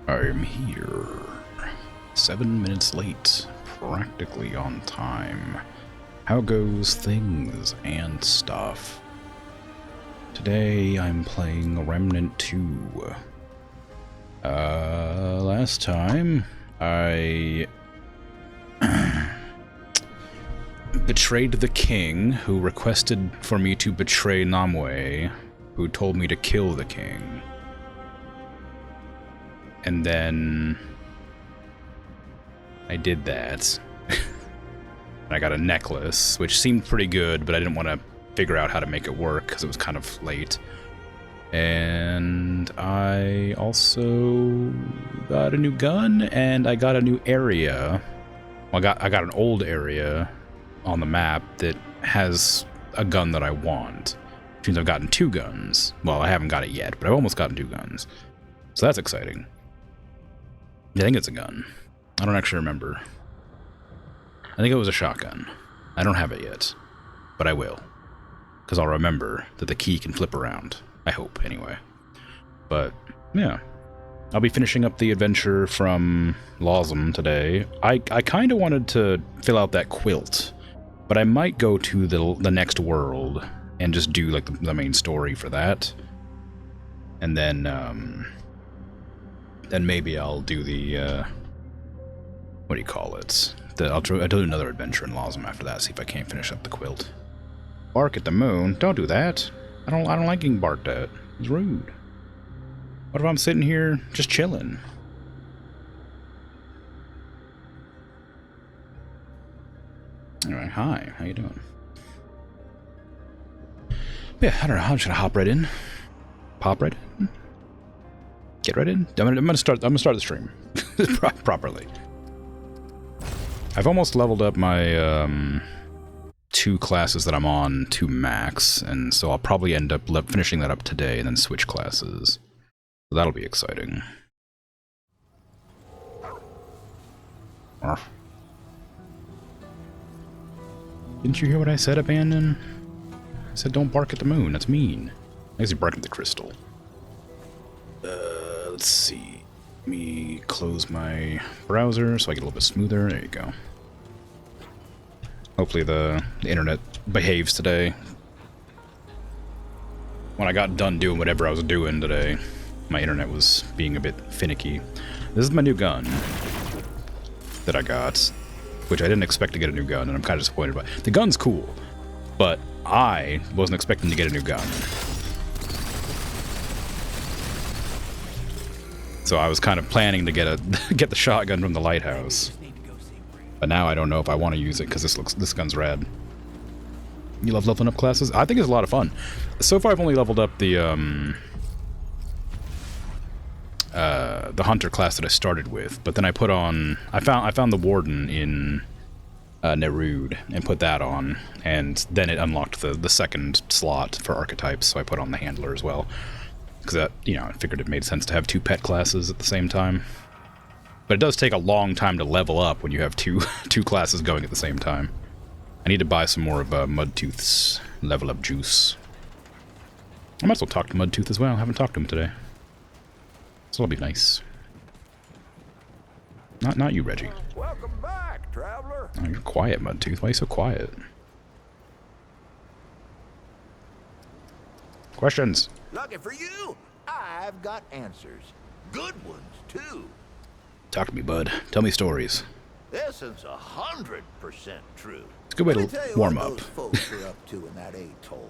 I'm here. 7 minutes late, practically on time. How goes things and stuff? Today I'm playing Remnant II. Last time I betrayed the king, who requested for me to betray Namwe, who told me to kill the king. And then I did that. And I got a necklace, which seemed pretty good, but I didn't want to figure out how to make it work because it was kind of late. And I also got a new gun, and I got a new area. Well, I got an old area on the map that has a gun that I want. Which means I've gotten 2 guns. Well, I haven't got it yet, but I've almost gotten 2 guns. So that's exciting. I think it's a gun. I don't actually remember. I think it was a shotgun. I don't have it yet, but I will. Because I'll remember that the key can flip around. I hope, anyway. But, yeah. I'll be finishing up the adventure from Lawsum today. I kind of wanted to fill out that quilt, but I might go to the next world and just do, like, the main story for that. And then maybe I'll do the, what do you call it? I'll do another adventure in Lawsum after that, see if I can't finish up the quilt. Bark at the moon? Don't do that. I don't like getting barked at. It's rude. What if I'm sitting here just chilling? Alright, hi. How you doing? Yeah, I don't know. I'm just gonna hop right in. Pop right in. Get right in. I'm gonna start the stream properly. I've almost leveled up my 2 classes that I'm on to max, and so I'll probably end up finishing that up today and then switch classes. So that'll be exciting. Arf. Didn't you hear what I said, Abandon? I said don't bark at the moon. That's mean. I guess you bark at the crystal. Let's see. Let me close my browser so I get a little bit smoother. There you go. Hopefully the internet behaves today. When I got done doing whatever I was doing today, my internet was being a bit finicky. This is my new gun that I got, which I didn't expect to get a new gun, and I'm kind of disappointed by. The gun's cool, but I wasn't expecting to get a new gun. So I was kind of planning to get the shotgun from the lighthouse. But now I don't know if I want to use it because this gun's rad. You love leveling up classes? I think it's a lot of fun. So far I've only leveled up the hunter class that I started with, but then I put on I found the warden in Nerud and put that on, and then it unlocked the second slot for archetypes, so I put on the handler as well. Because that, I figured it made sense to have 2 pet classes at the same time. But it does take a long time to level up when you have two classes going at the same time. I need to buy some more of Mudtooth's level up juice. I might as well talk to Mudtooth as well. I haven't talked to him today. So that'll be nice. Not you, Reggie. Welcome back, traveler. Oh, you're quiet, Mudtooth. Why are you so quiet? Questions? Lucky for you, I've got answers. Good ones, too. Talk to me, bud. Tell me stories. This is 100% true. It's a good way Let me to tell you warm what up. those folks were up to in that atoll,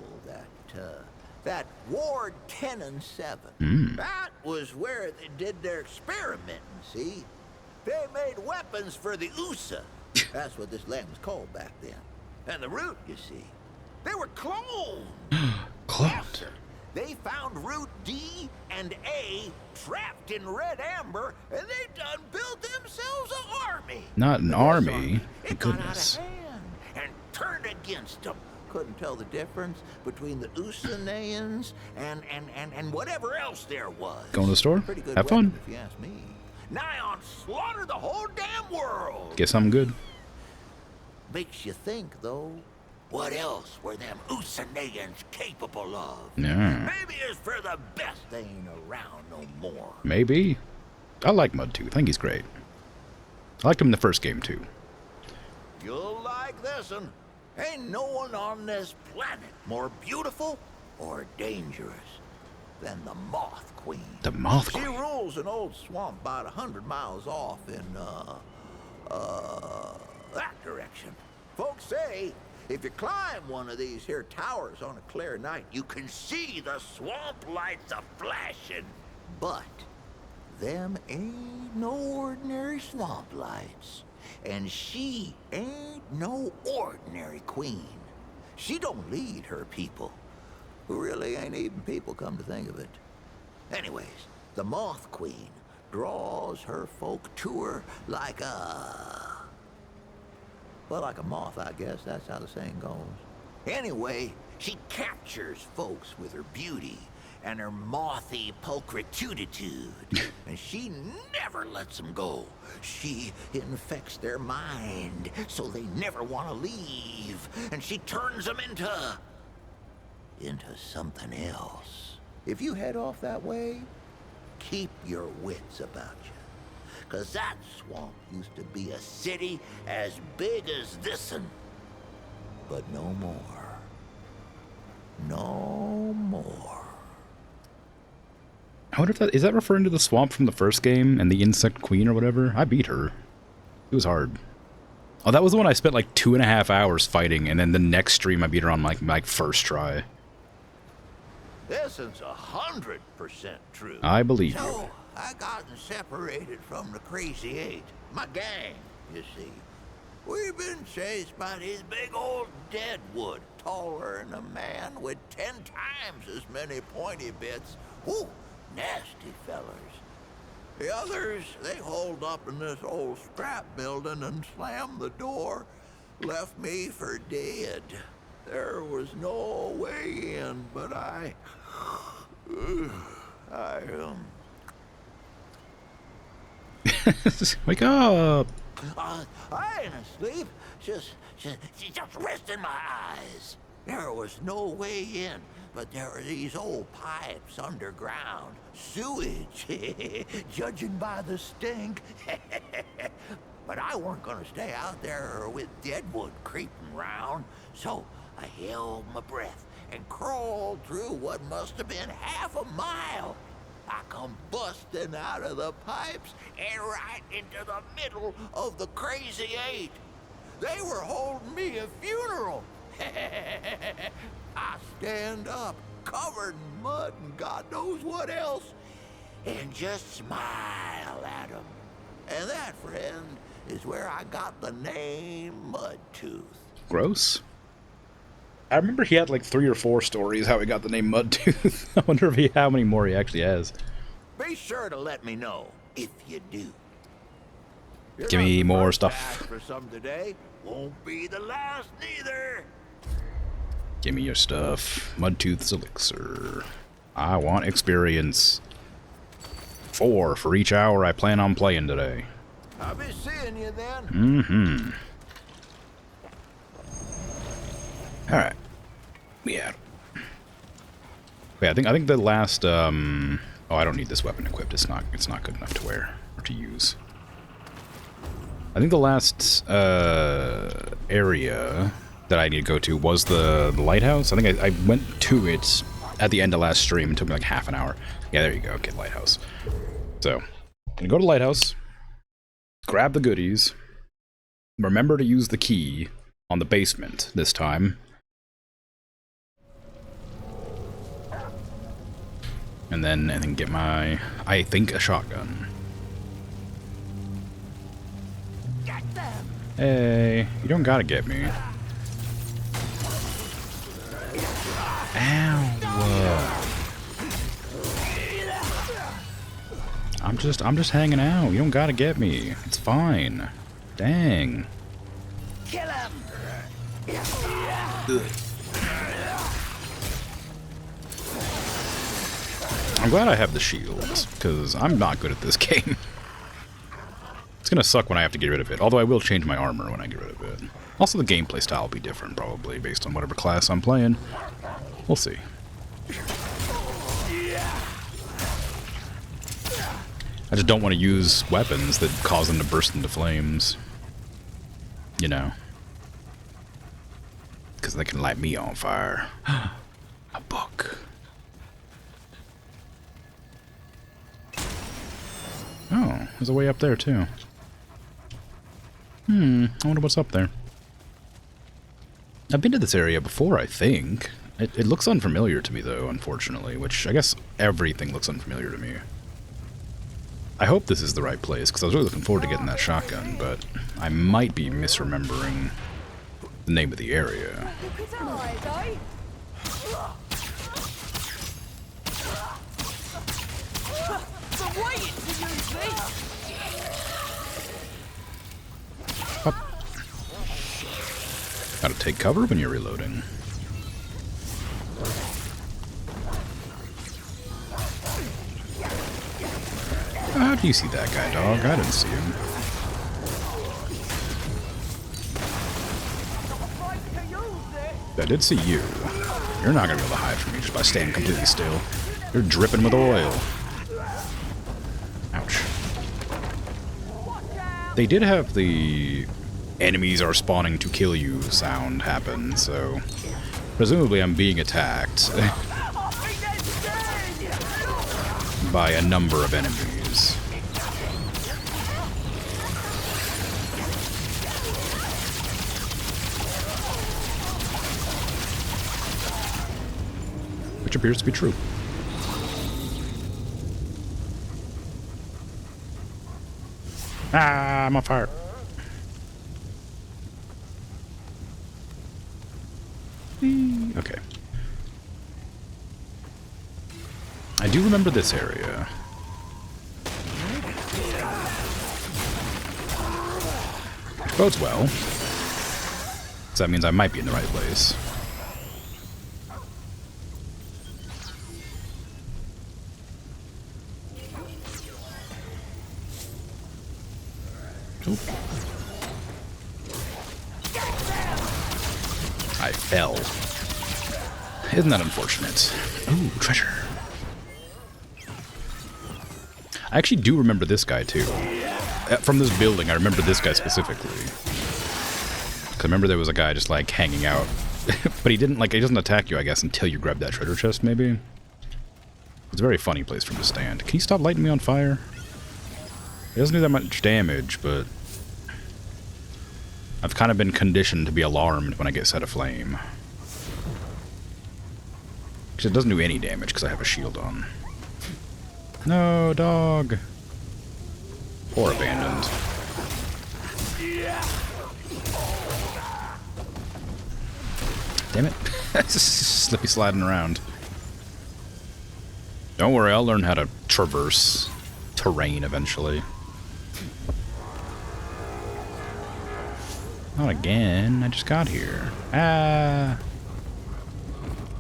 that Ward 10 and 7. That was where they did their experimenting, see? They made weapons for the USA. That's what this land was called back then. And the root, you see, they were cloned. Cloned? They found root D and A trapped in red amber, and they done built themselves an army. Not an army. It Goodness. got out of hand and turned against them. Couldn't tell the difference between the Usanayans and whatever else there was. Go to the store? Pretty good Have weapon, fun. if you ask me. Nigh on slaughter the whole damn world. Get something good. Makes you think, though. What else were them Usanayans capable of? Yeah. Maybe it's for the best they ain't around no more. Maybe. I like Mudtooth. I think he's great. I liked him in the first game, too. You'll like this one. Ain't no one on this planet more beautiful or dangerous than the Moth Queen. The Moth Queen? She rules an old swamp about 100 miles off in, that direction. Folks say if you climb one of these here towers on a clear night, you can see the swamp lights a-flashing. But them ain't no ordinary swamp lights. And she ain't no ordinary queen. She don't lead her people, who really ain't even people, come to think of it. Anyways, the Moth Queen draws her folk to her like a... well, like a moth, I guess. That's how the saying goes. Anyway, she captures folks with her beauty and her mothy pulchrituditude. And she never lets them go. She infects their mind so they never want to leave. And she turns them into something else. If you head off that way, keep your wits about you. 'Cause that swamp used to be a city as big as this'n. But no more. No more. I wonder if that... is that referring to the swamp from the first game and the Insect Queen or whatever? I beat her. It was hard. Oh, that was the one I spent like 2.5 hours fighting, and then the next stream I beat her on my first try. This is 100% true. I believe you. So, I gotten separated from the Crazy Eight, my gang, you see. We've been chased by these big old deadwood, taller than a man with 10 times as many pointy bits. Whew, nasty fellers. The others, they holed up in this old scrap building and slammed the door, left me for dead. There was no way in, but Wake up! I ain't asleep. Just resting my eyes. There was no way in, but there were these old pipes underground. Sewage, judging by the stink. But I weren't gonna stay out there with deadwood creeping round, so I held my breath and crawled through what must have been half a mile. I come busting out of the pipes and right into the middle of the Crazy Eight. They were holding me a funeral. I stand up, covered in mud and God knows what else, and just smile at them. And that, friend, is where I got the name Mudtooth. Gross. I remember he had like 3 or 4 stories how he got the name Mudtooth. I wonder if how many more he actually has. Be sure to let me know if you do. Give me more stuff. For some today won't be the last neither. Give me your stuff. Mudtooth's elixir. I want experience. 4 for each hour I plan on playing today. I'll be seeing you then. Mm-hmm. Alright. Yeah. Wait, I think the last oh, I don't need this weapon equipped. It's not good enough to wear or to use. I think the last area that I need to go to was the lighthouse. I think I went to it at the end of last stream. It took me like half an hour. Yeah, there you go. Okay, lighthouse. So, I'm gonna go to lighthouse, grab the goodies, remember to use the key on the basement this time, and then get my, I think, a shotgun. Hey, you don't gotta get me. Ow. I'm just hanging out. You don't gotta get me. It's fine. Dang. Kill him. Ugh. I'm glad I have the shields, because I'm not good at this game. It's gonna suck when I have to get rid of it, although I will change my armor when I get rid of it. Also, the gameplay style will be different, probably, based on whatever class I'm playing. We'll see. I just don't want to use weapons that cause them to burst into flames. You know. Because they can light me on fire. A book. Oh, there's a way up there too. I wonder what's up there. I've been to this area before, I think. It looks unfamiliar to me though, unfortunately, which I guess everything looks unfamiliar to me. I hope this is the right place, because I was really looking forward to getting that shotgun, but I might be misremembering the name of the area. Up. Gotta take cover when you're reloading. How do you see that guy, dog? I didn't see him. I did see you. You're not gonna be able to hide from me just by standing completely still. You're dripping with oil. Ouch. They did have the enemies are spawning to kill you sound happen, so presumably I'm being attacked by a number of enemies. Which appears to be true. Ah, I'm on fire. Okay. I do remember this area. Which bodes well. So that means I might be in the right place. Oop. I fell. Isn't that unfortunate? Ooh, treasure. I actually do remember this guy too. From this building, I remember this guy specifically. Cause I remember there was a guy just like hanging out. But he didn't, like, he doesn't attack you, I guess, until you grab that treasure chest, maybe? It's a very funny place for him to stand. Can you stop lighting me on fire? It doesn't do that much damage, but I've kind of been conditioned to be alarmed when I get set aflame. Because it doesn't do any damage because I have a shield on. No, dog. Or abandoned. Damn it. Slippy sliding around. Don't worry, I'll learn how to traverse terrain eventually. Not again. I just got here. Ah.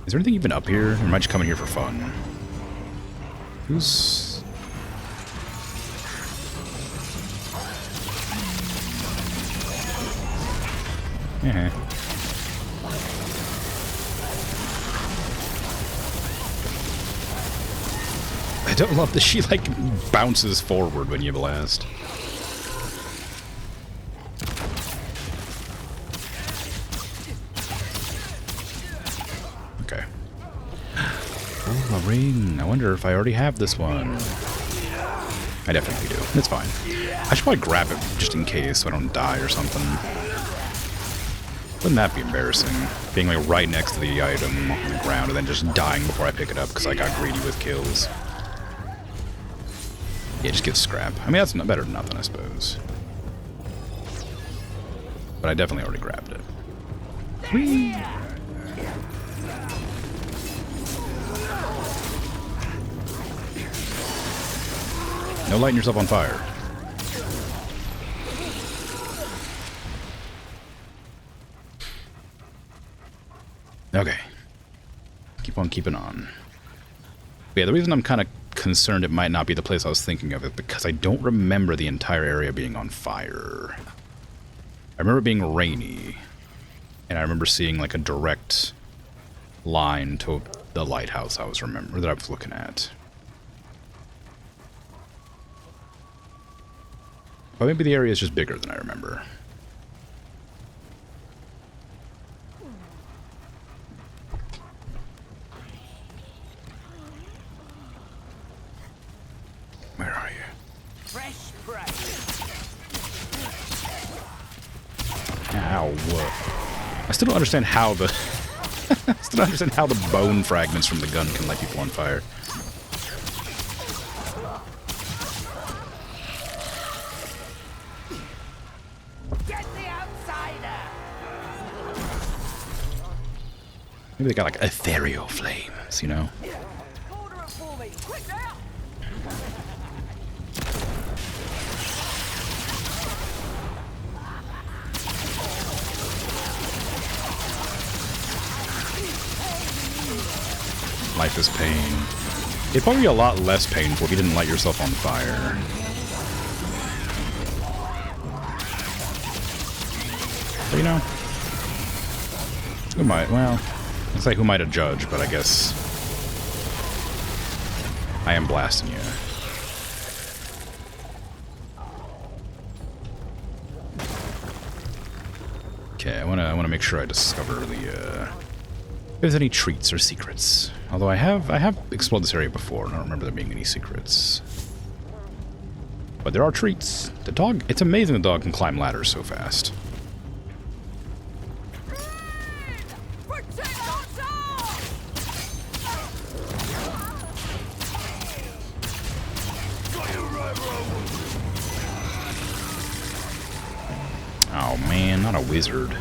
Is there anything even up here? Or am I just coming here for fun? Who's... Yeah. I don't love that she, like, bounces forward when you blast. Okay. Oh, a ring. I wonder if I already have this one. I definitely do. It's fine. I should probably grab it just in case so I don't die or something. Wouldn't that be embarrassing? Being, like, right next to the item on the ground and then just dying before I pick it up because I got greedy with kills. Yeah, just get scrap. I mean, that's not better than nothing, I suppose. But I definitely already grabbed it. Whee! No lighting yourself on fire. Okay. Keep on keeping on. But yeah, the reason I'm kind of concerned it might not be the place I was thinking of is because I don't remember the entire area being on fire. I remember it being rainy, and I remember seeing like a direct line to the lighthouse I was looking at. But maybe the area is just bigger than I remember. Where are you? Fresh prey. Ow. I still don't understand how the... I still don't understand how the bone fragments from the gun can light people on fire. Get the outsider. Maybe they got like ethereal flames, you know? Order it for me. Quick now. Life is pain. It'd probably be a lot less painful if you didn't light yourself on fire. But, you know, who might? Well, it's like who might have judged, but I guess I am blasting you. Okay, I wanna make sure I discover the if there's any treats or secrets. Although I have explored this area before, and I don't remember there being any secrets. But there are treats. The dog, it's amazing the dog can climb ladders so fast. Oh man, not a wizard.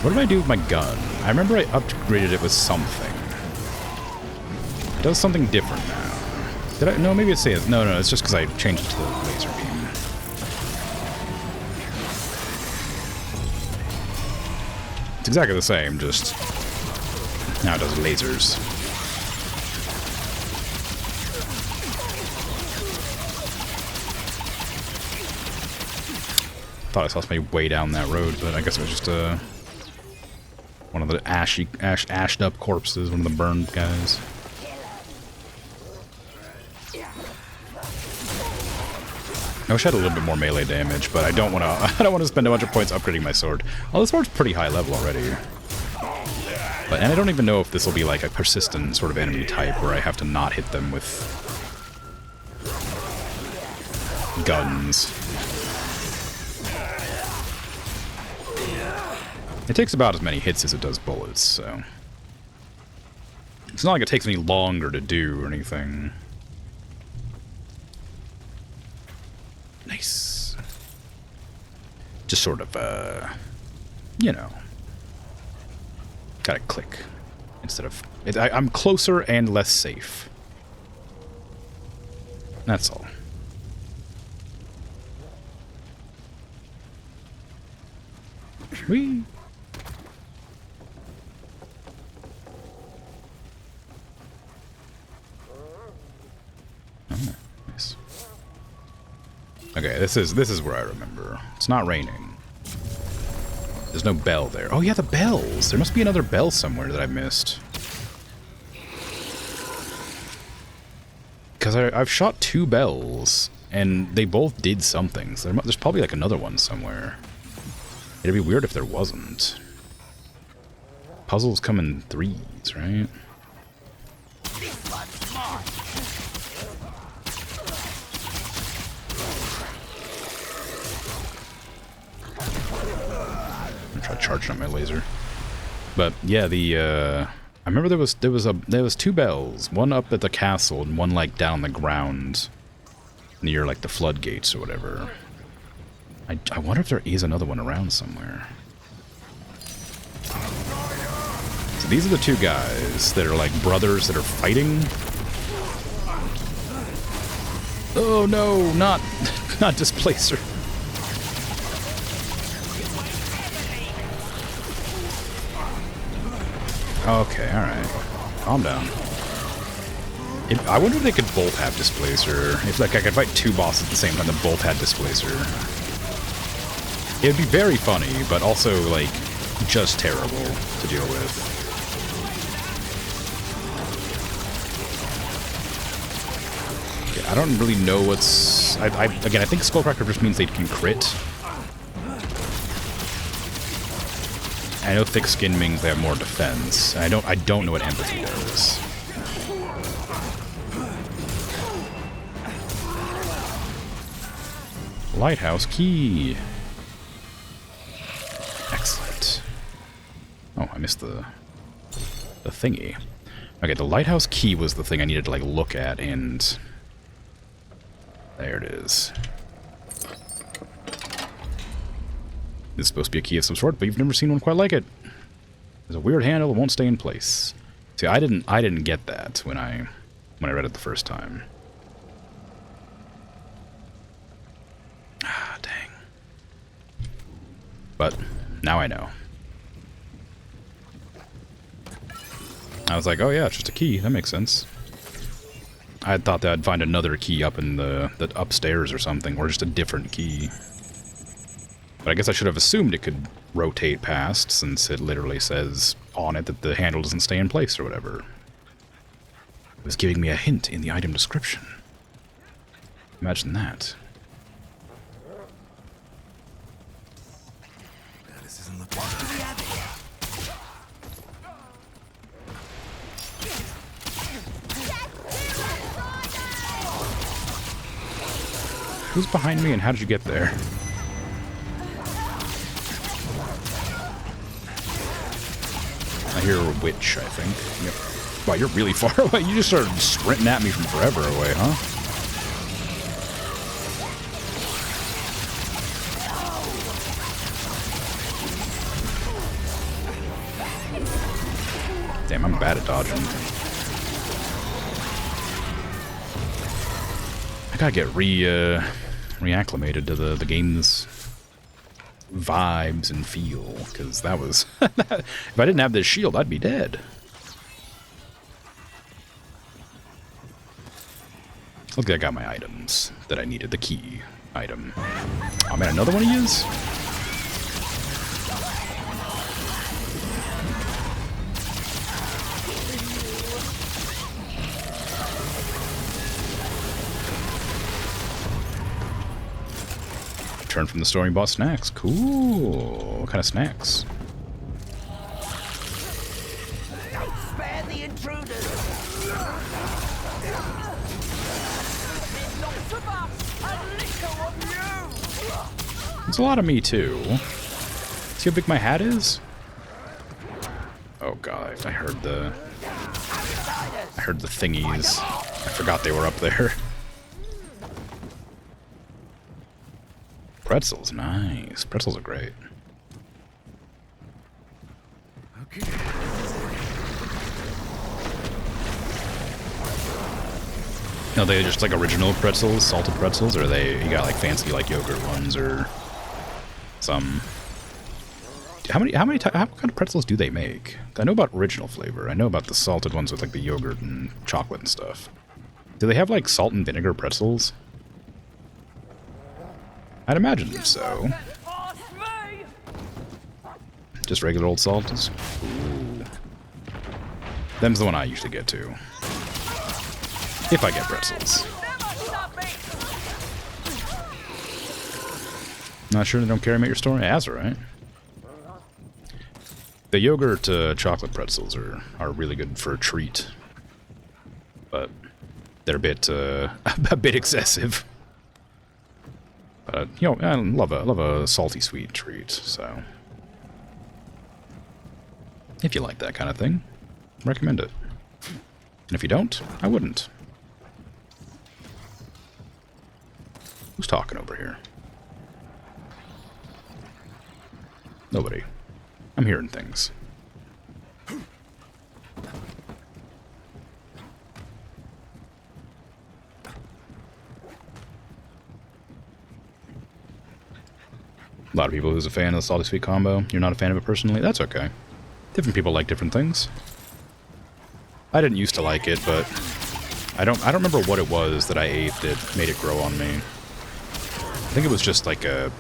What did I do with my gun? I remember I upgraded it with something. It does something different now. Did I? No, maybe it says... No, it's just because I changed it to the laser beam. It's exactly the same, just... Now it does lasers. Thought I saw somebody way down that road, but I guess it was just one of the ashed up corpses, one of the burned guys. I wish I had a little bit more melee damage, but I don't want to. I don't want to spend a bunch of points upgrading my sword. Oh, the sword's pretty high level already. And I don't even know if this will be like a persistent sort of enemy type where I have to not hit them with guns. It takes about as many hits as it does bullets, so... It's not like it takes any longer to do or anything. Nice. Just sort of, you know... Gotta click. Instead of... I'm closer and less safe. That's all. Whee! Oh, nice. Okay, this is where I remember. It's not raining. There's no bell there. Oh yeah, the bells! There must be another bell somewhere that I missed. Because I've shot 2 bells, and they both did something. So there's probably like another one somewhere. It'd be weird if there wasn't. Puzzles come in 3s, right? I'm gonna try charging up my laser. But yeah, I remember there was 2 bells, one up at the castle and one like down on the ground near like the floodgates or whatever. I wonder if there is another one around somewhere. So these are the 2 guys that are like brothers that are fighting. Oh no, not Displacer. Okay, alright. Calm down. I wonder if they could both have Displacer. If like I could fight 2 bosses at the same time that both had Displacer. It would be very funny, but also, like, just terrible to deal with. I don't really know what's... Again, I think Skullcracker just means they can crit. I know Thick Skin means they have more defense. I don't know what Empathy does. Lighthouse key. Excellent. Oh, I missed the thingy. Okay, the lighthouse key was the thing I needed to like look at, and there it is. This is supposed to be a key of some sort, but you've never seen one quite like it. There's a weird handle that won't stay in place. See, I didn't get that when I read it the first time. Ah, dang. But now I know. I was like, oh yeah, it's just a key. That makes sense. I had thought that I'd find another key up in the upstairs or something, or just a different key. But I guess I should have assumed it could rotate past, since it literally says on it that the handle doesn't stay in place or whatever. It was giving me a hint in the item description. Imagine that. This isn't looking Who's behind me and how did you get there? I hear a witch, I think. Yep. Wow, you're really far away. You just started sprinting at me from forever away, huh? Damn, I'm bad at dodging. I gotta get reacclimated to the game's vibes and feel, because that was... if I didn't have this shield, I'd be dead. Look, I got my items that I needed. The key item. Oh man, another one he is? Return from the store and bought snacks. Cool. What kind of snacks? Spare the intruders. There's a lot of me too. See how big my hat is? Oh god, I heard the thingies. I forgot they were up there. Pretzels, nice. Pretzels are great. okay. Are they just like original pretzels, salted pretzels, or are they, you got like fancy like yogurt ones or some? What kind of pretzels do they make? I know about original flavor. I know about the salted ones with like the yogurt and chocolate and stuff. Do they have like salt and vinegar pretzels? I'd imagine so. Just regular old salters? Ooh. Them's the one I usually get to. If I get pretzels. Not sure they don't carry them at your store? Yeah, that's alright. The yogurt chocolate pretzels are really good for a treat. But they're a bit excessive. But you know, I love a salty sweet treat, so if you like that kind of thing, recommend it. And if you don't, I wouldn't. Who's talking over here? Nobody. I'm hearing things. A lot of people who's a fan of the salty sweet combo. You're not a fan of it personally? That's okay. Different people like different things. I didn't used to like it, but I don't remember what it was that I ate that made it grow on me. I think it was just like a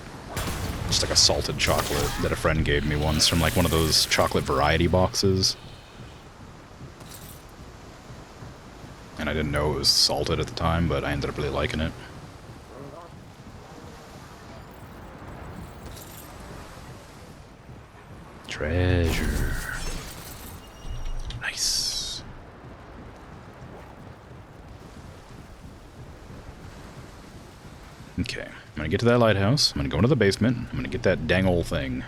salted chocolate that a friend gave me once from like one of those chocolate variety boxes. and I didn't know it was salted at the time, but I ended up really liking it. Treasure. Nice. Okay, I'm gonna get to that lighthouse. I'm gonna go into the basement. I'm gonna get that dang old thing.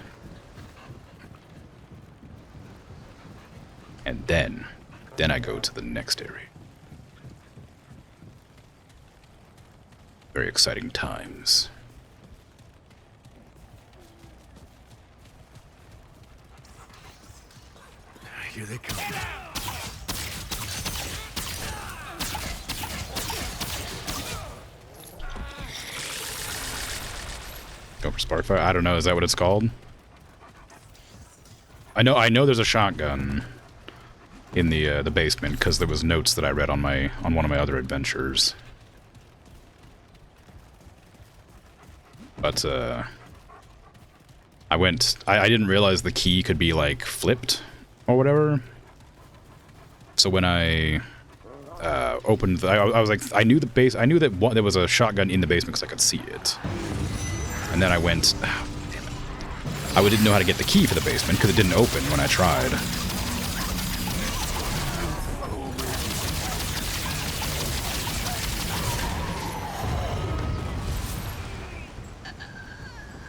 And then I go to the next area. Very exciting times. Here they come. Go for Sparkfire? I don't know, is that what it's called? I know there's a shotgun in the basement, because there was notes that I read on one of my other adventures. But I didn't realize the key could be like flipped or whatever. So when I opened, I was like, I knew that there was a shotgun in the basement because I could see it. And then I went, oh, damn it. I didn't know how to get the key for the basement because it didn't open when I tried.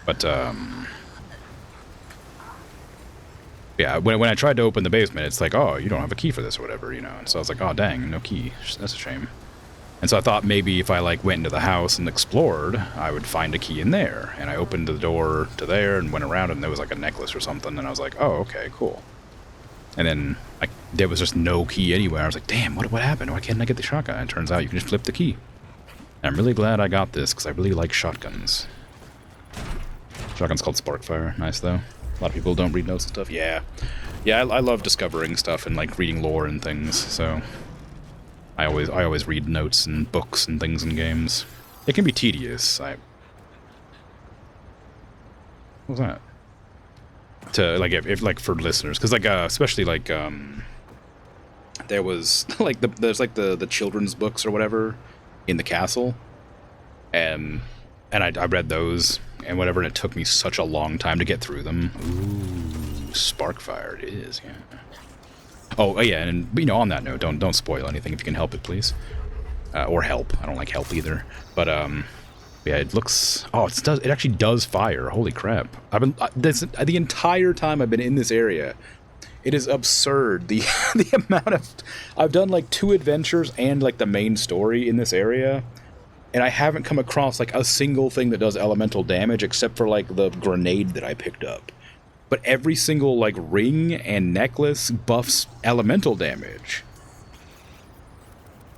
But, yeah, when I tried to open the basement, it's like, oh, you don't have a key for this or whatever, you know. And so I was like, oh, dang, no key. That's a shame. And so I thought maybe if I, like, went into the house and explored, I would find a key in there. And I opened the door to there and went around, and there was, like, a necklace or something. And I was like, oh, okay, cool. And then there was just no key anywhere. I was like, damn, what happened? Why can't I get the shotgun? And it turns out you can just flip the key. And I'm really glad I got this, because I really like shotguns. Shotgun's called Sparkfire. Nice, though. A lot of people don't read notes and stuff. Yeah. Yeah, I love discovering stuff and, like, reading lore and things, so I always read notes and books and things in games. It can be tedious. What was that? To, like, if like, for listeners, because, like, especially, like, there was, like, there's, like, the children's books or whatever in the castle, and I read those and whatever, and it took me such a long time to get through them. Ooh, Sparkfire it is, yeah. Oh, yeah, and, you know, on that note, don't spoil anything if you can help it, please. Or help. I don't like help either. But, yeah, it looks... Oh, it actually does fire. Holy crap. The entire time I've been in this area, it is absurd. The amount of... I've done, like, 2 adventures and, like, the main story in this area, and I haven't come across, like, a single thing that does elemental damage except for, like, the grenade that I picked up. But every single, like, ring and necklace buffs elemental damage.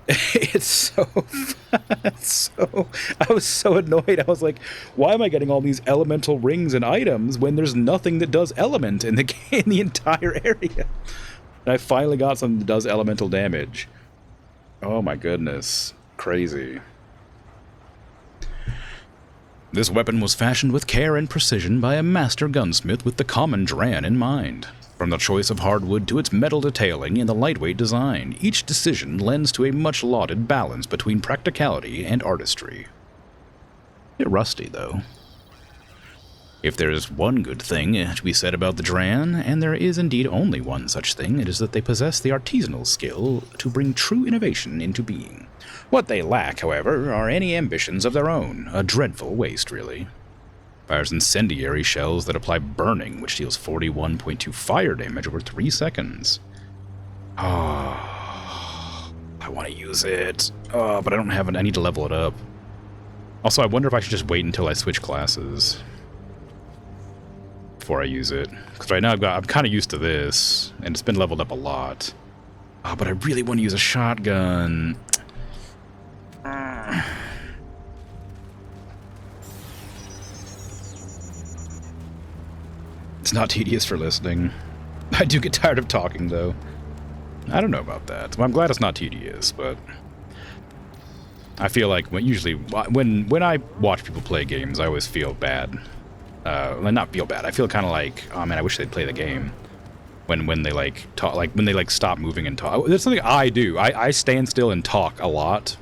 It's so... I was so annoyed. I was like, why am I getting all these elemental rings and items when there's nothing that does element in the entire area? And I finally got something that does elemental damage. Oh my goodness. Crazy. This weapon was fashioned with care and precision by a master gunsmith with the common Dran in mind. From the choice of hardwood to its metal detailing and the lightweight design, each decision lends to a much-lauded balance between practicality and artistry. A bit rusty, though. If there is one good thing to be said about the Dran, and there is indeed only one such thing, it is that they possess the artisanal skill to bring true innovation into being. What they lack, however, are any ambitions of their own, a dreadful waste, really. Fires incendiary shells that apply burning, which deals 41.2 fire damage over 3 seconds. Oh, I want to use it. Oh, but I don't have it. I need to level it up. Also, I wonder if I should just wait until I switch classes before I use it. Because right now I'm kind of used to this, and it's been leveled up a lot. Oh, but I really want to use a shotgun. It's not tedious for listening. I do get tired of talking, though. I don't know about that. Well, I'm glad it's not tedious, but I feel like when I watch people play games, I always feel bad. Well, not feel bad. I feel kind of like, oh man, I wish they'd play the game. when they like talk, like when they like stop moving and talk. That's something I do. I stand still and talk a lot.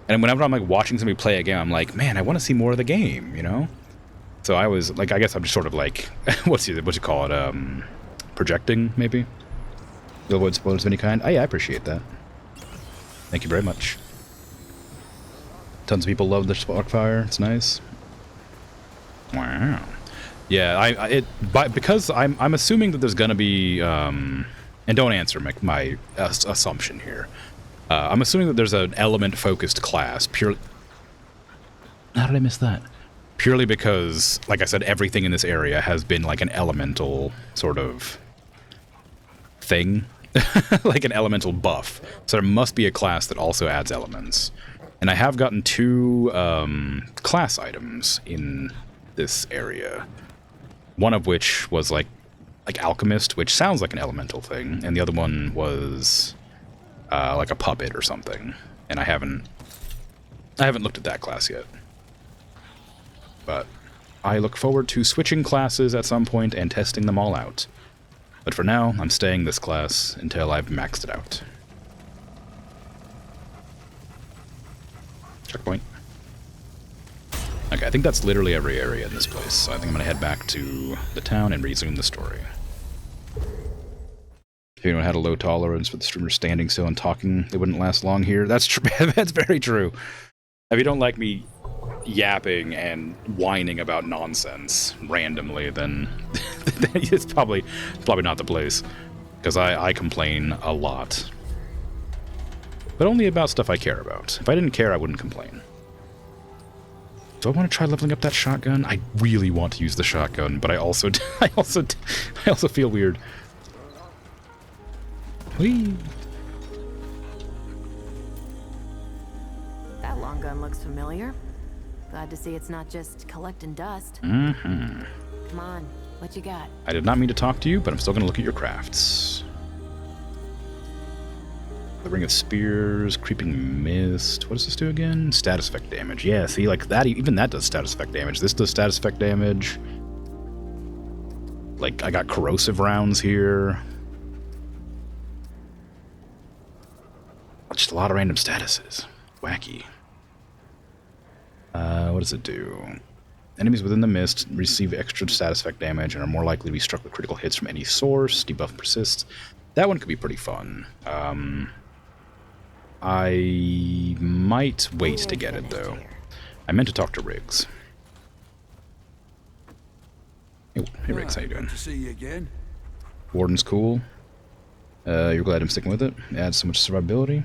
And whenever I'm like watching somebody play a game, I'm like, man, I want to see more of the game, you know? So I was like, I guess I'm just sort of like, what you call it, projecting maybe. You'll avoid spoilers of any kind. Oh yeah, I appreciate that. Thank you very much. Tons of people love the Gunfire. It's nice. Wow. Yeah, because I'm assuming that there's gonna be and don't answer my assumption here. I'm assuming that there's an element-focused class. Purely. How did I miss that? Purely because, like I said, everything in this area has been like an elemental sort of thing, like an elemental buff. So there must be a class that also adds elements. And I have gotten 2 class items in this area. One of which was like alchemist, which sounds like an elemental thing, and the other one was like a puppet or something. And I haven't looked at that class yet. But I look forward to switching classes at some point and testing them all out. But for now, I'm staying this class until I've maxed it out. Checkpoint. Okay, I think that's literally every area in this place, so I think I'm gonna head back to the town and resume the story. If anyone had a low tolerance for the streamer standing still and talking, they wouldn't last long here. That's true. That's very true. If you don't like me yapping and whining about nonsense randomly, then it's probably not the place. Because I complain a lot. But only about stuff I care about. If I didn't care, I wouldn't complain. Do I want to try leveling up that shotgun? I really want to use the shotgun, but I also feel weird. Whee! That long gun looks familiar. Glad to see it's not just collecting dust. Mm-hmm. Come on, what you got? I did not mean to talk to you, but I'm still going to look at your crafts. The Ring of Spears, Creeping Mist. What does this do again? Status effect damage. Yeah, see, like that, even that does status effect damage. This does status effect damage. Like, I got corrosive rounds here. Just a lot of random statuses. Wacky. What does it do? Enemies within the mist receive extra status effect damage and are more likely to be struck with critical hits from any source. Debuff persists. That one could be pretty fun. I might wait to get it, though. I meant to talk to Riggs. Hey Riggs, how you doing? Good to see you again. Warden's cool. You're glad I'm sticking with it? It adds so much survivability.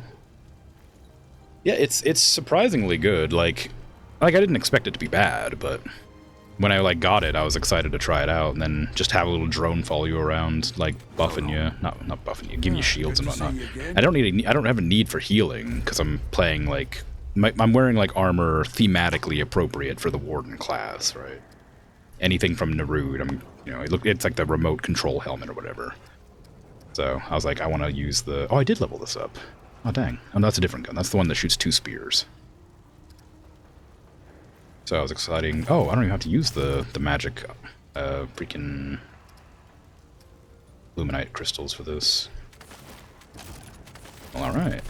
Yeah, it's surprisingly good. Like I didn't expect it to be bad, but when I like got it, I was excited to try it out, and then just have a little drone follow you around, like buffing you, not buffing you, giving you shields and whatnot. I don't have a need for healing because I'm playing like I'm wearing like armor thematically appropriate for the Warden class, right? Anything from Narud, it's like the remote control helmet or whatever. So I was like, I want to use the. Oh, I did level this up. Oh dang! Oh, that's a different gun. That's the one that shoots 2 spears. So I was exciting. Oh, I don't even have to use the magic freaking luminite crystals for this. Well, all right.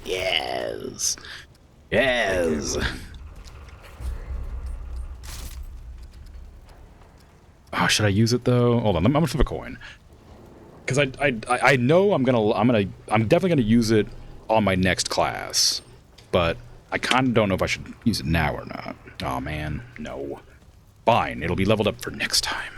Yes. Yes. Oh, should I use it though? Hold on, I'm gonna flip a coin. Because I know I'm definitely gonna use it on my next class, but I kind of don't know if I should use it now or not. Oh man, no. Fine, it'll be leveled up for next time.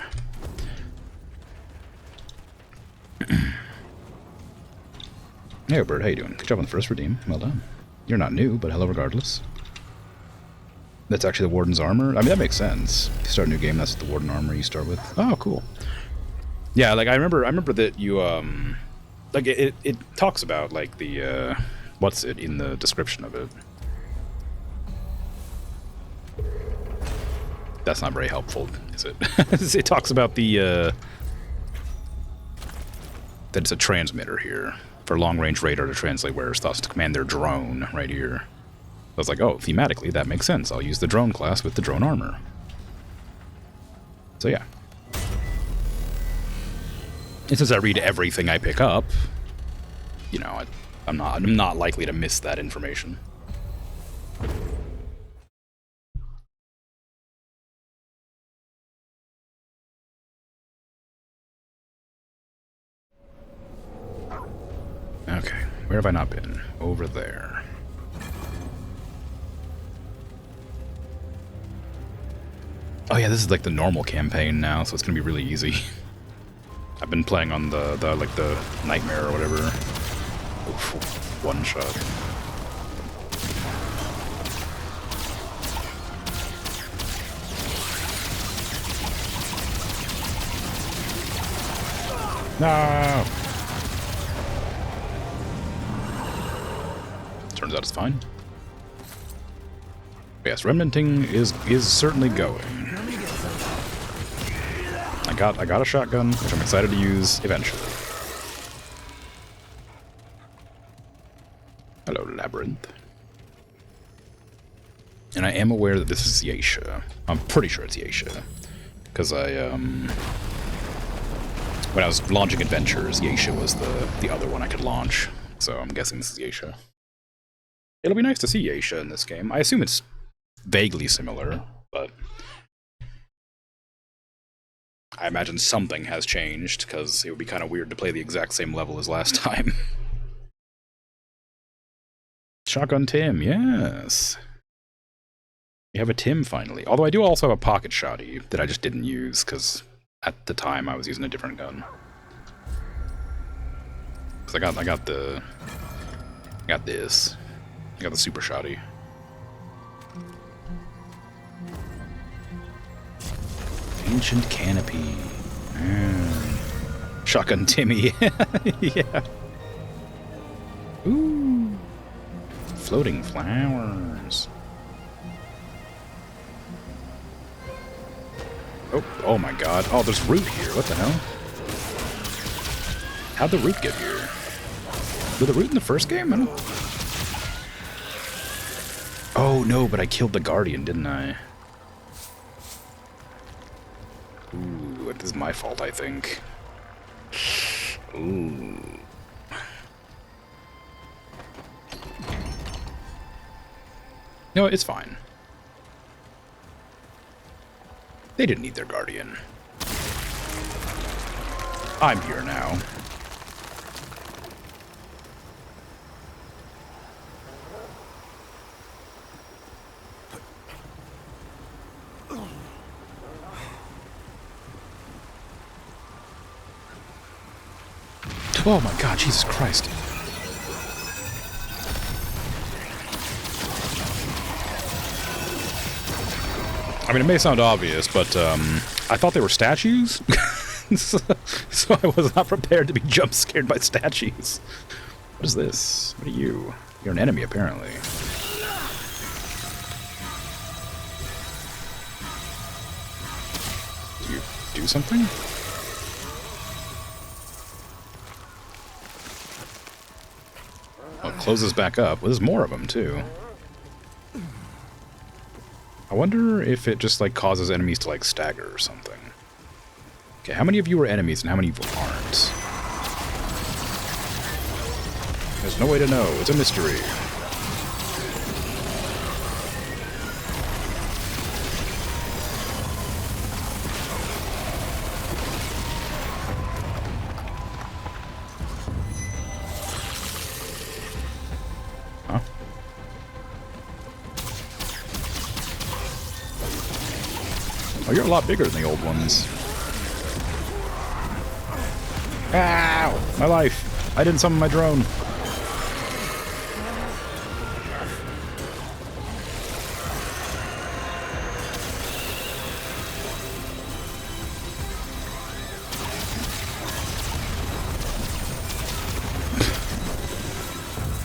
Hey, Bird, how you doing? Good job on the first redeem. Well done. You're not new, but hello regardless. That's actually the Warden's armor? I mean, that makes sense. If you start a new game, that's the Warden armor you start with. Oh, cool. Yeah, like, I remember that you, like, it talks about, like, the, what's it in the description of it. That's not very helpful, is it? It talks about the, that it's a transmitter here for long-range radar to translate wearer's thoughts to command their drone right here. I was like, oh, thematically, that makes sense. I'll use the drone class with the drone armor. So yeah. And since I read everything I pick up, you know, I'm not likely to miss that information. Okay, where have I not been? Over there. Oh yeah, this is like the normal campaign now, so it's gonna be really easy. I've been playing on the nightmare or whatever. Oof, one shot. No. Turns out it's fine. But yes, remnanting is certainly going. I got a shotgun, which I'm excited to use eventually. Hello, Labyrinth. And I am aware that this is Yeisha. I'm pretty sure it's Yeisha. Because when I was launching adventures, Yeisha was the other one I could launch. So I'm guessing this is Yeisha. It'll be nice to see Yeisha in this game. I assume it's vaguely similar, but I imagine something has changed, because it would be kind of weird to play the exact same level as last time. Shotgun Tim, yes. We have a Tim finally. Although I do also have a pocket shotty that I just didn't use, because at the time I was using a different gun. Because I got this. I got the super shotty. Ancient Canopy. Shotgun Timmy. Yeah. Ooh. Floating flowers. Oh my god. Oh, there's root here. What the hell? How'd the root get here? Was the root in the first game? I don't... Oh no, but I killed the Guardian, didn't I? Ooh, this is my fault, I think. Ooh. No, it's fine. They didn't need their Guardian. I'm here now. Oh my god, Jesus Christ. I mean, it may sound obvious, but I thought they were statues. so I was not prepared to be jump scared by statues. What is this? What are you? You're an enemy, apparently. Do you do something? Oh, it closes back up. Well, there's more of them, too. I wonder if it just, like, causes enemies to, like, stagger or something. Okay, how many of you are enemies and how many of you aren't? There's no way to know. It's a mystery. Huh? Oh, you're a lot bigger than the old ones. Ow! My life! I didn't summon my drone.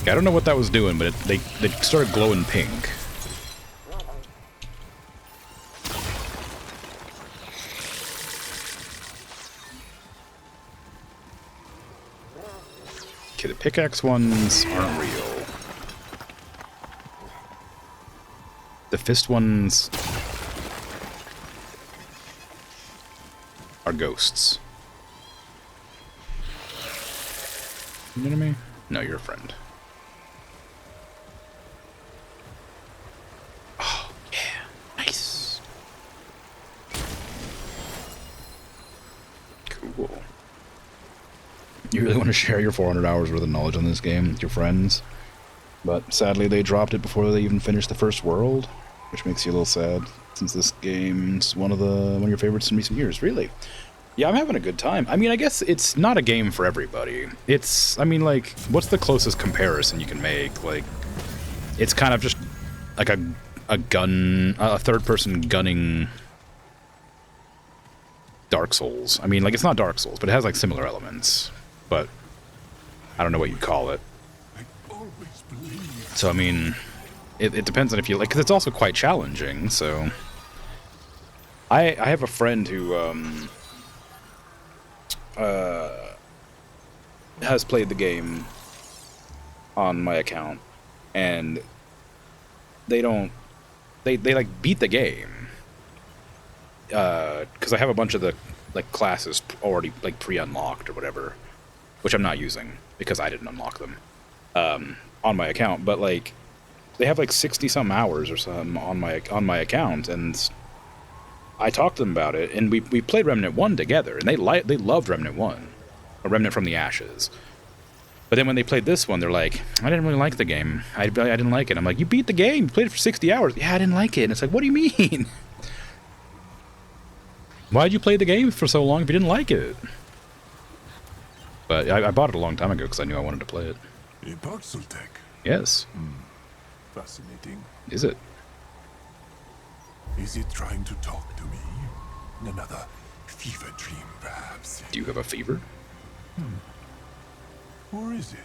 I don't know what that was doing, but they started glowing pink. Okay, the pickaxe ones aren't real. The fist ones are ghosts. You know me? No, you're a friend. Oh, yeah. Nice. Cool. You really want to share your 400 hours worth of knowledge on this game with your friends? But sadly, they dropped it before they even finished the first world, which makes you a little sad, since this game's one of your favorites in recent years. Really? Yeah, I'm having a good time. I mean, I guess it's not a game for everybody. It's, I mean, like, what's the closest comparison you can make? Like, it's kind of just like a third-person gunning Dark Souls. I mean, like, it's not Dark Souls, but it has, like, similar elements. But I don't know what you'd call it. So, I mean, it depends on if you like, because it's also quite challenging, so... I have a friend who, has played the game on my account, and they like beat the game, because I have a bunch of the like classes already like pre-unlocked or whatever, which I'm not using because I didn't unlock them on my account, but like they have like 60 some hours or something on my account, and I talked to them about it, and we played Remnant 1 together, and they loved Remnant 1, or Remnant from the Ashes. But then when they played this one, they're like, I didn't really like the game. I didn't like it. I'm like, you beat the game. You played it for 60 hours. Yeah, I didn't like it. And it's like, what do you mean? Why'd you play the game for so long if you didn't like it? But I bought it a long time ago because I knew I wanted to play it. A parcel tech. Yes. Fascinating. Is it? Is it trying to talk to me? Another fever dream, perhaps? Do you have a fever? Or is it?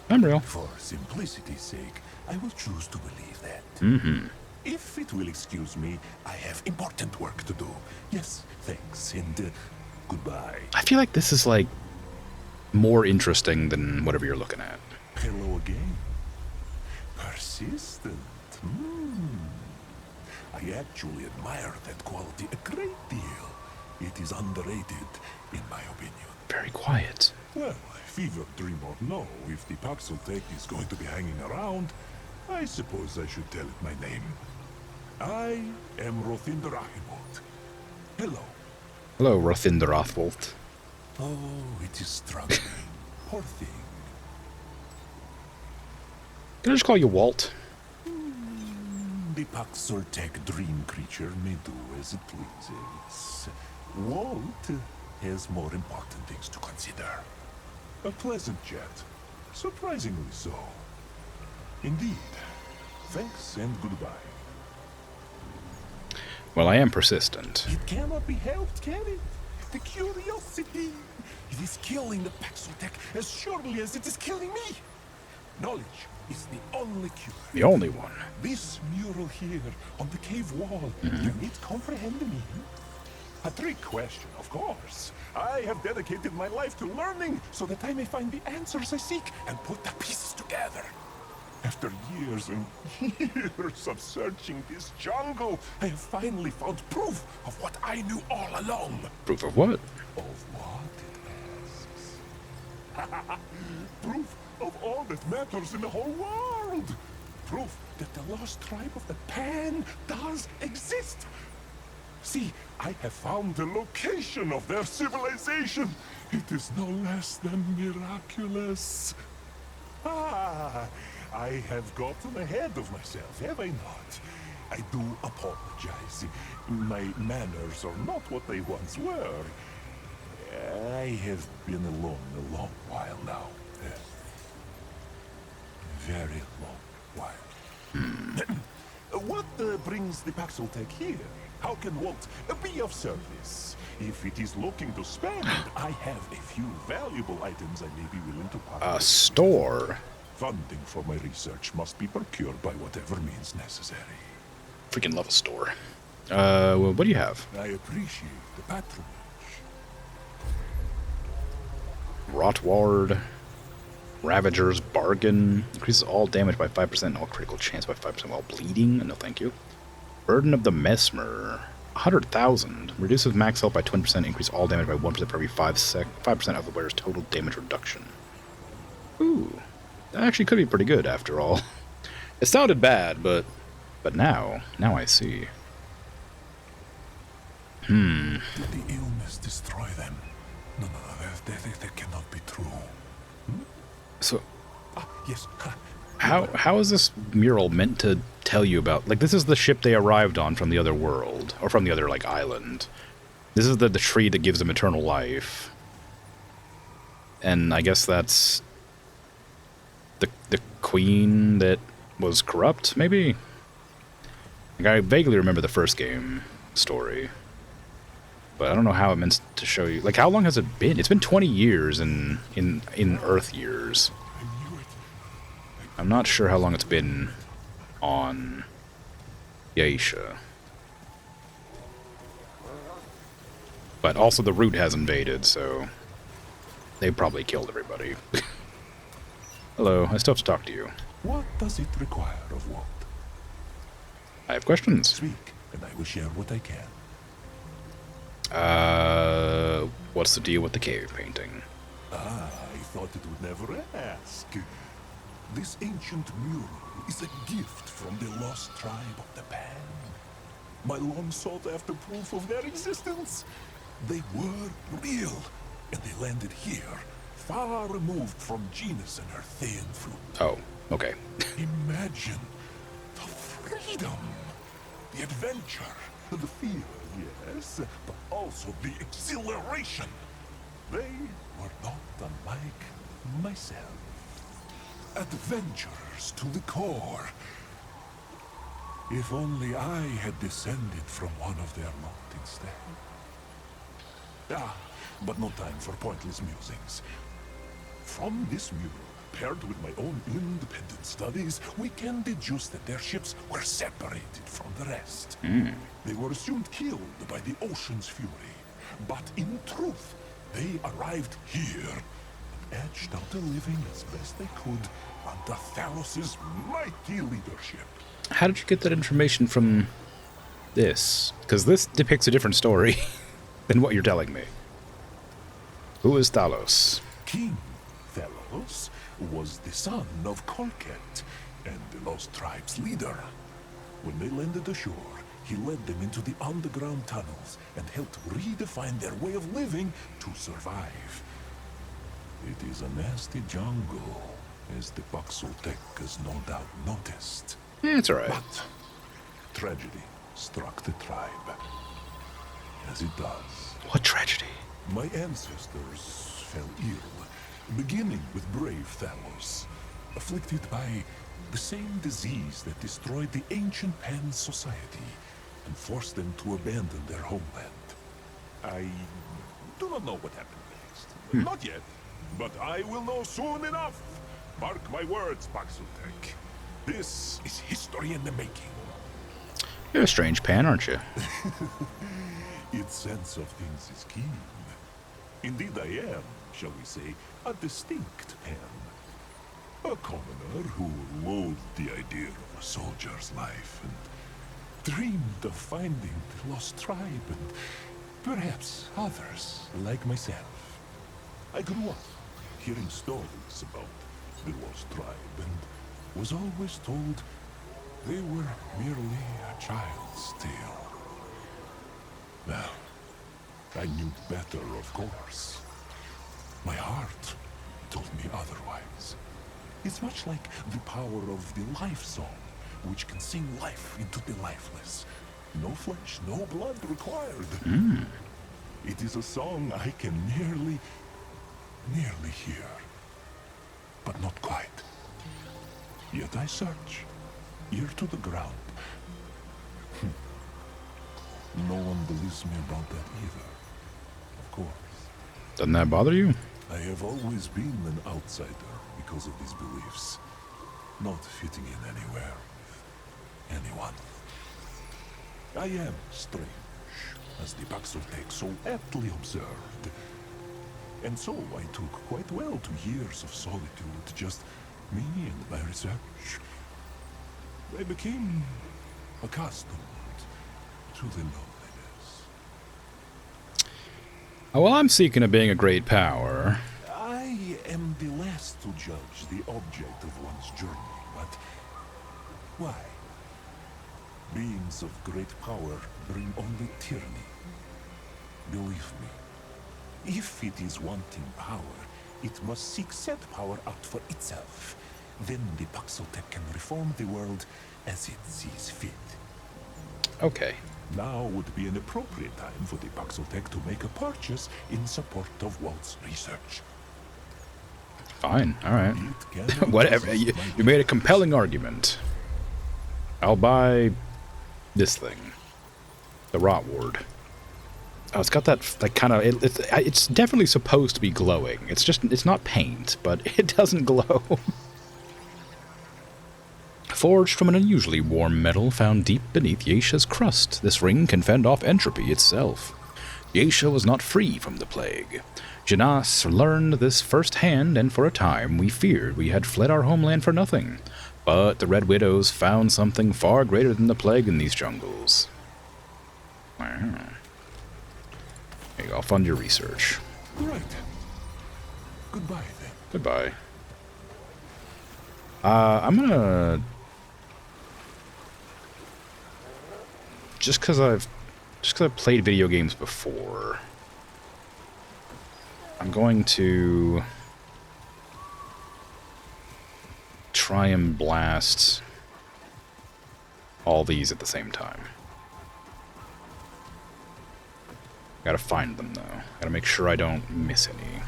I'm real. For simplicity's sake, I will choose to believe that. Mm-hmm. If it will excuse me, I have important work to do. Yes, thanks, and goodbye. I feel like this is, like, more interesting than whatever you're looking at. Hello again. Persistent. I actually admire that quality a great deal. It is underrated, in my opinion. Very quiet. Well, fever dream or no, if the Paxel Tech is going to be hanging around, I suppose I should tell it my name. I am Rothinder Achimot. Hello. Hello, Rothinder Rothwold. Oh, it is struggling. Poor thing. Can I just call you Walt? The Paxel Tech dream creature may do as it pleases. Walt has more important things to consider. A pleasant chat. Surprisingly so. Indeed. Thanks and goodbye. Well, I am persistent. It cannot be helped, can it? The curiosity. It is killing the Paxel Tech as surely as it is killing me. Knowledge is the only cure. The only one. This mural here on the cave wall, you need to comprehend me. A trick question, of course. I have dedicated my life to learning so that I may find the answers I seek and put the pieces together. After years and years of searching this jungle, I have finally found proof of what I knew all along. Proof of what? Of what, it asks. Proof of all that matters in the whole world. Proof that the lost tribe of the Pan does exist. See, I have found the location of their civilization. It is no less than miraculous. Ah, I have gotten ahead of myself, have I not? I do apologize. My manners are not what they once were. I have been alone a long while now. Very long while. What brings the Paxel Tech here? How can Walt be of service? If it is looking to spend, I have a few valuable items I may be willing to part with. A store? Funding for my research must be procured by whatever means necessary. Freaking love a store. Well, what do you have? I appreciate the patronage. Rotward. Ravager's Bargain. Increases all damage by 5% and all critical chance by 5% while bleeding. No, thank you. Burden of the Mesmer. 100,000. Reduces max health by 20%. Increase all damage by 1% for every 5% of the wearer's total damage reduction. Ooh. That actually could be pretty good after all. It sounded bad, but now I see. Did the illness destroy them? No, that cannot be true. So, Yes. how is this mural meant to tell you about? Like, this is the ship they arrived on from the other world, or from the other, like, island. This is the tree that gives them eternal life. And I guess that's the queen that was corrupt, maybe? Like, I vaguely remember the first game story. But I don't know how it meant to show you. Like, how long has it been? It's been 20 years in Earth years. I knew it. I'm not sure how long it's been on Yaisha. But also the root has invaded, so they probably killed everybody. Hello, I still have to talk to you. What does it require of Walt? I have questions. Speak, and I will share what I can. What's the deal with the cave painting? I thought it would never ask. This ancient mural is a gift from the lost tribe of the Pan. My long sought after proof of their existence. They were real, and they landed here, far removed from Genus and her Thean fruit. Oh, okay. Imagine the freedom, the adventure, the fear, yes, but also the exhilaration. They were not unlike myself. Adventurers to the core. If only I had descended from one of their lot instead. But no time for pointless musings. From this mural, paired with my own independent studies, we can deduce that their ships were separated from the rest. They were assumed killed by the ocean's fury. But in truth, they arrived here and edged out a living as best they could under Thalos's mighty leadership. How did you get that information from this? Because this depicts a different story than what you're telling me. Who is Thalos? King Thalos was the son of Colket and the Lost Tribe's leader. When they landed ashore, he led them into the underground tunnels and helped redefine their way of living to survive. It is a nasty jungle, as the Paxultek has no doubt noticed. Yeah, it's alright. But tragedy struck the tribe. As it does. What tragedy? My ancestors fell ill, beginning with brave Thalos, afflicted by the same disease that destroyed the ancient Pan society and forced them to abandon their homeland. I do not know what happened next. Not yet, but I will know soon enough. Mark my words, Paxultek. This is history in the making. You're a strange Pan, aren't you? Its sense of things is keen. Indeed I am, shall we say, a distinct Pan. A commoner who loathed the idea of a soldier's life and dreamed of finding the lost tribe and perhaps others like myself. I grew up hearing stories about the lost tribe and was always told they were merely a child's tale. Well, I knew better, of course. My heart told me otherwise. It's much like the power of the life song, which can sing life into the lifeless. No flesh, no blood required. It is a song I can nearly hear, but not quite. Yet I search, ear to the ground. No one believes me about that either. Of course. Doesn't that bother you? I have always been an outsider because of these beliefs. Not fitting in anywhere with anyone. I am strange, as the Paxultek so aptly observed. And so I took quite well to years of solitude, just me and my research. I became accustomed to the loneliness. Oh, well, I'm seeking of being a great power. I am the last to judge the object of one's journey, but why? Beings of great power bring only tyranny. Believe me, if it is wanting power, it must seek said power out for itself. Then the Paxotech can reform the world as it sees fit. Okay. Now would be an appropriate time for the Paxotech to make a purchase in support of Walt's research. Fine. All right. It cannot Whatever. resist You my made a compelling argument. I'll buy this thing. The Rot Ward. Oh, it's got that, like, kind of... It's definitely supposed to be glowing. It's just... It's not paint, but it doesn't glow. Forged from an unusually warm metal found deep beneath Yasha's crust, this ring can fend off entropy itself. Yasha was not free from the plague. Janas learned this firsthand, and for a time we feared we had fled our homeland for nothing. But the Red Widows found something far greater than the plague in these jungles. Wow. There you go, I'll fund your research. Right. Goodbye, then. Goodbye. I'm gonna... Just because I've played video games before, I'm going to try and blast all these at the same time. Gotta find them, though. Gotta make sure I don't miss any.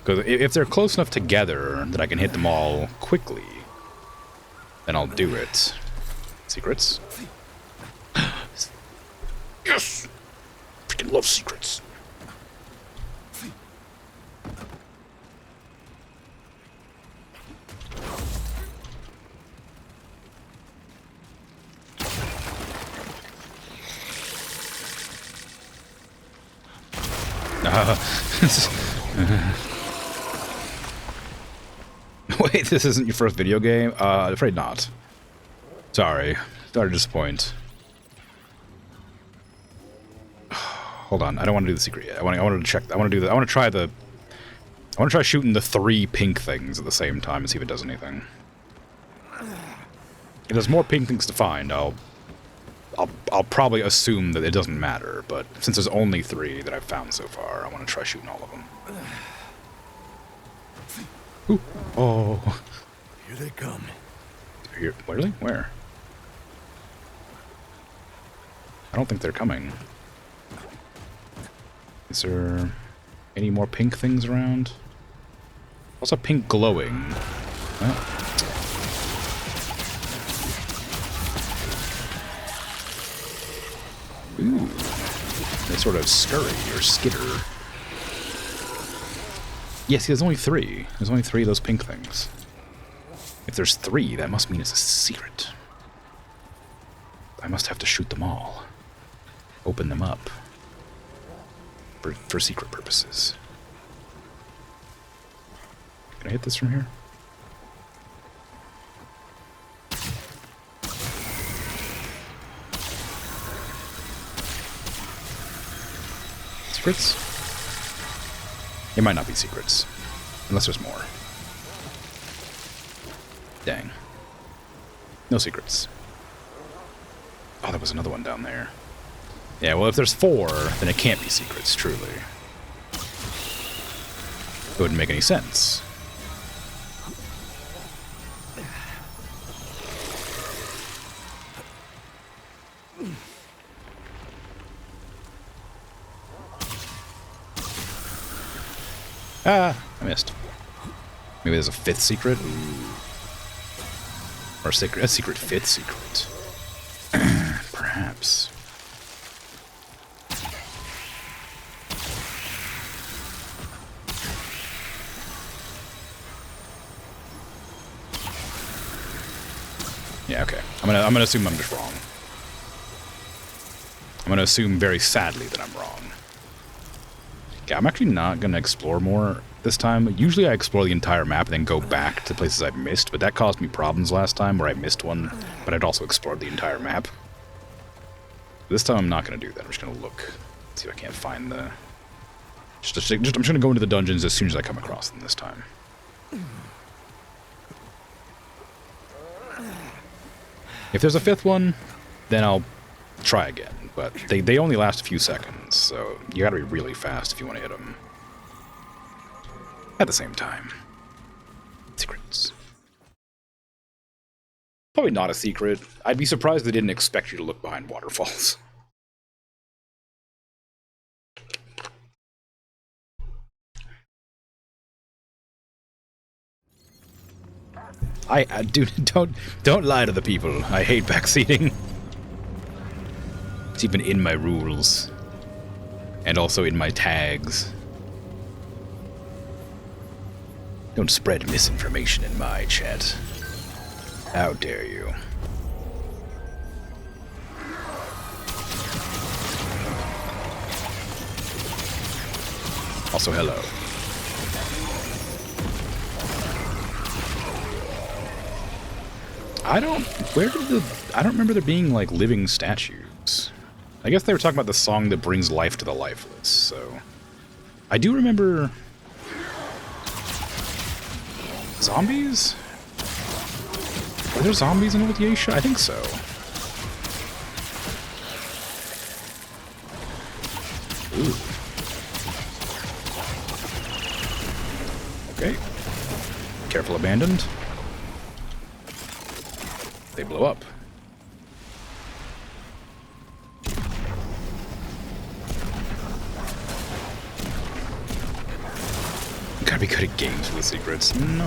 Because if they're close enough together that I can hit them all quickly, then I'll do it. Secrets? Yes! Freaking love secrets. Wait, this isn't your first video game? Afraid not. Sorry. Sorry to disappoint. Hold on, I don't want to do the secret yet. I wanted to check. I want to try shooting the 3 pink things at the same time and see if it does anything. If there's more pink things to find, I'll probably assume that it doesn't matter, but since there's only 3 that I've found so far, I want to try shooting all of them. Ooh. Oh. Here they come. Here, really? Where? I don't think they're coming. Is there any more pink things around? Also pink glowing. Oh. Ooh. They sort of scurry or skitter. Yes, there's only 3. There's only 3 of those pink things. If there's 3, that must mean it's a secret. I must have to shoot them all. Open them up. For secret purposes. Can I hit this from here? Secrets? It might not be secrets. Unless there's more. Dang. No secrets. Oh, there was another one down there. Yeah, well, if there's 4, then it can't be secrets, truly. It wouldn't make any sense. Ah, I missed. Maybe there's a 5th secret? Or a secret 5th secret. Perhaps. Yeah, okay. I'm gonna assume I'm just wrong. I'm gonna assume very sadly that I'm wrong. Yeah, I'm actually not going to explore more this time. Usually I explore the entire map and then go back to places I've missed, but that caused me problems last time where I missed one, but I'd also explored the entire map. This time I'm not going to do that. I'm just going to look, see if I can't find the... I'm just going to go into the dungeons as soon as I come across them this time. If there's a fifth one, then I'll try again. But they only last a few seconds, so you gotta be really fast if you want to hit them. At the same time. Secrets. Probably not a secret. I'd be surprised they didn't expect you to look behind waterfalls. Dude, don't lie to the people. I hate backseating. It's even in my rules. And also in my tags. Don't spread misinformation in my chat. How dare you? Also, hello. I don't remember there being, like, living statues. I guess they were talking about the song that brings life to the lifeless, so... I do remember... Zombies? Are there zombies in Old Yeisha? I think so. Ooh. Okay. Careful, abandoned. They blow up. Gotta be good at games with the secrets. No.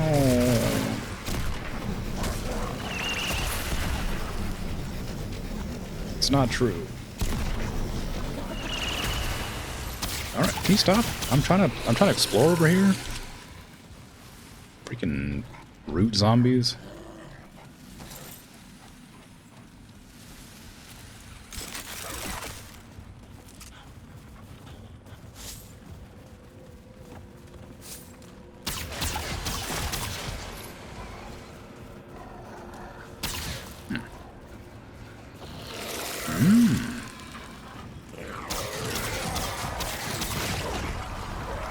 It's not true. Alright, can you stop? I'm trying to explore over here. Freaking root zombies.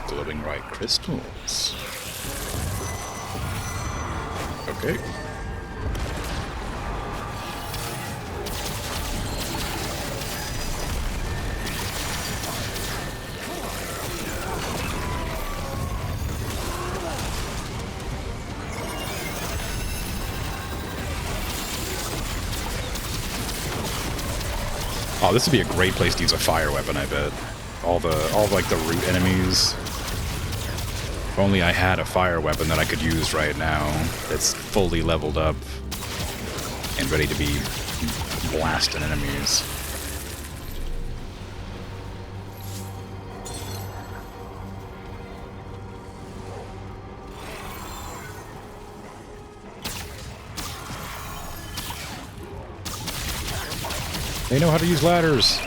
Glowing white crystals. Okay. Oh, this would be a great place to use a fire weapon, I bet. All like the root enemies. If only I had a fire weapon that I could use right now that's fully leveled up and ready to be blasting enemies. They know how to use ladders.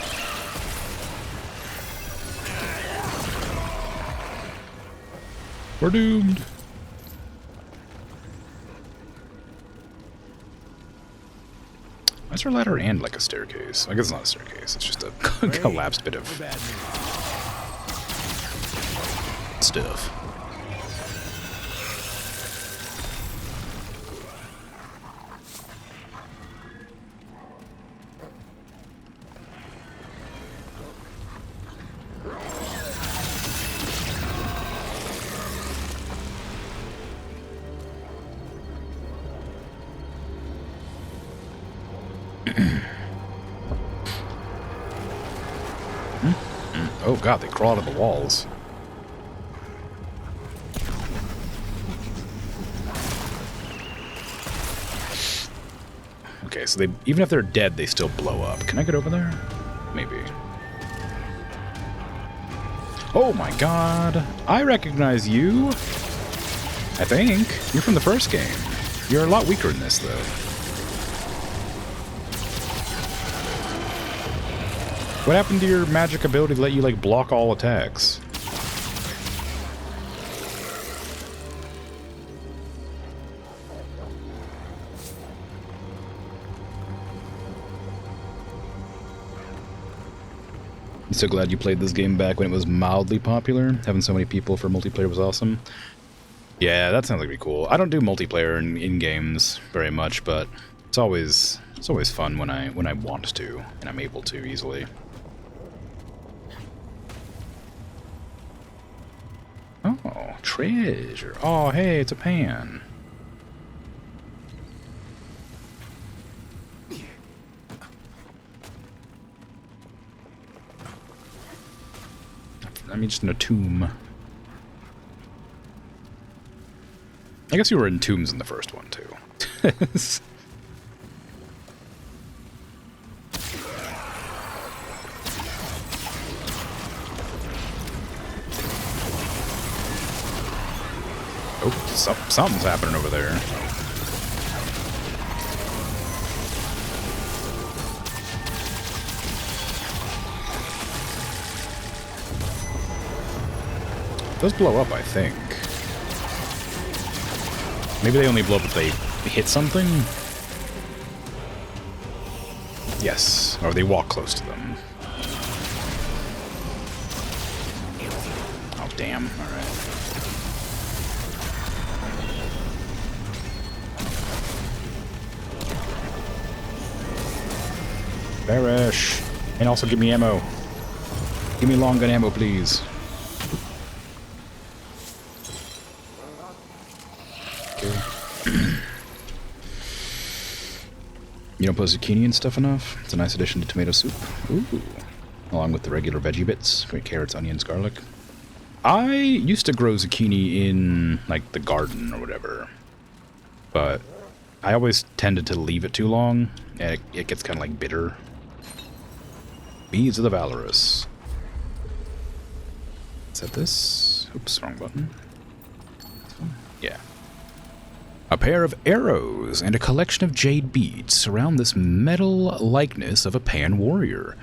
We're doomed. Why is there a ladder and like a staircase? I guess it's not a staircase. It's just a collapsed bit of stuff. Oh god, they crawl out of the walls. Okay, so they even if they're dead, they still blow up. Can I get over there? Maybe. Oh my god! I recognize you! I think. You're from the first game. You're a lot weaker in this, though. What happened to your magic ability to let you, like, block all attacks? So glad you played this game back when it was mildly popular. Having so many people for multiplayer was awesome. Yeah, that sounds like it'd be cool. I don't do multiplayer in games very much, but it's always fun when I want to and I'm able to easily. Oh, treasure. Oh, hey, it's a pan. I mean, just in a tomb. I guess you were in tombs in the first one, too. Oh, something's happening over there. It does blow up, I think. Maybe they only blow up if they hit something? Yes, or they walk close to them. Oh, damn. Alright. Perish! And also give me ammo. Give me long gun ammo, please. You don't put zucchini and stuff enough? It's a nice addition to tomato soup. Ooh. Along with the regular veggie bits. Great carrots, onions, garlic. I used to grow zucchini in, like, the garden or whatever. But I always tended to leave it too long, and it gets kind of, like, bitter. Beads of the Valorous. Is that this? Oops, wrong button. Yeah. A pair of arrows and a collection of jade beads surround this metal likeness of a Pan warrior,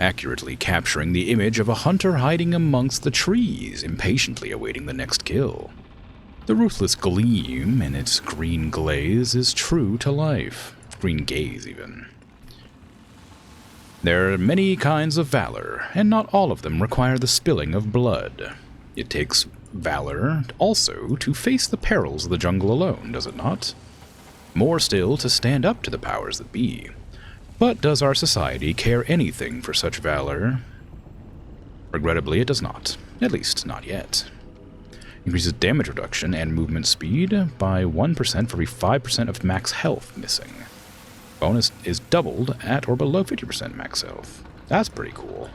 accurately capturing the image of a hunter hiding amongst the trees, impatiently awaiting the next kill. The ruthless gleam in its green glaze is true to life. Green gaze, even. There are many kinds of valor, and not all of them require the spilling of blood. It takes valor also to face the perils of the jungle alone, does it not? More still to stand up to the powers that be. But does our society care anything for such valor? Regrettably, it does not. At least, not yet. Increases damage reduction and movement speed by 1% for every 5% of max health missing. Bonus is doubled at or below 50% max health. That's pretty cool.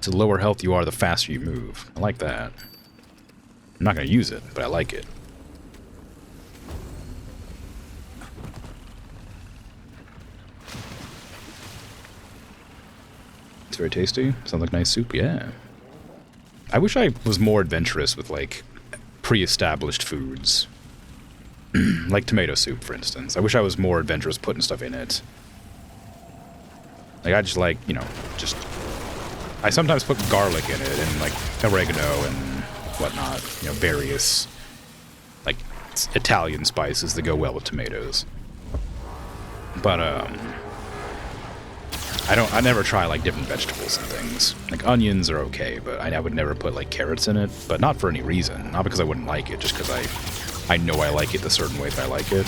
So the lower health you are, the faster you move. I like that. I'm not going to use it, but I like it. It's very tasty. Sounds like nice soup, yeah. I wish I was more adventurous with, like, pre-established foods. Like tomato soup, for instance. I wish I was more adventurous putting stuff in it. Like, I just like, you know, just... I sometimes put garlic in it, and, like, oregano and whatnot. You know, various, like, Italian spices that go well with tomatoes. But, I never try, like, different vegetables and things. Like, onions are okay, but I would never put, like, carrots in it. But not for any reason. Not because I wouldn't like it, just because I know I like it the certain way that I like it.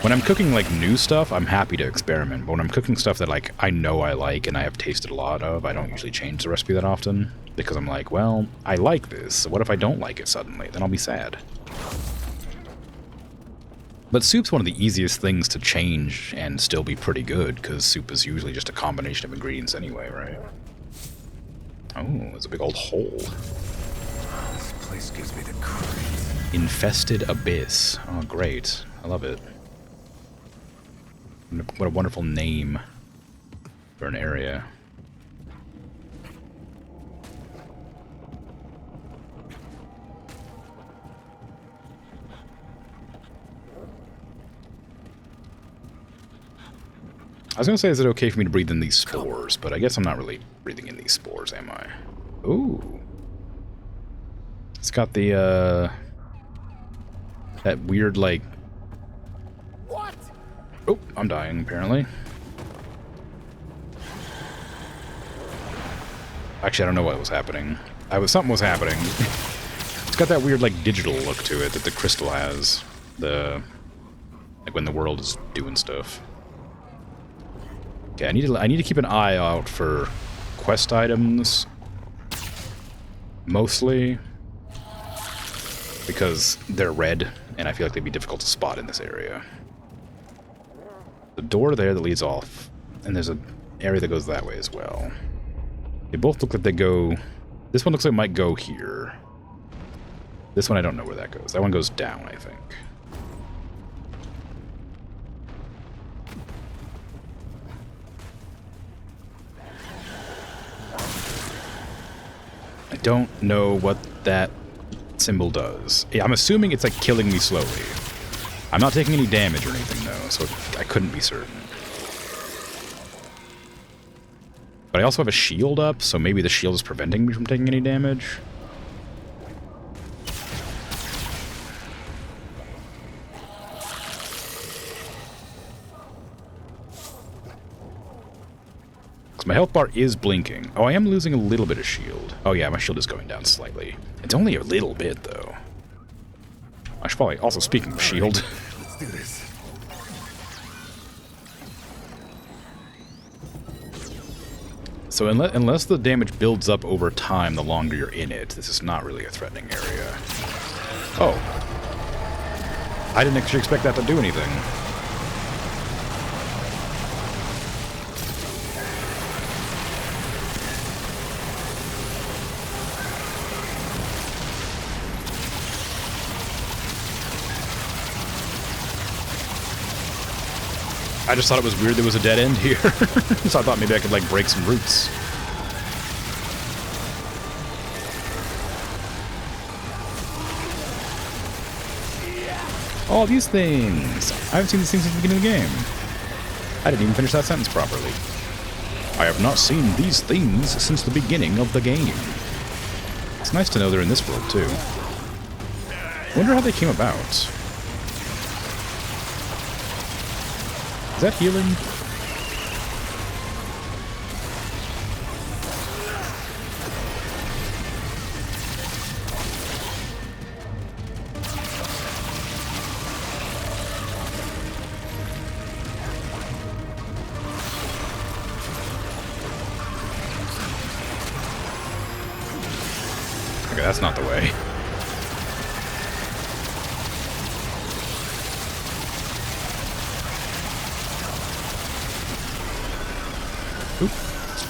When I'm cooking, like, new stuff, I'm happy to experiment. But when I'm cooking stuff that, like, I know I like and I have tasted a lot of, I don't usually change the recipe that often. Because I'm like, well, I like this, so what if I don't like it suddenly? Then I'll be sad. But soup's one of the easiest things to change and still be pretty good, because soup is usually just a combination of ingredients anyway, right? Oh, there's a big old hole. This place gives me the creeps. Infested Abyss. Oh, great. I love it. What a wonderful name for an area. I was going to say, is it okay for me to breathe in these spores? But I guess I'm not really breathing in these spores, am I? Ooh. It's got the, that weird, like... What? Oh, I'm dying, apparently. Actually, I don't know what was happening. Something was happening. It's got that weird, like, digital look to it that the crystal has. Like, when the world is doing stuff. Okay, I need to keep an eye out for quest items. Mostly. Because they're red, and I feel like they'd be difficult to spot in this area. The door there that leads off, and there's an area that goes that way as well. They both look like they go... This one looks like it might go here. This one I don't know where that goes. That one goes down, I think. I don't know what that symbol does. Yeah, I'm assuming it's like killing me slowly. I'm not taking any damage or anything though, so I couldn't be certain. But I also have a shield up, so maybe the shield is preventing me from taking any damage. Because my health bar is blinking. Oh, I am losing a little bit of shield. Oh yeah, my shield is going down slightly. It's only a little bit, though. I should probably... Also, speaking of shield... Let's do this. So unless the damage builds up over time the longer you're in it, this is not really a threatening area. Oh. I didn't actually expect that to do anything. I just thought it was weird there was a dead end here. So I thought maybe I could, like, break some roots. All these things! I haven't seen these things since the beginning of the game. I didn't even finish that sentence properly. I have not seen these things since the beginning of the game. It's nice to know they're in this world, too. I wonder how they came about. Is that healing? Okay, that's not the way.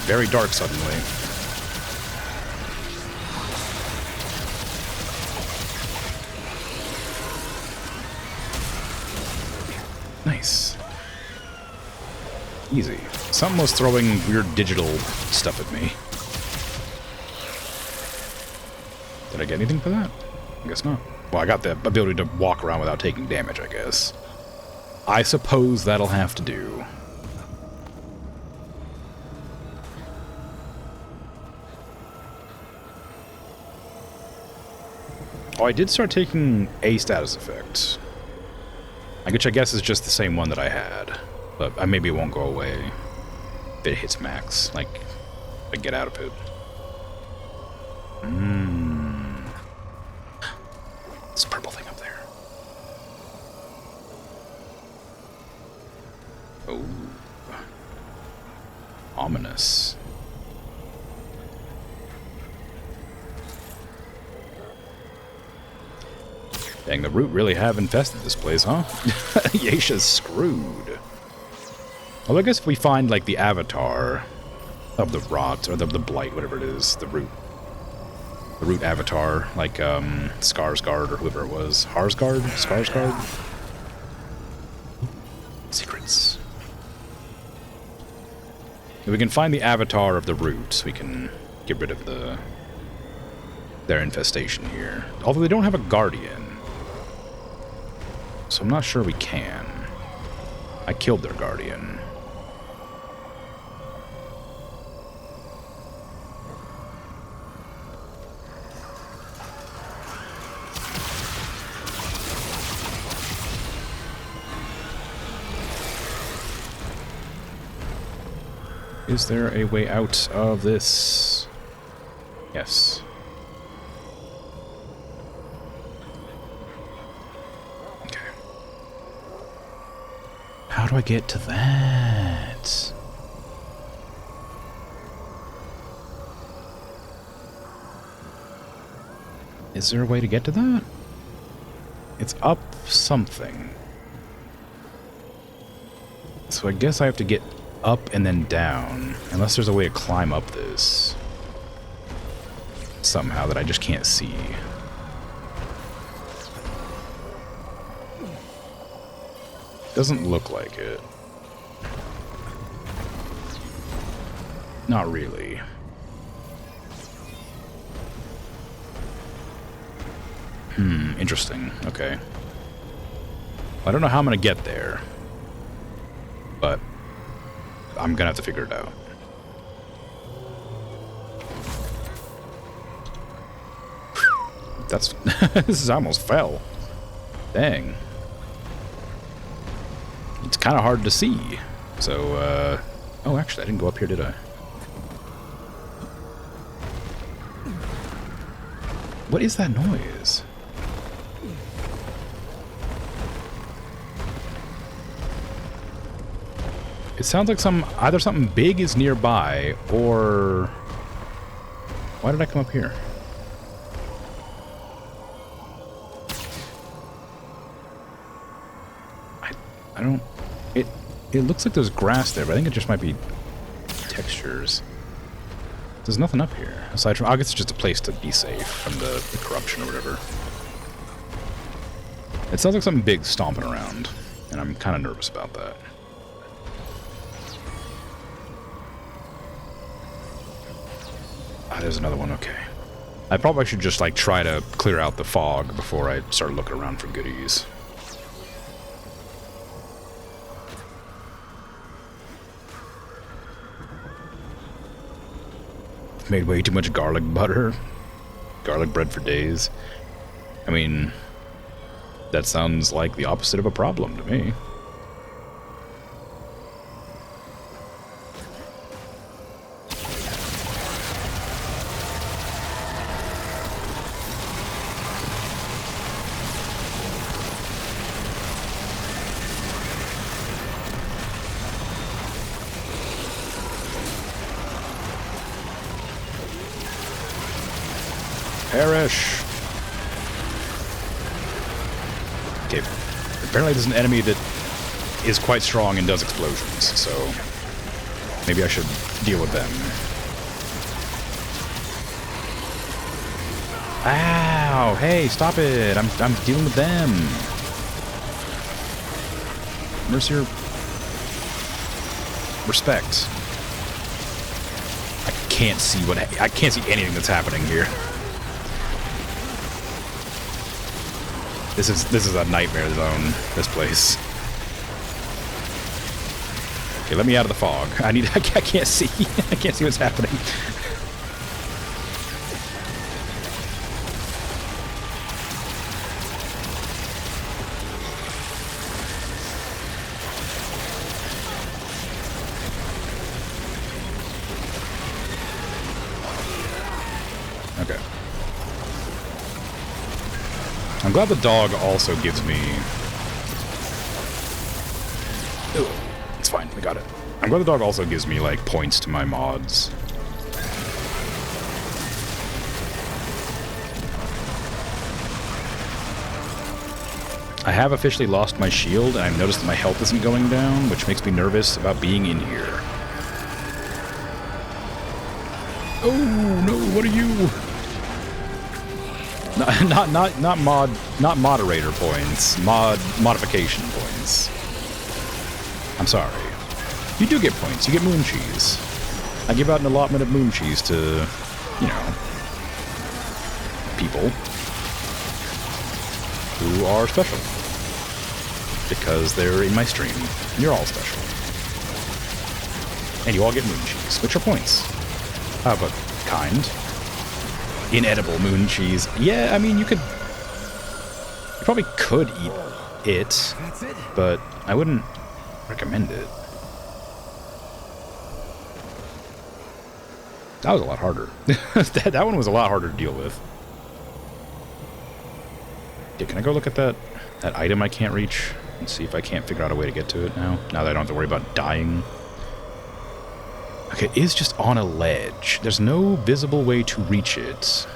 Very dark suddenly. Nice. Easy. Something was throwing weird digital stuff at me. Did I get anything for that? I guess not. Well, I got the ability to walk around without taking damage, I guess. I suppose that'll have to do. Oh, I did start taking a status effect. Which I guess is just the same one that I had. But maybe it won't go away if it hits max. Like, I get out of it. This purple thing up there. Oh. Ominous. Dang, the root really have infested this place, huh? Yasha's screwed. Well, I guess if we find, like, the avatar of the rot, or the blight, whatever it is, the root avatar, like, Skarsgård, or whoever it was. Harsgård? Skarsgård? Secrets. If we can find the avatar of the root, we can get rid of their infestation here. Although they don't have a guardian. So I'm not sure we can. I killed their guardian. Is there a way out of this? Yes. Okay. How do I get to that? Is there a way to get to that? It's up something. So I guess I have to get up and then down. Unless there's a way to climb up this. Somehow that I just can't see. Doesn't look like it. Not really. Interesting. Okay. I don't know how I'm gonna get there. But I'm gonna have to figure it out. That's... this is almost fell. Dang. It's kind of hard to see. So, oh, actually, I didn't go up here, did I? What is that noise? It sounds like either something big is nearby, or... Why did I come up here? I don't... It looks like there's grass there, but I think it just might be textures. There's nothing up here. Aside from... I guess it's just a place to be safe from the corruption or whatever. It sounds like something big stomping around, and I'm kind of nervous about that. Ah, there's another one, okay. I probably should just, like, try to clear out the fog before I start looking around for goodies. Made way too much garlic butter. Garlic bread for days. I mean, that sounds like the opposite of a problem to me. Perish! Okay, apparently there's an enemy that is quite strong and does explosions, so maybe I should deal with them. Ow! Hey, stop it! I'm dealing with them! Mercier... Respect. I can't see anything that's happening here. This is a nightmare zone, this place. Okay, let me out of the fog. I can't see. I can't see what's happening. Okay. I'm glad the dog also gives me... Ooh, it's fine, we got it. I'm glad the dog also gives me, like, points to my mods. I have officially lost my shield, and I've noticed that my health isn't going down, which makes me nervous about being in here. Oh, no, what are you... Not moderator points. Modification points. I'm sorry. You do get points. You get moon cheese. I give out an allotment of moon cheese to, you know, people who are special. Because they're in my stream. And you're all special. And you all get moon cheese, which are points. But kind. Inedible moon cheese. Yeah, I mean, you probably could eat it, but I wouldn't recommend it. That was a lot harder. that one was a lot harder to deal with. Yeah, can I go look at that item I can't reach? And see if I can't figure out a way to get to it now? Now that I don't have to worry about dying. Okay, it is just on a ledge. There's no visible way to reach it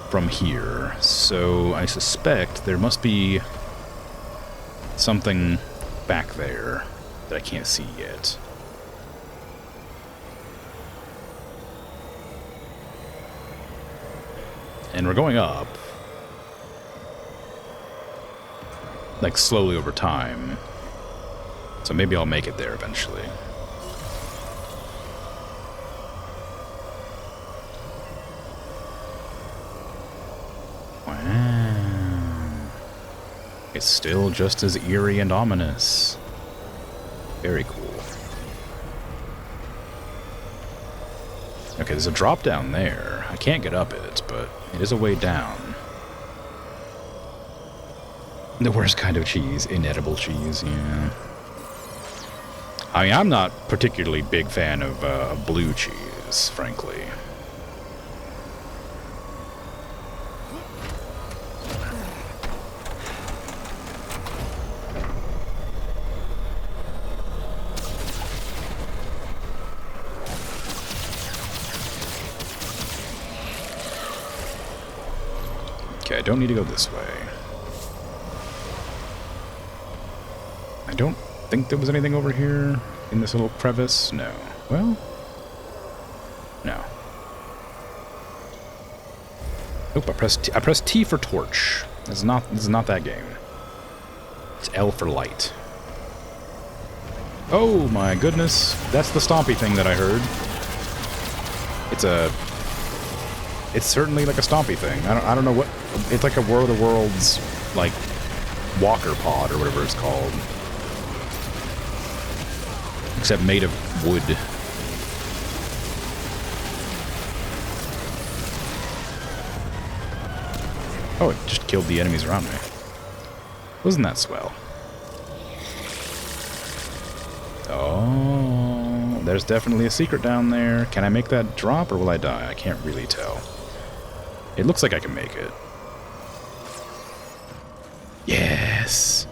from here. So I suspect there must be something back there that I can't see yet. And we're going up. Like, slowly over time. So maybe I'll make it there eventually. Wow. It's still just as eerie and ominous. Very cool. Okay, there's a drop down there. I can't get up it, but it is a way down. The worst kind of cheese. Inedible cheese, yeah. I mean, I'm not particularly big fan of blue cheese, frankly. Okay, I don't need to go this way. I don't think there was anything over here in this little crevice. No. Well, no. Nope. I pressed T for torch. This is not that game. It's L for light. Oh my goodness! That's the stompy thing that I heard. It's certainly like a stompy thing. I don't know what. It's like a War of the Worlds like walker pod or whatever it's called. Except made of wood. Oh, it just killed the enemies around me. Wasn't that swell? Oh, there's definitely a secret down there. Can I make that drop or will I die? I can't really tell. It looks like I can make it. Yes!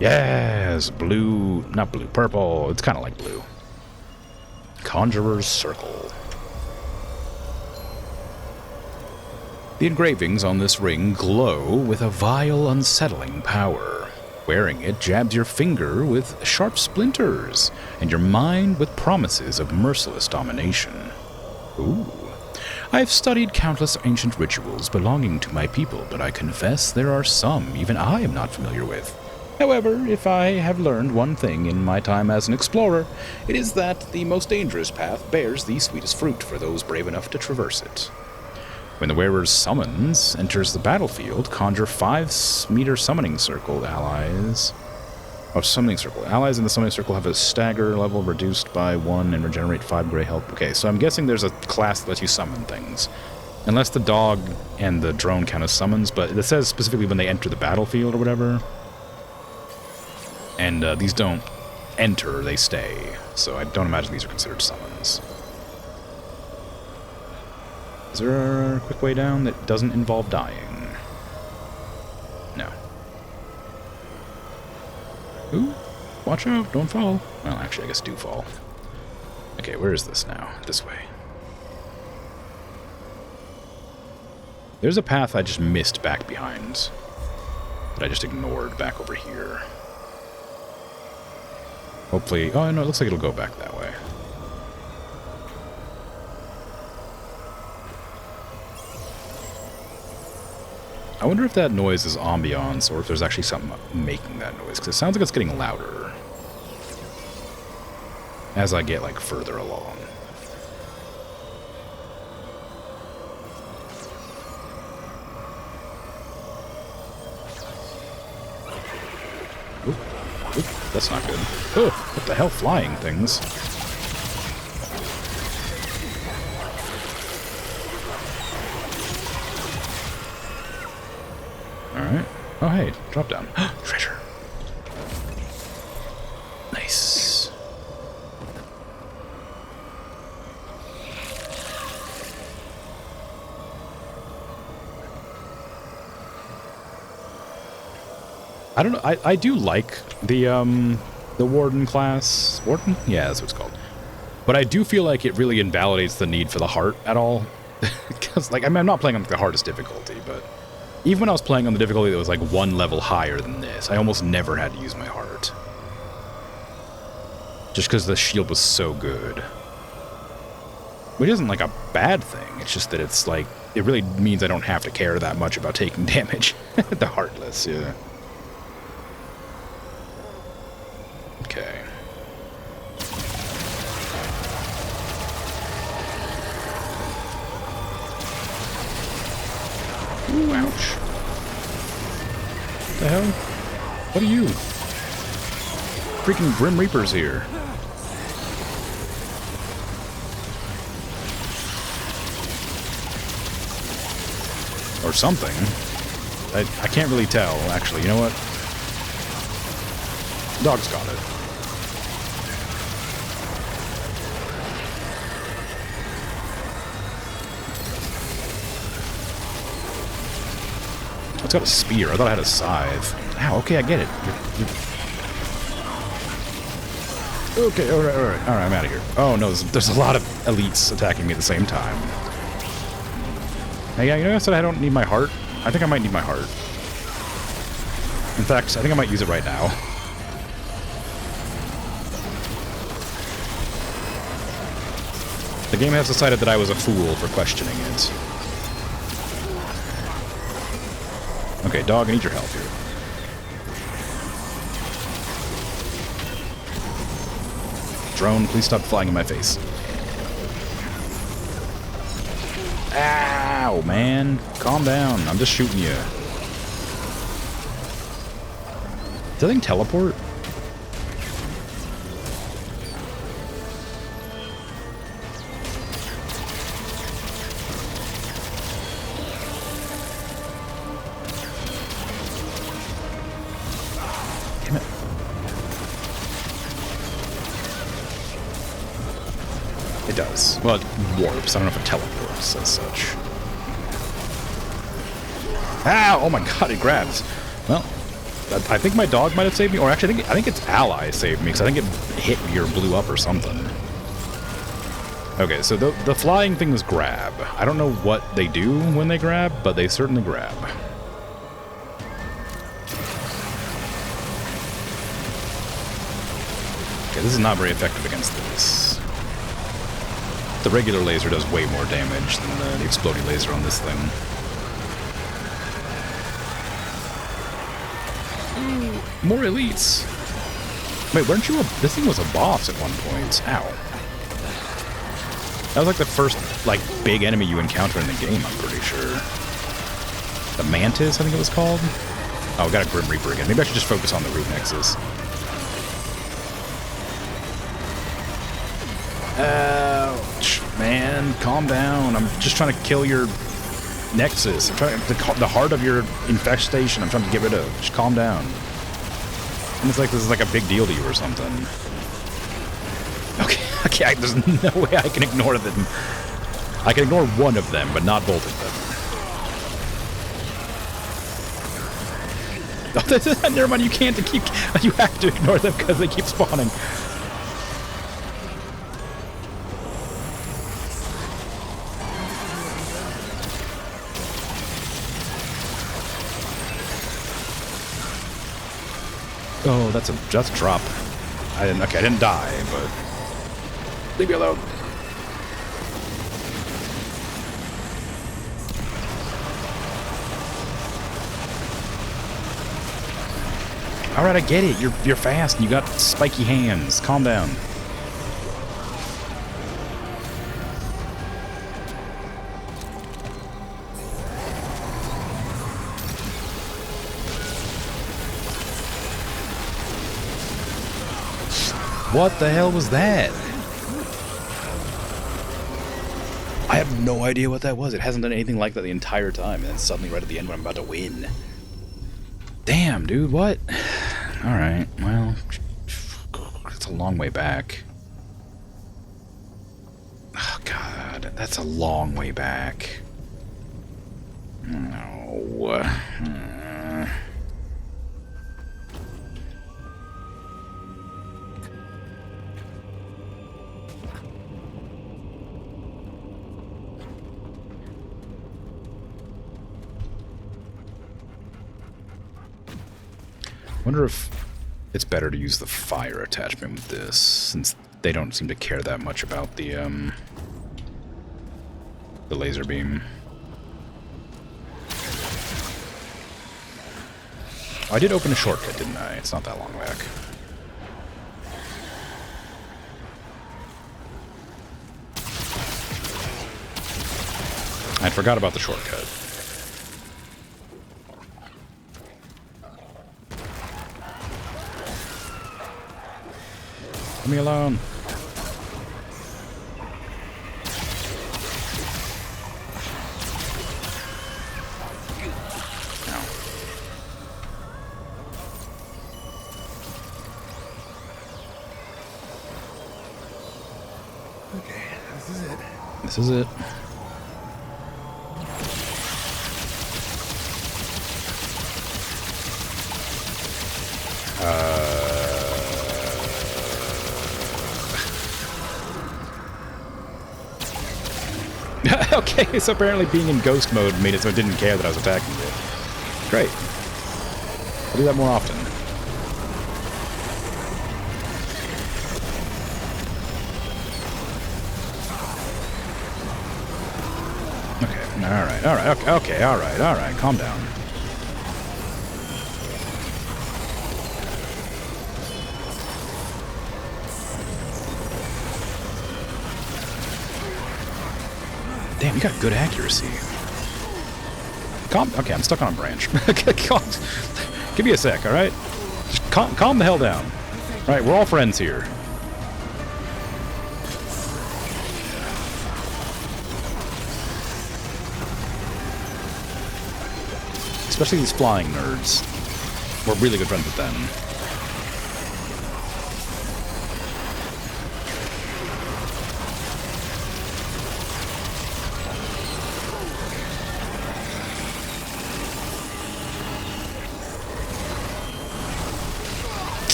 Yes! Blue, not blue, purple. It's kind of like blue. Conjurer's Circle. The engravings on this ring glow with a vile, unsettling power. Wearing it jabs your finger with sharp splinters, and your mind with promises of merciless domination. Ooh. I have studied countless ancient rituals belonging to my people, but I confess there are some even I am not familiar with. However, if I have learned one thing in my time as an explorer, it is that the most dangerous path bears the sweetest fruit for those brave enough to traverse it. When the wearer's summons enters the battlefield, conjure 5-meter summoning circle allies. Oh, summoning circle. Allies in the summoning circle have a stagger level reduced by 1 and regenerate 5 gray health. Okay, so I'm guessing there's a class that lets you summon things. Unless the dog and the drone count as summons, but it says specifically when they enter the battlefield or whatever. And these don't enter, they stay. So I don't imagine these are considered summons. Is there a quick way down that doesn't involve dying? No. Ooh, watch out, don't fall. Well, actually, I guess do fall. Okay, where is this now? This way. There's a path I just missed back behind. That I just ignored back over here. Hopefully... Oh, no, it looks like it'll go back that way. I wonder if that noise is ambiance, or if there's actually something making that noise, because it sounds like it's getting louder as I get, like, further along. Oop, oop, that's not good. Oh, what the hell, flying things? Alright. Oh, hey, drop down. Treasure. Nice. I don't know. I do like the Warden class. Warden? Yeah, that's what it's called. But I do feel like it really invalidates the need for the heart at all. Because, like, I mean, I'm not playing on the hardest difficulty, but even when I was playing on the difficulty that was, like, one level higher than this, I almost never had to use my heart. Just because the shield was so good. Which isn't, like, a bad thing. It's just that it's, like, it really means I don't have to care that much about taking damage. The Heartless, yeah. Okay. Ooh, ouch. What the hell? What are you? Freaking Grim Reaper's here. Or something. I can't really tell, actually. You know what? Dog's got it. It's got a spear. I thought I had a scythe. Ow, okay, I get it. Okay, alright, I'm out of here. Oh no, there's a lot of elites attacking me at the same time. Hey, yeah, you know I said I don't need my heart? I think I might need my heart. In fact, I think I might use it right now. The game has decided that I was a fool for questioning it. Okay, dog, I need your help here. Drone, please stop flying in my face. Ow, man. Calm down. I'm just shooting you. Does that thing teleport? Damn it. It does. Well, it warps. I don't know if it teleports as such. Ow! Oh my god, it grabs. Well, I think my dog might have saved me, or actually, I think its ally saved me, because I think it hit me or blew up or something. Okay, so the flying things grab. I don't know what they do when they grab, but they certainly grab. Okay, this is not very effective against this. The regular laser does way more damage than the exploding laser on this thing. More elites. Wait, weren't you a... This thing was a boss at one point. Ow. That was like the first, like, big enemy you encounter in the game, I'm pretty sure. The Mantis, I think it was called? Oh, we got a Grim Reaper again. Maybe I should just focus on the root nexus. Ouch. Man, calm down. I'm just trying to kill your nexus. I'm trying to... The heart of your infestation I'm trying to get rid of. Just calm down. And it's like this is like a big deal to you or something. Okay, there's no way I can ignore them. I can ignore one of them, but not both of them. Never mind, you can't keep... You have to ignore them because they keep spawning. Oh, that's a drop. I didn't die, but leave me alone. All right, I get it. You're fast and you got spiky hands. Calm down. What the hell was that? I have no idea what that was. It hasn't done anything like that the entire time, and then suddenly right at the end when I'm about to win. Damn, dude, what? Alright, well, it's a long way back. Oh, God, that's a long way back. No. Wonder if it's better to use the fire attachment with this, since they don't seem to care that much about the laser beam. Oh, I did open a shortcut, didn't I? It's not that long back. I forgot about the shortcut. Leave me alone. Okay, this is it. This is it. Okay, so apparently being in ghost mode made it so it didn't care that I was attacking it. Great. I'll do that more often. Okay, alright, calm down. Damn, you got good accuracy. Okay, I'm stuck on a branch. Give me a sec, alright? Just calm the hell down. Alright, we're all friends here. Especially these flying nerds. We're really good friends with them.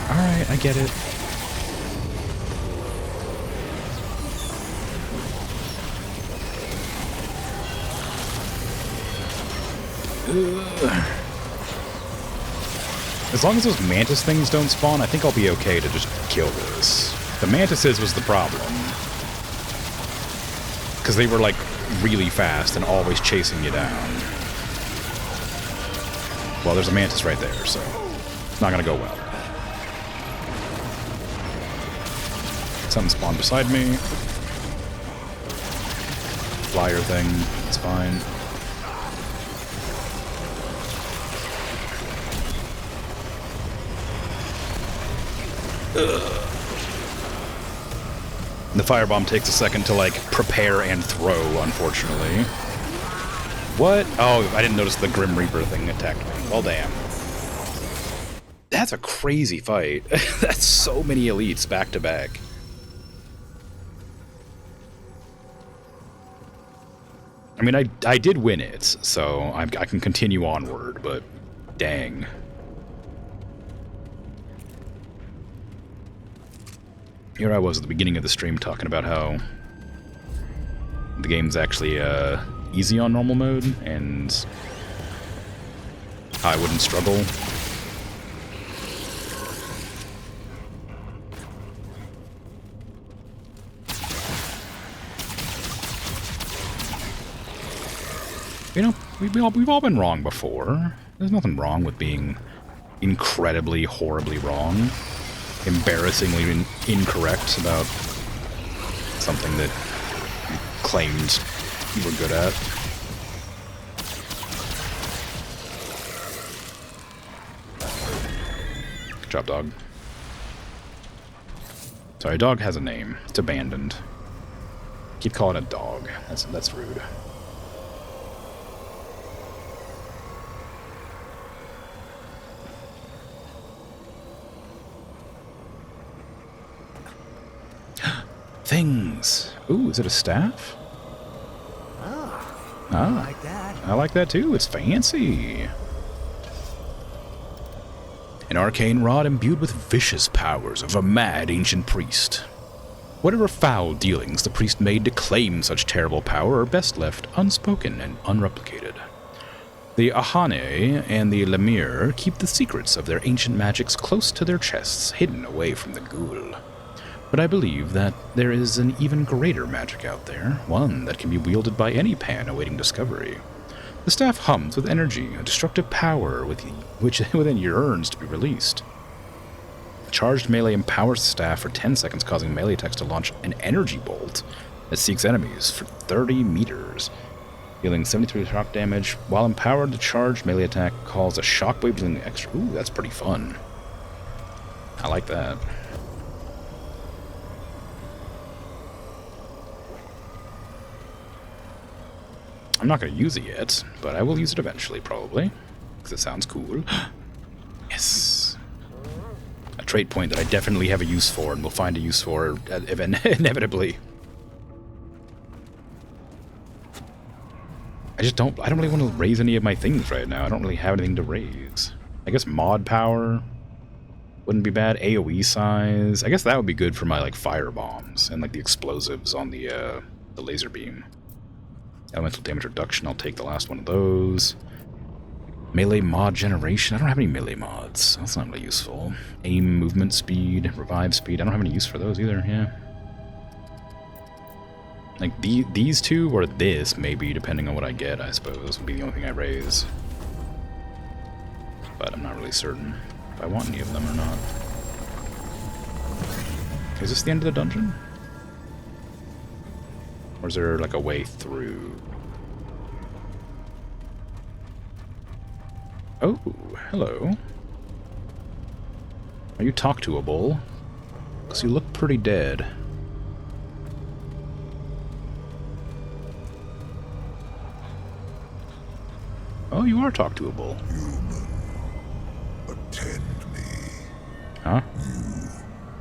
Alright, I get it. Ugh. As long as those mantis things don't spawn, I think I'll be okay to just kill this. The mantises was the problem. Because they were, like, really fast and always chasing you down. Well, there's a mantis right there, so it's not gonna go well. Something spawned beside me. Flyer thing, it's fine. Ugh. The firebomb takes a second to, like, prepare and throw, unfortunately. What? Oh, I didn't notice the Grim Reaper thing attacked me. Well, damn. That's a crazy fight. That's so many elites back to back. I mean, I did win it, so I can continue onward, but dang. Here I was at the beginning of the stream talking about how the game's actually easy on normal mode, and how I wouldn't struggle. You know, we've all been wrong before. There's nothing wrong with being incredibly, horribly wrong. Embarrassingly incorrect about something that you claimed you were good at. Good job, dog. Sorry, dog has a name. It's abandoned. Keep calling it dog. That's rude. Things. Ooh, is it a staff? I like that. I like that too. It's fancy. An arcane rod imbued with vicious powers of a mad ancient priest. Whatever foul dealings the priest made to claim such terrible power are best left unspoken and unreplicated. The Ahane and the Lemire keep the secrets of their ancient magics close to their chests, hidden away from the ghoul. But I believe that there is an even greater magic out there, one that can be wielded by any pan awaiting discovery. The staff hums with energy, a destructive power which within yearns to be released. Charged melee empowers the staff for 10 seconds, causing melee attacks to launch an energy bolt that seeks enemies for 30 meters, dealing 73 shock damage. While empowered, the charged melee attack calls a shockwave, dealing extra... Ooh, that's pretty fun. I like that. I'm not going to use it yet, but I will use it eventually, probably, because it sounds cool. Yes. A trait point that I definitely have a use for, and will find a use for inevitably. I don't really want to raise any of my things right now. I don't really have anything to raise. I guess mod power wouldn't be bad. AoE size. I guess that would be good for my, like, fire bombs and, like, the explosives on the laser beam. Elemental damage reduction, I'll take the last one of those. Melee mod generation, I don't have any melee mods. That's not really useful. Aim movement speed, revive speed, I don't have any use for those either, yeah. Like, these two, or this, maybe, depending on what I get, I suppose, would be the only thing I raise. But I'm not really certain if I want any of them or not. Is this the end of the dungeon? Or is there, like, a way through? Oh, hello. Are you talk-to-able? Because you look pretty dead. Oh, you are talk-to-able. Human, attend me. Huh?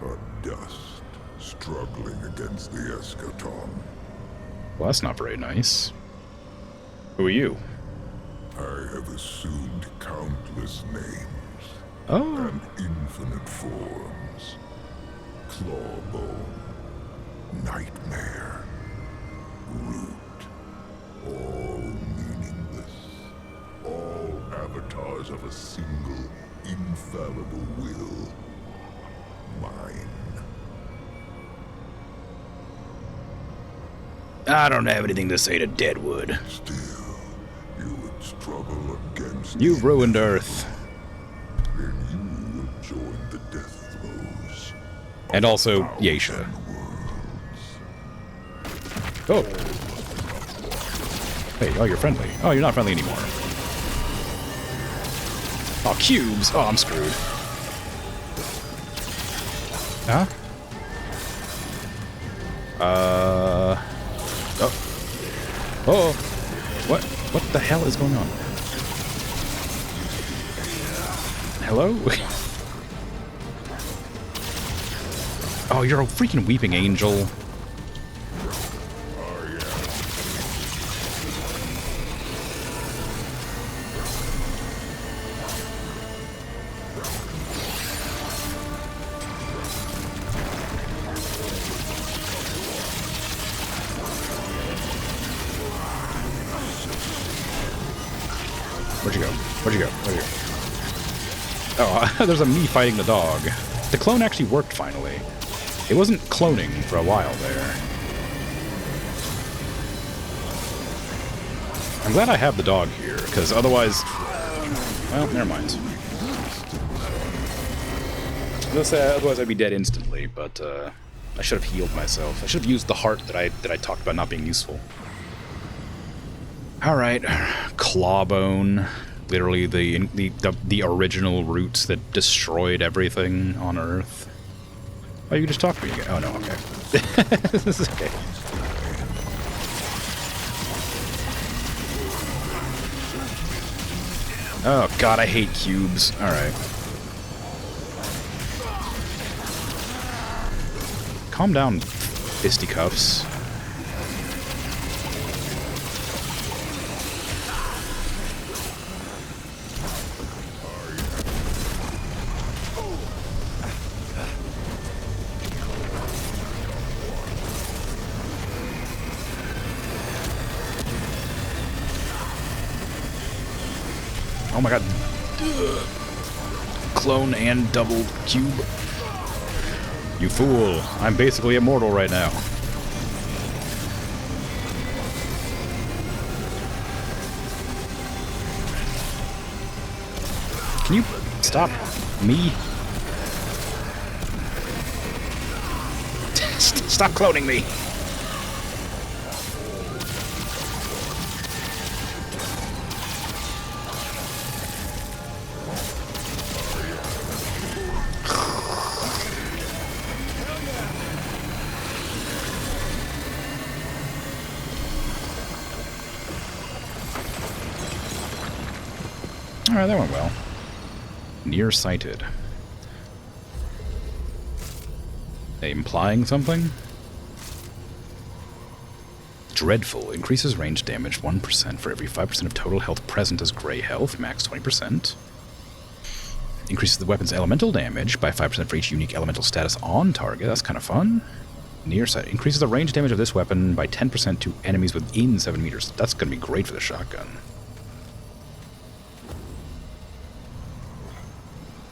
You are dust, struggling against the eschaton. Well, that's not very nice. Who are you? I have assumed countless names Oh. and infinite forms. Clawbone, Nightmare, Root, all meaningless, all avatars of a single, infallible will. Mine. I don't have anything to say to Deadwood. Still, you would struggle against You the ruined inevitable. Earth. Then you will join the death throes. And also, Yeisha. Oh. Hey, oh, you're friendly. Oh, you're not friendly anymore. Oh, cubes! Oh, I'm screwed. Huh? Oh. Oh. What the hell is going on? Hello? Oh, you're a freaking weeping angel. Where'd you go? Where'd you go? Where'd you go? Oh, there's a me fighting the dog. The clone actually worked finally. It wasn't cloning for a while there. I'm glad I have the dog here, because otherwise... Well, never mind. Otherwise I'd be dead instantly, but I should have healed myself. I should have used the heart that I talked about not being useful. Alright, Clawbone. Literally the original roots that destroyed everything on Earth. Oh, you just talk to me again. Oh, no, okay. This is okay. Oh, God, I hate cubes. Alright. Calm down, fisticuffs. Oh my god. Clone and double cube. You fool. I'm basically immortal right now. Can you stop me? Stop cloning me. Alright, that went well. Nearsighted. Implying something? Dreadful. Increases range damage 1% for every 5% of total health present as gray health, max 20%. Increases the weapon's elemental damage by 5% for each unique elemental status on target. That's kind of fun. Nearsight. Increases the range damage of this weapon by 10% to enemies within 7 meters. That's going to be great for the shotgun.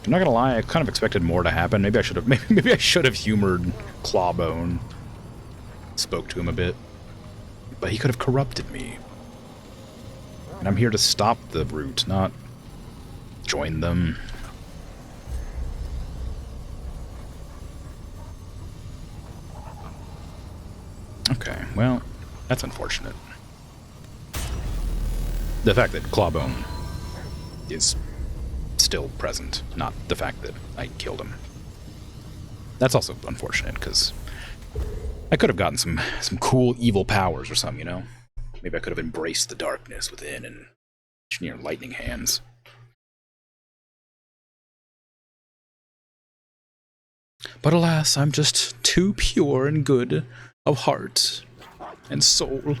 I'm not gonna lie, I kind of expected more to happen. Maybe I should have maybe I should have humored Clawbone. Spoke to him a bit. But he could have corrupted me. And I'm here to stop the brute, not join them. Okay, well, that's unfortunate. The fact that Clawbone is still present, not the fact that I killed him. That's also unfortunate, because I could have gotten some cool evil powers or something, you know? Maybe I could have embraced the darkness within and, you know, lightning hands. But alas, I'm just too pure and good of heart and soul.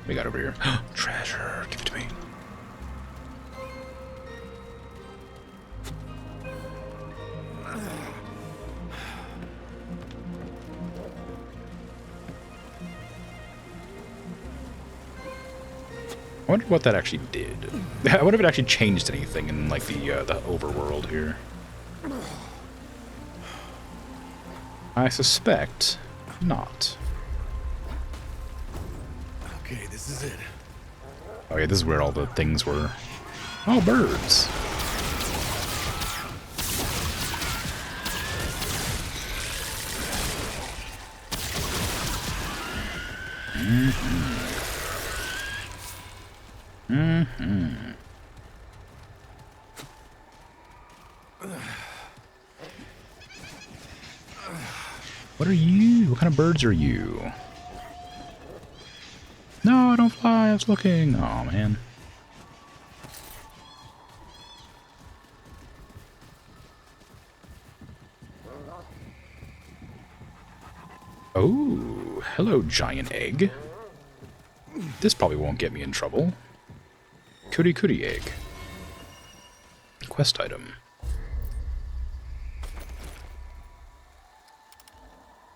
We got over here. Treasure, give it to me. I wonder what that actually did. I wonder if it actually changed anything in like the overworld here. I suspect not. Okay, this is it. Oh yeah, this is where all the things were. Oh, birds. What are you? What kind of birds are you? No, don't fly. I was looking. Oh, man. Oh, hello, giant egg. This probably won't get me in trouble. Cootie egg. Quest item.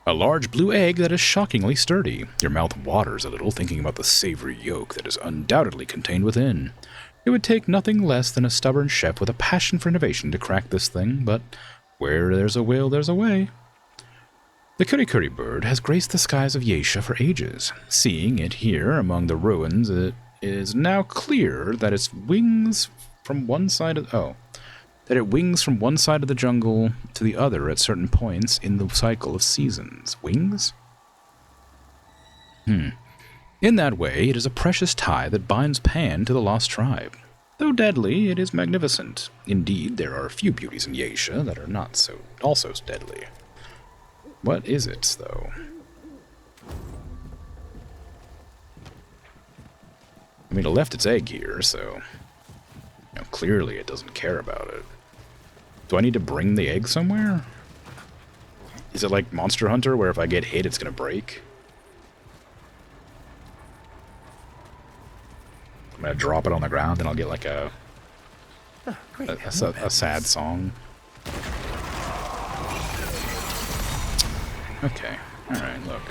A large blue egg that is shockingly sturdy. Your mouth waters a little thinking about the savory yolk that is undoubtedly contained within. It would take nothing less than a stubborn chef with a passion for innovation to crack this thing, but where there's a will, there's a way. The Kuri bird has graced the skies of Yeisha for ages. Seeing it here among the ruins, it is now clear that its wings from one side of it wings from one side of the jungle to the other at certain points in the cycle of seasons. Wings? In that way, it is a precious tie that binds Pan to the lost tribe. Though deadly, it is magnificent. Indeed, there are few beauties in Yeisha that are not so also deadly. What is it, though? I mean, it left its egg here, so clearly it doesn't care about it. Do I need to bring the egg somewhere? Is it like Monster Hunter, where if I get hit, it's gonna break? I'm gonna drop it on the ground, and I'll get like a sad song. Okay. Alright, look.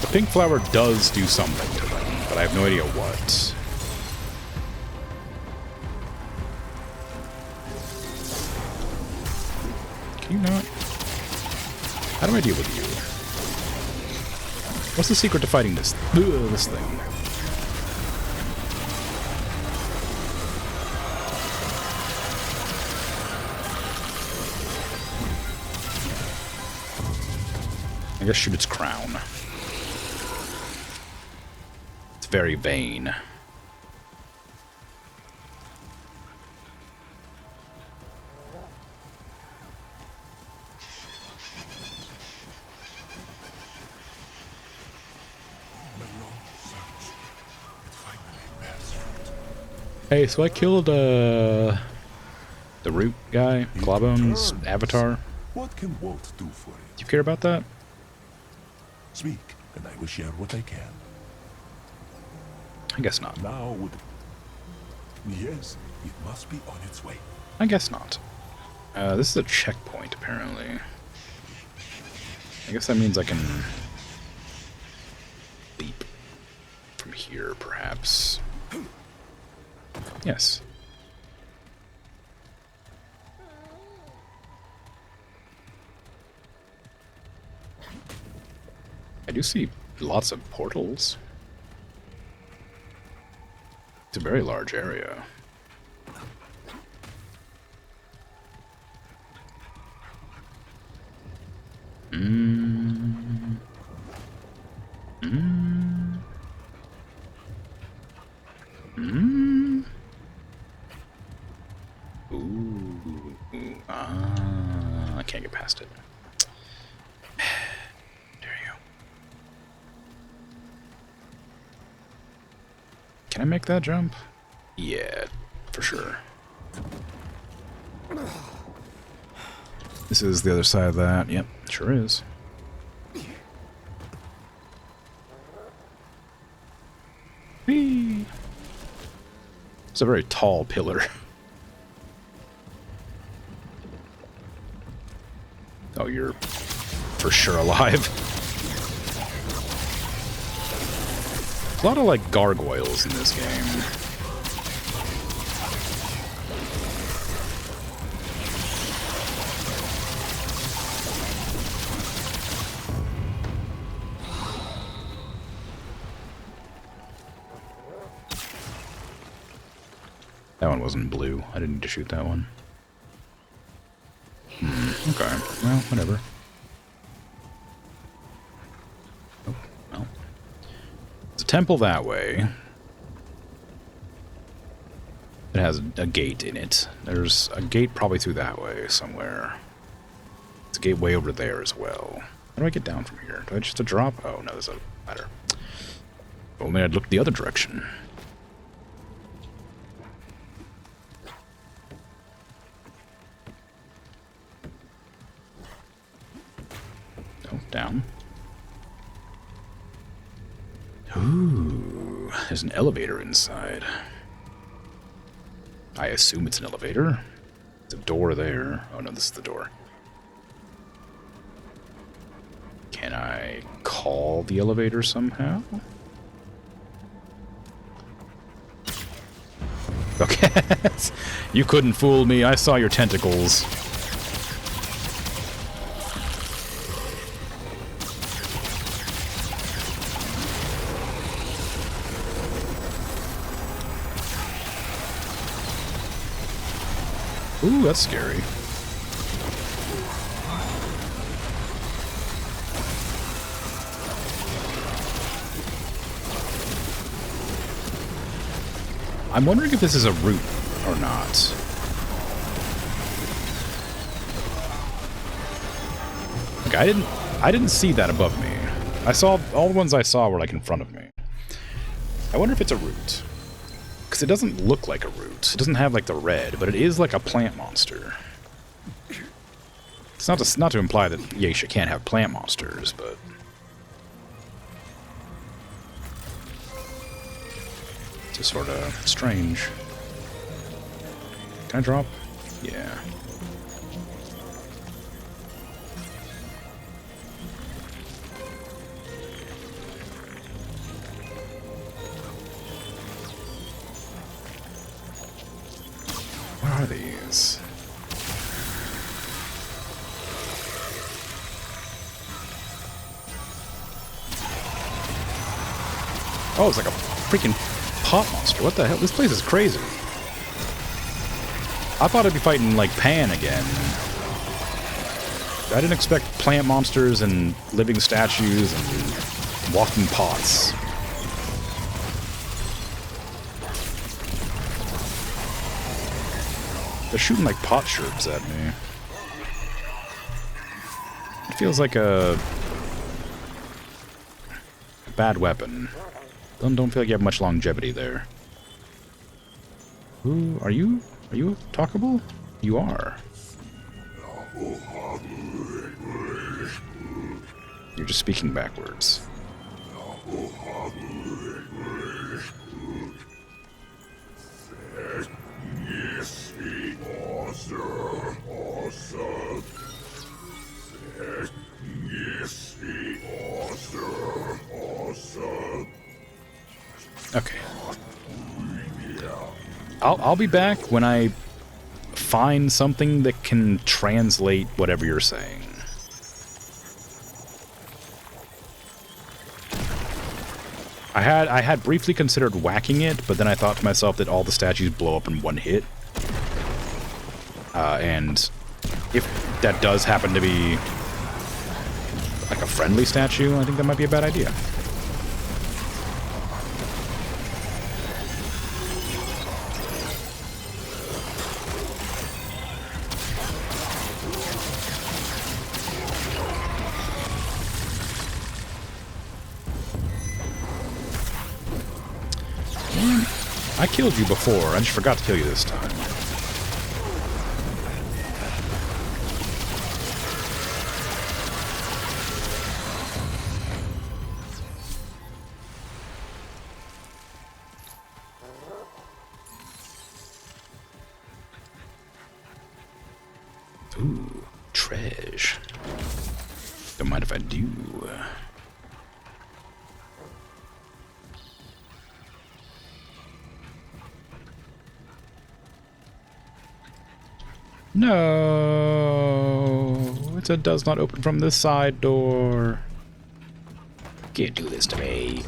The pink flower does do something to them, but I have no idea what. Can you not? How do I deal with you? What's the secret to fighting this thing? I guess shoot its crown. It's very vain. Hey, so I killed the root guy, Clawbone's avatar. What can Walt do for you? Do you care about that? Speak, and I will share what I can. I guess not. Now would... Yes, it must be on its way. I guess not. This is a checkpoint, apparently. I guess that means I can leap from here, perhaps. Yes. I do see lots of portals. It's a very large area. I can't get past it. There you go. Can I make that jump? Yeah, for sure. This is the other side of that. Yep, sure is. Whee! It's a very tall pillar. Oh, you're for sure alive. There's a lot of, like, gargoyles in this game. That one wasn't blue. I didn't need to shoot that one. Okay. Well, whatever. Oh, well. There's a temple that way. It has a gate in it. There's a gate probably through that way somewhere. There's a gate way over there as well. How do I get down from here? Do I just have to drop? Oh, no, there's a ladder. If only I'd looked the other direction. Down. Ooh, there's an elevator inside. I assume it's an elevator. There's a door there. Oh no, this is the door. Can I call the elevator somehow? Okay. You couldn't fool me. I saw your tentacles. Ooh, that's scary. I'm wondering if this is a route or not. Like, I didn't see that above me. I saw all the ones I saw were like in front of me. I wonder if it's a route. Because it doesn't look like a root. It doesn't have like the red, but it is like a plant monster. It's not to imply that Yeisha can't have plant monsters, but it's just sort of strange. Can I drop? Yeah. What are these? Oh, it's like a freaking pot monster. What the hell? This place is crazy. I thought I'd be fighting, like, Pan again. I didn't expect plant monsters and living statues and walking pots. They're shooting, like, pot sherbs at me. It feels like a bad weapon. Don't feel like you have much longevity there. Who are you? Are you talkable? You are. You're just speaking backwards. Okay. I'll be back when I find something that can translate whatever you're saying. I had briefly considered whacking it, but then I thought to myself that all the statues blow up in one hit. And if that does happen to be like a friendly statue, I think that might be a bad idea. I killed you before, I just forgot to kill you this time. Ooh, treasure. Don't mind if I do. No, it does not open from this side door. Can't do this to me.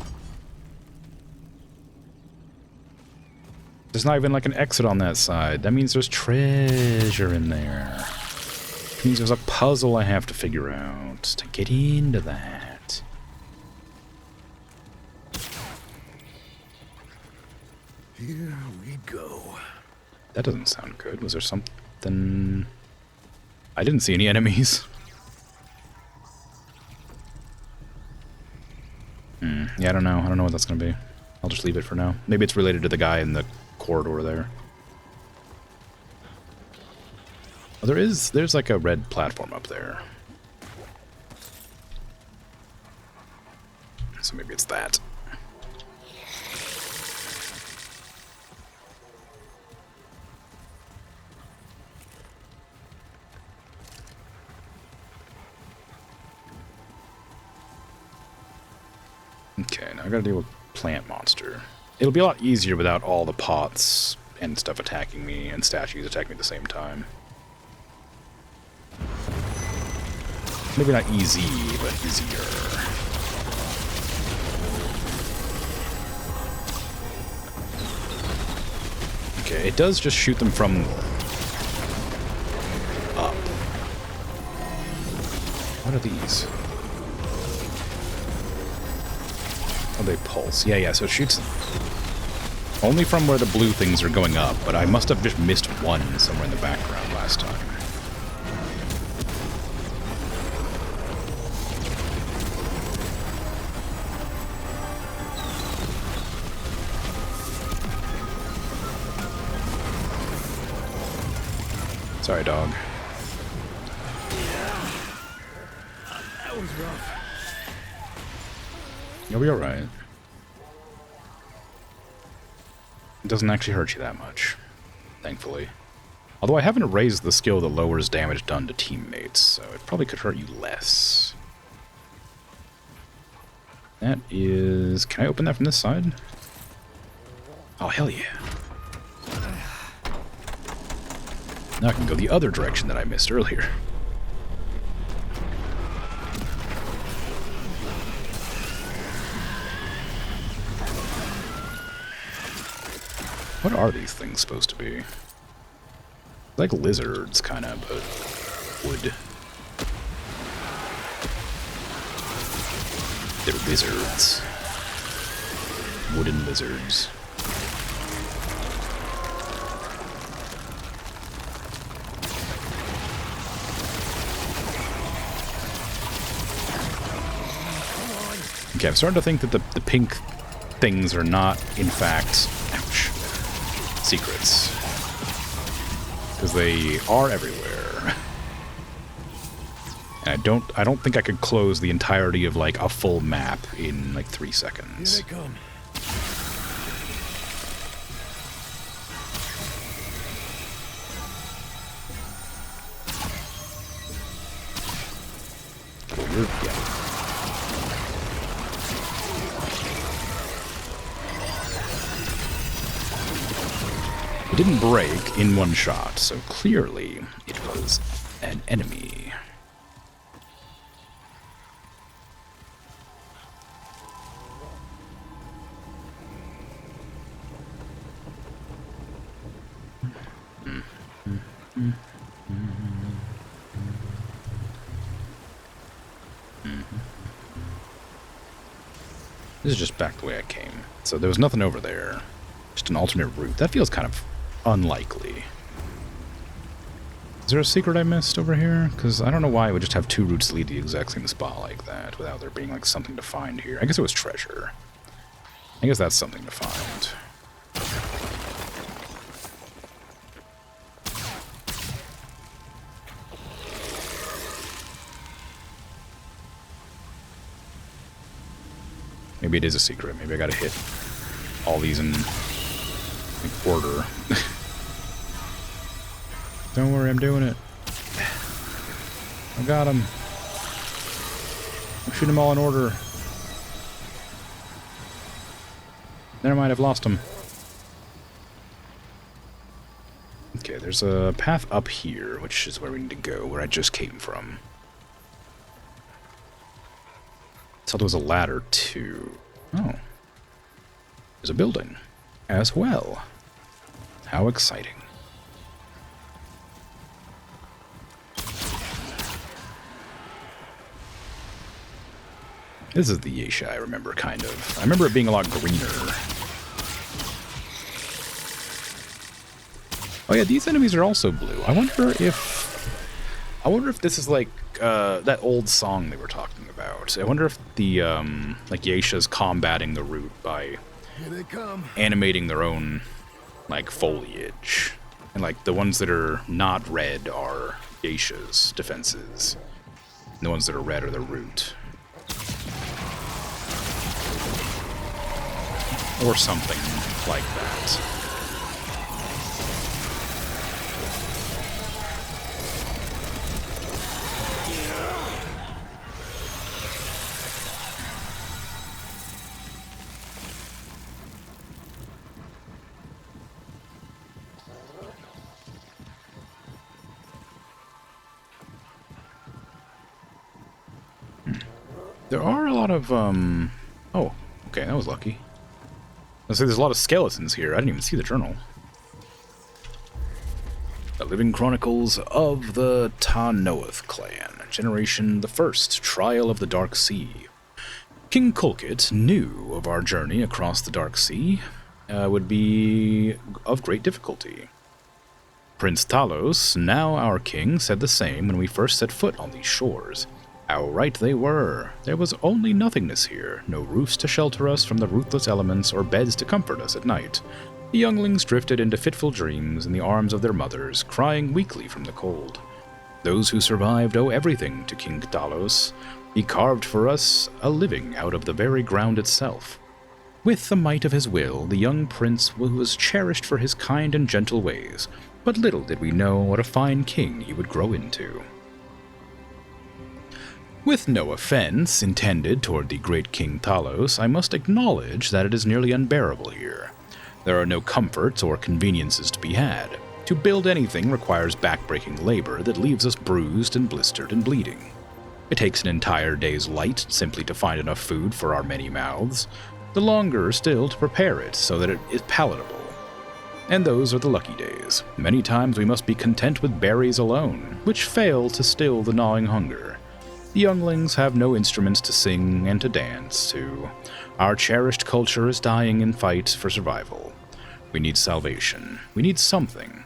There's not even like an exit on that side. That means there's treasure in there. It means there's a puzzle I have to figure out to get into that. Here we go. That doesn't sound good. Was there something? I didn't see any enemies. Yeah, I don't know. I don't know what that's going to be. I'll just leave it for now. Maybe it's related to the guy in the corridor there. Oh, there's like a red platform up there. So maybe it's that. Okay, now I gotta deal with plant monster. It'll be a lot easier without all the pots and stuff attacking me and statues attacking me at the same time. Maybe not easy, but easier. Okay, it does just shoot them from up. What are these? Oh, they pulse. Yeah, so it shoots only from where the blue things are going up, but I must have just missed one somewhere in the background last time. Sorry, dog. You'll be alright. It doesn't actually hurt you that much, thankfully. Although I haven't raised the skill that lowers damage done to teammates, so it probably could hurt you less. That is... Can I open that from this side? Oh, hell yeah. Now I can go the other direction that I missed earlier. What are these things supposed to be? Like lizards, kind of, but wood. They're lizards. Wooden lizards. Okay, I'm starting to think that the pink things are not, in fact, ouch, secrets. Because they are everywhere. And I don't think I could close the entirety of, like, a full map in, like, 3 seconds. Here they come. Yeah. It didn't break in one shot, so clearly it was an enemy. This is just back the way I came. So there was nothing over there. Just an alternate route. That feels kind of unlikely. Is there a secret I missed over here? Because I don't know why I would just have 2 routes to lead the exact same spot like that without there being like something to find here. I guess it was treasure. I guess that's something to find. Maybe it is a secret. Maybe I gotta hit all these in order. Don't worry, I'm doing it. I got him. I'm shooting them all in order. Never mind, I've lost him. Okay, there's a path up here, which is where we need to go, where I just came from. I thought there was a ladder, too. Oh. There's a building as well. How exciting. This is the Geisha I remember, kind of. I remember it being a lot greener. Oh yeah, these enemies are also blue. I wonder if this is like that old song they were talking about. I wonder if the like Geisha's combating the root by animating their own like foliage. And like the ones that are not red are Geisha's defenses. And the ones that are red are the root. Or something like that. There are a lot of, oh, okay, that was lucky. Let's say there's a lot of skeletons here. I didn't even see the journal. The Living Chronicles of the Ta-Noeth clan. Generation the First. Trial of the Dark Sea. King Kulkit knew of our journey across the Dark Sea would be of great difficulty. Prince Talos, now our king, said the same when we first set foot on these shores. How right they were. There was only nothingness here, no roofs to shelter us from the ruthless elements or beds to comfort us at night. The younglings drifted into fitful dreams in the arms of their mothers, crying weakly from the cold. Those who survived owe everything to King Talos. He carved for us a living out of the very ground itself. With the might of his will, the young prince was cherished for his kind and gentle ways, but little did we know what a fine king he would grow into. With no offense intended toward the great King Talos, I must acknowledge that it is nearly unbearable here. There are no comforts or conveniences to be had. To build anything requires backbreaking labor that leaves us bruised and blistered and bleeding. It takes an entire day's light simply to find enough food for our many mouths, the longer still to prepare it so that it is palatable. And those are the lucky days. Many times we must be content with berries alone, which fail to still the gnawing hunger. The younglings have no instruments to sing and to dance to. Our cherished culture is dying in fight for survival. We need salvation. We need something.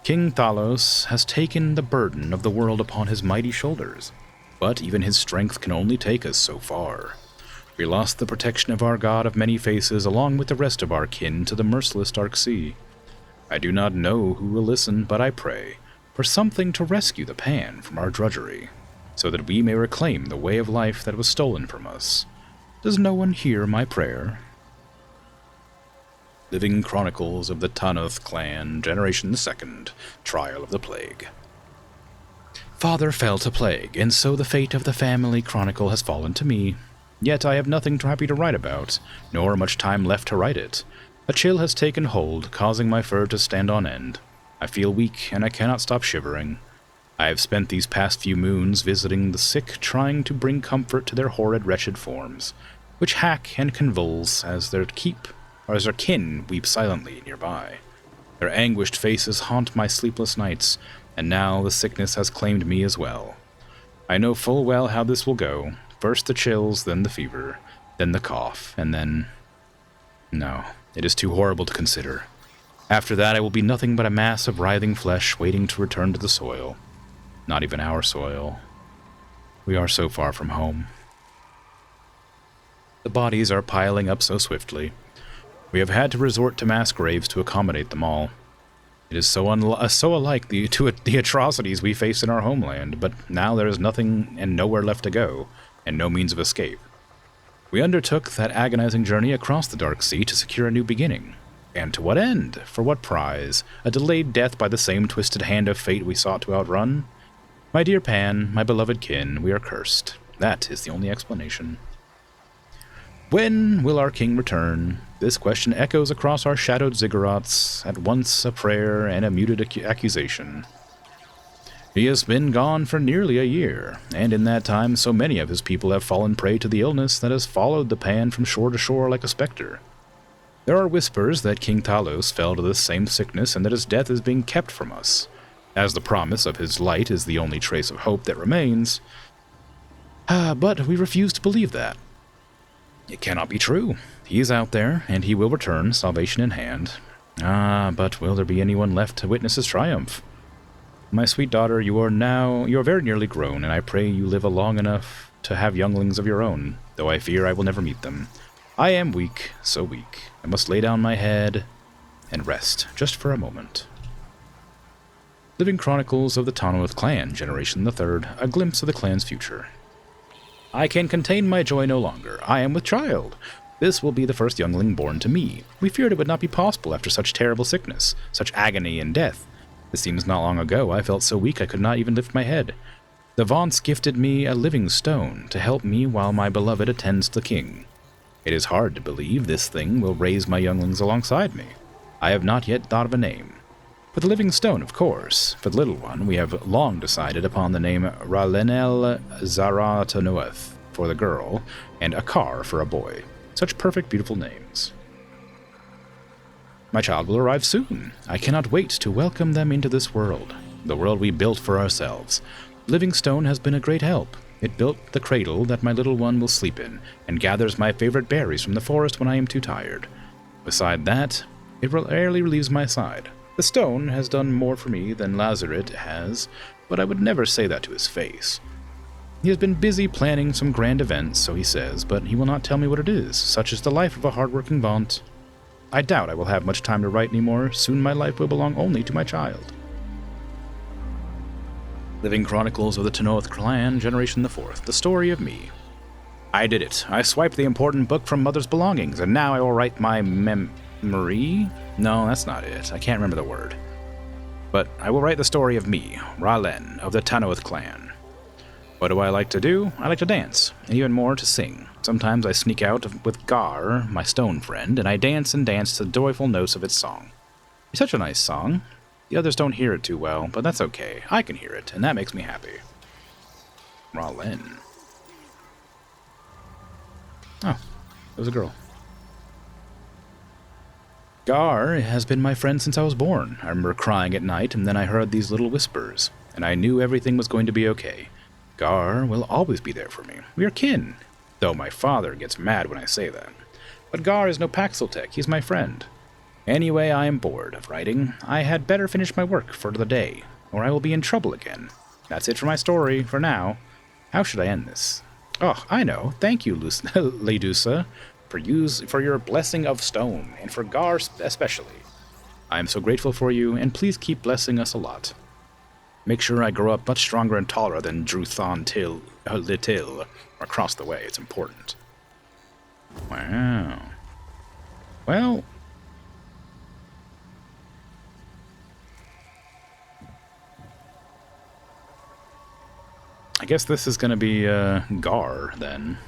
King Talos has taken the burden of the world upon his mighty shoulders, but even his strength can only take us so far. We lost the protection of our god of many faces along with the rest of our kin to the merciless Dark Sea. I do not know who will listen, but I pray for something to rescue the Pan from our drudgery, so that we may reclaim the way of life that was stolen from us. Does no one hear my prayer? Living Chronicles of the Tanoth Clan, Generation 2nd, Trial of the Plague. Father fell to plague, and so the fate of the family chronicle has fallen to me. Yet I have nothing happy to write about, nor much time left to write it. A chill has taken hold, causing my fur to stand on end. I feel weak, and I cannot stop shivering. I have spent these past few moons visiting the sick, trying to bring comfort to their horrid, wretched forms, which hack and convulse as their kin weep silently nearby. Their anguished faces haunt my sleepless nights, and now the sickness has claimed me as well. I know full well how this will go. First the chills, then the fever, then the cough, and then... No, it is too horrible to consider. After that I will be nothing but a mass of writhing flesh waiting to return to the soil. Not even our soil. We are so far from home. The bodies are piling up so swiftly. We have had to resort to mass graves to accommodate them all. It is so alike the atrocities we face in our homeland, but now there is nothing and nowhere left to go, and no means of escape. We undertook that agonizing journey across the Dark Sea to secure a new beginning. And to what end? For what prize? A delayed death by the same twisted hand of fate we sought to outrun? My dear Pan, my beloved kin, we are cursed. That is the only explanation. When will our king return? This question echoes across our shadowed ziggurats, at once a prayer and a muted accusation. He has been gone for nearly a year, and in that time so many of his people have fallen prey to the illness that has followed the Pan from shore to shore like a specter. There are whispers that King Talos fell to this same sickness and that his death is being kept from us, as the promise of his light is the only trace of hope that remains. But we refuse to believe that. It cannot be true. He is out there, and he will return, salvation in hand. But will there be anyone left to witness his triumph? My sweet daughter, you are very nearly grown, and I pray you live long enough to have younglings of your own, though I fear I will never meet them. I am weak, so weak. I must lay down my head and rest, just for a moment. Living Chronicles of the Tanoth Clan, Generation the 3rd, a glimpse of the clan's future. I can contain my joy no longer. I am with child. This will be the first youngling born to me. We feared it would not be possible after such terrible sickness, such agony and death. It seems not long ago I felt so weak I could not even lift my head. The Vaunts gifted me a living stone to help me while my beloved attends the king. It is hard to believe this thing will raise my younglings alongside me. I have not yet thought of a name. For the living stone, of course. For the little one, we have long decided upon the name Ralenel Zaratanuath for the girl, and Akar for a boy. Such perfect, beautiful names. My child will arrive soon. I cannot wait to welcome them into this world, the world we built for ourselves. Living stone has been a great help. It built the cradle that my little one will sleep in, and gathers my favorite berries from the forest when I am too tired. Beside that, it rarely leaves my side. The stone has done more for me than Lazaret has, but I would never say that to his face. He has been busy planning some grand event, so he says, but he will not tell me what it is. Such is the life of a hard-working Vaunt. I doubt I will have much time to write anymore. Soon my life will belong only to my child. Living Chronicles of the Tanoth Clan, Generation the Fourth. The story of me. I did it. I swiped the important book from Mother's belongings, and now I will write my memory? No, that's not it. I can't remember the word. But I will write the story of me, Ralen, of the Tanoth Clan. What do I like to do? I like to dance, and even more to sing. Sometimes I sneak out with Gar, my stone friend, and I dance and dance to the joyful notes of its song. It's such a nice song. The others don't hear it too well, but that's okay. I can hear it, and that makes me happy. Ralen. Oh, it was a girl. Gar has been my friend since I was born. I remember crying at night, and then I heard these little whispers, and I knew everything was going to be okay. Gar will always be there for me. We are kin, though my father gets mad when I say that. But Gar is no Paxeltech, he's my friend. Anyway, I am bored of writing. I had better finish my work for the day, or I will be in trouble again. That's it for my story, for now. How should I end this? Oh, I know. Thank you, Ledusa, for your blessing of stone, and for Gar especially. I am so grateful for you, and please keep blessing us a lot. Make sure I grow up much stronger and taller than Druthan Litil across the way. It's important. Wow. Well, I guess this is going to be Gar, then.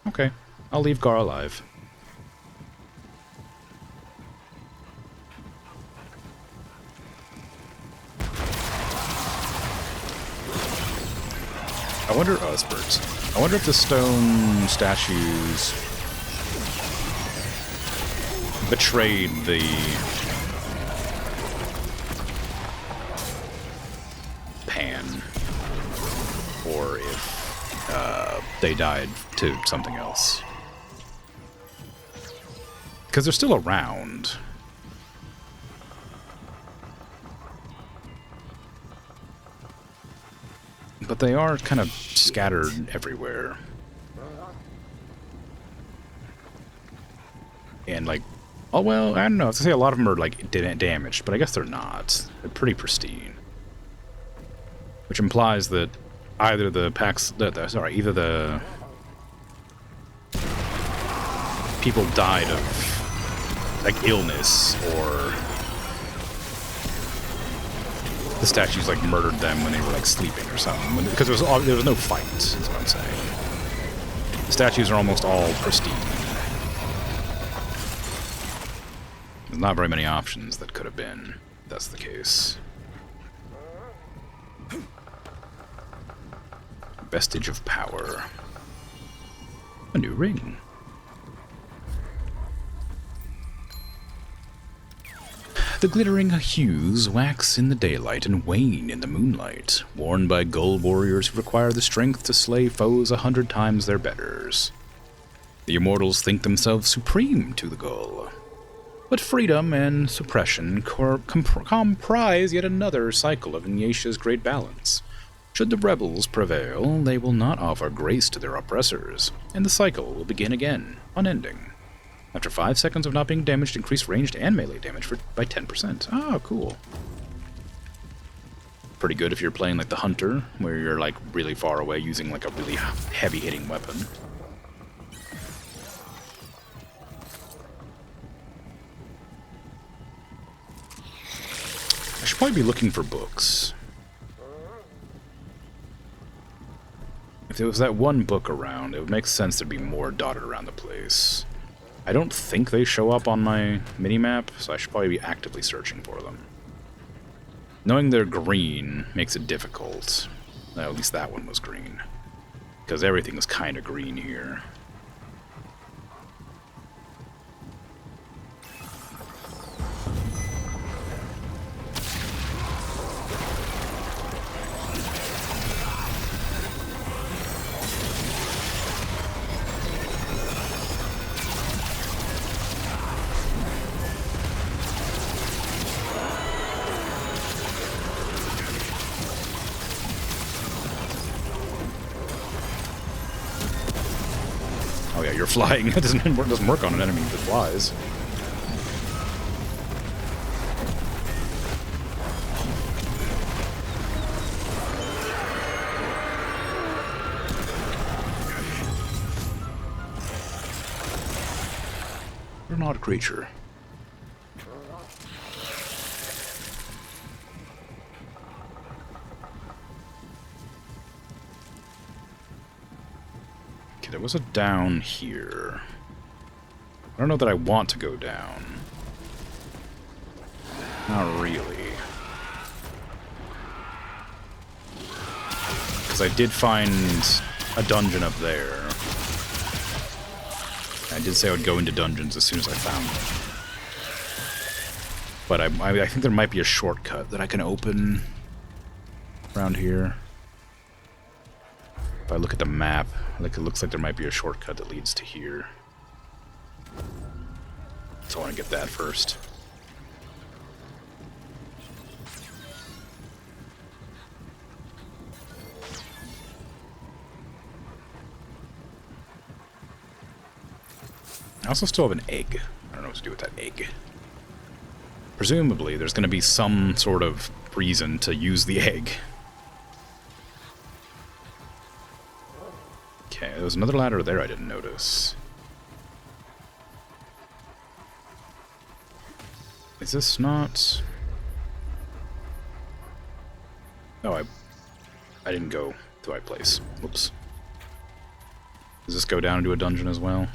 Okay, I'll leave Gar alive. I wonder if the stone statues betrayed the Pan, or if they died to something else. Because they're still around. But they are kind of scattered everywhere. And like, oh well, I don't know. I was gonna say a lot of them are like damaged, but I guess they're not. They're pretty pristine. Which implies that either the either the people died of like illness, or the statues like murdered them when they were like sleeping or something. Because there was no fight, is what I'm saying. The statues are almost all pristine. There's not very many options that could have been, if that's the case. Vestige of power. A new ring. The glittering hues wax in the daylight and wane in the moonlight, worn by gull warriors who require the strength to slay foes 100 times their betters. The immortals think themselves supreme to the gull. But freedom and suppression comprise yet another cycle of Inyasha's great balance. Should the rebels prevail, they will not offer grace to their oppressors, and the cycle will begin again, unending. After 5 seconds of not being damaged, increase ranged and melee damage by 10%. Oh, cool. Pretty good if you're playing like the Hunter, where you're like really far away using like a really heavy-hitting weapon. I should probably be looking for books. If there was that one book around, it would make sense there'd be more dotted around the place. I don't think they show up on my minimap, so I should probably be actively searching for them. Knowing they're green makes it difficult. Well, at least that one was green. Because everything is kind of green here. Oh yeah, you're flying. It doesn't work on an enemy that flies. an odd creature. Okay, there was a down here. I don't know that I want to go down. Not really. Because I did find a dungeon up there. I did say I would go into dungeons as soon as I found them. But I think there might be a shortcut that I can open around here. If I look at the map, like it looks like there might be a shortcut that leads to here. So I want to get that first. I also still have an egg. I don't know what to do with that egg. Presumably, there's going to be some sort of reason to use the egg. Okay, there was another ladder there I didn't notice. Is this not... Oh, I didn't go to the right place. Whoops. Does this go down into a dungeon as well?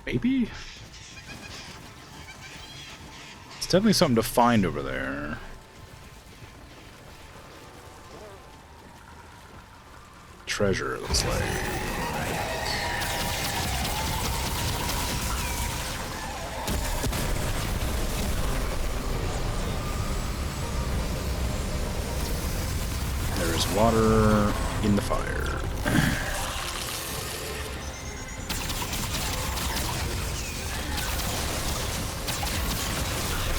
Maybe? It's definitely something to find over there. Treasure, it looks like. There's water in the fire.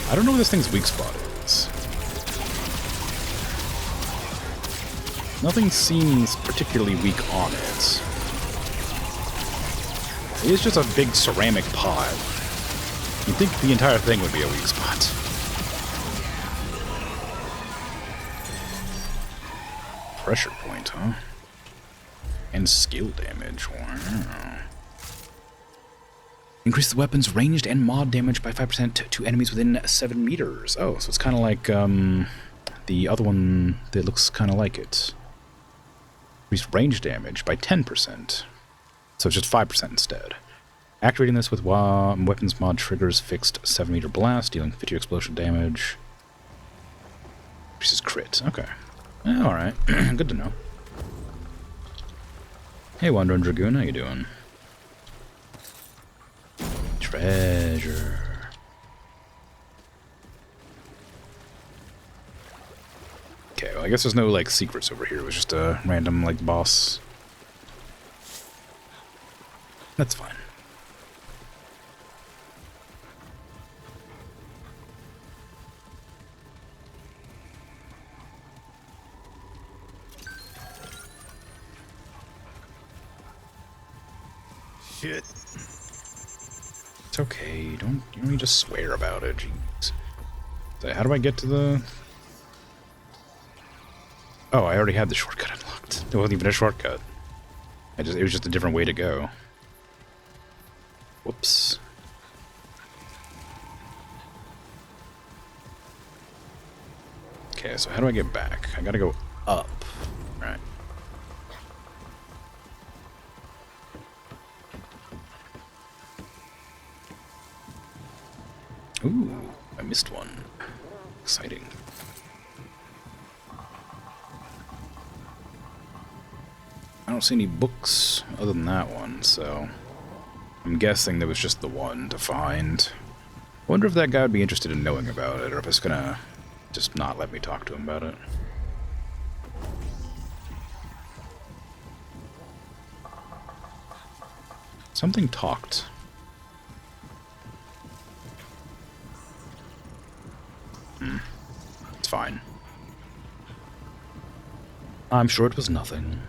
I don't know what this thing's weak spot is. Nothing seems particularly weak on it. It is just a big ceramic pot. You'd think the entire thing would be a weak spot. Pressure point, huh? And skill damage. Wow. Increase the weapon's ranged and mod damage by 5% to enemies within 7 meters. Oh, so it's kind of like the other one that looks kind of like it. Increase range damage by 10%. So it's just 5% instead. Activating this with weapons mod triggers fixed 7-meter blast, dealing 50 explosion damage. Increases crit. Okay. Alright. Good to know. Hey, Wandering Dragoon, how you doing? Treasure. Okay, well, I guess there's no, like, secrets over here. It was just a random, like, boss. That's fine. Shit. It's okay. You don't need to swear about it. Jeez. So how do I get to the... Oh, I already had the shortcut unlocked. It wasn't even a shortcut. It was just a different way to go. Whoops. Okay, so how do I get back? I gotta go up. Right. Ooh, I missed one. Exciting. I don't see any books other than that one, so I'm guessing there was just the one to find. I wonder if that guy would be interested in knowing about it, or if it's gonna just not let me talk to him about it. Something talked. It's fine. I'm sure it was nothing.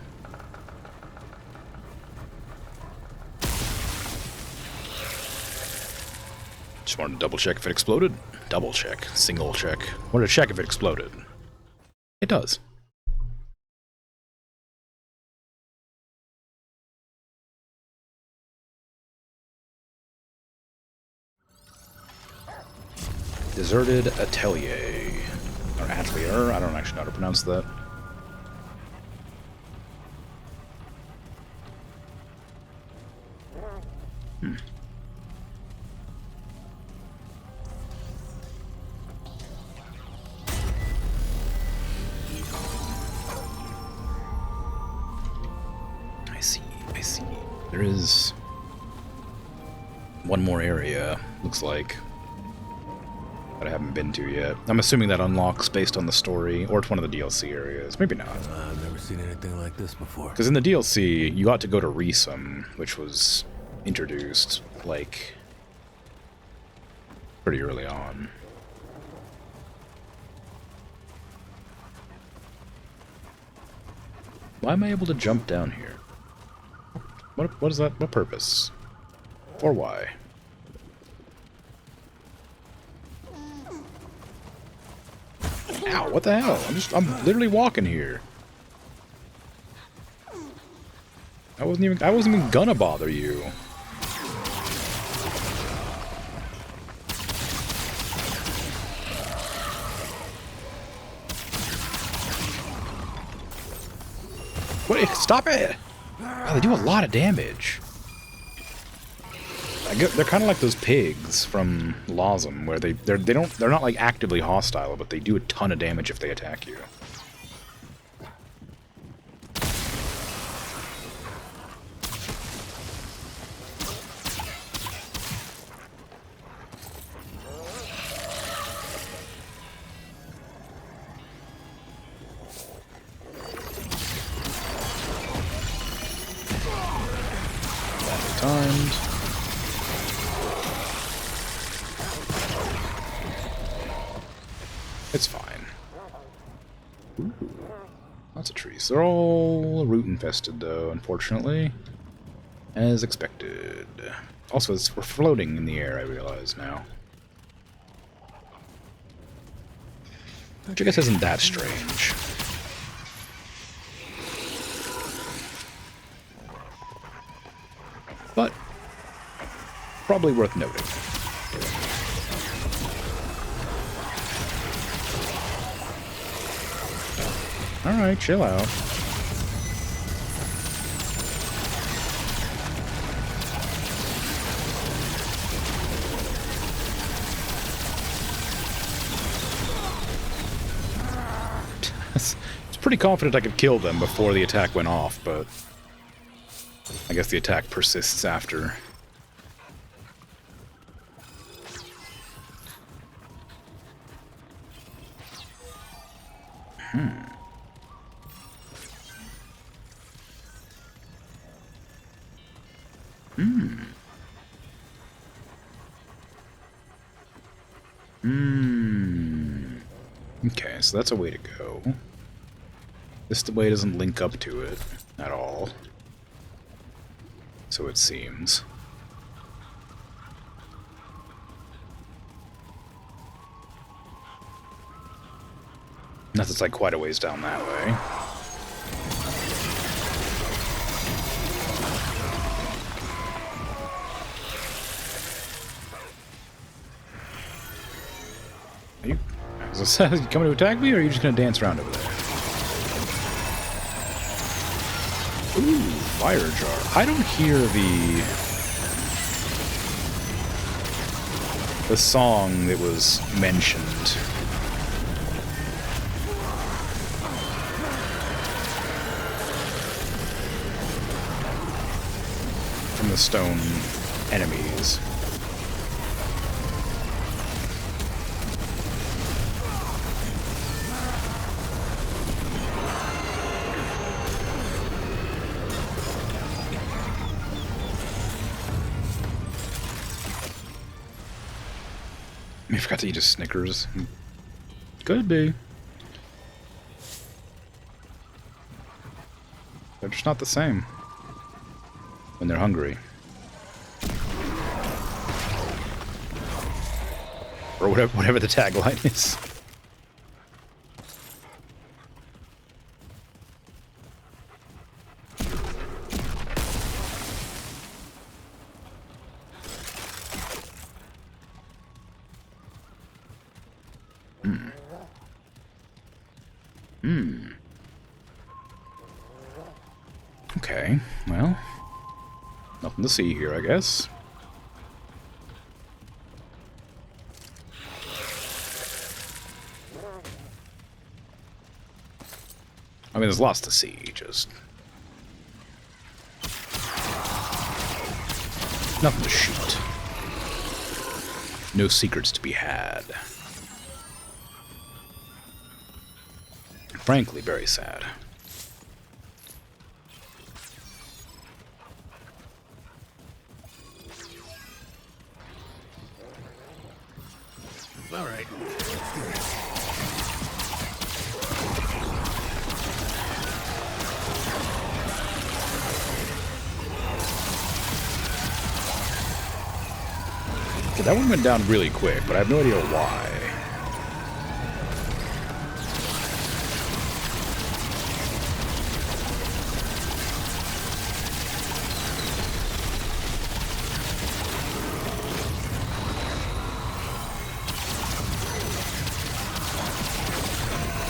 Just wanted to double check if it exploded. Double check. Single check. Wanted to check if it exploded. It does. Deserted Atelier. Or Atelier, I don't actually know how to pronounce that. I see. There is one more area, looks like, that I haven't been to yet. I'm assuming that unlocks based on the story, or it's one of the DLC areas. Maybe not. I've never seen anything like this before. Because in the DLC, you got to go to Resum, which was introduced, like, pretty early on. Why am I able to jump down here? What is that? What purpose? Or why? Ow, what the hell? I'm literally walking here. I wasn't even gonna bother you. What? Stop it! Wow, they do a lot of damage. They're kind of like those pigs from Lawsum, where they're not like actively hostile, but they do a ton of damage if they attack you. Timed. It's fine. Ooh, lots of trees. They're all root infested, though, unfortunately. As expected. Also, we're floating in the air, I realize now. Which I guess isn't that strange. But probably worth noting. Alright, chill out. It's pretty confident I could kill them before the attack went off, but I guess the attack persists after. Okay, so that's a way to go. This way doesn't link up to it at all. So it seems. Not that it's like quite a ways down that way. Are you coming to attack me, or are you just gonna dance around over there? Ooh, fire jar. I don't hear the song that was mentioned. From the stone enemies. I forgot to eat a Snickers. Could be. They're just not the same when they're hungry. Or whatever the tagline is. Okay, well, nothing to see here, I guess. I mean, there's lots to see, just nothing to shoot. No secrets to be had. Frankly, very sad. All right. Okay, that one went down really quick, but I have no idea why.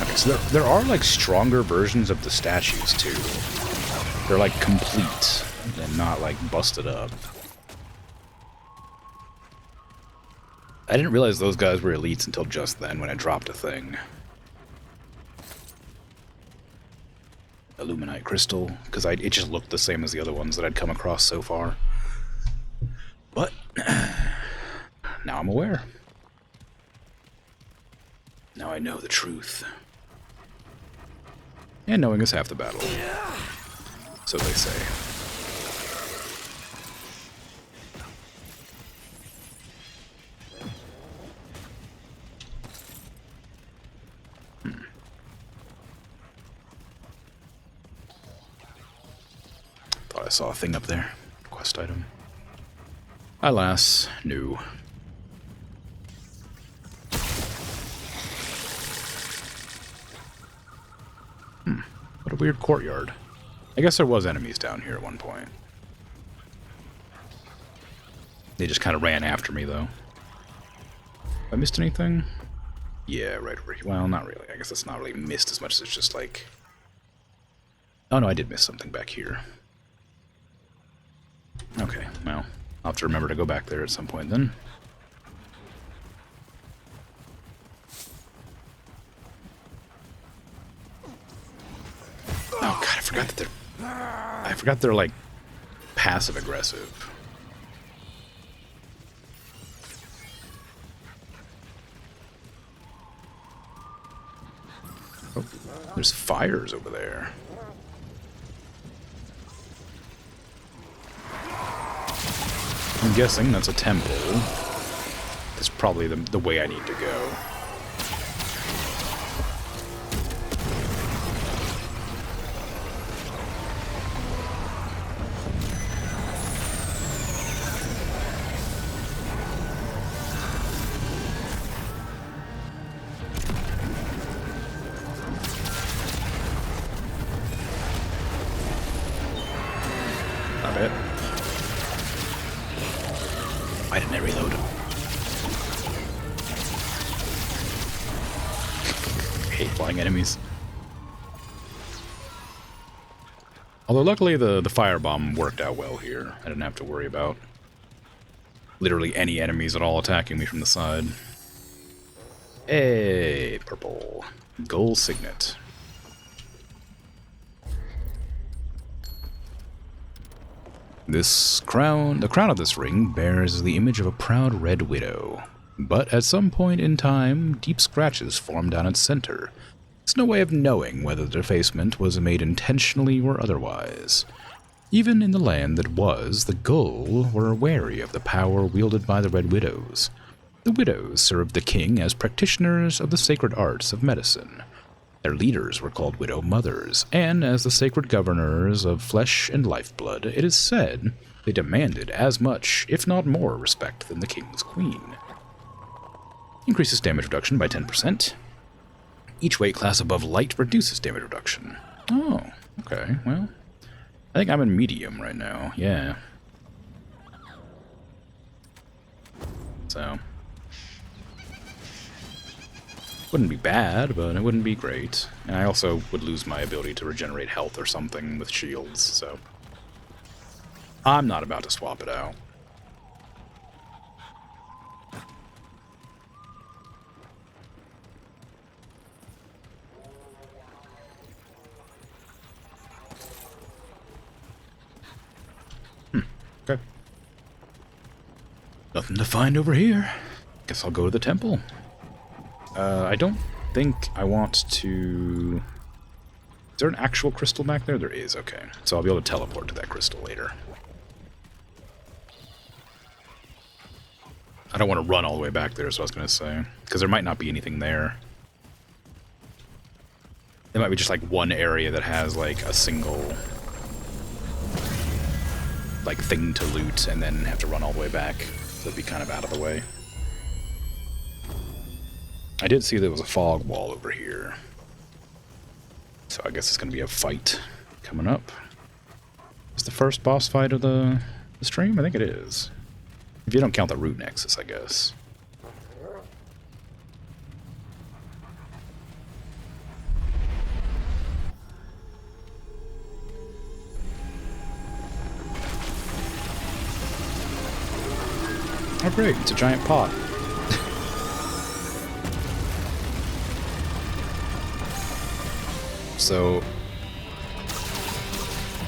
Okay, so there are like stronger versions of the statues too. They're like complete and not like busted up. I didn't realize those guys were elites until just then when I dropped a thing. Illuminite crystal, because it just looked the same as the other ones that I'd come across so far. But now I'm aware. Now I know the truth. And knowing is half the battle. So they say. Thought I saw a thing up there. Quest item. Alas, no. What a weird courtyard. I guess there was enemies down here at one point. They just kind of ran after me, though. Have I missed anything? Yeah, right over here. Well, not really. I guess it's not really missed as much as it's just like... Oh no, I did miss something back here. Okay, well, I'll have to remember to go back there at some point then. Oh god, I forgot they're like passive aggressive. Oh, there's fires over there. I'm guessing that's a temple. That's probably the way I need to go. Not it. Why didn't I reload? I hate flying enemies. Although luckily the firebomb worked out well here. I didn't have to worry about literally any enemies at all attacking me from the side. Hey, purple. Goal signet. This crown, the crown of this ring bears the image of a proud red widow, but at some point in time, deep scratches formed down its center. There's no way of knowing whether the defacement was made intentionally or otherwise. Even in the land that was, the Gull were wary of the power wielded by the Red Widows. The Widows served the king as practitioners of the sacred arts of medicine. Their leaders were called Widow Mothers, and as the sacred governors of flesh and lifeblood, it is said they demanded as much, if not more, respect than the king's queen. Increases damage reduction by 10%. Each weight class above light reduces damage reduction. Oh, okay, well, I think I'm in medium right now, yeah. Wouldn't be bad, but it wouldn't be great. And I also would lose my ability to regenerate health or something with shields, so... I'm not about to swap it out. Okay. Nothing to find over here. Guess I'll go to the temple. I don't think I want to... Is there an actual crystal back there? There is, okay. So I'll be able to teleport to that crystal later. I don't want to run all the way back there, is what I was going to say. Because there might not be anything there. It might be just like one area that has like a single... like thing to loot and then have to run all the way back. So it'd be kind of out of the way. I did see there was a fog wall over here. So I guess it's going to be a fight coming up. Is the first boss fight of the stream? I think it is. If you don't count the root nexus, I guess. Oh great, it's a giant pot. So...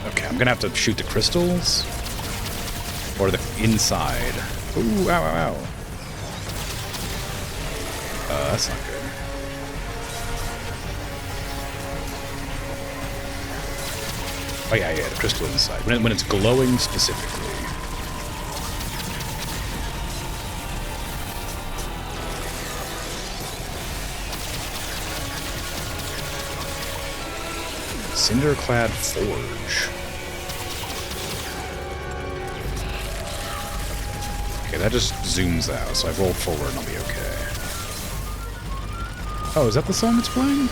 Okay, I'm gonna have to shoot the crystals. Or the inside. Ooh, ow, ow, ow. That's not good. Oh yeah, the crystal inside. When it's glowing specifically. Cinderclad Forge. Okay, that just zooms out, so I roll forward and I'll be okay. Oh, is that the song it's playing?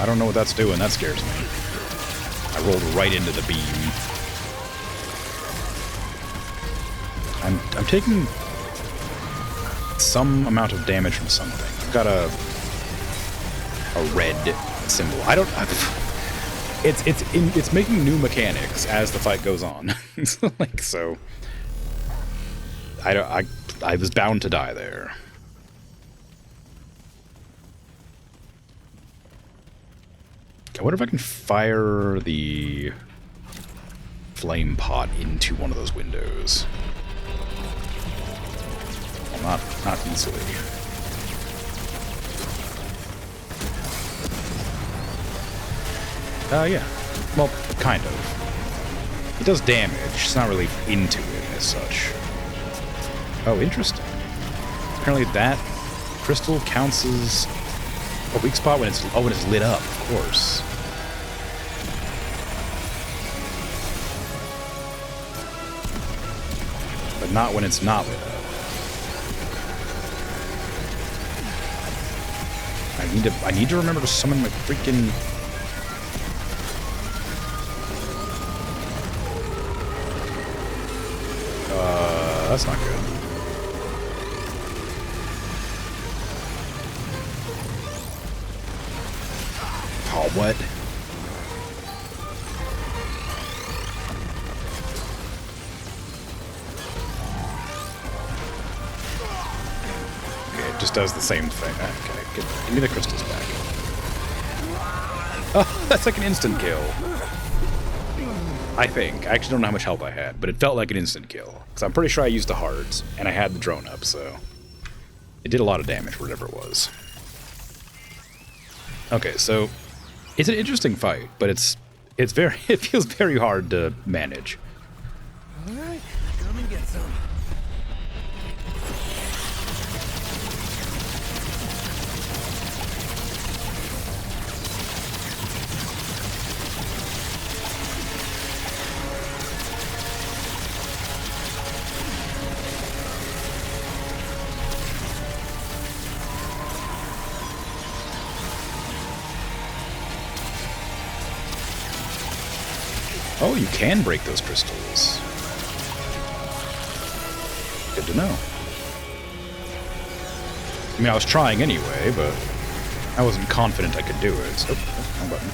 I don't know what that's doing. That scares me. I rolled right into the beam. I'm taking some amount of damage from something. I've got a red symbol. It's making new mechanics as the fight goes on. I was bound to die there. I wonder if I can fire the flame pot into one of those windows. Well, not easily. Yeah. Well, kind of. It does damage. It's not really into it as such. Oh, interesting. Apparently that crystal counts as a weak spot when it's lit up, of course. But not when it's not lit up. I need to remember to summon my freaking... that's not good. Oh, what? Okay, it just does the same thing. Okay, give me the crystals back. Oh, that's like an instant kill. I think. I actually don't know how much health I had, but it felt like an instant kill. Because I'm pretty sure I used the heart, and I had the drone up, so... It did a lot of damage, whatever it was. Okay, so... It's an interesting fight, but it feels very hard to manage. Alright, come and get some. Oh, you can break those crystals. Good to know. I mean, I was trying anyway, but I wasn't confident I could do it. Oh, wrong button.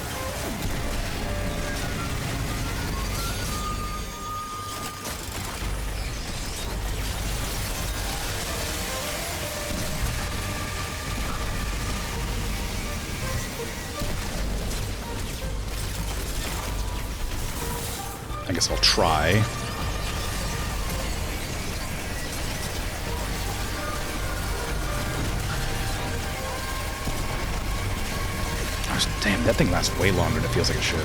I guess I'll try. Damn, that thing lasts way longer than it feels like it should.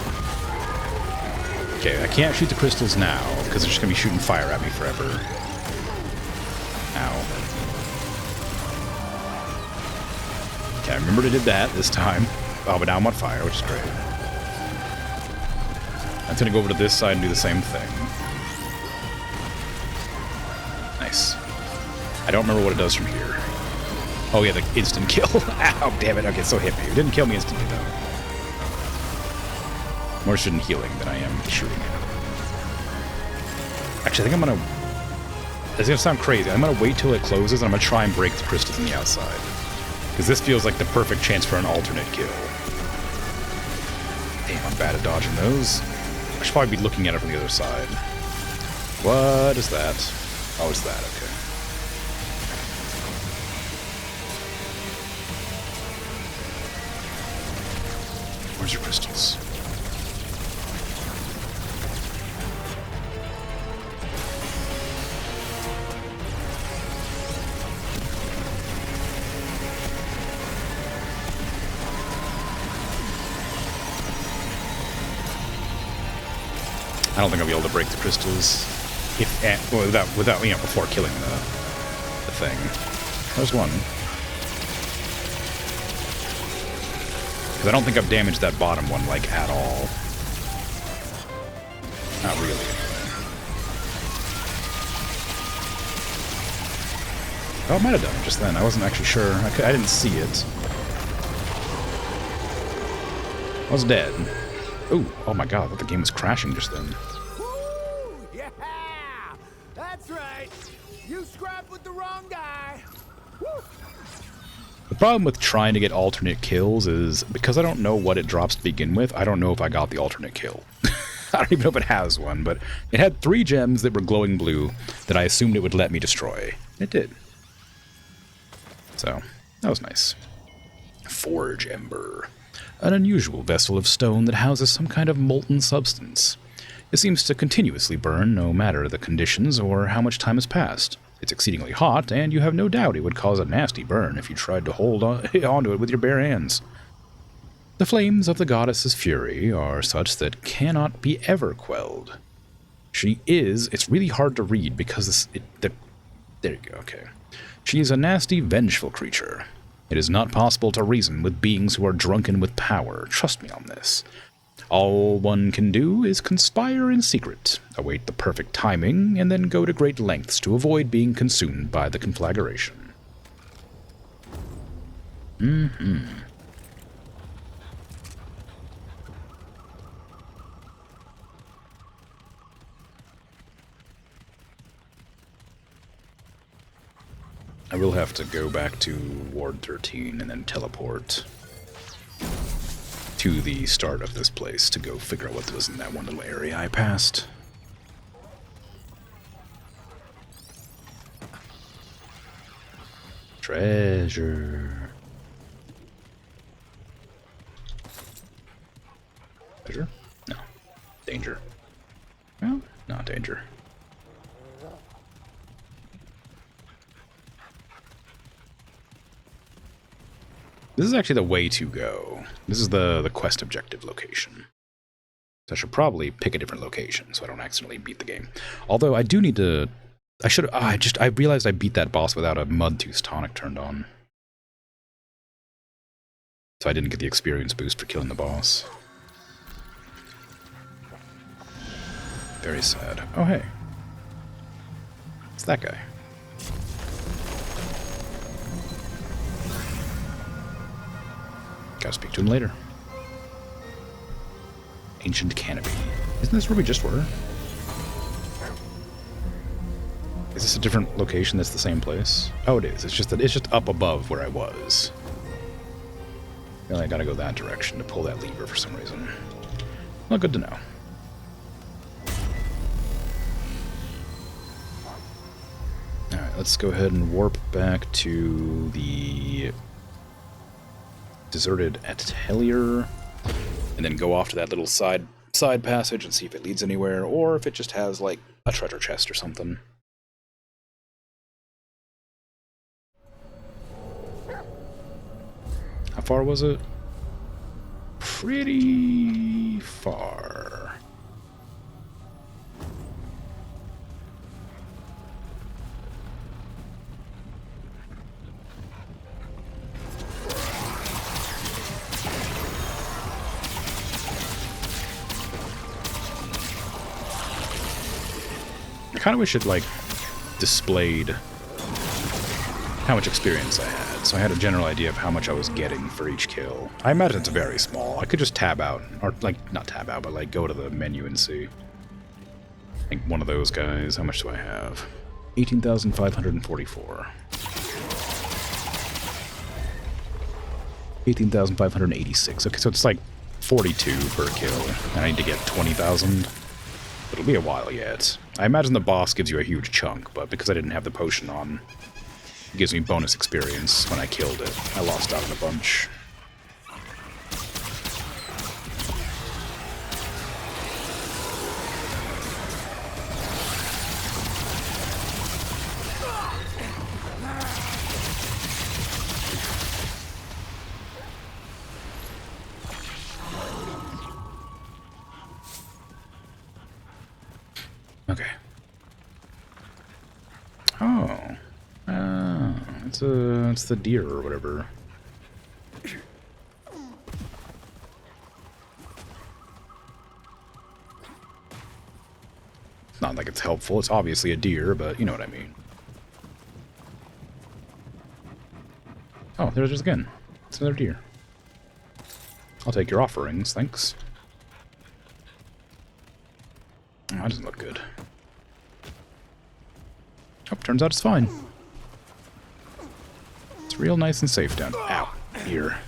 Okay, I can't shoot the crystals now, because they're just going to be shooting fire at me forever. Ow. Okay, I remember I did that this time. Oh, but now I'm on fire, which is great. I'm going to go over to this side and do the same thing. Nice. I don't remember what it does from here. Oh yeah, the instant kill. Ow, damn it. Okay, so hit me. It didn't kill me instantly, though. More interested in healing than I am shooting it. Actually, I think I'm gonna... It's gonna sound crazy. I'm gonna wait till it closes, and I'm gonna try and break the crystals on the outside. Because this feels like the perfect chance for an alternate kill. Damn, I'm bad at dodging those. I should probably be looking at it from the other side. What is that? Oh, it's that, okay. Where's your crystals? I don't think I'll be able to break the crystals if well, without you know, before killing the thing. There's one. Because I don't think I've damaged that bottom one, like, at all. Not really. Oh, I might have done it just then. I wasn't actually sure. I didn't see it. I was dead. Ooh, oh my god, I thought the game was crashing just then. Woo! Yeah! That's right! You scrapped with the wrong guy! Woo! The problem with trying to get alternate kills is, because I don't know what it drops to begin with, I don't know if I got the alternate kill. I don't even know if it has one, but it had 3 gems that were glowing blue that I assumed it would let me destroy. It did. So, that was nice. Forge Ember. An unusual vessel of stone that houses some kind of molten substance. It seems to continuously burn no matter the conditions or how much time has passed. It's exceedingly hot, and you have no doubt it would cause a nasty burn if you tried to hold onto it with your bare hands. The flames of the goddess's fury are such that cannot be ever quelled. It's really hard to read because there you go, okay. She is a nasty, vengeful creature. It is not possible to reason with beings who are drunken with power. Trust me on this. All one can do is conspire in secret, await the perfect timing, and then go to great lengths to avoid being consumed by the conflagration. I will have to go back to Ward 13 and then teleport to the start of this place to go figure out what was in that one little area I passed. Treasure. Treasure? No. Danger. Well, not danger. This is actually the way to go. This is the quest objective location. So I should probably pick a different location so I don't accidentally beat the game. Although I do need to... I realized I beat that boss without a Mudtooth tonic turned on. So I didn't get the experience boost for killing the boss. Very sad. Oh, hey. It's that guy. Gotta speak to him later. Ancient Canopy. Isn't this where we just were? Is this a different location that's the same place? Oh, it is. It's just that it's just up above where I was. Well, I gotta go that direction to pull that lever for some reason. Well, good to know. Alright, let's go ahead and warp back to the deserted atelier, and then go off to that little side passage and see if it leads anywhere, or if it just has, like, a treasure chest or something. How far was it? Pretty far. I kind of wish it, like, displayed how much experience I had, so I had a general idea of how much I was getting for each kill. I imagine it's very small. I could just tab out, or, like, not tab out, but, like, go to the menu and see. Like, one of those guys. How much do I have? 18,544. 18,586. Okay, so it's, like, 42 per kill, and I need to get 20,000. It'll be a while yet. I imagine the boss gives you a huge chunk, but because I didn't have the potion on, it gives me bonus experience when I killed it. I lost out on a bunch. Okay. Oh. It's the deer or whatever. It's not like it's helpful. It's obviously a deer, but you know what I mean. Oh, there's it again. It's another deer. I'll take your offerings, thanks. Oh, that doesn't look good. Oh, turns out it's fine. It's real nice and safe down. Ow. Here.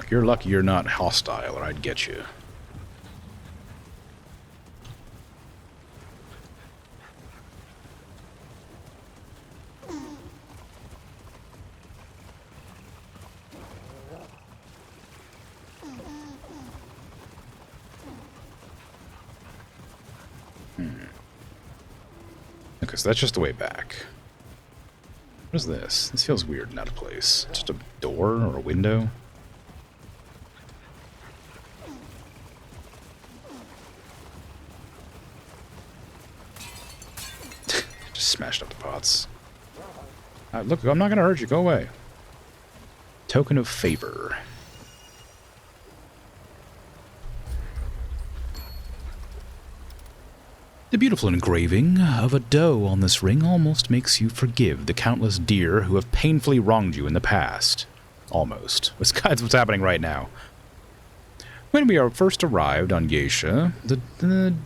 You're lucky you're not hostile, or I'd get you. Okay, so that's just the way back. What is this? This feels weird and out of place. Just a door or a window? Just smashed up the pots. Look, I'm not gonna hurt you. Go away. Token of favor. The beautiful engraving of a doe on this ring almost makes you forgive the countless deer who have painfully wronged you in the past. Almost. That's what's happening right now. When we first arrived on Geisha, the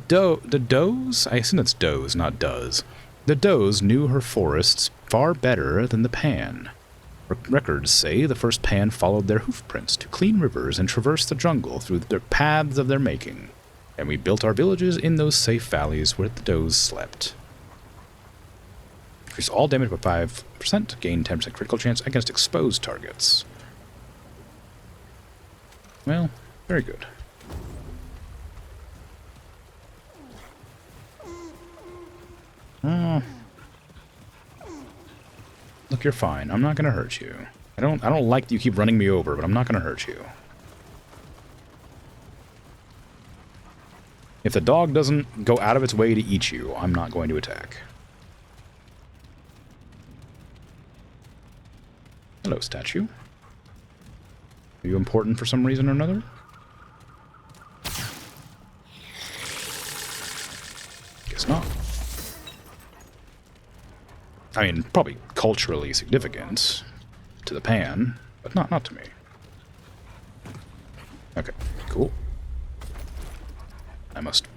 does? I assume that's does, not does. The does knew her forests far better than the pan. Records say the first pan followed their hoofprints to clean rivers and traversed the jungle through the paths of their making. And we built our villages in those safe valleys where the does slept. Increase all damage by 5%, gain 10% critical chance against exposed targets. Well, very good. Look, you're fine. I'm not gonna hurt you. I don't like that you keep running me over, but I'm not gonna hurt you. If the dog doesn't go out of its way to eat you, I'm not going to attack. Hello, statue. Are you important for some reason or another? Guess not. I mean, probably culturally significant to the pan, but not to me. Okay, cool. I must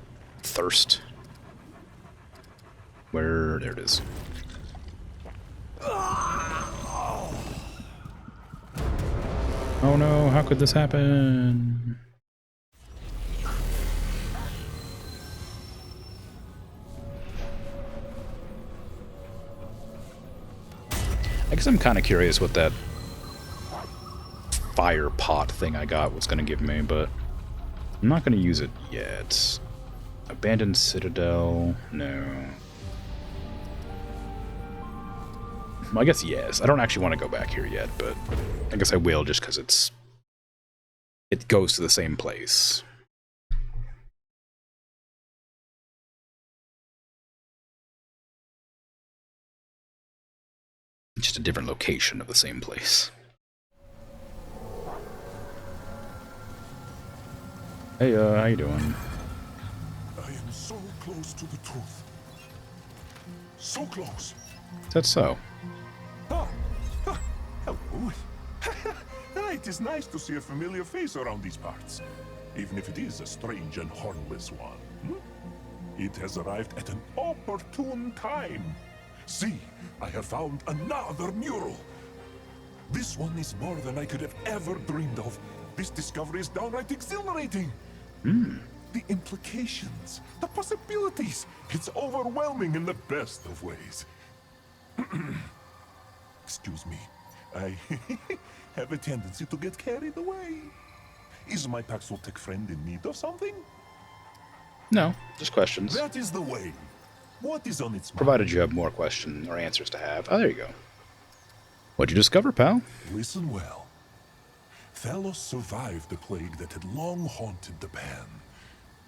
thirst. Where? There it is. Oh no, how could this happen? I guess I'm kind of curious what that fire pot thing I got was going to give me, but I'm not going to use it yet. Abandoned Citadel? No. Well, I guess yes. I don't actually want to go back here yet, but I guess I will just because it goes to the same place. It's just a different location of the same place. Hey, how you doing? I am so close to the truth. So close. Is that so? Hello. It is nice to see a familiar face around these parts, even if it is a strange and hornless one. It has arrived at an opportune time. See, I have found another mural. This one is more than I could have ever dreamed of. This discovery is downright exhilarating. The implications, the possibilities. It's overwhelming in the best of ways. Excuse me. I have a tendency to get carried away. Is my Paxotech friend in need of something? No, just questions. That is the way. What is on its mind? Provided you have more questions or answers to have. Oh, there you go. What'd you discover, pal? Listen well. Thalos survived the plague that had long haunted the Pan.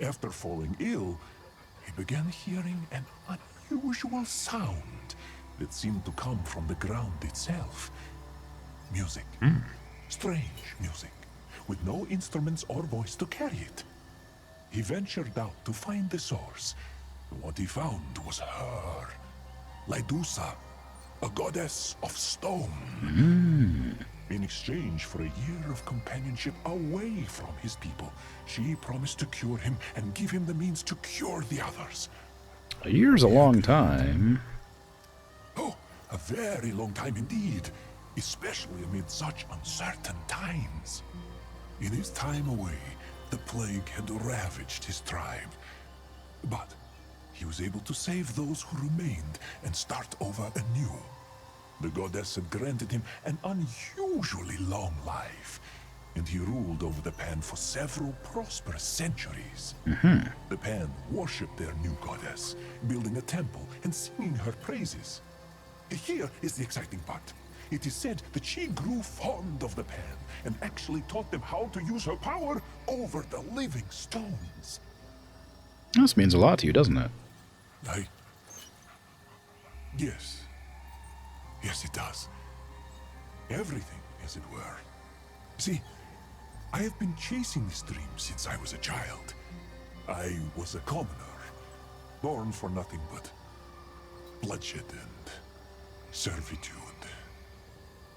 After falling ill, he began hearing an unusual sound that seemed to come from the ground itself. Music. Strange music, with no instruments or voice to carry it. He ventured out to find the source. What he found was her, Lydusa, a goddess of stone. In exchange for a year of companionship away from his people, she promised to cure him and give him the means to cure the others. A year's a long time. Oh, a very long time indeed, especially amid such uncertain times. In his time away, the plague had ravaged his tribe. But he was able to save those who remained and start over anew. The goddess had granted him an unusually long life, and he ruled over the Pan for several prosperous centuries. The Pan worshipped their new goddess, building a temple and singing her praises. Here is the exciting part. It is said that she grew fond of the Pan and actually taught them how to use her power over the living stones. This means a lot to you, doesn't it? Yes. Yes, it does. Everything, as it were. See, I have been chasing this dream since I was a child. I was a commoner, born for nothing but bloodshed and servitude.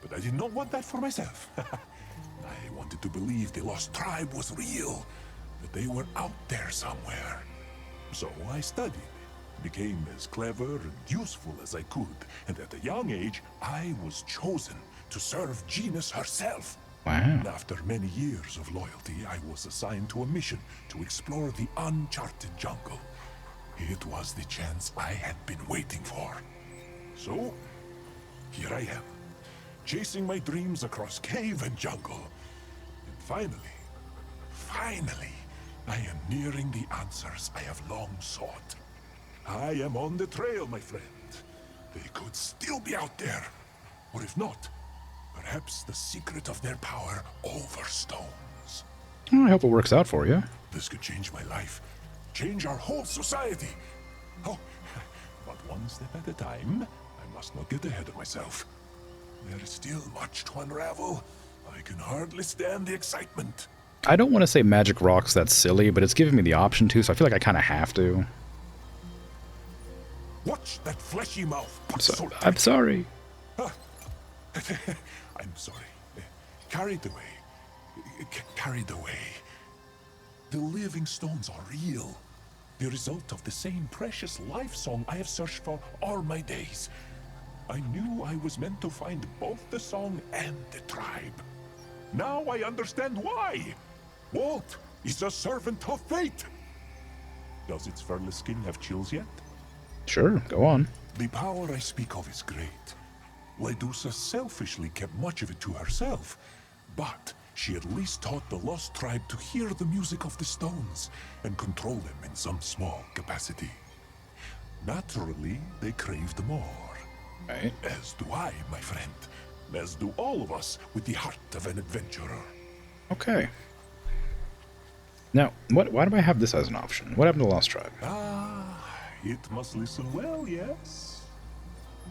But I did not want that for myself. I wanted to believe the lost tribe was real, that they were out there somewhere. So I studied, became as clever and useful as I could, and at a young age, I was chosen to serve Genus herself. Wow. After many years of loyalty, I was assigned to a mission to explore the uncharted jungle. It was the chance I had been waiting for. So, here I am, chasing my dreams across cave and jungle. And finally, I am nearing the answers I have long sought. I am on the trail, my friend. They could still be out there. Or if not, perhaps the secret of their power over stones. I hope it works out for you. This could change my life, change our whole society. Oh, but one step at a time. I must not get ahead of myself. There is still much to unravel. I can hardly stand the excitement. I don't want to say magic rock's that silly, but it's giving me the option to, so I feel like I kind of have to. Watch that fleshy mouth. I'm sorry. I'm sorry. Carried away. Carried away. The living stones are real. The result of the same precious life song I have searched for all my days. I knew I was meant to find both the song and the tribe. Now I understand why. Walt is a servant of fate. Does its furless skin have chills yet? Sure, go on. The power I speak of is great. Ledusa selfishly kept much of it to herself, but she at least taught the lost tribe to hear the music of the stones and control them in some small capacity. Naturally, they craved more. Right. As do I, my friend. As do all of us with the heart of an adventurer. Okay. Now, why do I have this as an option? What happened to the Lost Tribe? It must listen well, yes?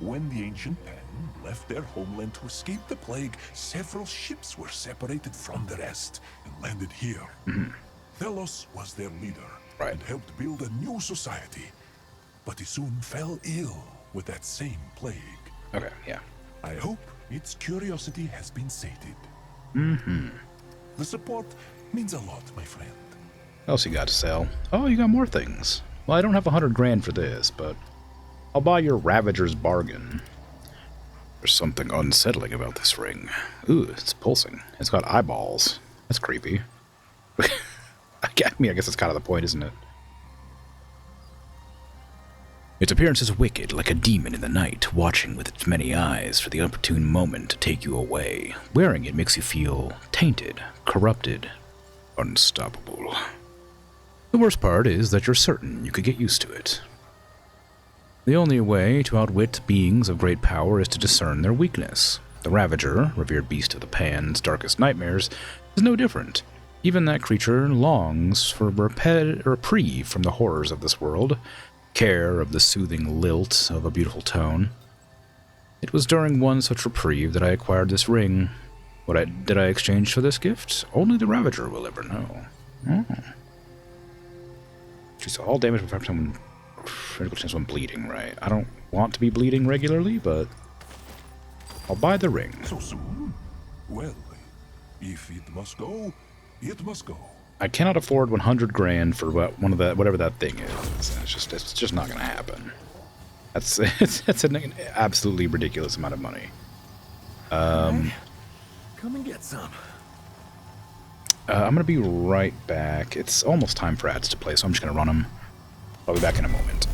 When the ancient Pen left their homeland to escape the plague, several ships were separated from the rest and landed here. Thelos was their leader and helped build a new society. But he soon fell ill with that same plague. Okay, yeah. I hope its curiosity has been sated. The support means a lot, my friend. What else you got to sell? Oh, you got more things. Well, I don't have 100 grand for this, but I'll buy your Ravager's bargain. There's something unsettling about this ring. Ooh, it's pulsing. It's got eyeballs. That's creepy. I guess that's kind of the point, isn't it? Its appearance is wicked, like a demon in the night, watching with its many eyes for the opportune moment to take you away. Wearing it makes you feel tainted, corrupted, unstoppable. The worst part is that you're certain you could get used to it. The only way to outwit beings of great power is to discern their weakness. The Ravager, revered beast of the Pan's darkest nightmares, is no different. Even that creature longs for reprieve from the horrors of this world, care of the soothing lilt of a beautiful tone. It was during one such reprieve that I acquired this ring. What did I exchange for this gift? Only the Ravager will ever know. She's all damage from someone. Critical chance when bleeding, right? I don't want to be bleeding regularly, but I'll buy the ring. So soon? Well, if it must go, it must go. I cannot afford 100 grand for whatever that thing is. It's just not going to happen. That's an absolutely ridiculous amount of money. Come and get some. I'm going to be right back. It's almost time for ads to play, so I'm just going to run them. I'll be back in a moment.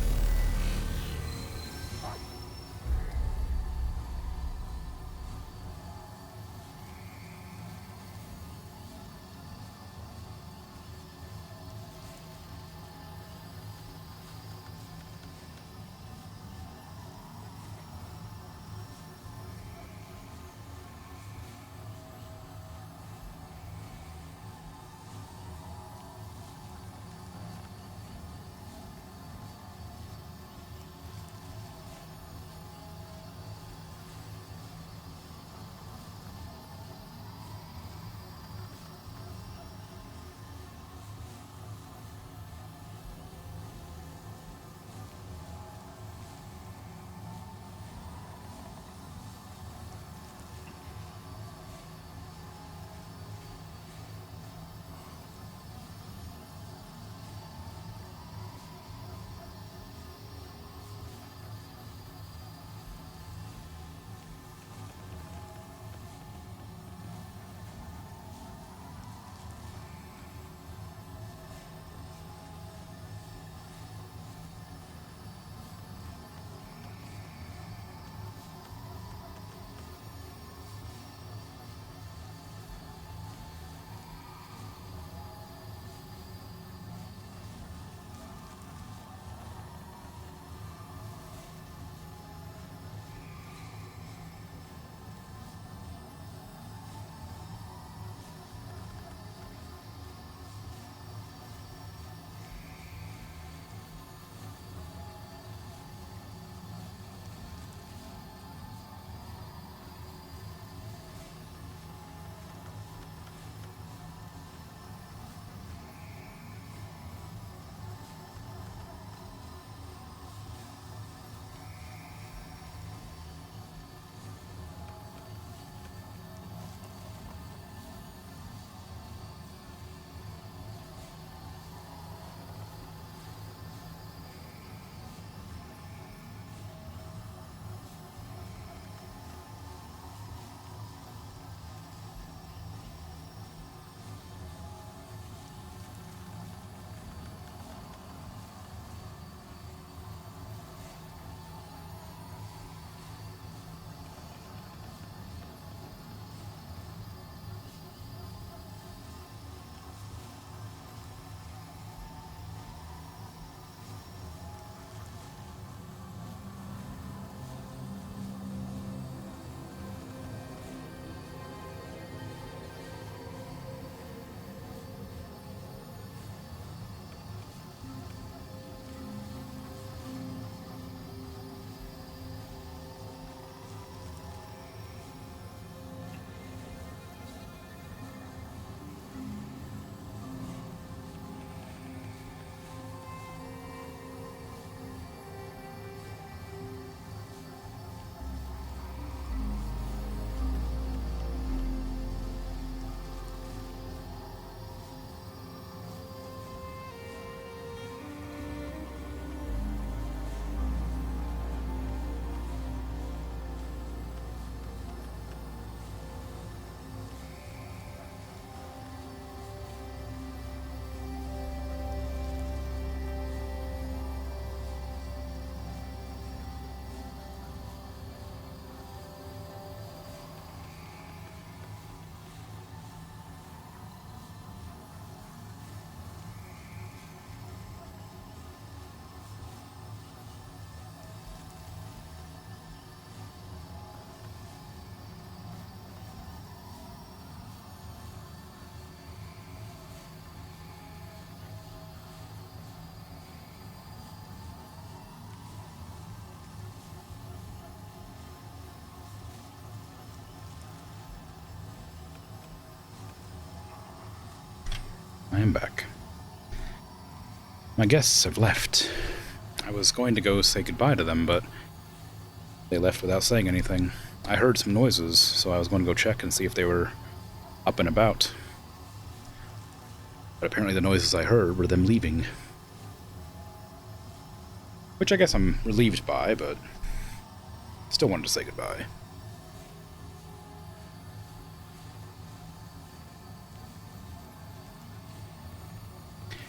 I am back. My guests have left. I was going to go say goodbye to them, but they left without saying anything. I heard some noises, so I was going to go check and see if they were up and about. But apparently the noises I heard were them leaving. Which I guess I'm relieved by, but still wanted to say goodbye.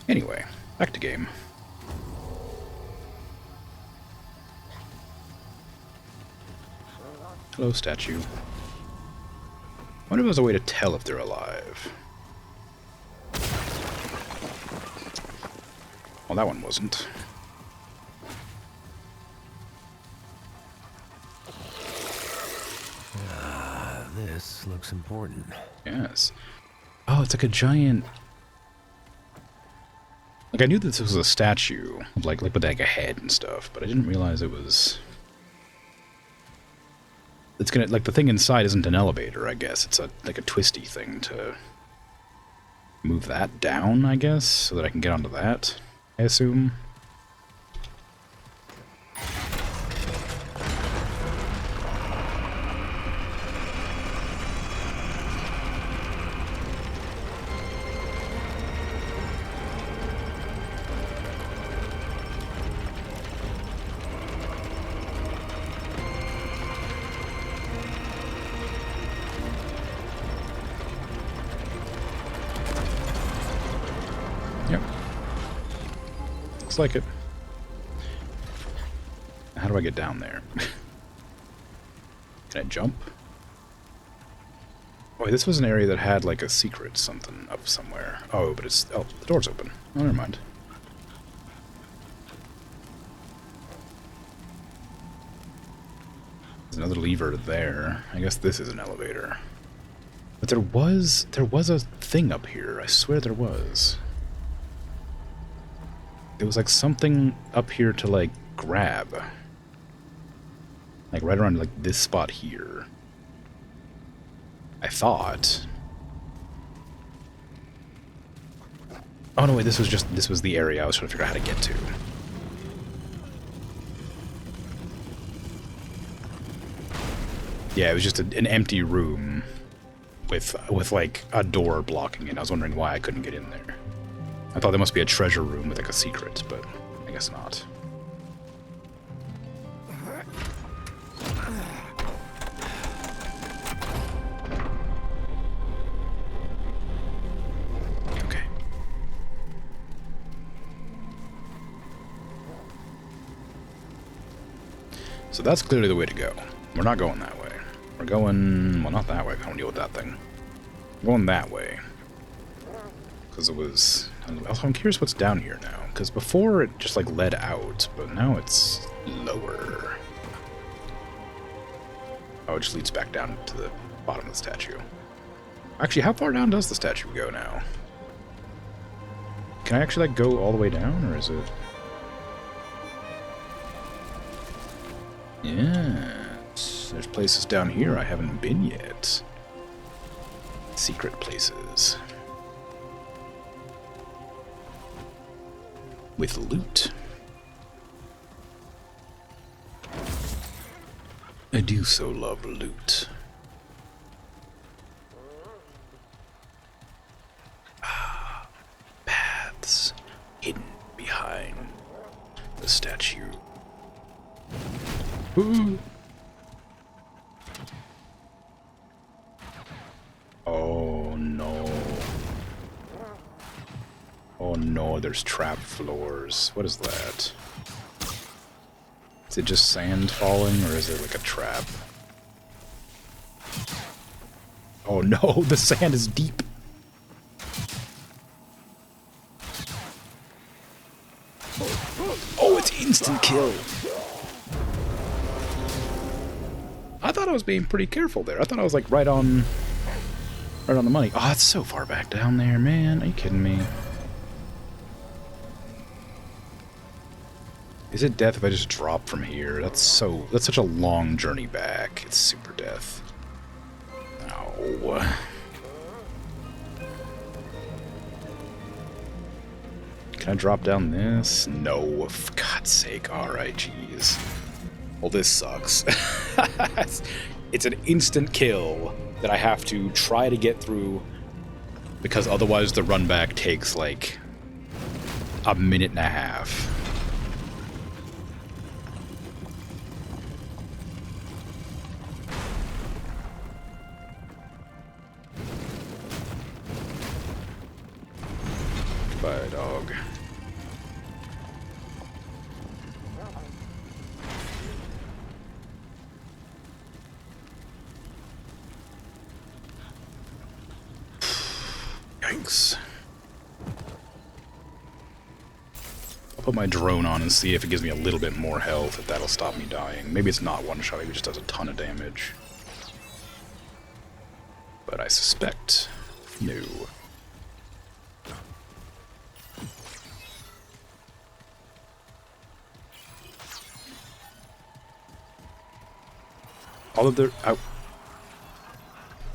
Anyway, back to game. Hello, statue. Wonder if there's a way to tell if they're alive. Well, that one wasn't. This looks important. Yes. Oh, it's like a giant... Like, I knew that this was a statue, like with like a head and stuff, but I didn't realize it was... It's gonna, like, the thing inside isn't an elevator, I guess. It's like a twisty thing to move that down, I guess, so that I can get onto that, I assume. Yep. Looks like it. How do I get down there? Can I jump? Oh, wait, this was an area that had like a secret something up somewhere. Oh, but it's... Oh, the door's open. Oh, never mind. There's another lever there. I guess this is an elevator. But there was a thing up here. I swear there was. There was like something up here to like grab. Like right around like this spot here. I thought. Oh no, wait, this was the area I was trying to figure out how to get to. Yeah, it was just an empty room with like a door blocking it. I was wondering why I couldn't get in there. I thought there must be a treasure room with like a secret, but I guess not. Okay. So that's clearly the way to go. We're not going that way. We're going... Well, not that way. I don't deal with that thing. We're going that way. Because it was... Also, I'm curious what's down here now. Because before it just, like, led out. But now it's lower. Oh, it just leads back down to the bottom of the statue. Actually, how far down does the statue go now? Can I actually, like, go all the way down? Or is it... Yes. There's places down here I haven't been yet. Secret places. With loot. I do so love loot. Ah, paths hidden behind the statue. Ooh. Oh no. Oh no, there's trap floors. What is that? Is it just sand falling, or is it like a trap? Oh no, the sand is deep. Oh, it's instant kill. I thought I was being pretty careful there. I thought I was like right on the money. Oh, it's so far back down there, man. Are you kidding me? Is it death if I just drop from here? That's such a long journey back. It's super death. Ow. Can I drop down this? No, for God's sake. Alright, jeez. Well, this sucks. It's an instant kill that I have to try to get through, because otherwise the run back takes like a minute and a half. Goodbye, dog. Yikes. I'll put my drone on and see if it gives me a little bit more health, if that'll stop me dying. Maybe it's not one shot, maybe it just does a ton of damage. But I suspect no. All of the...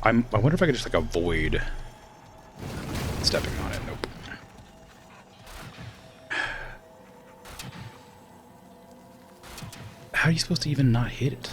I wonder if I could just, like, avoid stepping on it. Nope. How are you supposed to even not hit it?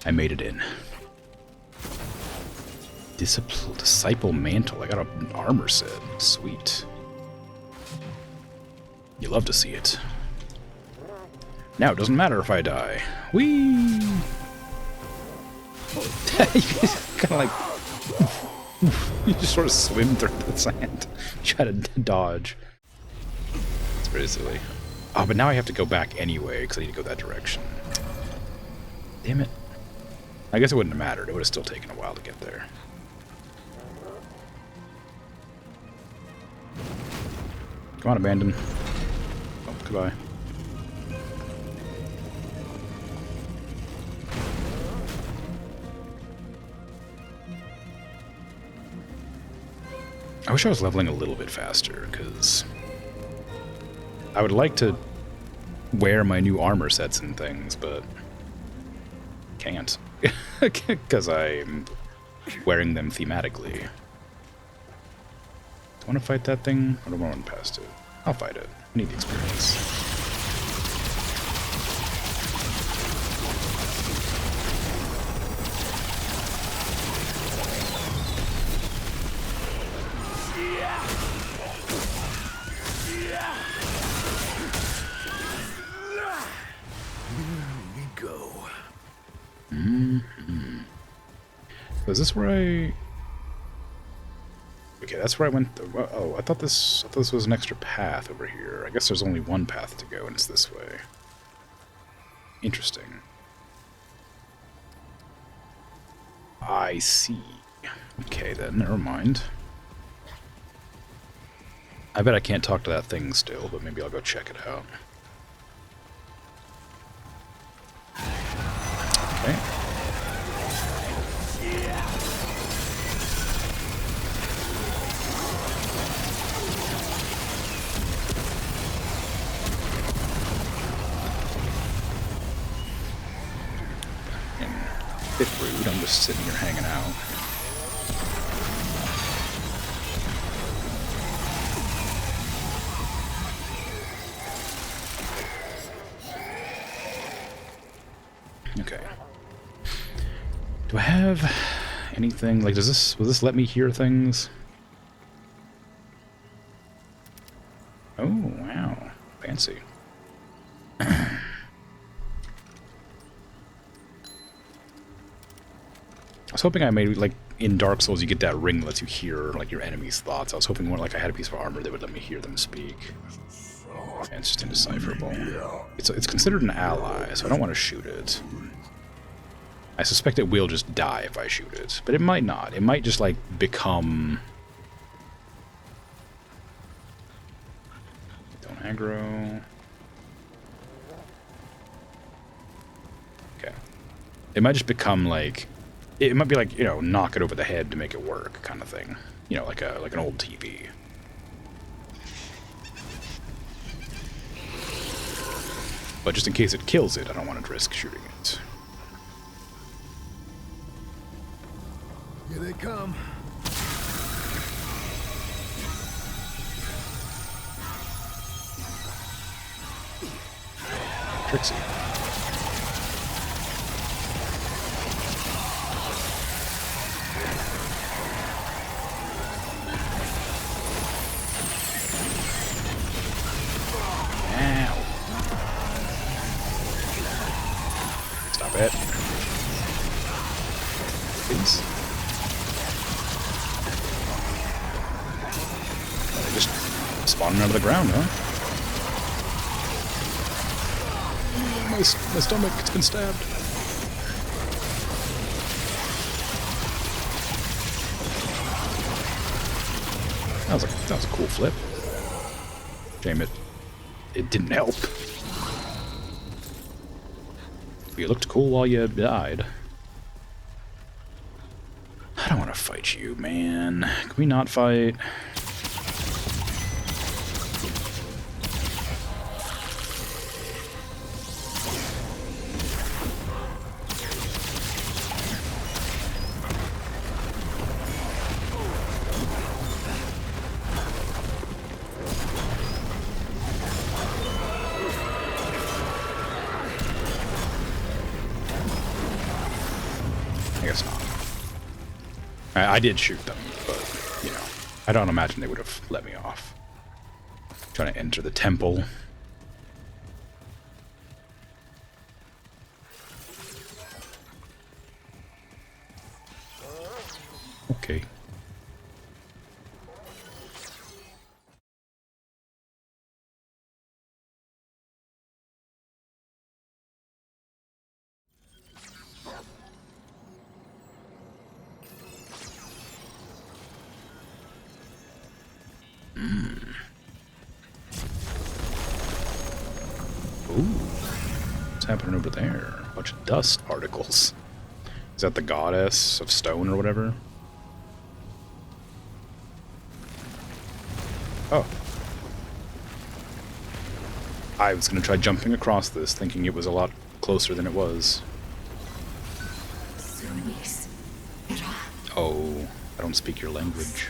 I made it in. Disciple Mantle. I got an armor set. Sweet. You love to see it. Now it doesn't matter if I die. Whee! You kind of like... you just sort of swim through the sand. Try to dodge. It's pretty silly. Oh, but now I have to go back anyway, because I need to go that direction. Damn it. I guess it wouldn't have mattered. It would have still taken a while to get there. Come on, abandon. Oh, goodbye. I wish I was leveling a little bit faster, because I would like to wear my new armor sets and things, but can't. Because I'm wearing them thematically. Do I want to fight that thing? Or do I want to run past it? I'll fight it. I need the experience. Is this where I... Okay, that's where I went... Oh, I thought this was an extra path over here. I guess there's only one path to go, and it's this way. Interesting. I see. Okay, then, never mind. I bet I can't talk to that thing still, but maybe I'll go check it out. Okay. Bit rude, I'm just sitting here hanging out. Okay. Do I have anything, like, will this let me hear things? Oh, wow. Fancy. I was hoping I made, like, in Dark Souls you get that ring that lets you hear, like, your enemy's thoughts. I was hoping more like I had a piece of armor that would let me hear them speak. And it's just indecipherable. It's considered an ally, so I don't want to shoot it. I suspect it will just die if I shoot it, but it might not. It might just, like, become Aggro. Okay. It might just become like, it might be like, you know, knock it over the head to make it work kind of thing. You know, like an old TV. But just in case it kills it, I don't want to risk shooting it. Here they come. Trixie. Ow. Stop it. Please. They're just spawning out of the ground, huh? My stomach's been stabbed. That was a cool flip. Shame it didn't help. You looked cool while you died. I don't want to fight you, man. Can we not fight? I guess not. I did shoot them, but, you know, I don't imagine they would have let me off. Trying to enter the temple. Okay. Ooh. What's happening over there? A bunch of dust particles. Is that the goddess of stone or whatever? Oh. I was going to try jumping across this, thinking it was a lot closer than it was. Oh, I don't speak your language.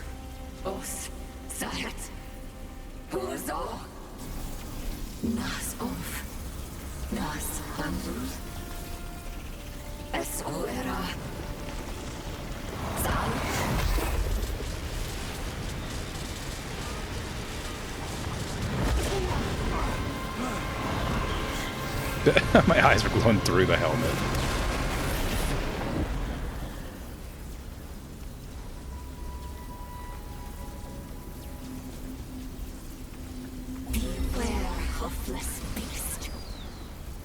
My eyes were glowing through the helmet. Beware, hopeless beast.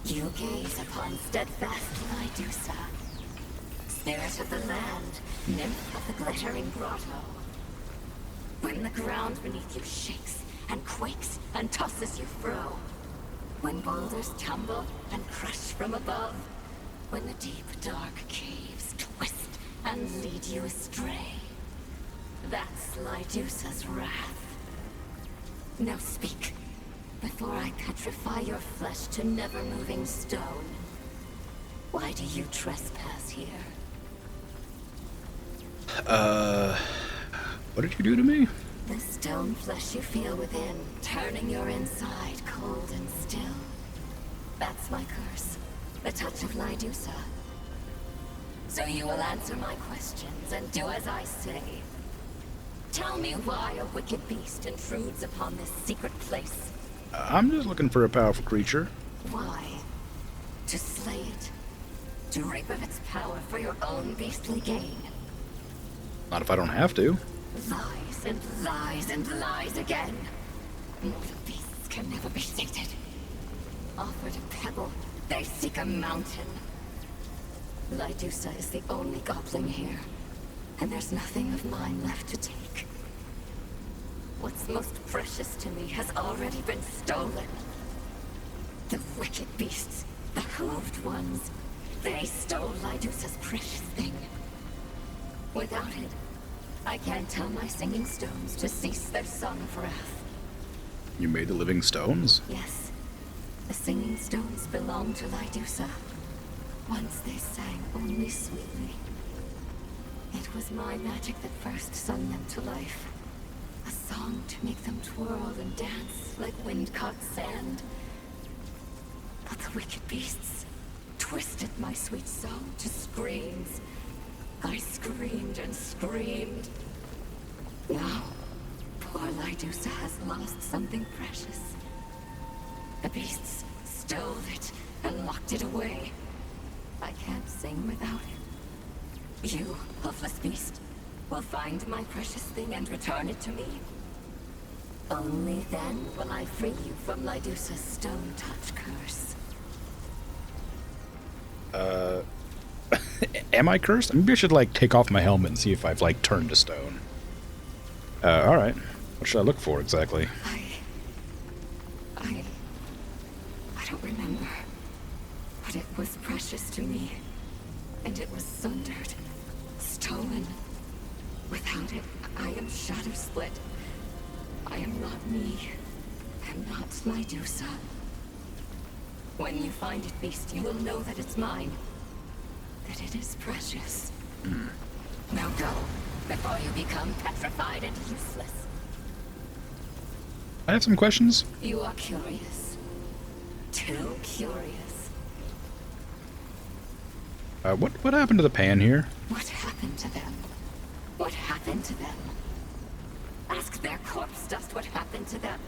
You gaze upon steadfast Lydusa, spirit of the land, nymph of the glittering grotto. When the ground beneath you shakes and quakes and tosses you fro, when boulders tumble and crush from above, when the deep dark caves twist and lead you astray, that's Lydusa's wrath. Now speak, before I petrify your flesh to never-moving stone. Why do you trespass here? What did you do to me? The stone flesh you feel within, turning your inside cold and still. That's my curse, the touch of Lydusa. So you will answer my questions and do as I say. Tell me why a wicked beast intrudes upon this secret place. I'm just looking for a powerful creature. Why? To slay it? To reap of its power for your own beastly gain? Not if I don't have to. Lies and lies and lies again. Mortal beasts can never be sated. Offered a pebble, they seek a mountain. Lydusa is the only goblin here, and there's nothing of mine left to take. What's most precious to me has already been stolen. The wicked beasts, the hooved ones, they stole Lydusa's precious thing. Without it, I can't tell my singing stones to cease their song of wrath. You made the living stones? Yes, the singing stones belong to Lydusa. Once they sang only sweetly. It was my magic that first sung them to life. A song to make them twirl and dance like wind-caught sand. But the wicked beasts twisted my sweet song to screams. I screamed and screamed. Now, poor Lydusa has lost something precious. The beasts stole it and locked it away. I can't sing without it. You, helpless beast, will find my precious thing and return it to me. Only then will I free you from Lydusa's stone touch curse. Am I cursed? Maybe I should, like, take off my helmet and see if I've, like, turned to stone. Alright. What should I look for, exactly? I don't remember. But it was precious to me. And it was sundered. Stolen. Without it, I am shadow split. I am not me. I am not Lydusa. When you find it, beast, you will know that it's mine. That it is precious. Now go, before you become petrified and useless. I have some questions. You are curious. Too curious. What happened to the pan here? What happened to them? What happened to them? Ask their corpse dust what happened to them.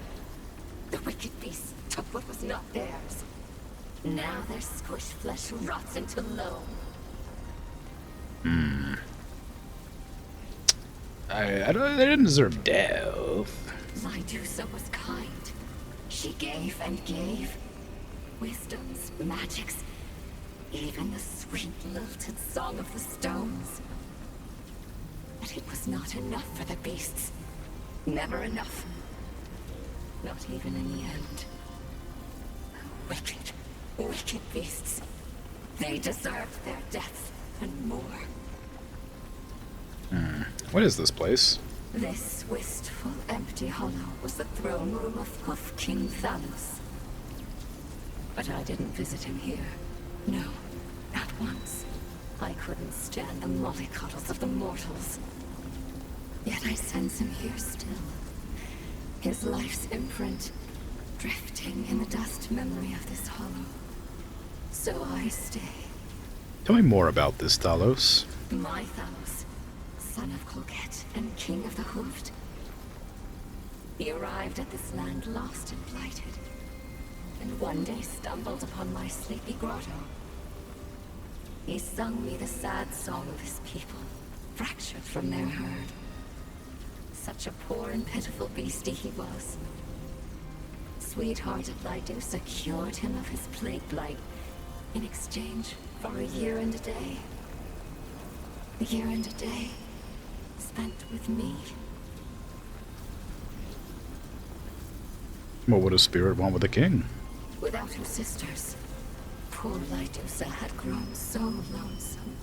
The wicked beasts took what was not theirs. Now their squished flesh rots into loam. They didn't deserve death. Lydusa was kind. She gave and gave. Wisdoms, magics, even the sweet lilted song of the stones. But it was not enough for the beasts. Never enough. Not even in the end. Wicked, wicked beasts. They deserved their deaths and more. What is this place? This wistful, empty hollow was the throne room of Hoof King Thanos. But I didn't visit him here. No, not once. I couldn't stand the mollycoddles of the mortals. Yet I sense him here still. His life's imprint, drifting in the dust memory of this hollow. So I stay. Tell me more about this, Talos. My Thanos, son of Colgate and king of the Hoofed. He arrived at this land lost and blighted, and one day stumbled upon my sleepy grotto. He sung me the sad song of his people, fractured from their herd. Such a poor and pitiful beastie he was. Sweethearted Lydusa cured him of his plague blight in exchange for a year and a day. A year and a day spent with me. What would a spirit want with a king? Without her sisters, poor Lydusa had grown so lonesome.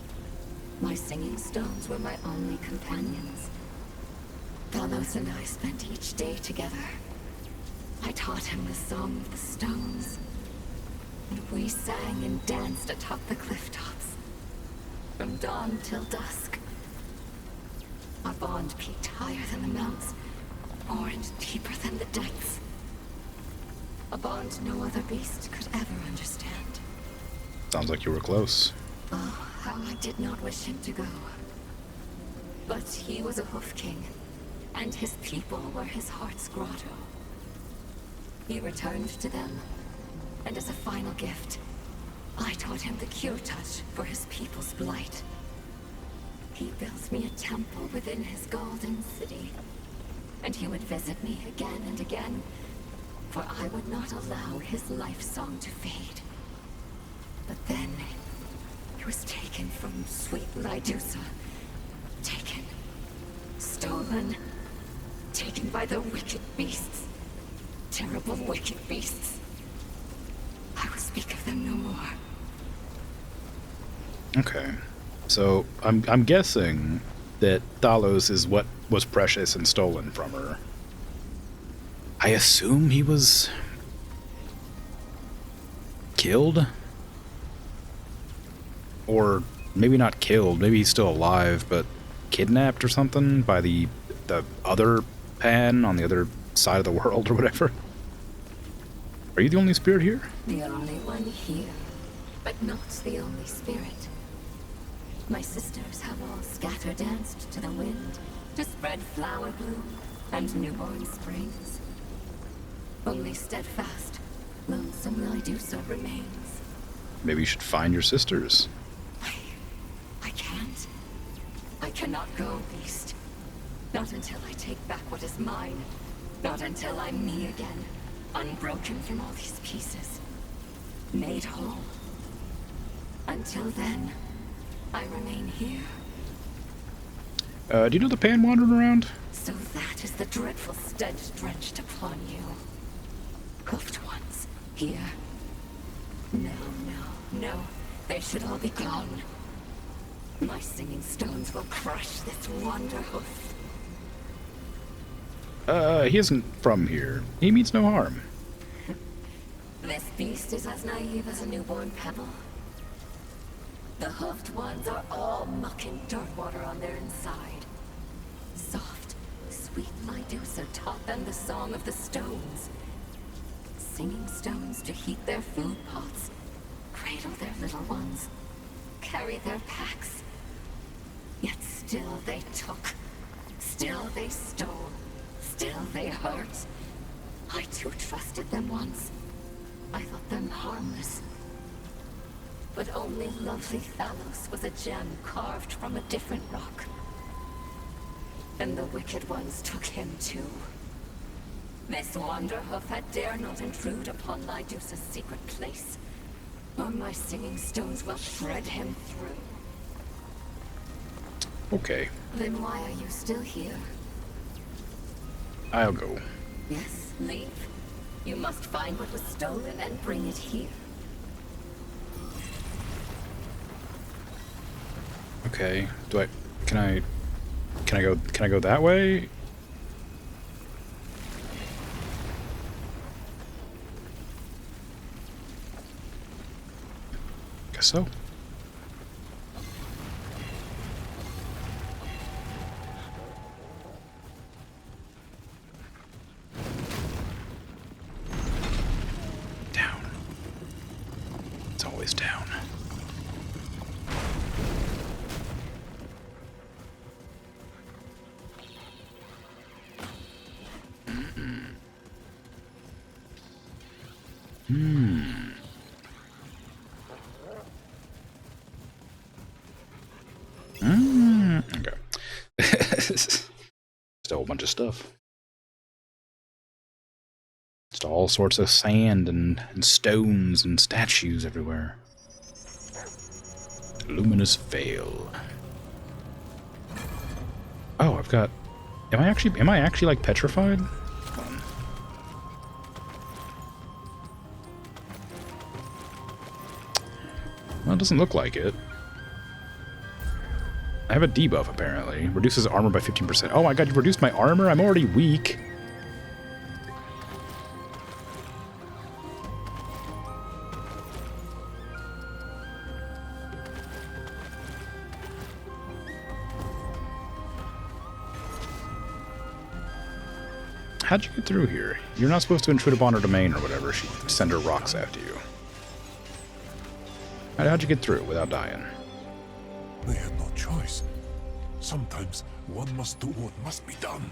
My singing stones were my only companions. Talos and I spent each day together. I taught him the song of the stones, and we sang and danced atop the cliff tops, from dawn till dusk. Our bond peaked higher than the mounts, more and deeper than the depths. A bond no other beast could ever understand. Sounds like you were close. Oh, how I did not wish him to go. But he was a Hoof King, and his people were his heart's grotto. He returned to them, and as a final gift, I taught him the cure touch for his people's blight. He built me a temple within his golden city, and he would visit me again and again, for I would not allow his life song to fade. But then, he was taken from sweet Lydusa. Taken. Stolen. taken by the wicked beasts. Terrible wicked beasts. I will speak of them no more. Okay. So, I'm guessing that Thalos is what was precious and stolen from her. I assume he was killed? Or maybe not killed, maybe he's still alive, but kidnapped or something by the other Pan on the other side of the world or whatever. Are you the only spirit here? The only one here, but not the only spirit. My sisters have all scatter-danced to the wind to spread flower bloom and newborn springs. Only steadfast, lonesome Lydusa remains. Maybe you should find your sisters. I can't. I cannot go, beast. Not until I take back what is mine. Not until I'm me again, unbroken from all these pieces. Made whole. Until then, I remain here. Do you know the Pan wandering around? So that is the dreadful stench drenched upon you. Hoofed ones, here. No, no, no. They should all be gone. My singing stones will crush this wonder hoof. He isn't from here. He means no harm. This beast is as naive as a newborn pebble. The hoofed ones are all muck and dirt water on their inside. Soft, sweet Lydusa taught them the song of the stones. Singing stones to heat their food pots, cradle their little ones, carry their packs. Yet still they took, still they stole, still they hurt. I too trusted them once. I thought them harmless. But only lovely Thalos was a gem carved from a different rock. And the wicked ones took him too. This Wanderhoof had dare not intrude upon Lydusa's secret place, or my singing stones will shred him through. Okay. Then why are you still here? I'll go. Yes, leave. You must find what was stolen and bring it here. Okay. Can I go that way? Guess so. Down. It's always down. Okay. Just a whole bunch of stuff. Just all sorts of sand and stones and statues everywhere. Luminous Veil. Oh, I've got... Am I actually like petrified? Hold on. Well, it doesn't look like it. I have a debuff, apparently. Reduces armor by 15%. Oh my god, you reduced my armor? I'm already weak. How'd you get through here? You're not supposed to intrude upon her domain or whatever. She'd send her rocks after you. How'd you get through without dying? They had no choice. Sometimes one must do what must be done.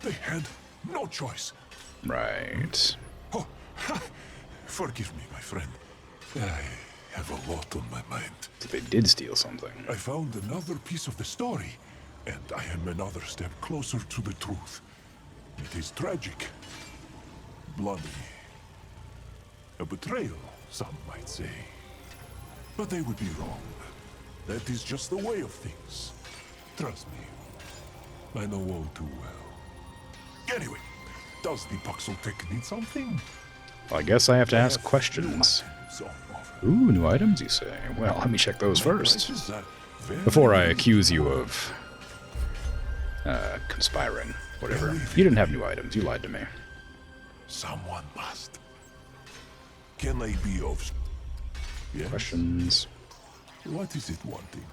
They had no choice. Right. Oh, forgive me, my friend. I have a lot on my mind. So they did steal something. I found another piece of the story, and I am another step closer to the truth. It is tragic. Bloody. A betrayal, some might say. But they would be wrong. That is just the way of things. Trust me. I know all too well. Anyway, does the Puxeltech need something? Well, I guess I have to ask questions. Ooh, new items, you say? Well, let me check those first. Before I accuse you of conspiring. Whatever. You didn't have new items. You lied to me. Someone must. Can I be of... Yes? Questions? What is it wanting?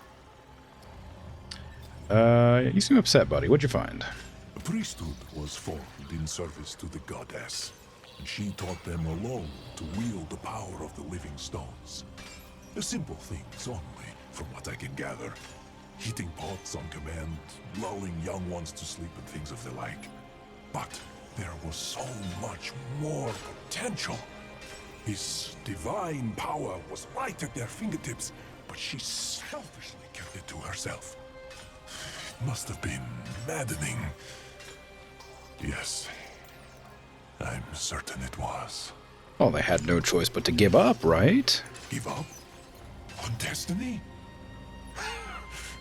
You seem upset, buddy. What'd you find? The priesthood was formed in service to the goddess, and she taught them alone to wield the power of the living stones. The simple things only, from what I can gather. Heating pots on command, lulling young ones to sleep and things of the like. But there was so much more potential. His divine power was right at their fingertips, but she selfishly kept it to herself. It must have been maddening. Yes, I'm certain it was. Well, they had no choice but to give up, right? Give up? On destiny?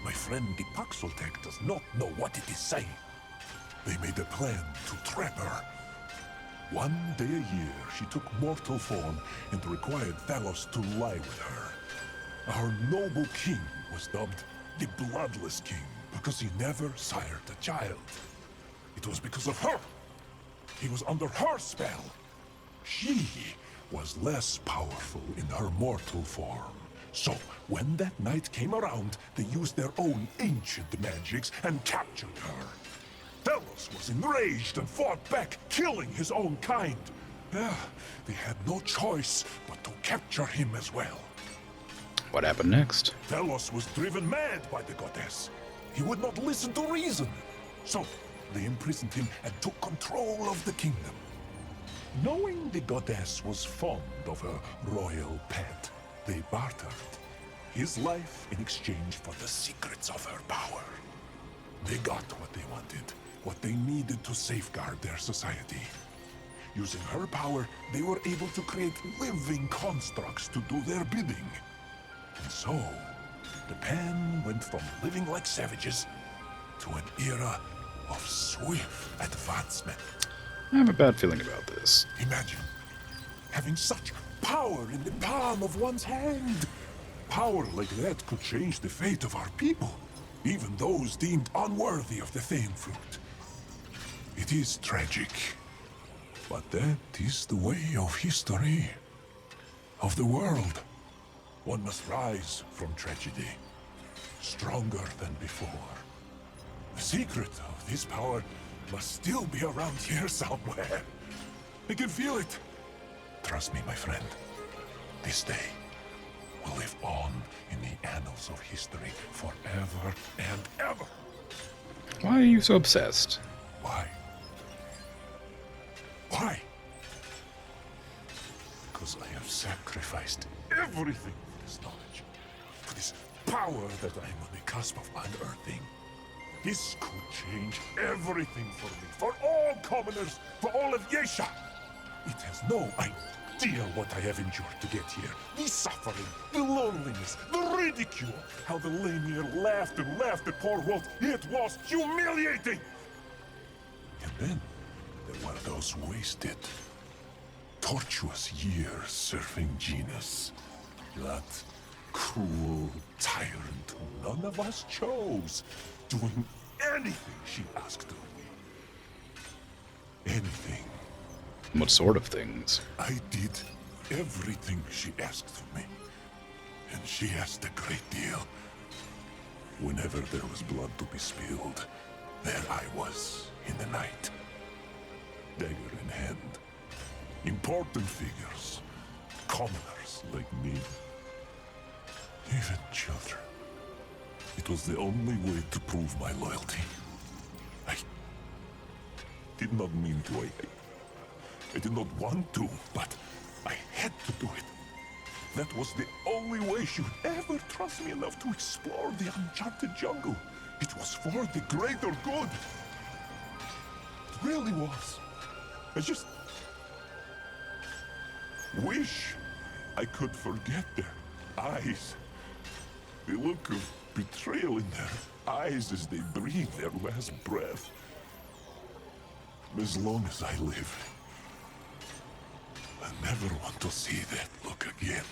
My friend the Puxeltech does not know what it is saying. They made a plan to trap her. One day a year, she took mortal form and required Thalos to lie with her. Our noble king was dubbed the Bloodless King because he never sired a child. It was because of her. He was under her spell. She was less powerful in her mortal form. So, when that night came around, they used their own ancient magics and captured her. Thalos was enraged and fought back, killing his own kind. They had no choice but to capture him as well. What happened next? Thalos was driven mad by the goddess. He would not listen to reason. So, they imprisoned him and took control of the kingdom. Knowing the goddess was fond of her royal pet, they bartered his life in exchange for the secrets of her power. They got what they wanted, what they needed to safeguard their society. Using her power, they were able to create living constructs to do their bidding. And so, the Pan went from living like savages to an era of swift advancement. I have a bad feeling about this. Imagine having such power in the palm of one's hand. Power like that could change the fate of our people, even those deemed unworthy of the Thane fruit. It is tragic, but that is the way of history, of the world. One must rise from tragedy, stronger than before. The secret of this power must still be around here somewhere. I can feel it. Trust me, my friend. This day will live on in the annals of history forever and ever. Why are you so obsessed? Why? Why? Because I have sacrificed everything for this knowledge, for this power that I am on the cusp of unearthing. This could change everything for me, for all commoners, for all of Yesha. It has no idea what I have endured to get here. The suffering, the loneliness, the ridicule. How the Lamir laughed and laughed at poor Walt. It was humiliating. And then there were those wasted, tortuous years serving Genus. That cruel tyrant who none of us chose, doing anything she asked of me. Anything. What sort of things? I did everything she asked of me. And she asked a great deal. Whenever there was blood to be spilled, there I was in the night. Dagger in hand. Important figures. Commoners like me. Even children. It was the only way to prove my loyalty. I did not mean to. I did not want to, but I had to do it. That was the only way she would ever trust me enough to explore the uncharted jungle. It was for the greater good. It really was. I just wish I could forget their eyes. The look of betrayal in their eyes as they breathe their last breath. As long as I live, I never want to see that look again.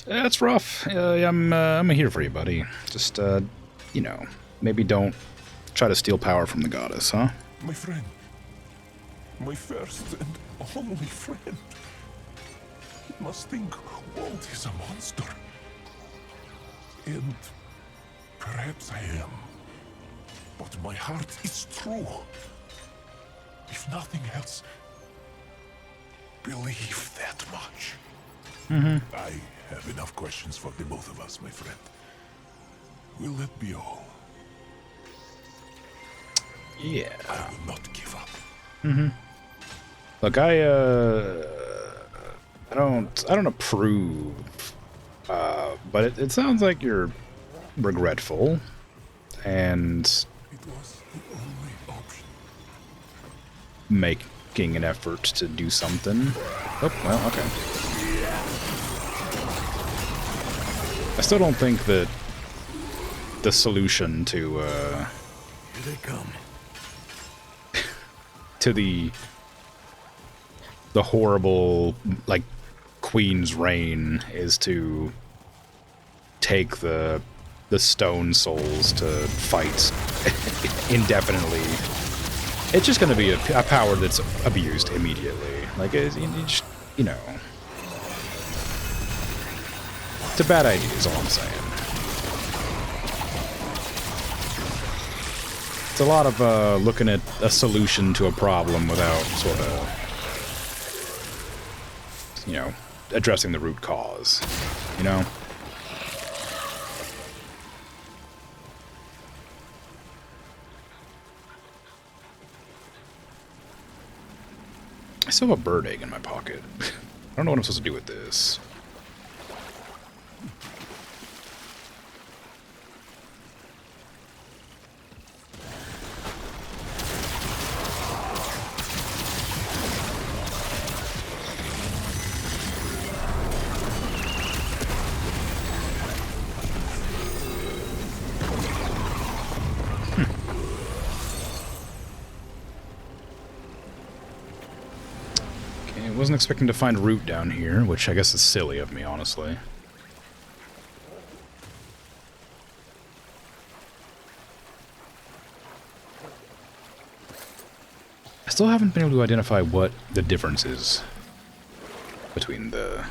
That's rough. I'm here for you, buddy. Just, you know, maybe don't try to steal power from the goddess, huh? My friend. My first and only friend. You must think Walt is a monster. And perhaps I am. But my heart is true. If nothing else, believe that much. I have enough questions for the both of us, my friend. Will that be all? Yeah. I will not give up. Look, I don't approve, but it sounds like you're regretful, and It was the only option. making an effort to do something. Oh, well, okay. I still don't think that the solution to, Here they come. to the horrible, like, Queen's reign is to take the stone souls to fight indefinitely. It's just going to be a power that's abused immediately. Like, you know. It's a bad idea, is all I'm saying. It's a lot of looking at a solution to a problem without sort of, you know, addressing the root cause, you know? I still have a bird egg in my pocket. I don't know what I'm supposed to do with this. Wasn't expecting to find root down here, which I guess is silly of me, honestly. I still haven't been able to identify what the difference is between the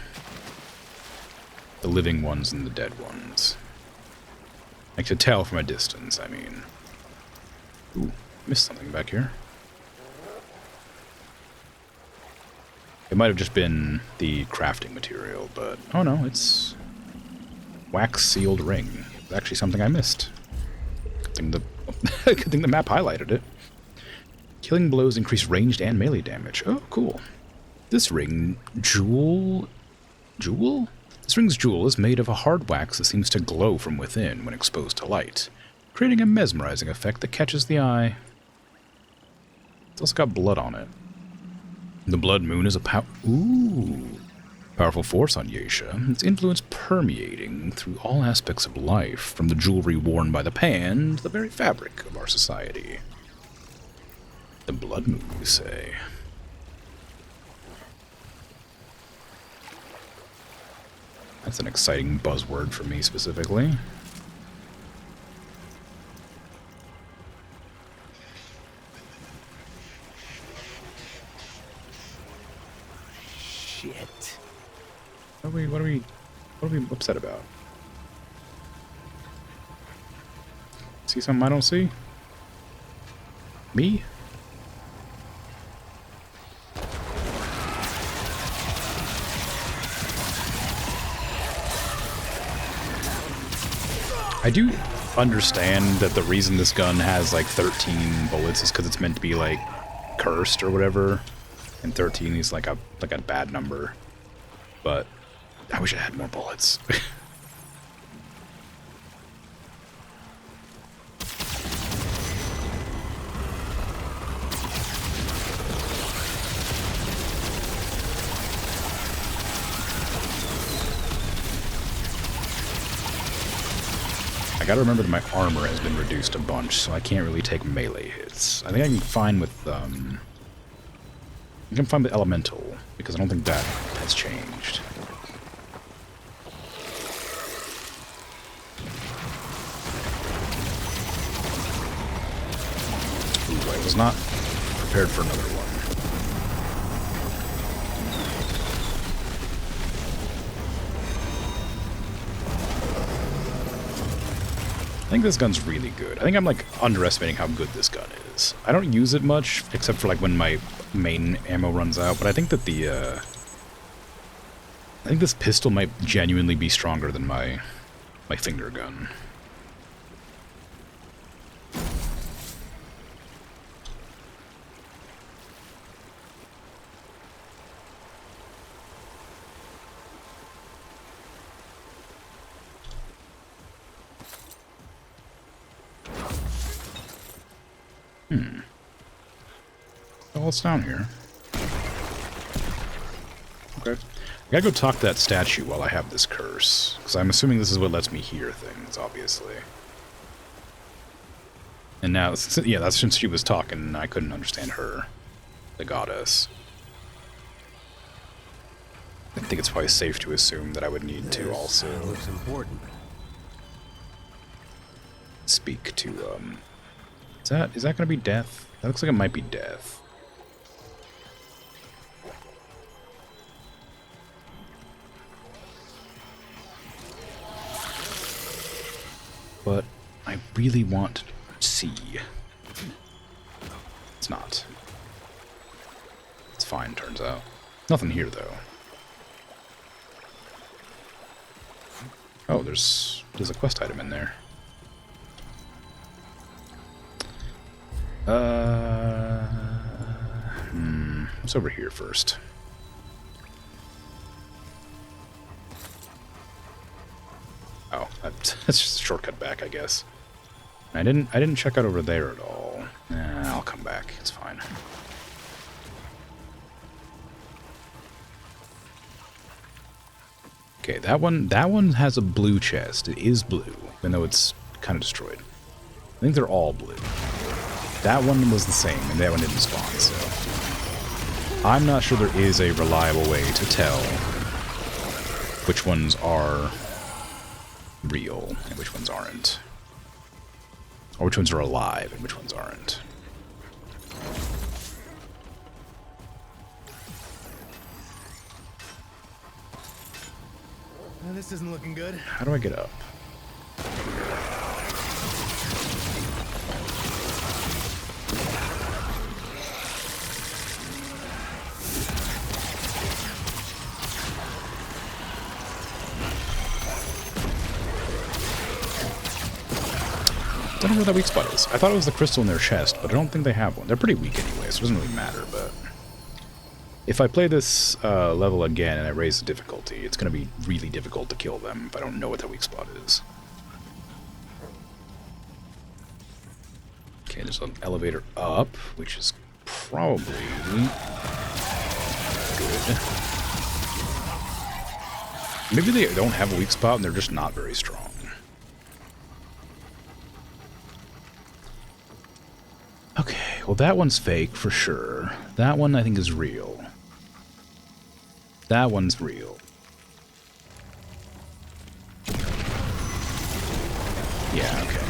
living ones and the dead ones. I could tell from a distance, I mean. Ooh, missed something back here. It might have just been the crafting material, but... Oh no, it's... wax-sealed ring. It's actually something I missed. Good thing the map highlighted it. Killing blows increase ranged and melee damage. Oh, cool. This ring... Jewel? Jewel? This ring's jewel is made of a hard wax that seems to glow from within when exposed to light, creating a mesmerizing effect that catches the eye. It's also got blood on it. The Blood Moon is a powerful force on Yeisha, its influence permeating through all aspects of life, from the jewelry worn by the Pan to the very fabric of our society. The Blood Moon, you say? That's an exciting buzzword for me specifically. Shit. What are we upset about? See something I don't see? Me? I do understand that the reason this gun has like 13 bullets is because it's meant to be like cursed or whatever, and 13 is like a bad number. But I wish I had more bullets. I gotta remember that my armor has been reduced a bunch, so I can't really take melee hits. I think I can fine with, I can fine with elemental, because I don't think that has changed. Ooh, I was not prepared for another one. I think this gun's really good. I think I'm like underestimating how good this gun is. I don't use it much, except for like when my main ammo runs out, but I think that I think this pistol might genuinely be stronger than my finger gun. Oh, it's down here. Okay. I gotta go talk to that statue while I have this curse, because I'm assuming this is what lets me hear things, obviously. And now, yeah, that's since she was talking and I couldn't understand her, the goddess. I think it's probably safe to assume that I would need to also looks important. speak to, is that gonna be death? That looks like it might be death. But I really want to see. It's not. It's fine, turns out. Nothing here, though. Oh, there's a quest item in there. What's over here first? Oh, that's just a shortcut back, I guess. I didn't check out over there at all. I'll come back. It's fine. Okay, that one has a blue chest. It is blue, even though it's kind of destroyed. I think they're all blue. That one was the same, and that one didn't spawn, so I'm not sure there is a reliable way to tell which ones are real and which ones aren't. Or which ones are alive and which ones aren't. This isn't looking good. How do I get up? I don't know where that weak spot is. I thought it was the crystal in their chest, but I don't think they have one. They're pretty weak anyway, so it doesn't really matter, but if I play this level again and I raise the difficulty, it's going to be really difficult to kill them if I don't know what that weak spot is. Okay, there's an elevator up, which is probably good. Maybe they don't have a weak spot and they're just not very strong. Okay, well that one's fake for sure. That one I think is real. That one's real. Yeah, okay.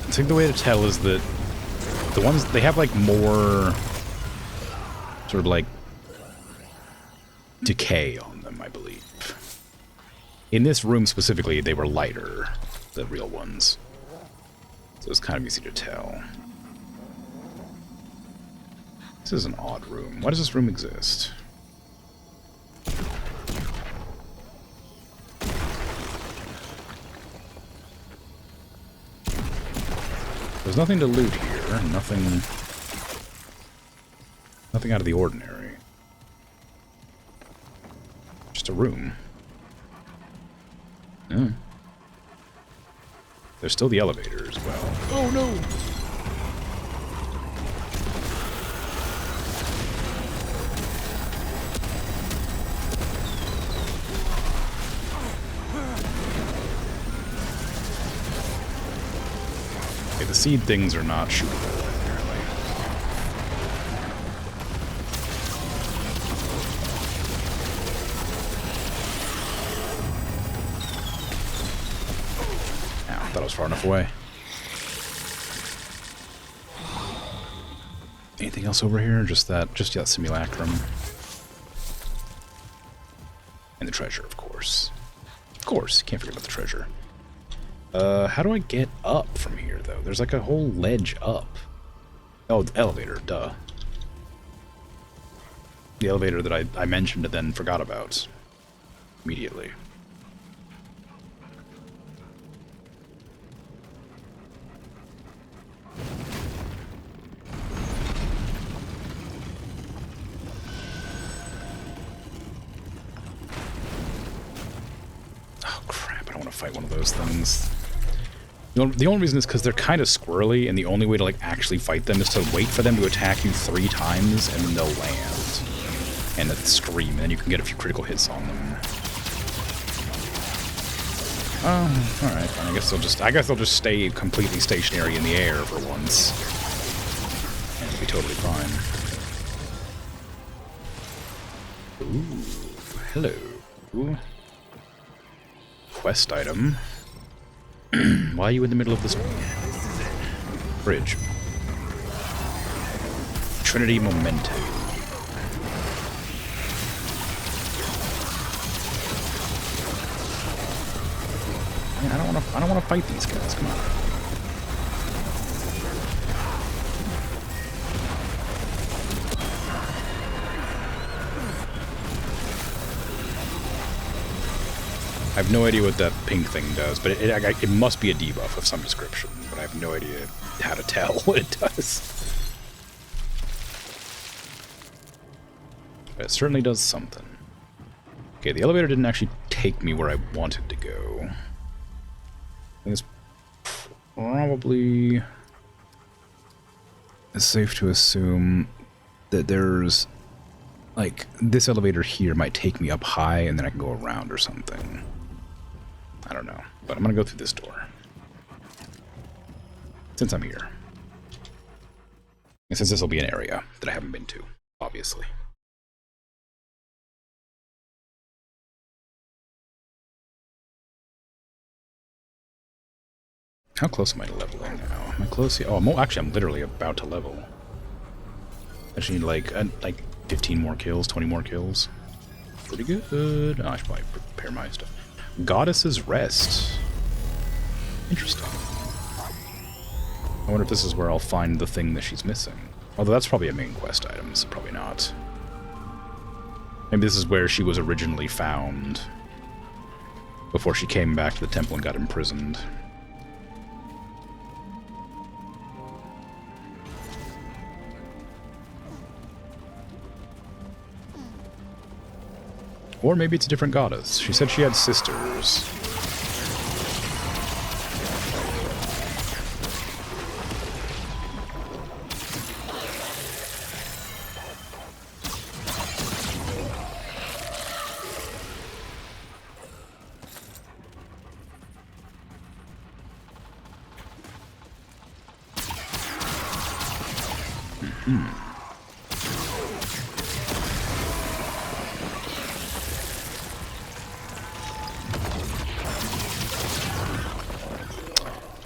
I think the way to tell is that the ones, they have like more sort of like decay on them, I believe. In this room specifically, they were lighter, the real ones. So it's kind of easy to tell. This is an odd room. Why does this room exist? There's nothing to loot here. Nothing out of the ordinary. Just a room. Yeah. There's still the elevator as well. Oh no! seed things are not shootable, apparently. Ow, I thought I was far enough away. Anything else over here? Just that simulacrum. And the treasure, of course. Of course, can't forget about the treasure. How do I get up from here, though? There's like a whole ledge up. Oh, the elevator, duh. The elevator that I mentioned and then forgot about. Immediately. Oh crap, I don't want to fight one of those things. The only reason is because they're kind of squirrely, and the only way to like actually fight them is to wait for them to attack you 3 times, and then they'll land. And then scream, and then you can get a few critical hits on them. Oh, alright, fine. I guess they'll just stay completely stationary in the air for once. And it'll be totally fine. Ooh, hello. Ooh. Quest item. Why are you in the middle of this bridge? Trinity Memento. Man, I don't wanna fight these guys. Come on. I have no idea what that pink thing does, but it must be a debuff of some description, but I have no idea how to tell what it does. But it certainly does something. Okay, the elevator didn't actually take me where I wanted to go. I think it's probably... It's safe to assume that there's... Like, this elevator here might take me up high, and then I can go around or something. I don't know, but I'm gonna go through this door. Since I'm here. And since this will be an area that I haven't been to, obviously. How close am I to leveling now? Am I close? Oh, I'm literally about to level. I just need like 15 more kills, 20 more kills. Pretty good. Oh, I should probably prepare my stuff. Goddess's Rest. Interesting. I wonder if this is where I'll find the thing that she's missing. Although that's probably a main quest item, so probably not. Maybe this is where she was originally found. Before she came back to the temple and got imprisoned. Or maybe it's a different goddess. She said she had sisters.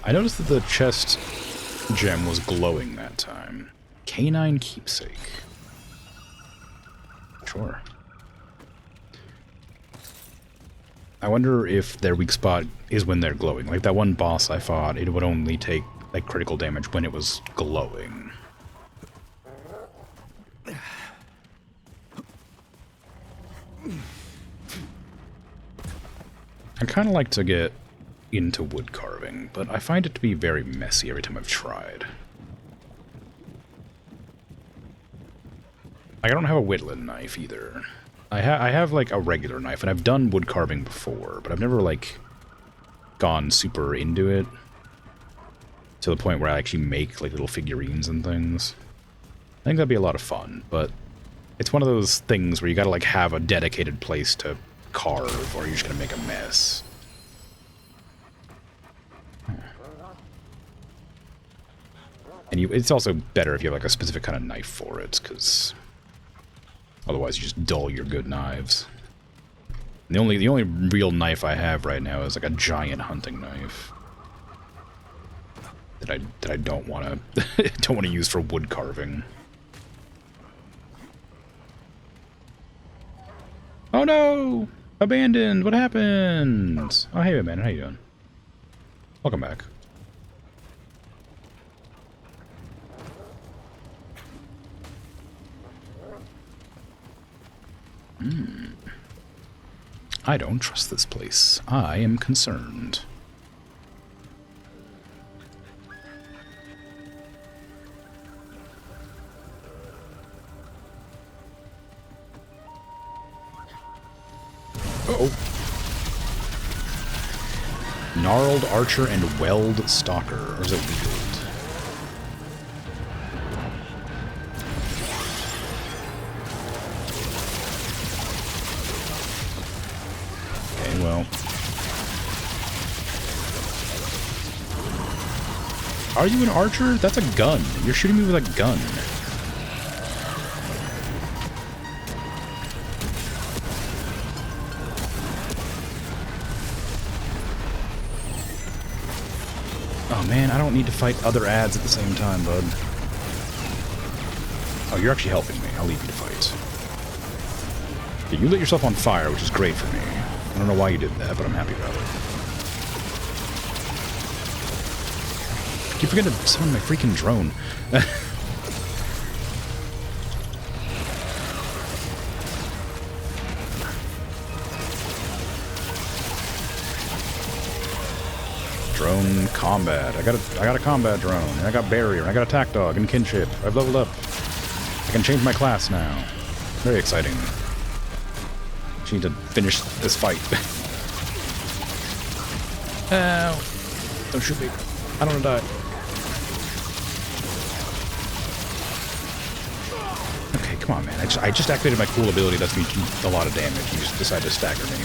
I noticed that the chest gem was glowing that time. Canine Keepsake. Sure. I wonder if their weak spot is when they're glowing. Like that one boss I fought, it would only take like critical damage when it was glowing. I kind of like to get into wood carving, but I find it to be very messy every time I've tried. I don't have a whittling knife either. I have like a regular knife, and I've done wood carving before, but I've never like gone super into it to the point where I actually make like little figurines and things. I think that'd be a lot of fun, but it's one of those things where you gotta like have a dedicated place to carve, or you're just gonna make a mess. And it's also better if you have like a specific kind of knife for it, because otherwise you just dull your good knives. And the only real knife I have right now is like a giant hunting knife that I don't want to use for wood carving. Oh no! Abandoned! What happened? Oh hey man, how you doing? Welcome back. I don't trust this place. I am concerned. Uh-oh. Gnarled Archer and Weld Stalker. Or is it Wield? Okay, well. Are you an archer? That's a gun. You're shooting me with a gun. Oh man, I don't need to fight other ads at the same time, bud. Oh, you're actually helping me. I'll leave you to fight. Yeah, you lit yourself on fire, which is great for me. I don't know why you did that, but I'm happy about it. I keep forgetting to summon my freaking drone. Drone combat. I got a combat drone, and I got barrier, and I got attack dog and kinship. I've leveled up. I can change my class now. Very exciting. Just need to finish this fight. Ow. Don't shoot me. I don't want to die. Okay, come on, man. I just activated my cool ability that's me a lot of damage. You just decided to stagger me.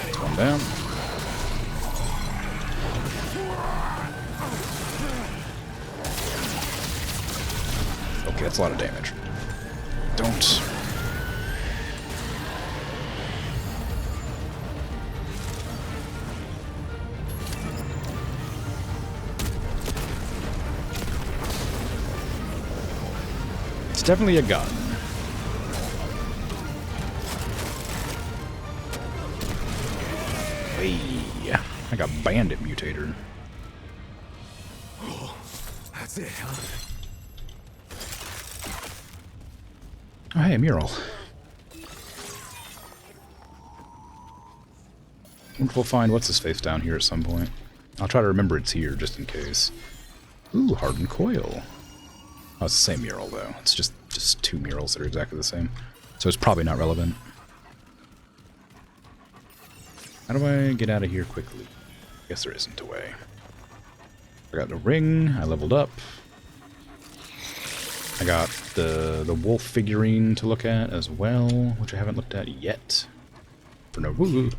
That's one down. Okay, that's a lot of damage. Don't. It's definitely a gun. Hey, I got bandit mutator. Oh, that's it, huh? Oh, hey, a mural. We'll find what's-his-face down here at some point. I'll try to remember it's here, just in case. Ooh, hardened coil. Oh, it's the same mural, though. It's just two murals that are exactly the same. So it's probably not relevant. How do I get out of here quickly? Guess there isn't a way. I got the ring. I leveled up. I got the wolf figurine to look at as well, which I haven't looked at yet. For no reason.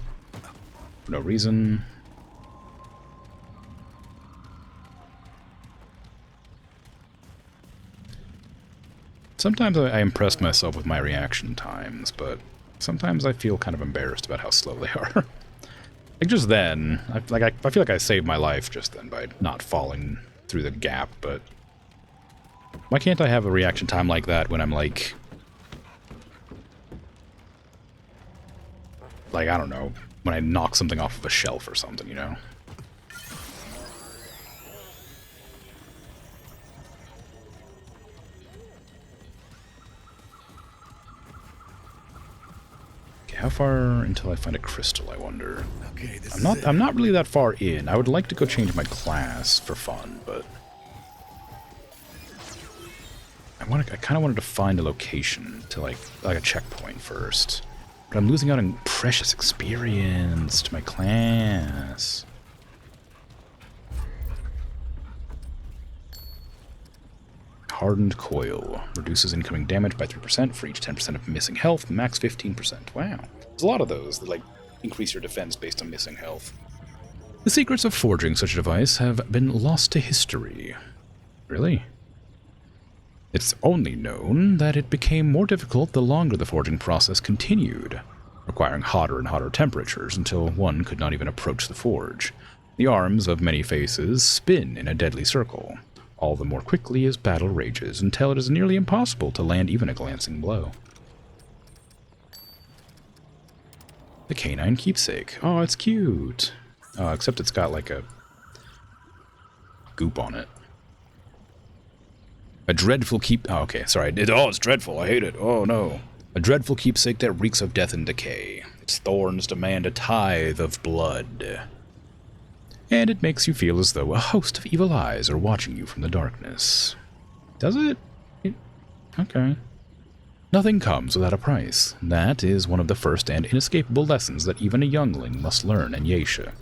Sometimes I impress myself with my reaction times, but sometimes I feel kind of embarrassed about how slow they are. Like just then, I feel like I saved my life just then by not falling through the gap, but why can't I have a reaction time like that when I'm like, I don't know, when I knock something off of a shelf or something, you know? Okay, how far until I find a crystal, I wonder? Okay, this I'm not really that far in. I would like to go change my class for fun, but I kind of wanted to find a location to like a checkpoint first. But I'm losing out on precious experience to my class. Hardened coil. Reduces incoming damage by 3% for each 10% of missing health, max 15%. Wow. There's a lot of those that like increase your defense based on missing health. The secrets of forging such a device have been lost to history. Really? It's only known that it became more difficult the longer the forging process continued, requiring hotter and hotter temperatures until one could not even approach the forge. The arms of many faces spin in a deadly circle, all the more quickly as battle rages, until it is nearly impossible to land even a glancing blow. The canine keepsake. Oh, it's cute. Except it's got like a goop on it. A dreadful keep... Oh, okay, sorry. It's dreadful. I hate it. Oh, no. A dreadful keepsake that reeks of death and decay. Its thorns demand a tithe of blood. And it makes you feel as though a host of evil eyes are watching you from the darkness. Does it? Okay. Nothing comes without a price. That is one of the first and inescapable lessons that even a youngling must learn in Yeisha.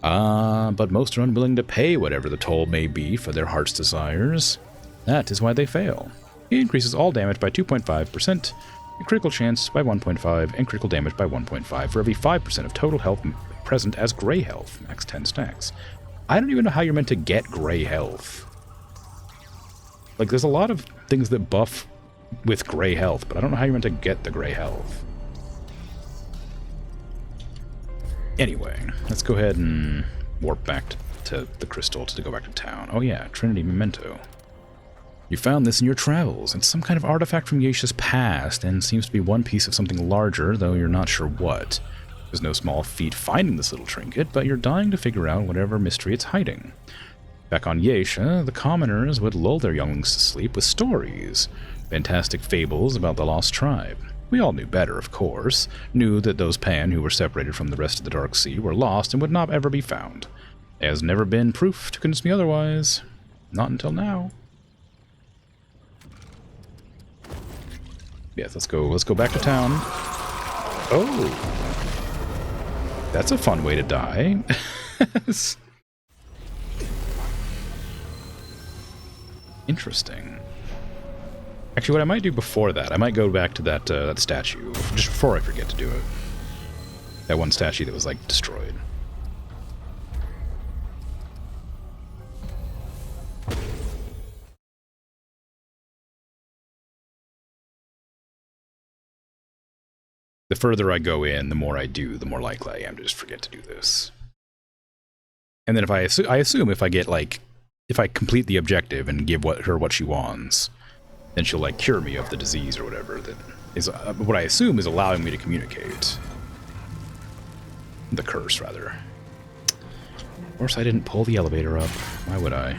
But most are unwilling to pay whatever the toll may be for their heart's desires. That is why they fail. It increases all damage by 2.5%, critical chance by 1.5, and critical damage by 1.5 for every 5% of total health present as gray health, max 10 stacks. I don't even know how you're meant to get gray health. Like, there's a lot of things that buff with gray health, but I don't know how you're meant to get the gray health. Anyway, let's go ahead and warp back to the crystal to go back to town. Oh yeah, Trinity Memento. You found this in your travels. It's some kind of artifact from Yeisha's past, and seems to be one piece of something larger, though you're not sure what. There's no small feat finding this little trinket, but you're dying to figure out whatever mystery it's hiding. Back on Yeisha, the commoners would lull their younglings to sleep with stories, fantastic fables about the lost tribe. We all knew better, of course, knew that those Pan who were separated from the rest of the Dark Sea were lost and would not ever be found. There has never been proof to convince me otherwise. Not until now. Yes, let's go back to town. Oh! That's a fun way to die. Interesting. Actually, what I might do before that, I might go back to that statue, just before I forget to do it. That one statue that was, like, destroyed. The further I go in, the more I do, the more likely I am to just forget to do this. And then if I assume if I get, like, if I complete the objective and give her what she wants, then she'll, like, cure me of the disease or whatever that is, what I assume is allowing me to communicate. The curse, rather. Of course I didn't pull the elevator up. Why would I?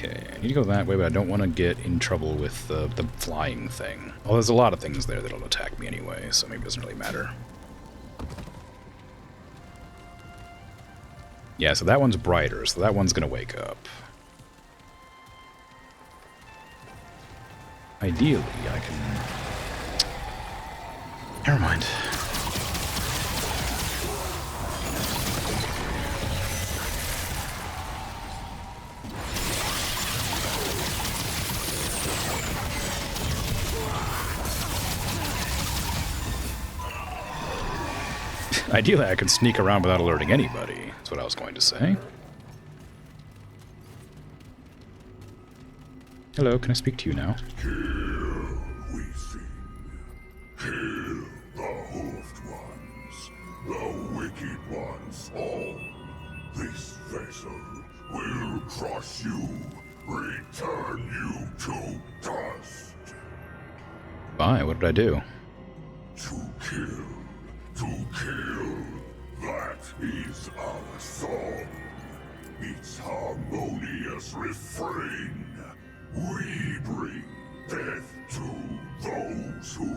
I need to go that way, but I don't want to get in trouble with the flying thing. Well, there's a lot of things there that'll attack me anyway, so maybe it doesn't really matter. Yeah, so that one's brighter, so that one's going to wake up. Ideally, I can... Never mind. Ideally, I could sneak around without alerting anybody. That's what I was going to say. Hello, can I speak to you now? Kill, we sing. Kill the hoofed ones, the wicked ones all. This vessel will crush you, return you to dust. Why? What did I do? To kill. To kill, that is our song. Its harmonious refrain. We bring death to those who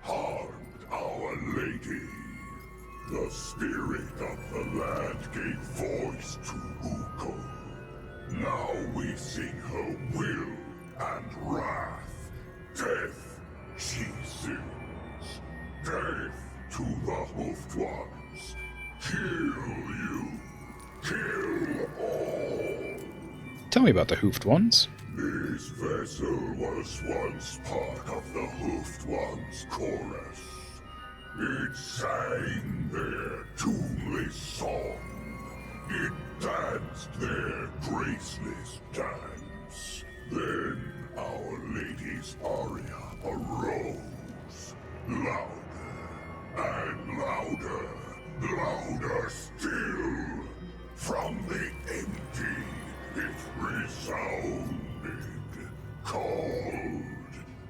harmed our lady. The spirit of the land gave voice to Uko. Now we sing her will and wrath, death Death to the hoofed ones. Kill you. Kill all. Tell me about the hoofed ones. This vessel was once part of the hoofed ones' chorus. It sang their tuneless song. It danced their graceless dance. Then Our Lady's aria arose. Louder and louder, louder still. From the empty it resounded. Called,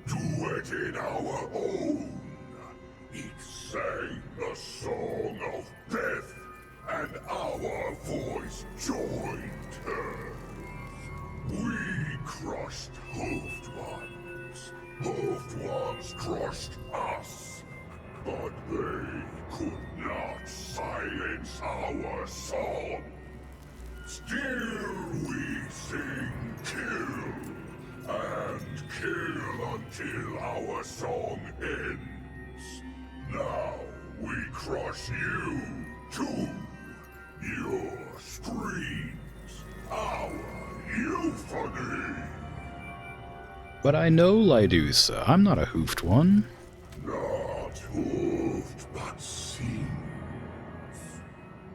do it in our own. It sang the song of death, and our voice joined hers. We crushed hoofed ones. Hoofed ones crushed us. But they could not silence our song. Still we sing kill, and kill until our song ends. Now we crush you, too. Your screams, our euphony. But I know Lydusa. I'm not a hoofed one. Not hoofed, but sings.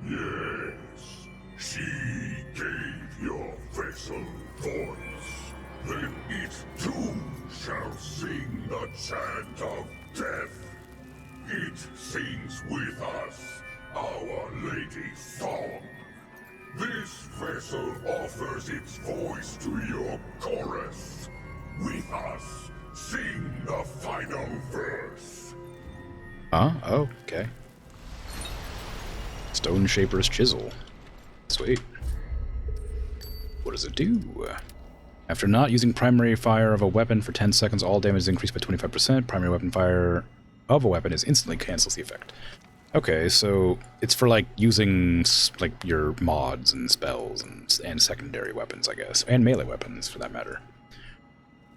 Yes, she gave your vessel voice. Then it too shall sing the chant of death. It sings with us, Our Lady's song. This vessel offers its voice to your chorus. With us, sing the final verse. Huh? Oh, okay. Stone Shaper's Chisel. Sweet. What does it do? After not using primary fire of a weapon for 10 seconds, all damage is increased by 25%. Primary weapon fire of a weapon is instantly cancels the effect. Okay, so it's for, like, using, like, your mods and spells and secondary weapons, I guess. And melee weapons, for that matter.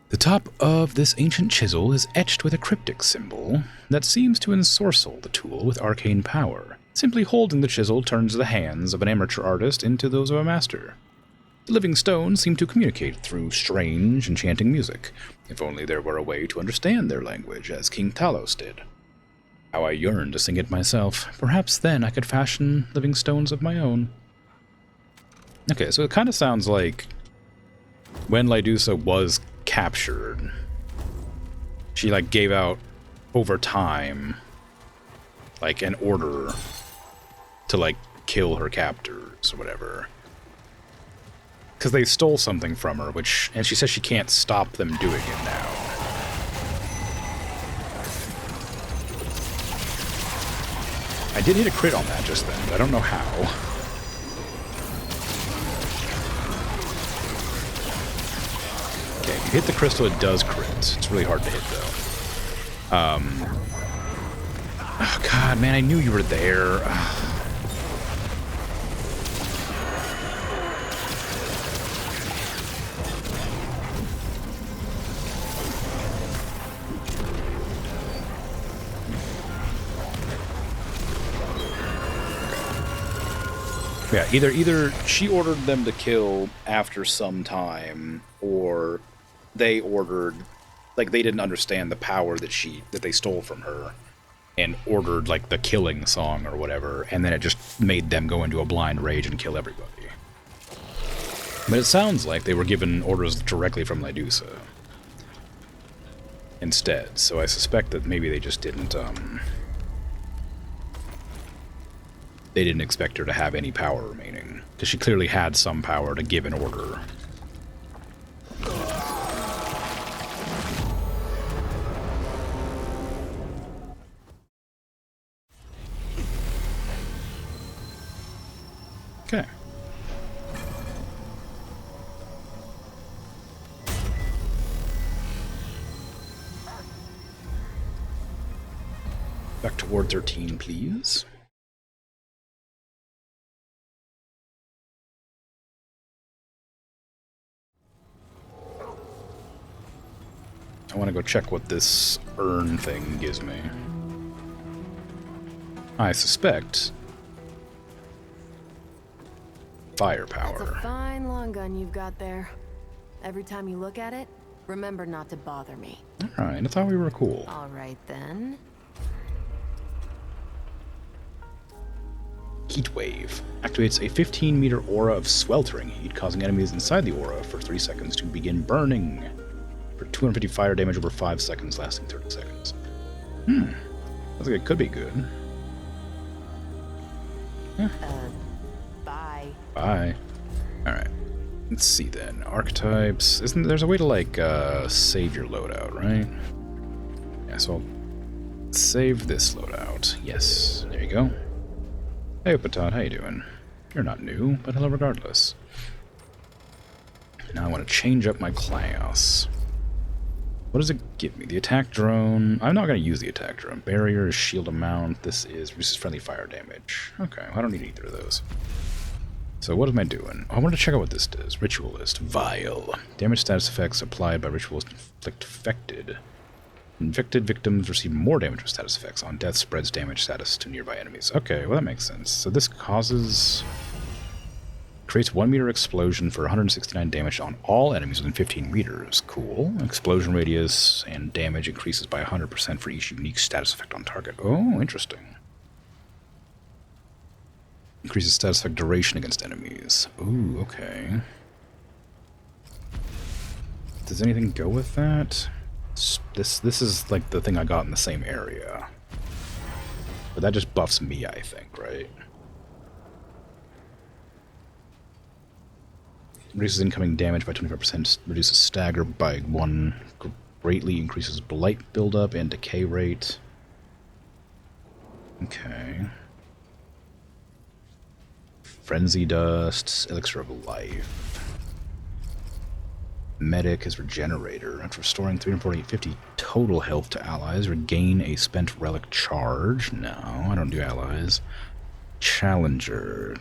The top of this ancient chisel is etched with a cryptic symbol that seems to ensorcel the tool with arcane power. Simply holding the chisel turns the hands of an amateur artist into those of a master. The living stones seem to communicate through strange, enchanting music. If only there were a way to understand their language, as King Talos did. How I yearn to sing it myself. Perhaps then I could fashion living stones of my own. Okay, so it kind of sounds like when Lydusa was captured, she, like, gave out over time, like, an order to, like, kill her captors or whatever. Because they stole something from her, and she says she can't stop them doing it now. I did hit a crit on that just then, but I don't know how. Okay, if you hit the crystal, it does crit. It's really hard to hit, though. Oh, God, man, I knew you were there. Yeah, either she ordered them to kill after some time, or they ordered, like, they didn't understand the power that they stole from her, and ordered, like, the killing song or whatever, and then it just made them go into a blind rage and kill everybody. But it sounds like they were given orders directly from Lydusa instead, so I suspect that maybe they just didn't, they didn't expect her to have any power remaining, because she clearly had some power to give an order. Okay. Back to Ward 13, please. I want to go check what this urn thing gives me. I suspect That's firepower. a fine long gun you've got there. Every time you look at it, remember not to bother me. Alright, I thought we were cool. All right, then. Heat Wave. Activates a 15-meter aura of sweltering heat, causing enemies inside the aura for 3 seconds to begin burning. For 250 fire damage over 5 seconds, lasting 30 seconds. Sounds like it could be good. Bye. Bye. Alright. Let's see then. Archetypes. There's a way to, like, save your loadout, right? Yeah, so I'll save this loadout. Yes. There you go. Hey, Patat, how you doing? You're not new, but hello regardless. Now I want to change up my class. What does it give me? The attack drone. I'm not going to use the attack drone. Barrier, shield amount. This is reduces friendly fire damage. Okay, well, I don't need either of those. So what am I doing? I wanted to check out what this does. Ritualist. Vile. Damage status effects applied by Ritualist inflict affected. Infected victims receive more damage with status effects. On death, spreads damage status to nearby enemies. Okay, well that makes sense. So this creates 1 meter explosion for 169 damage on all enemies within 15 meters. Cool. Explosion radius and damage increases by 100% for each unique status effect on target. Oh, interesting. Increases status effect duration against enemies. Ooh, okay. Does anything go with that? This is like the thing I got in the same area. But that just buffs me, I think, right? Reduces incoming damage by 25%, reduces stagger by 1, greatly increases blight buildup and decay rate. Okay. Frenzy dust, elixir of life. Medic is regenerator. After restoring 350 total health to allies, regain a spent relic charge. No, I don't do allies. Challenger.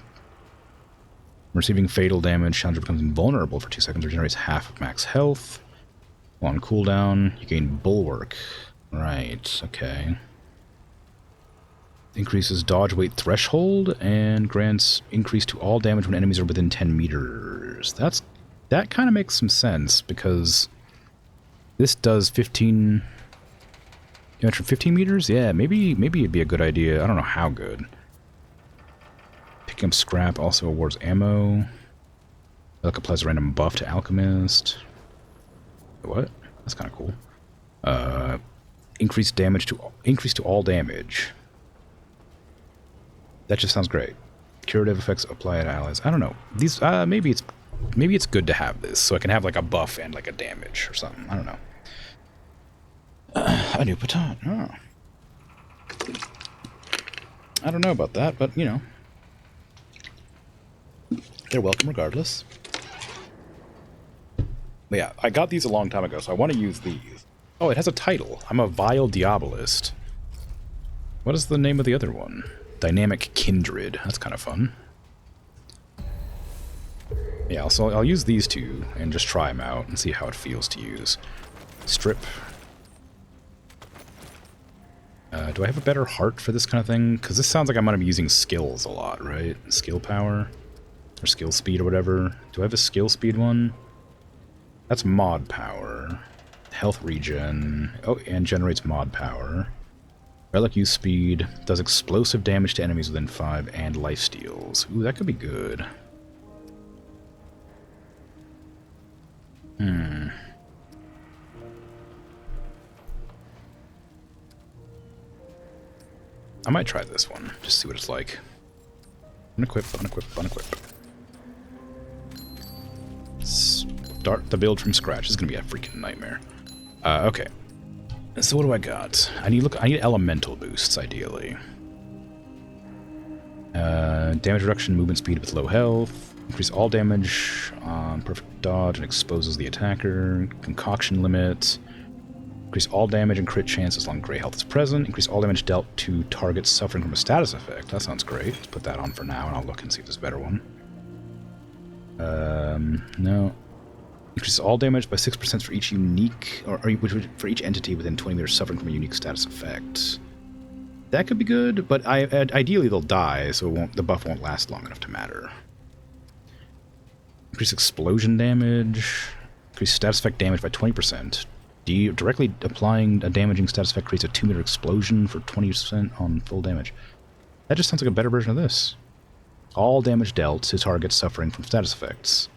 Receiving fatal damage, Challenger becomes invulnerable for 2 seconds, regenerates half of max health. On cooldown, you gain Bulwark. Right, okay. Increases dodge weight threshold, and grants increase to all damage when enemies are within 10 meters. That kind of makes some sense, because this does 15 damage from 15 meters? Yeah, maybe it'd be a good idea. I don't know how good. Picking up scrap also awards ammo. Relic applies a random buff to Alchemist. What? That's kind of cool. Increase to all damage. That just sounds great. Curative effects apply to allies. I don't know. These maybe it's good to have this, so I can have like a buff and like a damage or something. I don't know. A new baton. Oh. I don't know about that, but you know. They're welcome regardless. But yeah, I got these a long time ago, so I want to use these. Oh, it has a title. I'm a Vile Diabolist. What is the name of the other one? Dynamic Kindred. That's kind of fun. Yeah, so I'll use these two and just try them out and see how it feels to use. Strip. Do I have a better heart for this kind of thing? Because this sounds like I'm going to be using skills a lot, right? Skill power? Or skill speed or whatever. Do I have a skill speed one? That's mod power. Health regen. Oh, and generates mod power. Relic use speed. Does explosive damage to enemies within 5 and life steals. Ooh, that could be good. I might try this one, just see what it's like. Unequip, unequip, unequip. Start the build from scratch. This is gonna be a freaking nightmare. Okay. So what do I got? I need elemental boosts, ideally. Damage reduction, movement speed with low health. Increase all damage on perfect dodge and exposes the attacker. Concoction limit. Increase all damage and crit chance as long as gray health is present. Increase all damage dealt to targets suffering from a status effect. That sounds great. Let's put that on for now, and I'll look and see if there's a better one. No. Increases all damage by 6% for each unique, for each entity within 20 meters suffering from a unique status effect. That could be good, but ideally they'll die, so the buff won't last long enough to matter. Increase explosion damage. Increase status effect damage by 20%. Directly applying a damaging status effect creates a 2-meter explosion for 20% on full damage. That just sounds like a better version of this. All damage dealt to targets suffering from status effects.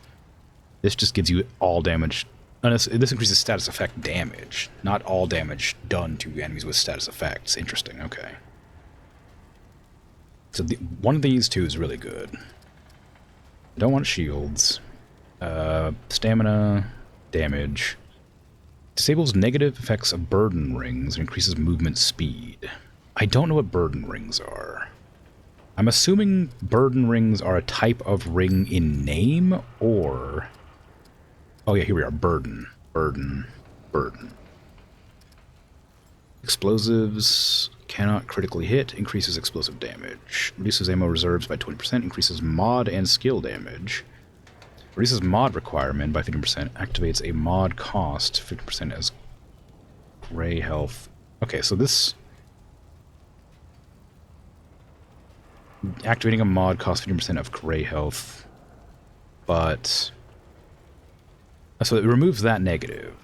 This just gives you all damage. This increases status effect damage, not all damage done to enemies with status effects. Interesting, okay. So one of these two is really good. I don't want shields. Stamina, damage. Disables negative effects of burden rings and increases movement speed. I don't know what burden rings are. I'm assuming burden rings are a type of ring in name, or... Oh yeah, here we are. Burden. Explosives cannot critically hit, increases explosive damage. Reduces ammo reserves by 20%, increases mod and skill damage. Reduces mod requirement by 50%, activates a mod cost 50% as gray health. Okay, so this... Activating a mod costs 50% of gray health, but... So it removes that negative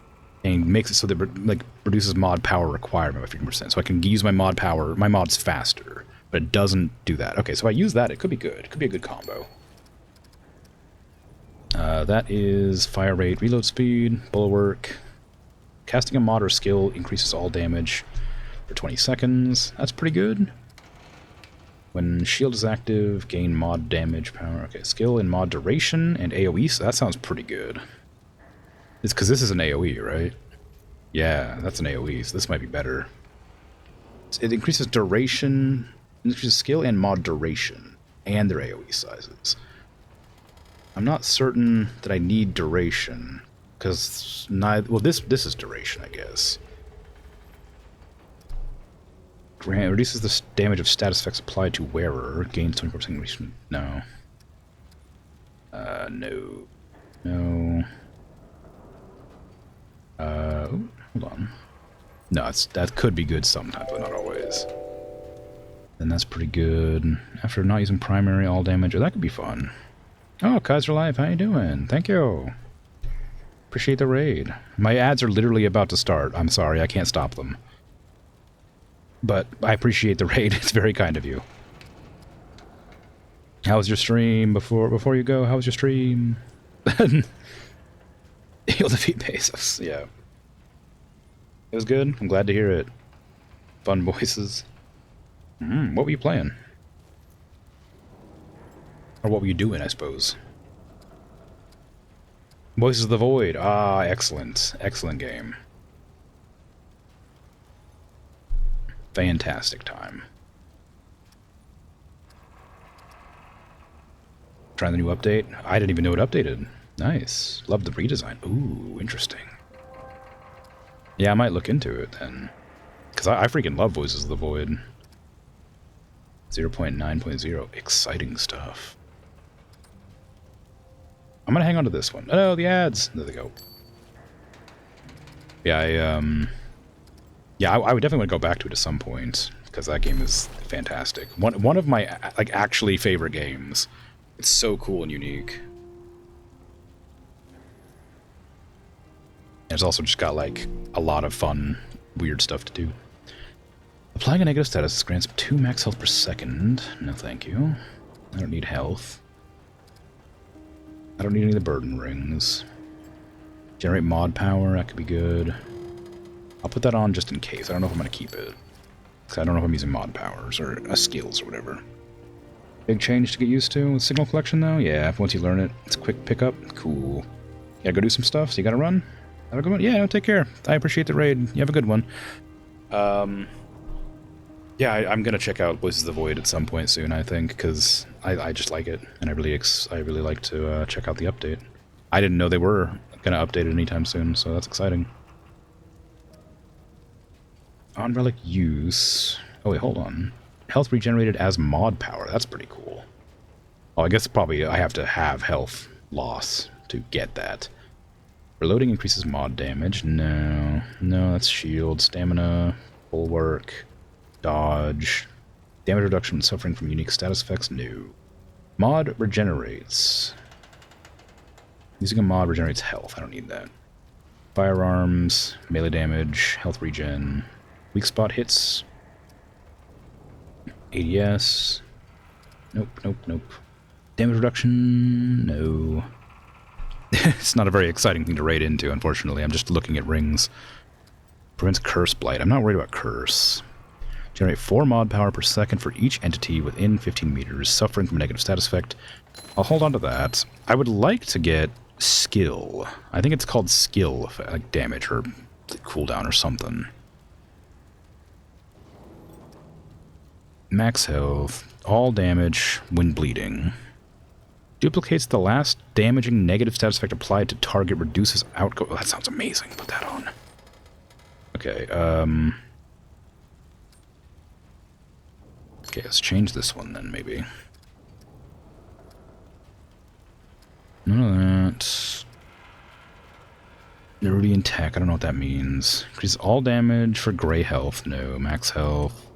and makes it so that it reduces mod power requirement by 50%. So I can use my mod power, my mods faster, but it doesn't do that. Okay, so I use that, it could be good. It could be a good combo. That is fire rate, reload speed, bulwark. Casting a mod or skill increases all damage for 20 seconds. That's pretty good. When shield is active, gain mod damage power. Okay, skill and mod duration and AoE, so that sounds pretty good. It's because this is an AoE, right? Yeah, that's an AoE, so this might be better. It increases duration, increases skill and mod duration, and their AoE sizes. I'm not certain that I need duration, because neither... Well, this is duration, I guess. Reduces the damage of status effects applied to wearer. Gains 24% increase. No. No. No. Hold on. No, that could be good sometimes, but not always. Then that's pretty good. After not using primary all damage, that could be fun. Oh, Kaiser Life, how you doing? Thank you. Appreciate the raid. My ads are literally about to start. I'm sorry, I can't stop them. But I appreciate the raid. It's very kind of you. How was your stream before you go? How was your stream? He'll defeat Bezos. Yeah. It was good. I'm glad to hear it. Fun voices. What were you playing? Or what were you doing, I suppose? Voices of the Void. Ah, excellent. Excellent game. Fantastic time. Trying the new update. I didn't even know it updated. Nice. Love the redesign. Ooh, interesting. Yeah, I might look into it then. Because I freaking love Voices of the Void. 0.9.0. Exciting stuff. I'm gonna hang on to this one. Oh, the ads! There they go. Yeah, I would definitely want to go back to it at some point, because that game is fantastic. One of my, actually favorite games. It's so cool and unique. And it's also just got, a lot of fun, weird stuff to do. Applying a negative status grants 2 max health per second. No thank you. I don't need health. I don't need any of the burden rings. Generate mod power, that could be good. I'll put that on just in case. I don't know if I'm going to keep it. Because I don't know if I'm using mod powers or skills or whatever. Big change to get used to with signal collection, though? Yeah, once you learn it, it's a quick pickup. Cool. You gotta go do some stuff, so you gotta run? Have a good one? Yeah, take care. I appreciate the raid. You have a good one. Yeah, I'm gonna check out Voices of the Void at some point soon, I think, because I just like it, and I really like to check out the update. I didn't know they were gonna update it anytime soon, so that's exciting. On relic use... Oh wait, hold on. Health regenerated as mod power. That's pretty cool. Oh, I guess probably I have to have health loss to get that. Reloading increases mod damage. No, that's shield, stamina, bulwark. Dodge. Damage reduction when suffering from unique status effects? No. Mod regenerates. Using a mod regenerates health. I don't need that. Firearms, melee damage, health regen, weak spot hits, ADS. Nope, nope, nope. Damage reduction? No. It's not a very exciting thing to raid into, unfortunately. I'm just looking at rings. Prevents curse blight. I'm not worried about curse. Generate 4 mod power per second for each entity within 15 meters, suffering from a negative status effect. I'll hold on to that. I would like to get skill. I think it's called skill, like damage or cooldown or something. Max health. All damage when bleeding. Duplicates the last damaging negative status effect applied to target, reduces outgo. Oh, that sounds amazing. Put that on. Okay, okay, let's change this one then, maybe. None of that. Nerudian tech, I don't know what that means. Increases all damage for gray health, no. Max health.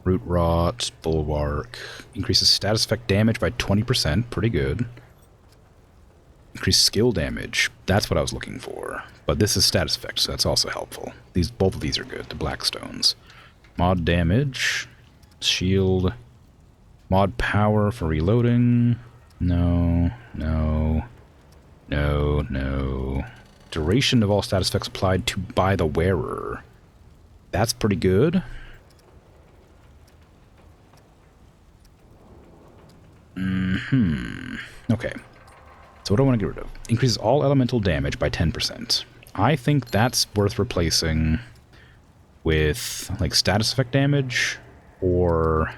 Root rot, bulwark. Increases status effect damage by 20%, pretty good. Increased skill damage, that's what I was looking for. But this is status effect, so that's also helpful. Both of these are good, the Blackstones. Mod damage, shield, mod power for reloading. No, no, no, no. Duration of all status effects applied to by the wearer. That's pretty good. Okay. So what do I want to get rid of? Increases all elemental damage by 10%. I think that's worth replacing with, like, status effect damage or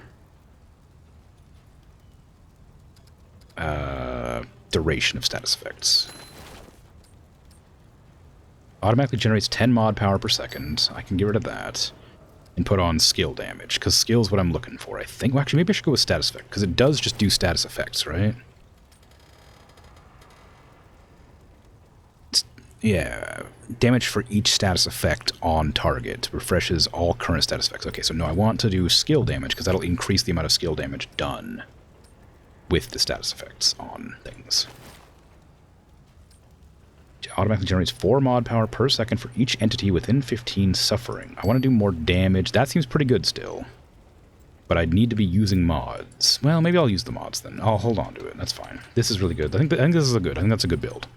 duration of status effects. Automatically generates 10 mod power per second. I can get rid of that and put on skill damage, because skill is what I'm looking for, I think. Well, actually, maybe I should go with status effect, because it does just do status effects, right? Yeah, damage for each status effect on target. Refreshes all current status effects. Okay, so no, I want to do skill damage, because that'll increase the amount of skill damage done with the status effects on things. Automatically generates 4 mod power per second for each entity within 15 suffering. I want to do more damage. That seems pretty good still. But I'd need to be using mods. Well, maybe I'll use the mods then. I'll hold on to it. That's fine. This is really good. I think this is I think that's a good build.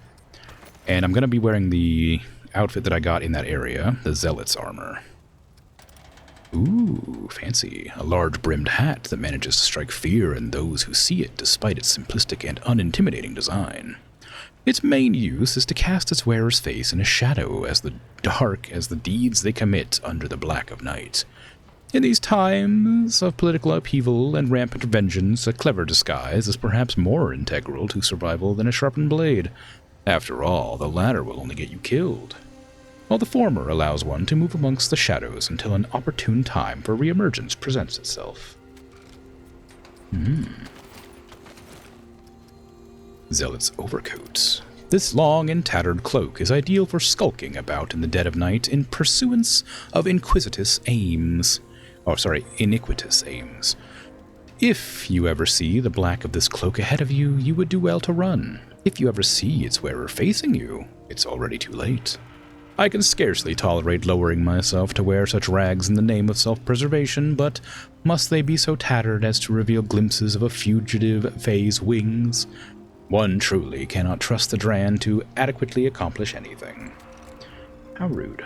And I'm going to be wearing the outfit that I got in that area, the Zealot's armor. Ooh, fancy. A large brimmed hat that manages to strike fear in those who see it despite its simplistic and unintimidating design. Its main use is to cast its wearer's face in a shadow as dark as the deeds they commit under the black of night. In these times of political upheaval and rampant vengeance, a clever disguise is perhaps more integral to survival than a sharpened blade. After all, the latter will only get you killed, while the former allows one to move amongst the shadows until an opportune time for reemergence presents itself. Zealot's overcoat. This long and tattered cloak is ideal for skulking about in the dead of night in pursuance of iniquitous aims. If you ever see the black of this cloak ahead of you, you would do well to run. If you ever see its wearer facing you, it's already too late. I can scarcely tolerate lowering myself to wear such rags in the name of self-preservation, but must they be so tattered as to reveal glimpses of a fugitive Fae's wings? One truly cannot trust the Dran to adequately accomplish anything. How rude.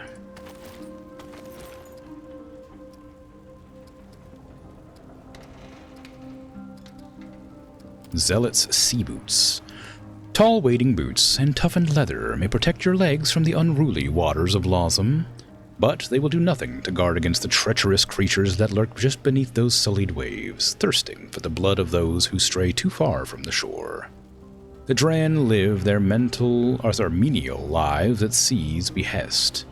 Zealot's sea boots. Tall wading boots and toughened leather may protect your legs from the unruly waters of Lawsum, but they will do nothing to guard against the treacherous creatures that lurk just beneath those sullied waves, thirsting for the blood of those who stray too far from the shore. The Dran live their menial lives at sea's behest,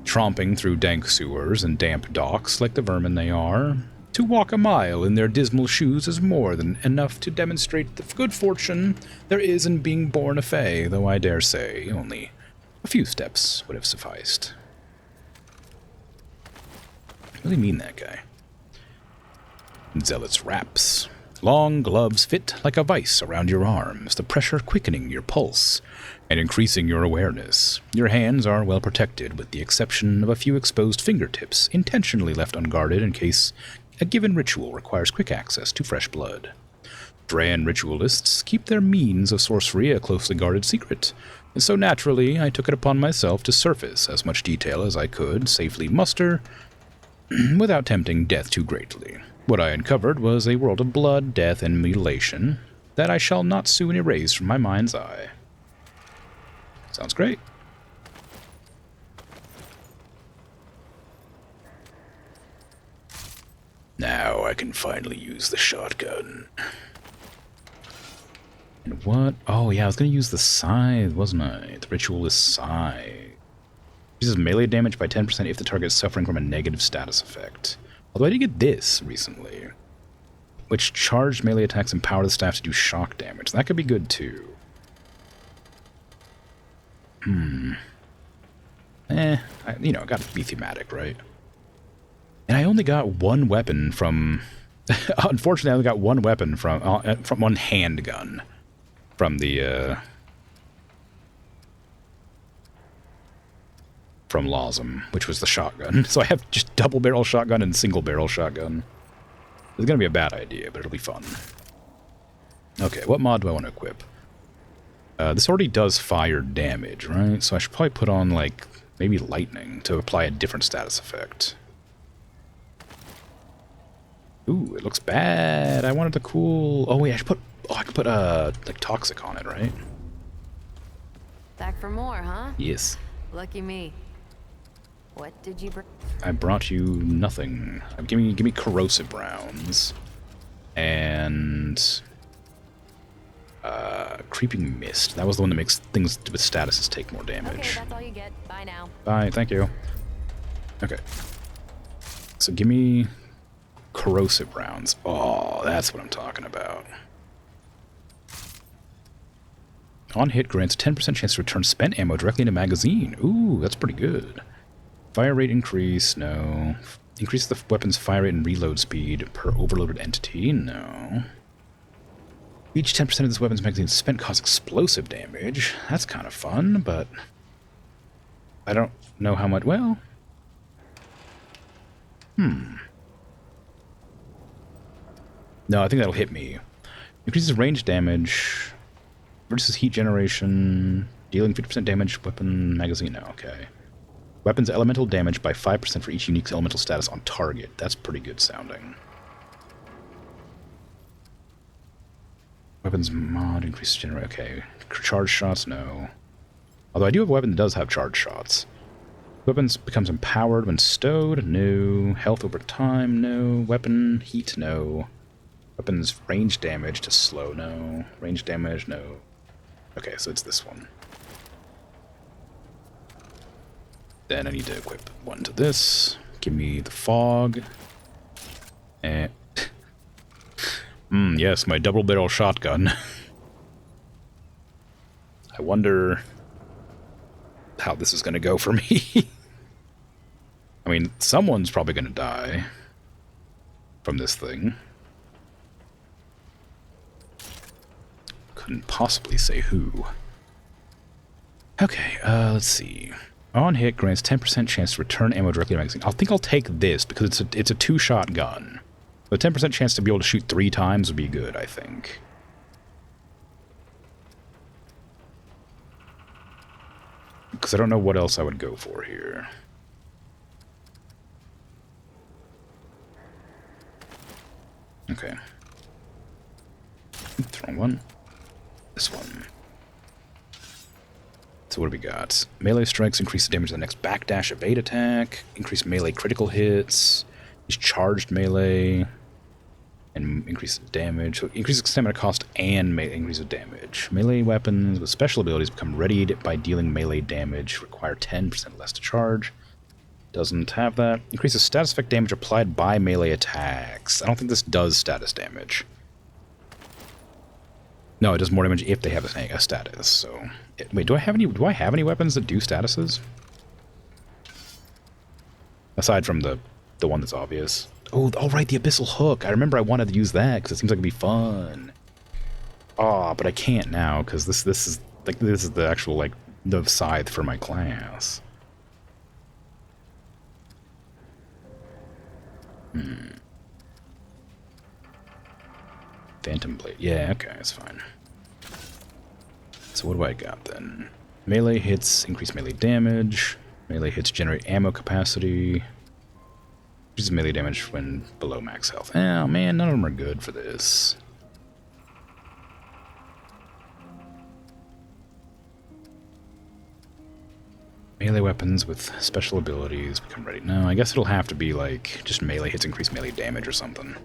tromping through dank sewers and damp docks like the vermin they are. To walk a mile in their dismal shoes is more than enough to demonstrate the good fortune there is in being born a Fae, though I dare say only a few steps would have sufficed. I really mean that guy. Zealot's wraps. Long gloves fit like a vice around your arms, the pressure quickening your pulse and increasing your awareness. Your hands are well protected, with the exception of a few exposed fingertips, intentionally left unguarded in case a given ritual requires quick access to fresh blood. Dran ritualists keep their means of sorcery a closely guarded secret, and so naturally I took it upon myself to surface as much detail as I could safely muster without tempting death too greatly. What I uncovered was a world of blood, death, and mutilation that I shall not soon erase from my mind's eye. Sounds great. Now I can finally use the shotgun. And what? Oh yeah, I was going to use the scythe, wasn't I? The ritualist scythe. Uses melee damage by 10% if the target is suffering from a negative status effect. Although I did get this recently, which charged melee attacks empower the staff to do shock damage. That could be good too. Gotta be thematic, right? And I only got one weapon from... Unfortunately, I only got one weapon from one handgun from the... from Lawsum, which was the shotgun. So I have just double-barrel shotgun and single-barrel shotgun. It's gonna be a bad idea, but it'll be fun. Okay, what mod do I want to equip? This already does fire damage, right? So I should probably put on, like, maybe lightning to apply a different status effect. Ooh, it looks bad. I wanted the cool... Oh, wait, I should put... Oh, I can put, like, toxic on it, right? Back for more, huh? Yes. Lucky me. What did you bring? I brought you nothing. Give me corrosive rounds. And... creeping mist. That was the one that makes things with statuses take more damage. Okay, that's all you get. Bye now. Bye, thank you. Okay. So give me corrosive rounds. Oh, that's what I'm talking about. On hit grants 10% chance to return spent ammo directly into magazine. Ooh, that's pretty good. Fire rate increase, no. Increase the weapon's fire rate and reload speed per overloaded entity, no. Each 10% of this weapon's magazine spent causes explosive damage. That's kind of fun, but I don't know how much. Well, no, I think that'll hit me. Increases range damage, reduces heat generation, dealing 50% damage. Weapon magazine, no, okay. Weapons elemental damage by 5% for each unique elemental status on target. That's pretty good sounding. Weapons mod increases generate. Okay. Charge shots, no. Although I do have a weapon that does have charge shots. Weapons becomes empowered when stowed, no. Health over time, no. Weapon heat, no. Weapons range damage to slow, no. Range damage, no. Okay, so it's this one. Then I need to equip one to this. Give me the fog. And yes, my double-barrel shotgun. I wonder how this is going to go for me. I mean, someone's probably going to die from this thing. Couldn't possibly say who. Okay, let's see. On hit grants 10% chance to return ammo directly to magazine. I think I'll take this because it's a two-shot gun. The 10% chance to be able to shoot 3 times would be good, I think. Because I don't know what else I would go for here. Okay. Throw one. This one. So what do we got? Melee strikes increase the damage of the next backdash evade attack. Increase melee critical hits. Use charged melee. And increase damage. So increase stamina cost and melee increase of damage. Melee weapons with special abilities become readied by dealing melee damage. Require 10% less to charge. Doesn't have that. Increases status effect damage applied by melee attacks. I don't think this does status damage. No, it does more damage if they have a status. So, wait, do I have any weapons that do statuses? Aside from the one that's obvious. Oh, right, the Abyssal Hook. I remember I wanted to use that because it seems like it'd be fun. Oh, but I can't now because this is the actual like the scythe for my class. Phantom Blade. Yeah, okay, that's fine. So what do I got then? Melee hits increase melee damage. Melee hits generate ammo capacity. Increases melee damage when below max health. Oh man, none of them are good for this. Melee weapons with special abilities become ready. No, I guess it'll have to be like just melee hits increase melee damage or something.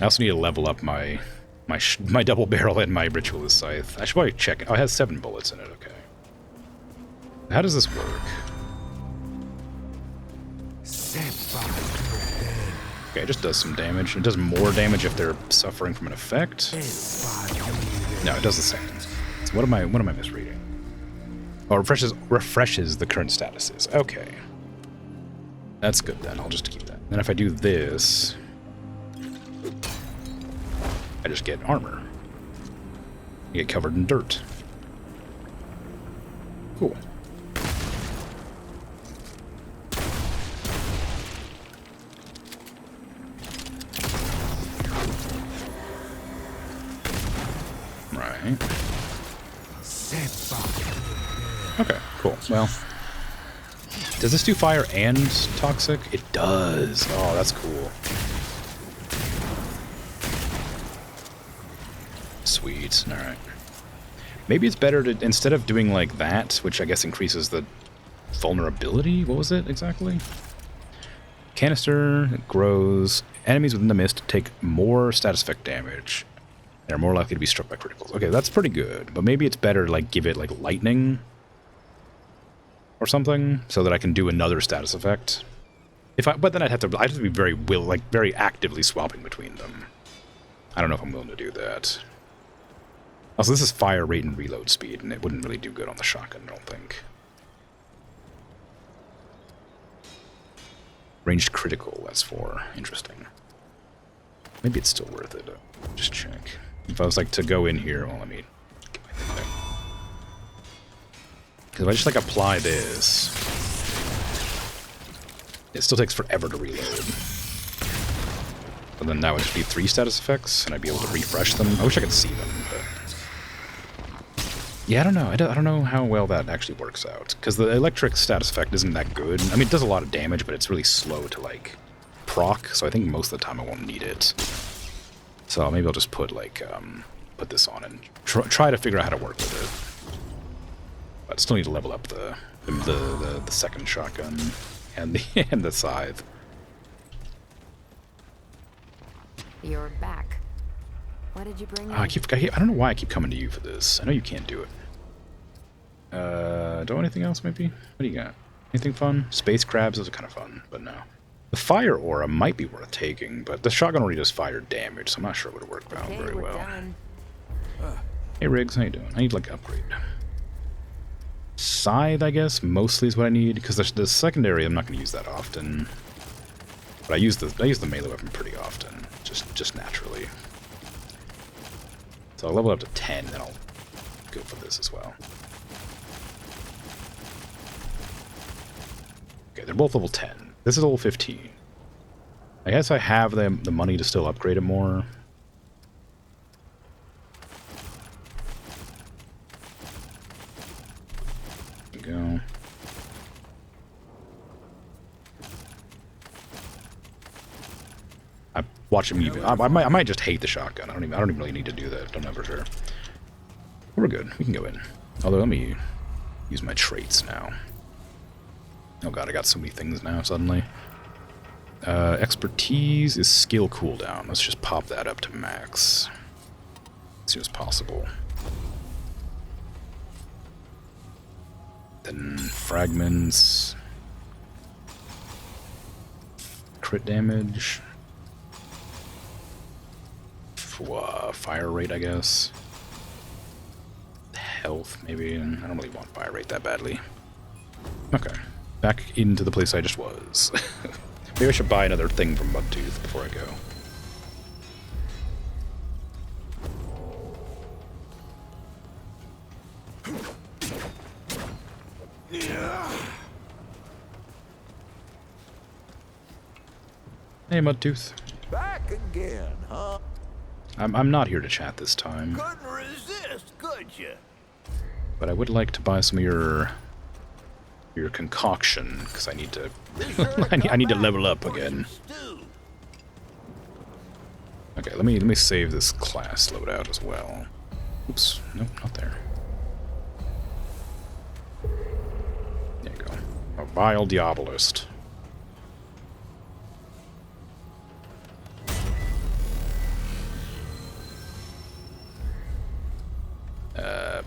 I also need to level up my double barrel and my ritualist scythe. I should probably check it. Oh, it has 7 bullets in it. Okay. How does this work? Okay, it just does some damage. It does more damage if they're suffering from an effect. No, it does the same. So what am I misreading? Oh, refreshes the current statuses. Okay. That's good then. I'll just keep that. Then if I do this, I just get armor. You get covered in dirt. Cool. Right. Okay, cool. Well, does this do fire and toxic? It does. Oh, that's cool. Sweet. All right. Maybe it's better to, instead of doing like that, which I guess increases the vulnerability. What was it exactly? Canister grows. Enemies within the mist take more status effect damage. They're more likely to be struck by criticals. Okay, that's pretty good. But maybe it's better to like give it like lightning or something, so that I can do another status effect. But then I'd have to be very actively swapping between them. I don't know if I'm willing to do that. Also, this is fire rate and reload speed, and it wouldn't really do good on the shotgun, I don't think. Ranged critical, that's for. Interesting. Maybe it's still worth it. Just check. If I was like to go in here, well, let me get my thing there. Because if I just like apply this, it still takes forever to reload. But then that would just be 3 status effects, and I'd be able to refresh them. I wish I could see them, but yeah, I don't know. I don't know how well that actually works out, because the electric status effect isn't that good. I mean, it does a lot of damage, but it's really slow to like proc. So I think most of the time I won't need it. So maybe I'll just put like put this on and try to figure out how to work with it. But still need to level up the second shotgun and the scythe. You're back. What did you bring? I don't know why I keep coming to you for this. I know you can't do it. Do anything else maybe? What do you got? Anything fun? Space crabs, those are kind of fun, but no. The fire aura might be worth taking, but the shotgun already does fire damage, so I'm not sure it would work out very well. Hey Riggs, how you doing? I need like upgrade. Scythe, I guess, mostly is what I need, because the secondary I'm not going to use that often. But I use the melee weapon pretty often, just naturally. So I'll level up to 10, then I'll go for this as well. Okay, they're both level 10. This is level 15. I guess I have the money to still upgrade it more. There we go. I watch him even. I might just hate the shotgun. I don't even really need to do that. Don't know for sure. We're good. We can go in. Although let me use my traits now. Oh god, I got so many things now suddenly. Expertise is skill cooldown. Let's just pop that up to max as soon as possible. Then fragments. Crit damage. Fire rate, I guess. Health, maybe. I don't really want fire rate that badly. Okay. back into the place I just was. Maybe I should buy another thing from Mudtooth before I go. Hey, Mudtooth. Back again, huh? I'm not here to chat this time, Couldn't resist, could you? but I would like to buy some of your concoction because I need to I need to level up again. Okay, let me save this class loadout as well. Oops, nope, not there. There you go. A vile diabolist.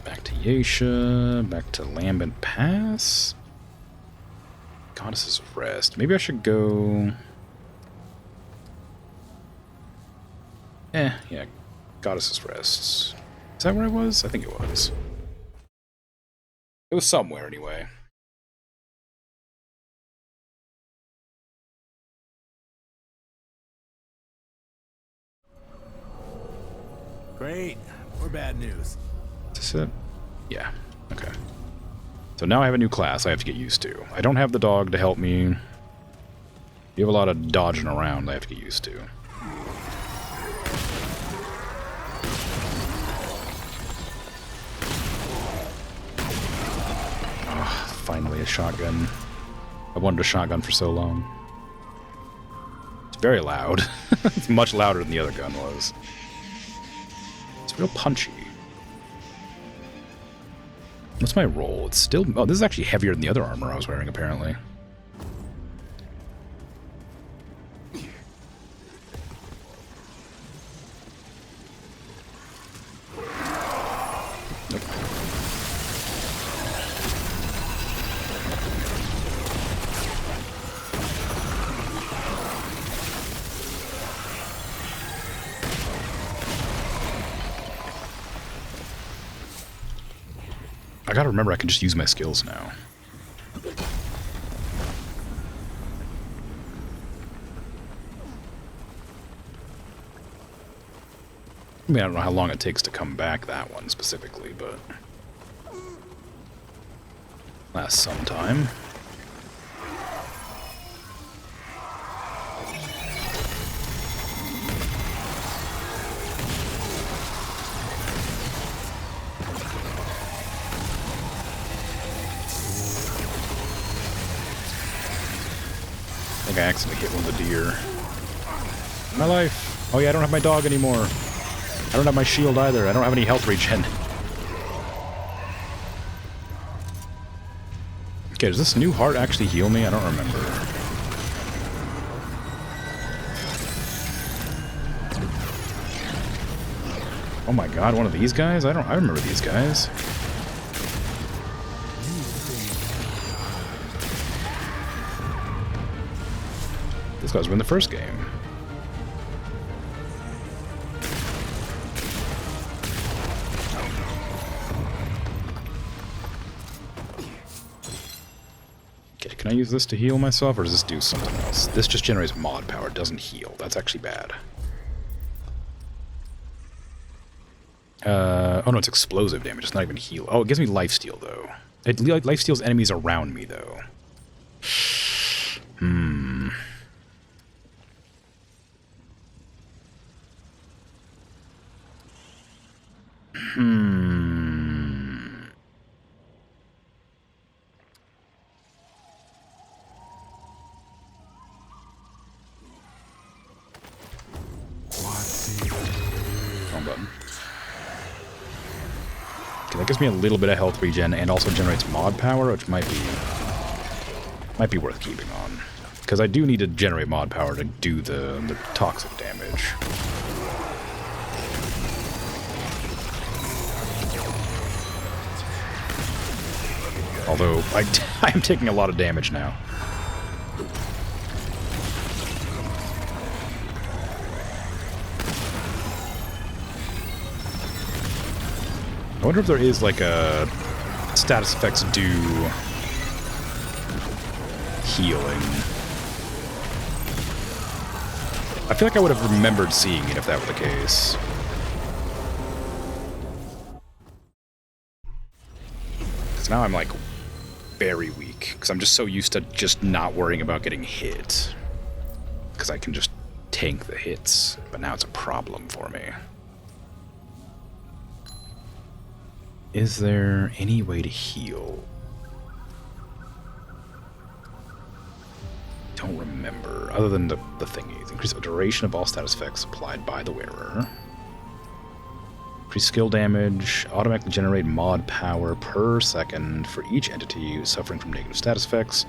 Back to Yasha, back to Lambent Pass. Goddess's Rest. Maybe I should go... yeah. Goddess's Rest. Is that where I was? I think it was. It was somewhere, anyway. Great. Or bad news. Is this it? Yeah. Okay. So now I have a new class I have to get used to. I don't have the dog to help me. You have a lot of dodging around I have to get used to. Oh, finally a shotgun. I wanted a shotgun for so long. It's very loud. It's much louder than the other gun was. It's real punchy. What's my roll? It's still... Oh, this is actually heavier than the other armor I was wearing, apparently. Nope. I gotta remember I can just use my skills now. I mean, I don't know how long it takes to come back, that one specifically, but... lasts some time. I think I accidentally hit one of the deer. My life! Oh yeah, I don't have my dog anymore. I don't have my shield either. I don't have any health regen. Okay, does this new heart actually heal me? I don't remember. Oh my god, one of these guys? I remember these guys. Those guys were in the first game. Okay, can I use this to heal myself, or does this do something else? This just generates mod power, it doesn't heal. That's actually bad. Oh no, it's explosive damage, it's not even heal. Oh, it gives me lifesteal, though. It lifesteals enemies around me, though. Wrong button. Okay, that gives me a little bit of health regen and also generates mod power, which might be worth keeping on. Because I do need to generate mod power to do the toxic damage. Although, I am taking a lot of damage now. I wonder if there is like a status effects do healing. I feel like I would have remembered seeing it if that were the case. Because now I'm like very weak. Because I'm just so used to just not worrying about getting hit. Because I can just tank the hits. But now it's a problem for me. Is there any way to heal? Don't remember, other than the thingies. Increase the duration of all status effects applied by the wearer. Increase skill damage. Automatically generate mod power per second for each entity suffering from negative status effects.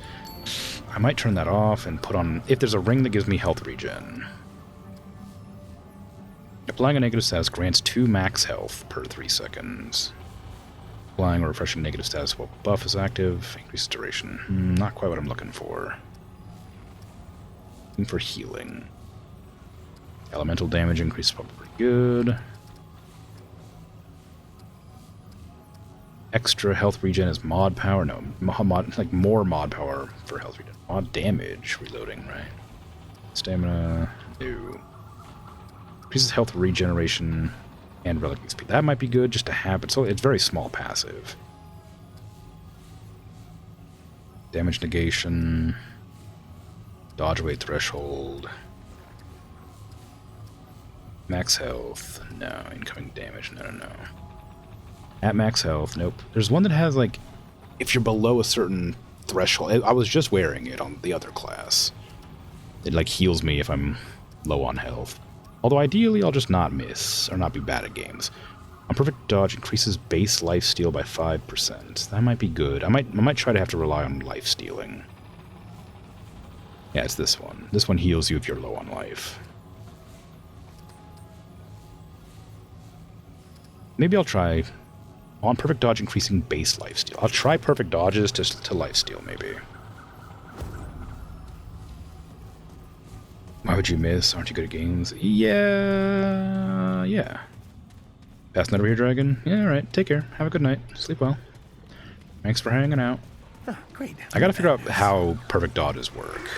I might turn that off and put on... If there's a ring that gives me health regen. Applying a negative status grants 2 max health per 3 seconds. Applying or refreshing negative status while buff is active. Increases duration. Not quite what I'm looking for. Looking for healing. Elemental damage increase is probably pretty good. Extra health regen is mod power. No, like more mod power for health regen. Mod damage reloading, right? Stamina. No. Increases health regeneration and relic XP. That might be good just to have it. So it's very small passive. Damage negation. Dodge weight threshold. Max health. No. Incoming damage. No. At max health. Nope. There's one that has, like, if you're below a certain threshold. I was just wearing it on the other class. It, like, heals me if I'm low on health. Although ideally, I'll just not miss or not be bad at games. On perfect dodge, increases base life steal by 5%. That might be good. I might try to have to rely on life stealing. Yeah, it's this one. This one heals you if you're low on life. Maybe I'll try... On perfect dodge, increasing base life steal. I'll try perfect dodges to life steal, maybe. Why would you miss? Aren't you good at games? Yeah. Passing over here, Dragon? Yeah, alright. Take care. Have a good night. Sleep well. Thanks for hanging out. Oh, great. I gotta figure out how perfect dodges work.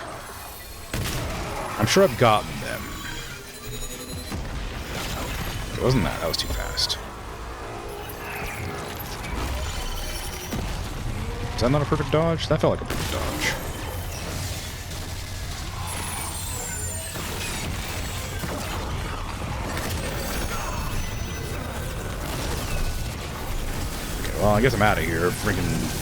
I'm sure I've gotten them. It wasn't that. That was too fast. Is that not a perfect dodge? That felt like a perfect dodge. Okay, well, I guess I'm out of here. Freaking...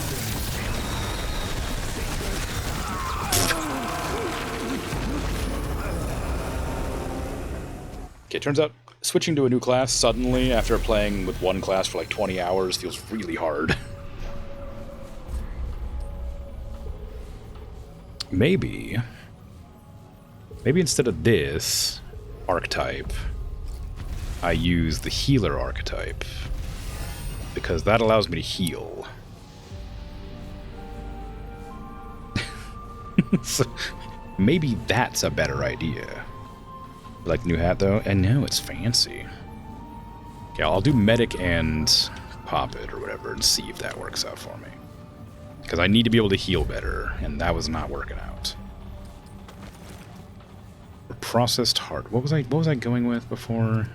Okay, turns out switching to a new class suddenly after playing with one class for like 20 hours feels really hard. Maybe instead of this archetype, I use the healer archetype, because that allows me to heal. So maybe that's a better idea. Like the new hat, though? And no, it's fancy. Okay, I'll do medic and pop it or whatever and see if that works out for me. Because I need to be able to heal better, and that was not working out. Processed heart. What was I going with before?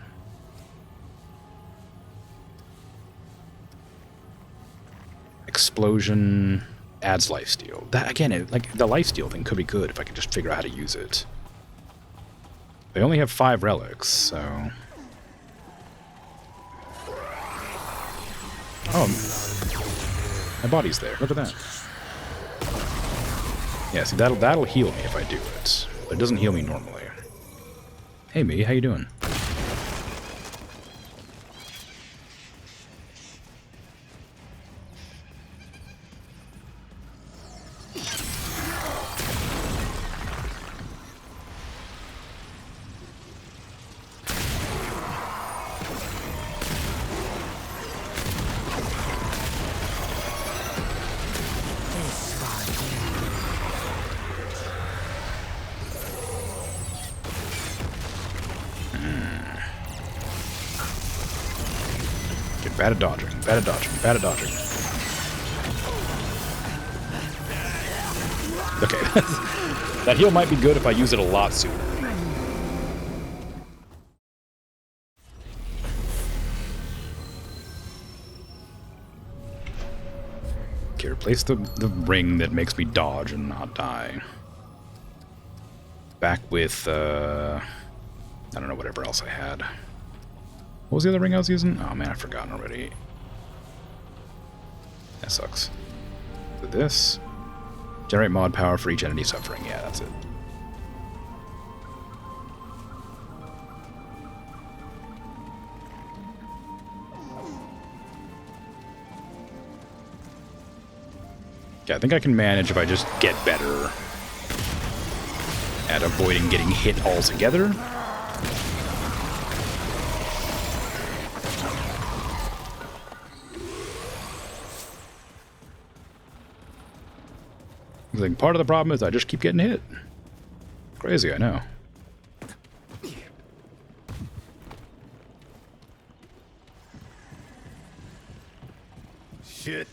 Explosion adds lifesteal. That again, like the lifesteal thing could be good if I could just figure out how to use it. They only have 5 relics, so. Oh, my body's there. Look at that. Yeah, see, that'll heal me if I do it, but it doesn't heal me normally. Hey, me, how you doing? Bad at dodging, bad at dodging, bad at dodging. Okay. That heal might be good if I use it a lot sooner. Okay, replace the ring that makes me dodge and not die. Back with, I don't know, whatever else I had. What was the other ring I was using? Oh man, I've forgotten already. That sucks. So this. Generate mod power for each entity suffering. Yeah, that's it. Yeah, I think I can manage if I just get better at avoiding getting hit altogether. I think part of the problem is I just keep getting hit. Crazy, I know. Shit.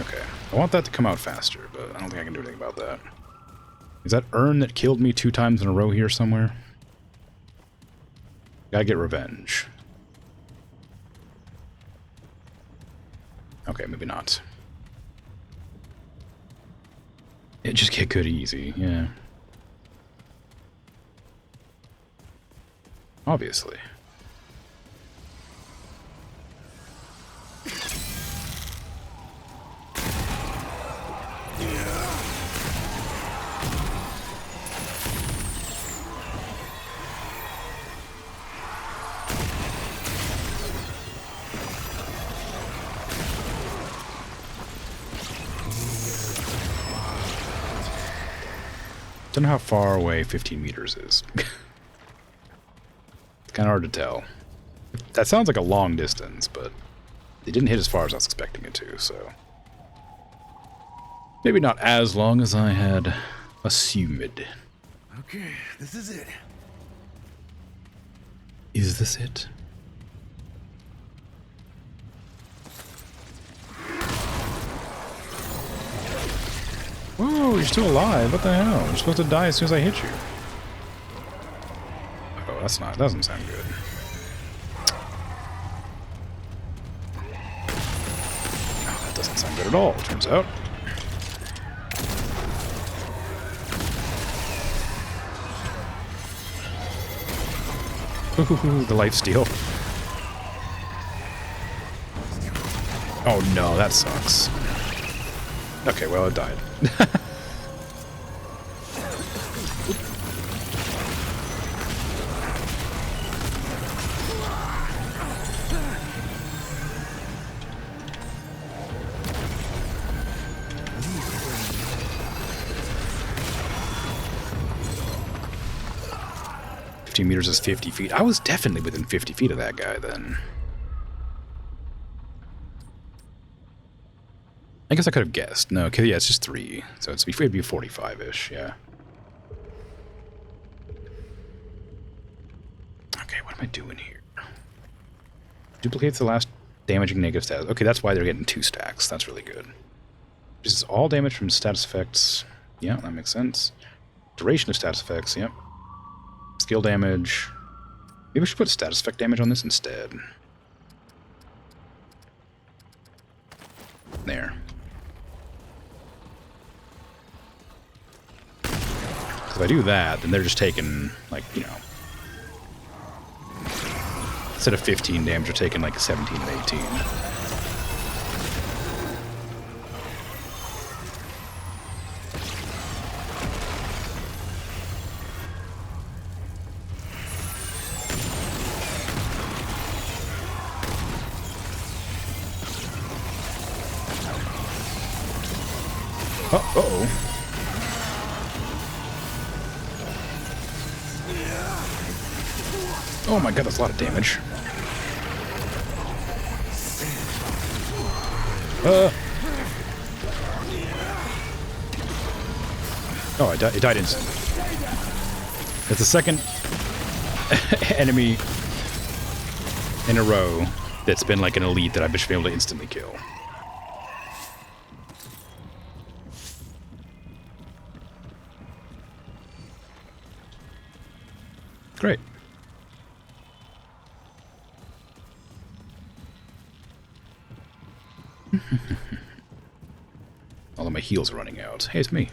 Okay, I want that to come out faster, but I don't think I can do anything about that. Is that urn that killed me 2 times in a row here somewhere? Gotta get revenge. Okay, maybe not. It just get good easy, yeah. Obviously. Don't know how far away 15 meters is. It's kind of hard to tell. That sounds like a long distance, but it didn't hit as far as I was expecting it to, so... Maybe not as long as I had assumed. Okay, this is it. Is this it? Whoa, you're still alive. What the hell? You're supposed to die as soon as I hit you. Oh, that's not... doesn't sound good. Oh, that doesn't sound good at all, it turns out. Ooh, the lifesteal. Oh no, that sucks. Okay, well, it died. Meters is 50 feet. I was definitely within 50 feet of that guy then. I guess I could have guessed. No, okay, yeah, it's just 3. So it'd be 45-ish, yeah. Okay, what am I doing here? Duplicates the last damaging negative status. Okay, that's why they're getting 2 stacks. That's really good. This is all damage from status effects. Yeah, that makes sense. Duration of status effects, yep. Skill damage. Maybe we should put status effect damage on this instead. There. If I do that, then they're just taking, like, you know... Instead of 15 damage, they're taking, like, 17 and 18. Uh-oh. Oh my god, that's a lot of damage. Oh, it died instantly. It's the second... enemy in a row that's been like an elite that I've just been able to instantly kill. Great. Although my heals are running out. Hey, it's me.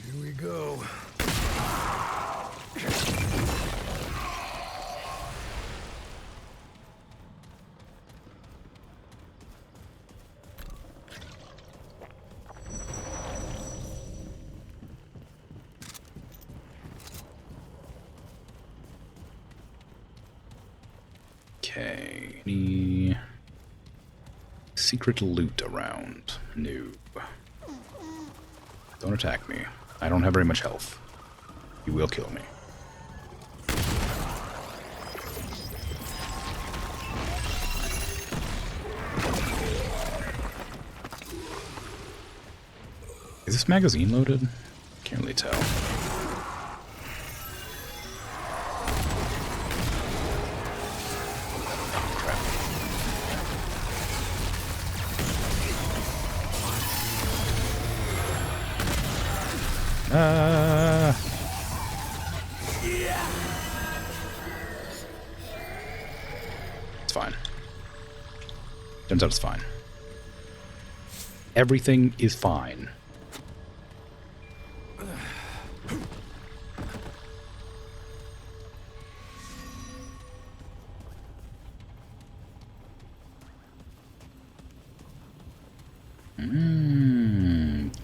Here we go. Okay. Any secret loot around? No. Don't attack me. I don't have very much health. You will kill me. Is this magazine loaded? Can't really tell. It's fine. Turns out it's fine. Everything is fine.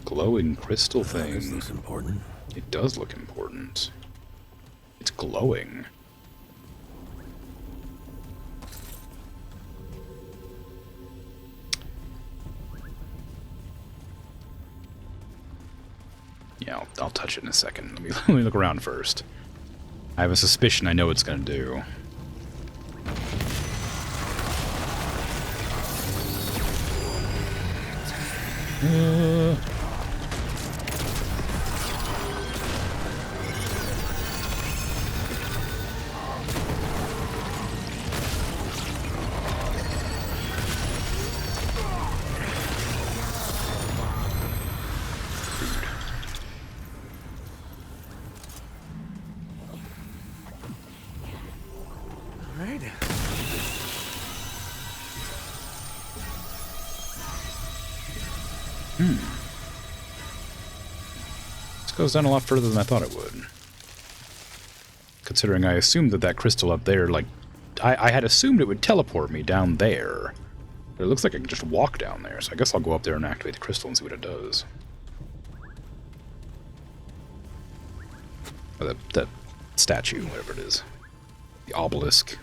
Glowing crystal thing. This looks important. It does look important. It's glowing. Yeah, I'll touch it in a second. Let me look around first. I have a suspicion I know what it's gonna do. All right. This goes down a lot further than I thought it would. Considering I assumed that crystal up there, like, I had assumed it would teleport me down there. But it looks like I can just walk down there, so I guess I'll go up there and activate the crystal and see what it does. Or that statue, whatever it is. The obelisk.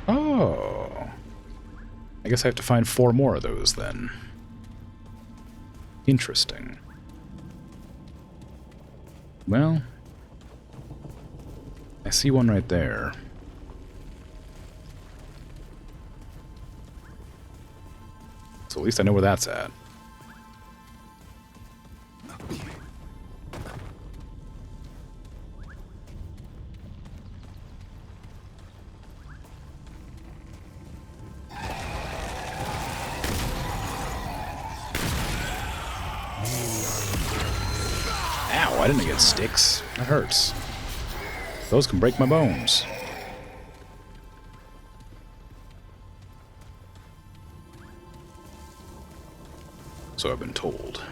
Oh. I guess I have to find 4 more of those then. Interesting. Well, I see one right there. So at least I know where that's at. Ow, I didn't get sticks. That hurts. Those can break my bones. So I've been told.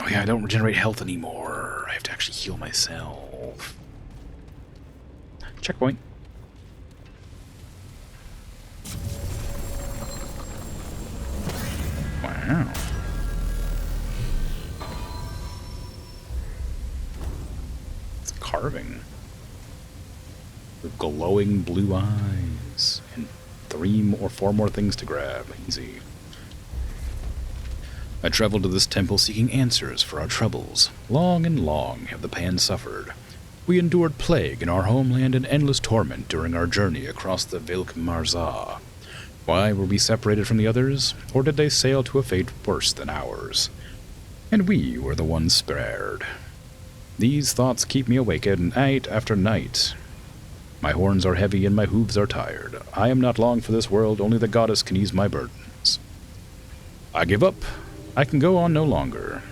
Oh yeah, I don't regenerate health anymore. I have to actually heal myself. Checkpoint. Wow. carving. With glowing blue eyes. And 4 more things to grab. Easy. I traveled to this temple seeking answers for our troubles. Long and long have the Pan suffered. We endured plague in our homeland and endless torment during our journey across the Vilk Marzah. Why were we separated from the others? Or did they sail to a fate worse than ours? And we were the ones spared. These thoughts keep me awake at night after night. My horns are heavy and my hooves are tired. I am not long for this world, only the goddess can ease my burdens. I give up. I can go on no longer.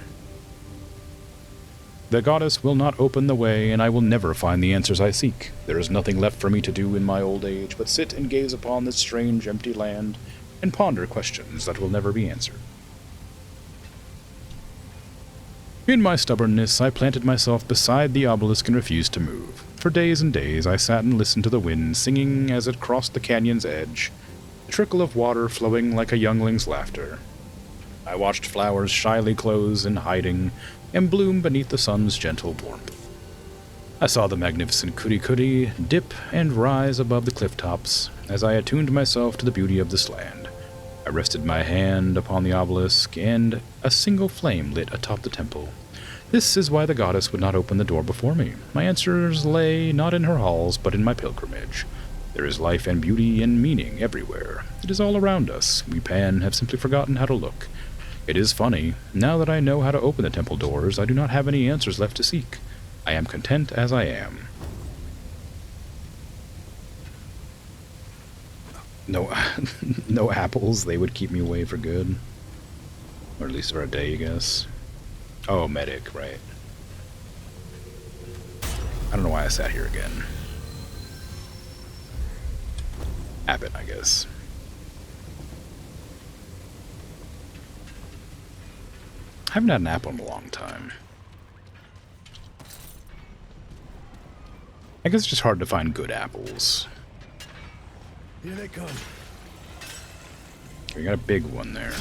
The goddess will not open the way, and I will never find the answers I seek. There is nothing left for me to do in my old age but sit and gaze upon this strange, empty land and ponder questions that will never be answered. In my stubbornness, I planted myself beside the obelisk and refused to move. For days and days, I sat and listened to the wind singing as it crossed the canyon's edge, a trickle of water flowing like a youngling's laughter. I watched flowers shyly close in hiding and bloom beneath the sun's gentle warmth. I saw the magnificent Kuri dip and rise above the cliff tops as I attuned myself to the beauty of this land. I rested my hand upon the obelisk, and a single flame lit atop the temple. This is why the goddess would not open the door before me. My answers lay not in her halls, but in my pilgrimage. There is life and beauty and meaning everywhere. It is all around us. We Pan have simply forgotten how to look. It is funny. Now that I know how to open the temple doors, I do not have any answers left to seek. I am content as I am. No, no apples. They would keep me away for good. Or at least for a day, I guess. Oh, medic, right. I don't know why I sat here again. Habit, I guess. I haven't had an apple in a long time. I guess it's just hard to find good apples. Here they come. We got a big one there.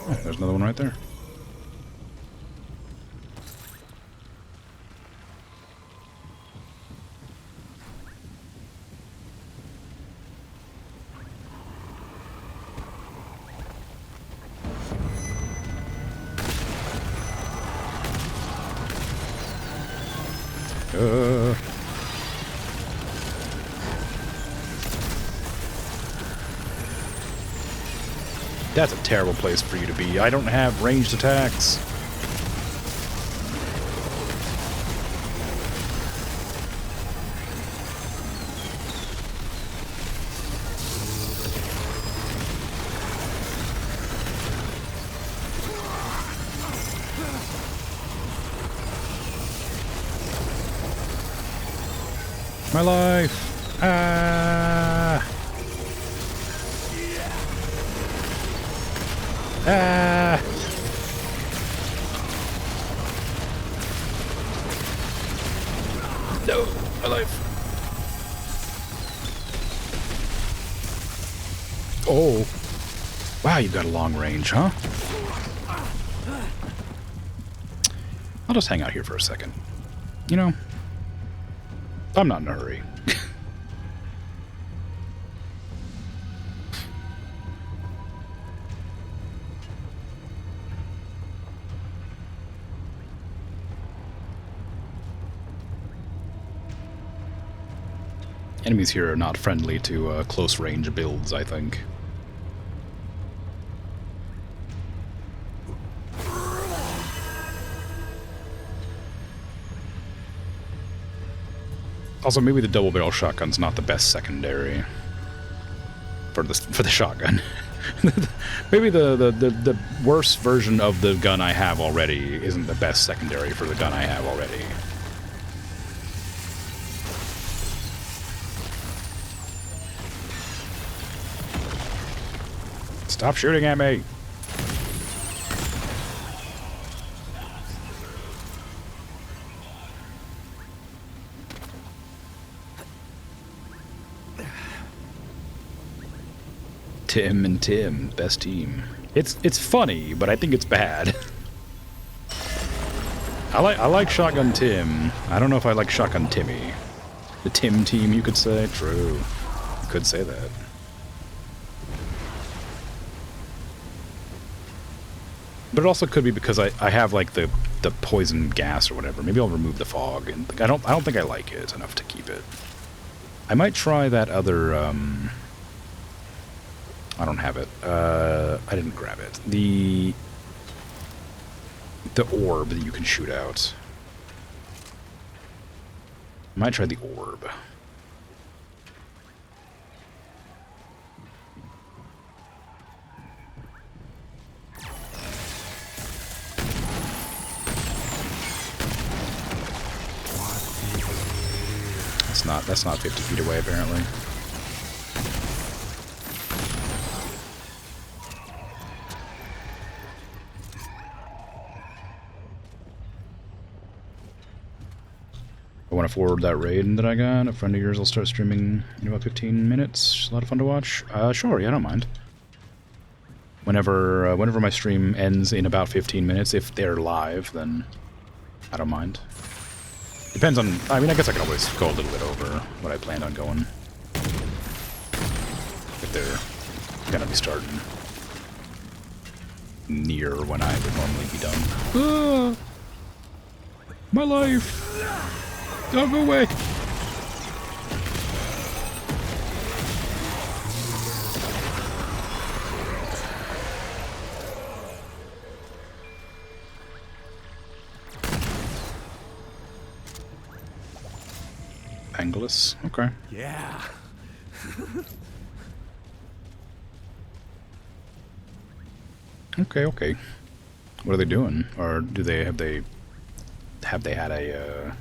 Oh, there's another one right there. That's a terrible place for you to be. I don't have ranged attacks. My life. Ah. Ah. No, my life. Oh. Wow, you've got a long range, huh? I'll just hang out here for a second. You know, I'm not in a hurry. Enemies here are not friendly to close-range builds, I think. Also, maybe the double-barrel shotgun's not the best secondary for the shotgun. Maybe the worst version of the gun I have already isn't the best secondary for the gun I have already. Stop shooting at me! Tim and Tim, best team. It's funny, but I think it's bad. I like Shotgun Tim. I don't know if I like Shotgun Timmy. The Tim team, you could say. True. You could say that. But it also could be because I have like the poison gas or whatever. Maybe I'll remove the fog. And I don't think I like it enough to keep it. I might try that other. I don't have it. I didn't grab it. The orb that you can shoot out. I might try the orb. That's not 50 feet away, apparently. I want to forward that raid that I got. A friend of yours will start streaming in about 15 minutes. It's a lot of fun to watch. Sure, yeah, I don't mind. Whenever my stream ends in about 15 minutes, if they're live, then I don't mind. Depends on... I mean, I guess I could always go a little bit over what I planned on going. If they're gonna be starting near when I would normally be done. My life! Don't go away! Angelus. Okay. Yeah. Okay. What are they doing? Or do they have they had a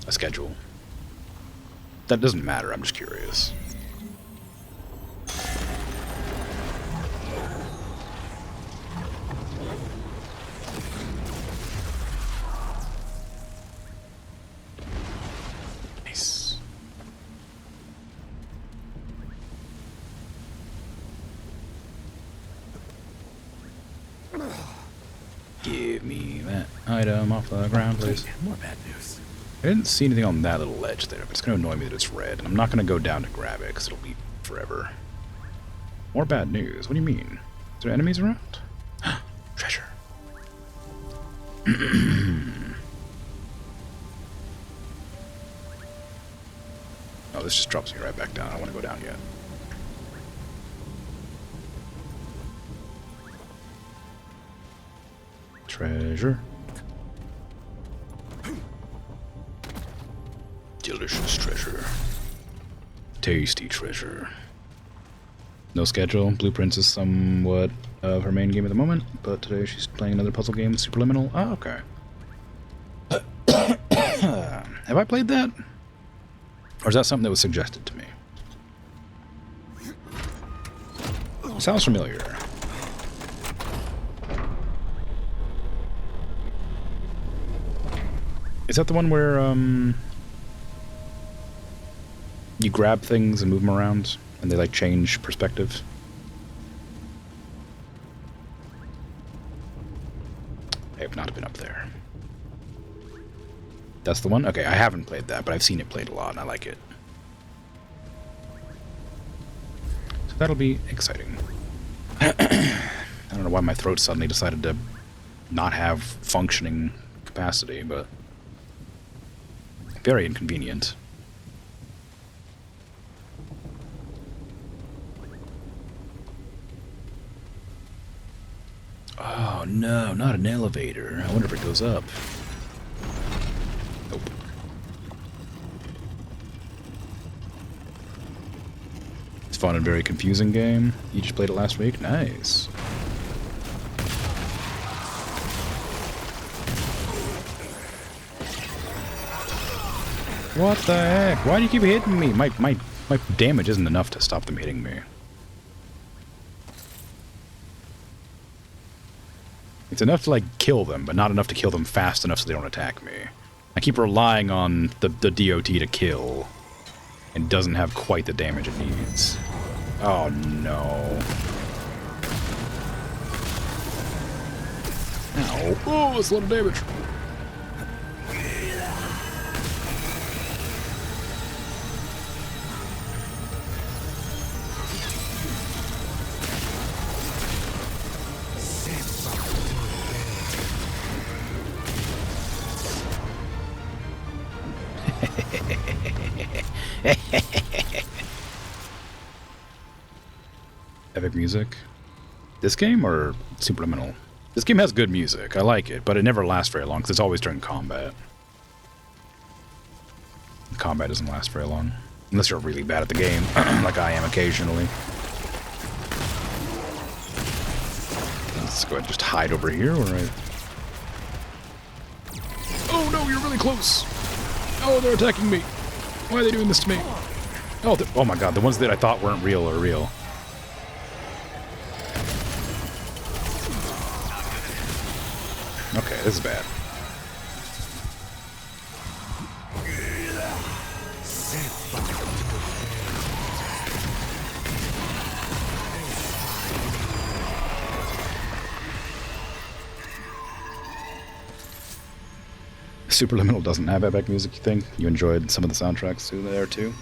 schedule? That doesn't matter. I'm just curious. Give me that item off the ground, please. More bad news. I didn't see anything on that little ledge there, but it's going to annoy me that it's red. And I'm not going to go down to grab it, because it'll be forever. More bad news? What do you mean? Is there enemies around? Treasure. Oh, this just drops me right back down. I don't want to go down yet. Treasure. Delicious treasure. Tasty treasure. No schedule. Blueprints is somewhat of her main game at the moment, but today she's playing another puzzle game, Superliminal. Oh, okay. Have I played that? Or is that something that was suggested to me? Sounds familiar. Is that the one where, you grab things and move them around, and they, like, change perspective? I have not been up there. That's the one? Okay, I haven't played that, but I've seen it played a lot, and I like it. So that'll be exciting. I don't know why my throat suddenly decided to not have functioning capacity, but... very inconvenient. Oh no, not an elevator. I wonder if it goes up. Nope. It's fun and very confusing game. You just played it last week? Nice. What the heck? Why do you keep hitting me? My damage isn't enough to stop them hitting me. It's enough to, like, kill them, but not enough to kill them fast enough so they don't attack me. I keep relying on the DOT to kill, and doesn't have quite the damage it needs. Oh no. Ow. Oh, that's a lot of damage. Epic music. This game or Subliminal? This game has good music. I like it, but it never lasts very long because it's always during combat. Combat doesn't last very long. Unless you're really bad at the game, like I am occasionally. Let's go ahead and just hide over here. All right. Oh no, you're really close. Oh, they're attacking me. Why are they doing this to me? Oh, oh my god, the ones that I thought weren't real are real. Okay, this is bad. Superliminal doesn't have epic music, you think? You enjoyed some of the soundtracks there too?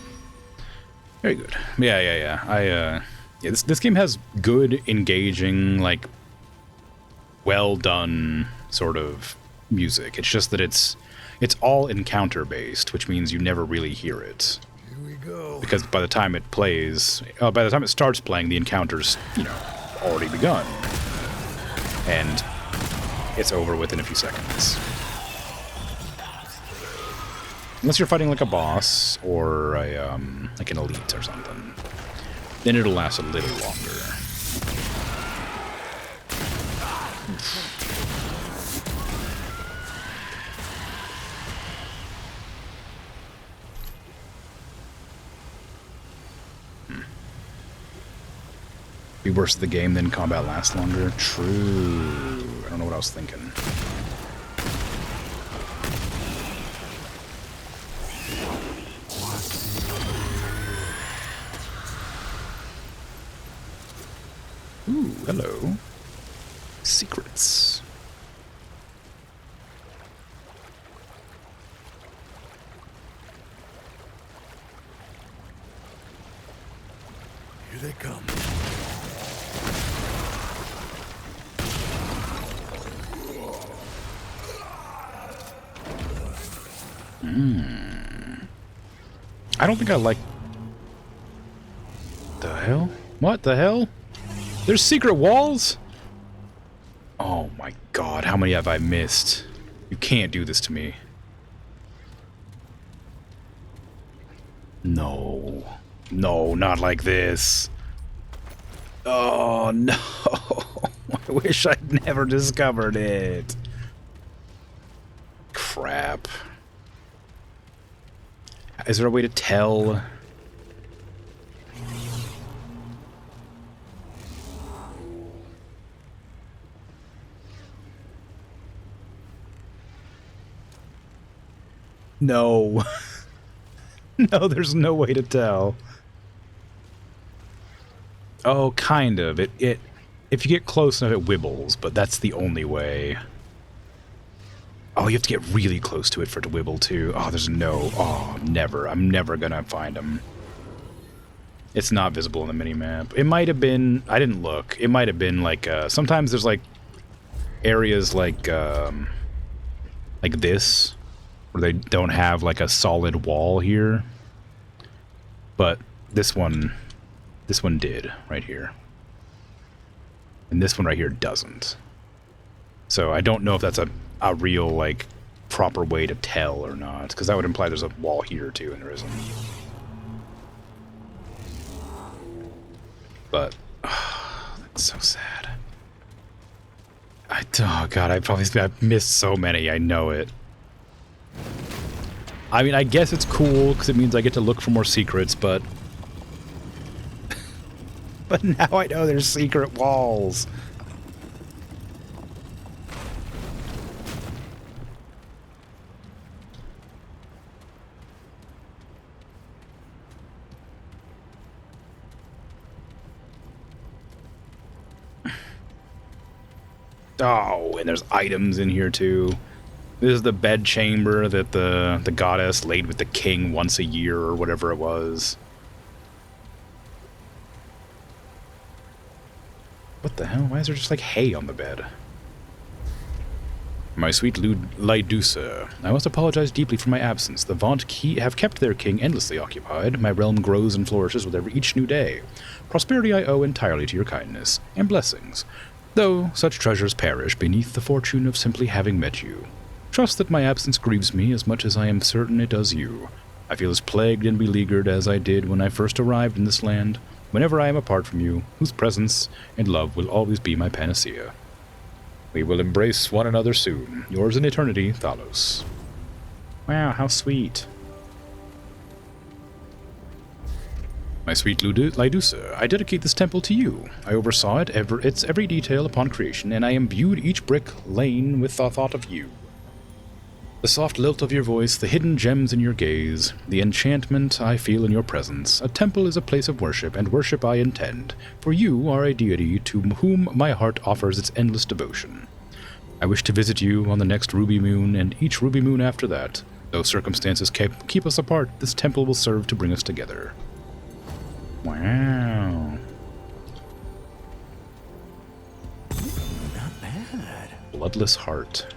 Very good. Yeah. Yeah, this game has good, engaging, like, well done sort of music. It's just that it's all encounter based, which means you never really hear it. Here we go. Because by the time it plays, by the time it starts playing, the encounter's, already begun. And it's over within a few seconds. Unless you're fighting like a boss or a, like an elite or something. Then it'll last a little longer. Be worse at the game, then combat lasts longer. True. I don't know what I was thinking. Ooh, hello. Secrets. Here they come. I don't think I like... The hell? What the hell? There's secret walls? Oh my god, how many have I missed? You can't do this to me. No. No, not like this. Oh no. I wish I'd never discovered it. Crap. Is there a way to tell? No. No, there's no way to tell. Oh, kind of. It if you get close enough, it wibbles, but that's the only way. Oh, you have to get really close to it for it to wibble, too. Oh, there's no... Oh, never. I'm never gonna find them. It's not visible in the minimap. It might have been... I didn't look. It might have been, like, sometimes there's, like, areas like this, where they don't have, like, a solid wall here. But this one did, right here. And this one right here doesn't. So I don't know if that's a real, like, proper way to tell or not, because that would imply there's a wall here too, and there isn't. But that's so sad. Oh god, I've missed so many. I know it. I mean, I guess it's cool because it means I get to look for more secrets, but but now I know there's secret walls. Oh, and there's items in here too. This is the bed chamber that the goddess laid with the king once a year or whatever it was. What the hell? Why is there just like hay on the bed? My sweet Lydusa, I must apologize deeply for my absence. The Vaunt have kept their king endlessly occupied. My realm grows and flourishes with each new day. Prosperity I owe entirely to your kindness and blessings, though such treasures perish beneath the fortune of simply having met you. Trust that my absence grieves me as much as I am certain it does you. I feel as plagued and beleaguered as I did when I first arrived in this land, whenever I am apart from you, whose presence and love will always be my panacea. We will embrace one another soon. Yours in eternity, Thalos. Wow, how sweet. My sweet Lydusa, I dedicate this temple to you. I oversaw its every detail upon creation, and I imbued each brick lane with the thought of you. The soft lilt of your voice, the hidden gems in your gaze, the enchantment I feel in your presence. A temple is a place of worship, and worship I intend, for you are a deity to whom my heart offers its endless devotion. I wish to visit you on the next ruby moon, and each ruby moon after that. Though circumstances keep us apart, this temple will serve to bring us together. Wow. Not bad. Bloodless Heart.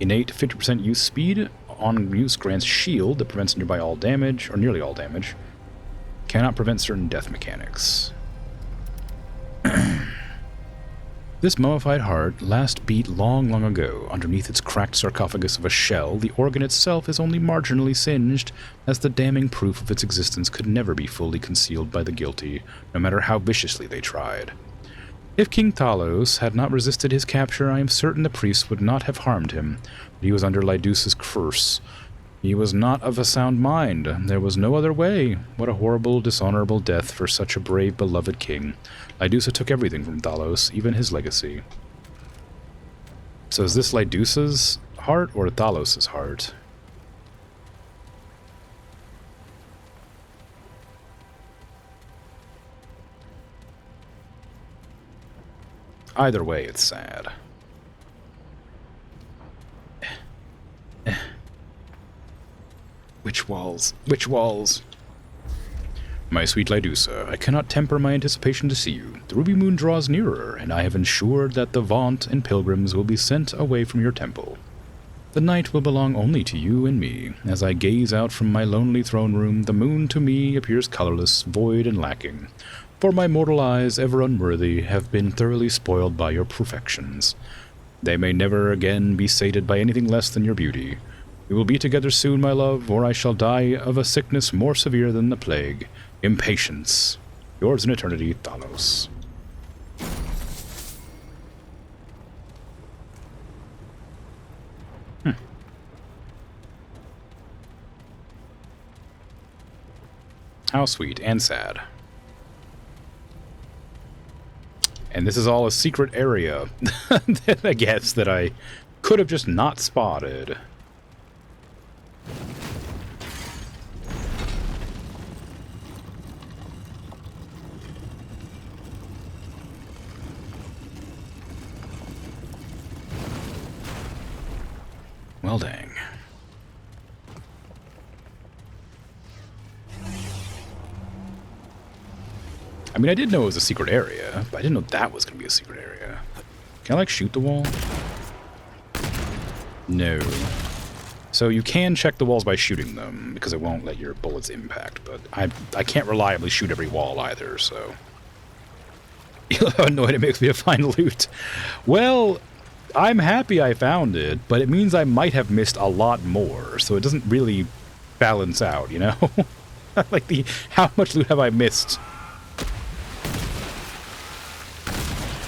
Innate 50% use speed. On use grants shield that prevents nearby all damage, or nearly all damage. Cannot prevent certain death mechanics. This mummified heart last beat long, long ago. Underneath its cracked sarcophagus of a shell, the organ itself is only marginally singed, as the damning proof of its existence could never be fully concealed by the guilty, no matter how viciously they tried. If King Talos had not resisted his capture, I am certain the priest would not have harmed him, but he was under Lydusa's curse. He was not of a sound mind. There was no other way. What a horrible, dishonorable death for such a brave, beloved king. Lydusa took everything from Talos, even his legacy. So is this Lydusa's heart or Talos' heart? Either way, it's sad. Which walls? Which walls? My sweet Lydusa, I cannot temper my anticipation to see you. The ruby moon draws nearer, and I have ensured that the Vaunt and pilgrims will be sent away from your temple. The night will belong only to you and me. As I gaze out from my lonely throne room, the moon to me appears colorless, void, and lacking. For my mortal eyes, ever unworthy, have been thoroughly spoiled by your perfections. They may never again be sated by anything less than your beauty. We will be together soon, my love, or I shall die of a sickness more severe than the plague. Impatience. Yours in eternity, Thalos. How sweet and sad. And this is all a secret area, I guess, that I could have just not spotted. Well, dang. I mean, I did know it was a secret area, but I didn't know that was going to be a secret area. Can I, like, shoot the wall? No. So you can check the walls by shooting them, because it won't let your bullets impact, but I can't reliably shoot every wall either, so... How annoyed it makes me to find loot. Well, I'm happy I found it, but it means I might have missed a lot more, so it doesn't really balance out, you know? Like, how much loot have I missed?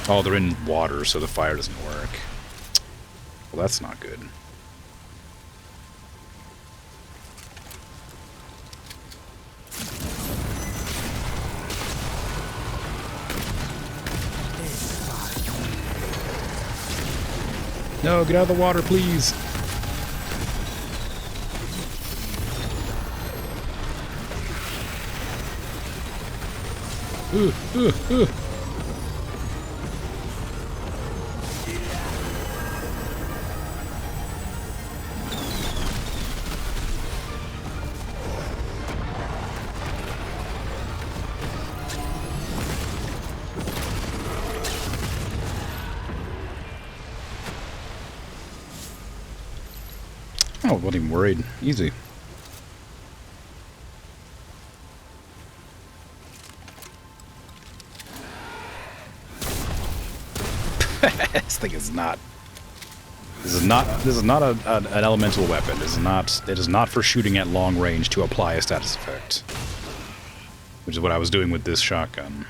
Oh, they're in water, so the fire doesn't work. Well, that's not good. No, get out of the water, please. Oh, wasn't even worried. Easy. This thing is not. This is not an elemental weapon. It is not for shooting at long range to apply a status effect. Which is what I was doing with this shotgun.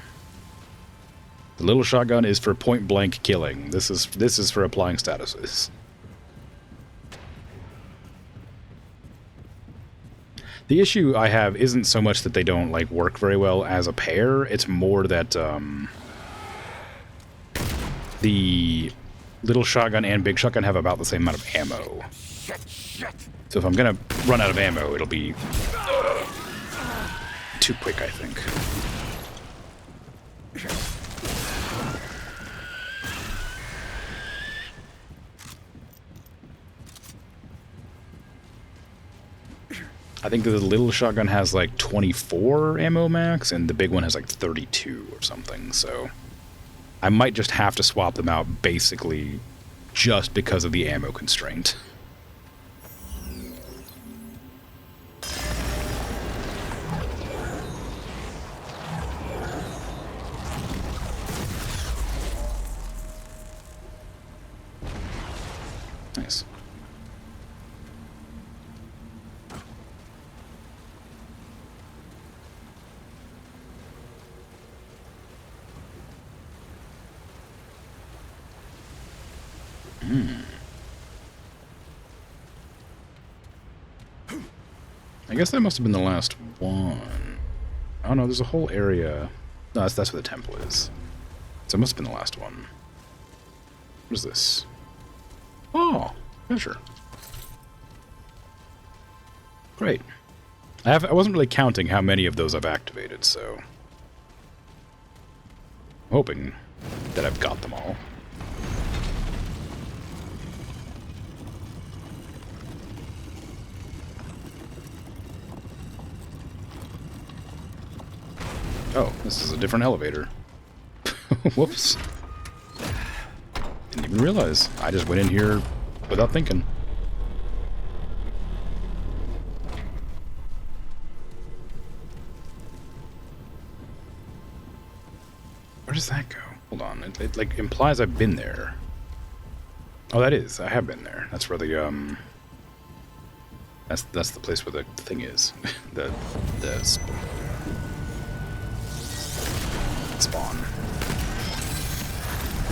The little shotgun is for point blank killing. This is for applying statuses. The issue I have isn't so much that they don't like work very well as a pair. It's more that the little shotgun and big shotgun have about the same amount of ammo. So if I'm gonna run out of ammo, it'll be too quick, I think. I think the little shotgun has like 24 ammo max, and the big one has like 32 or something, so I might just have to swap them out basically just because of the ammo constraint. Nice. I guess that must have been the last one. Oh no, there's a whole area. No, that's where the temple is. So it must have been the last one. What is this? Oh, treasure. Great. I wasn't really counting how many of those I've activated, so I'm hoping that I've got them all. Oh, this is a different elevator. Whoops. Didn't even realize. I just went in here without thinking. Where does that go? Hold on. It like implies I've been there. Oh, that is. I have been there. That's where the That's the place where the thing is. the spawn.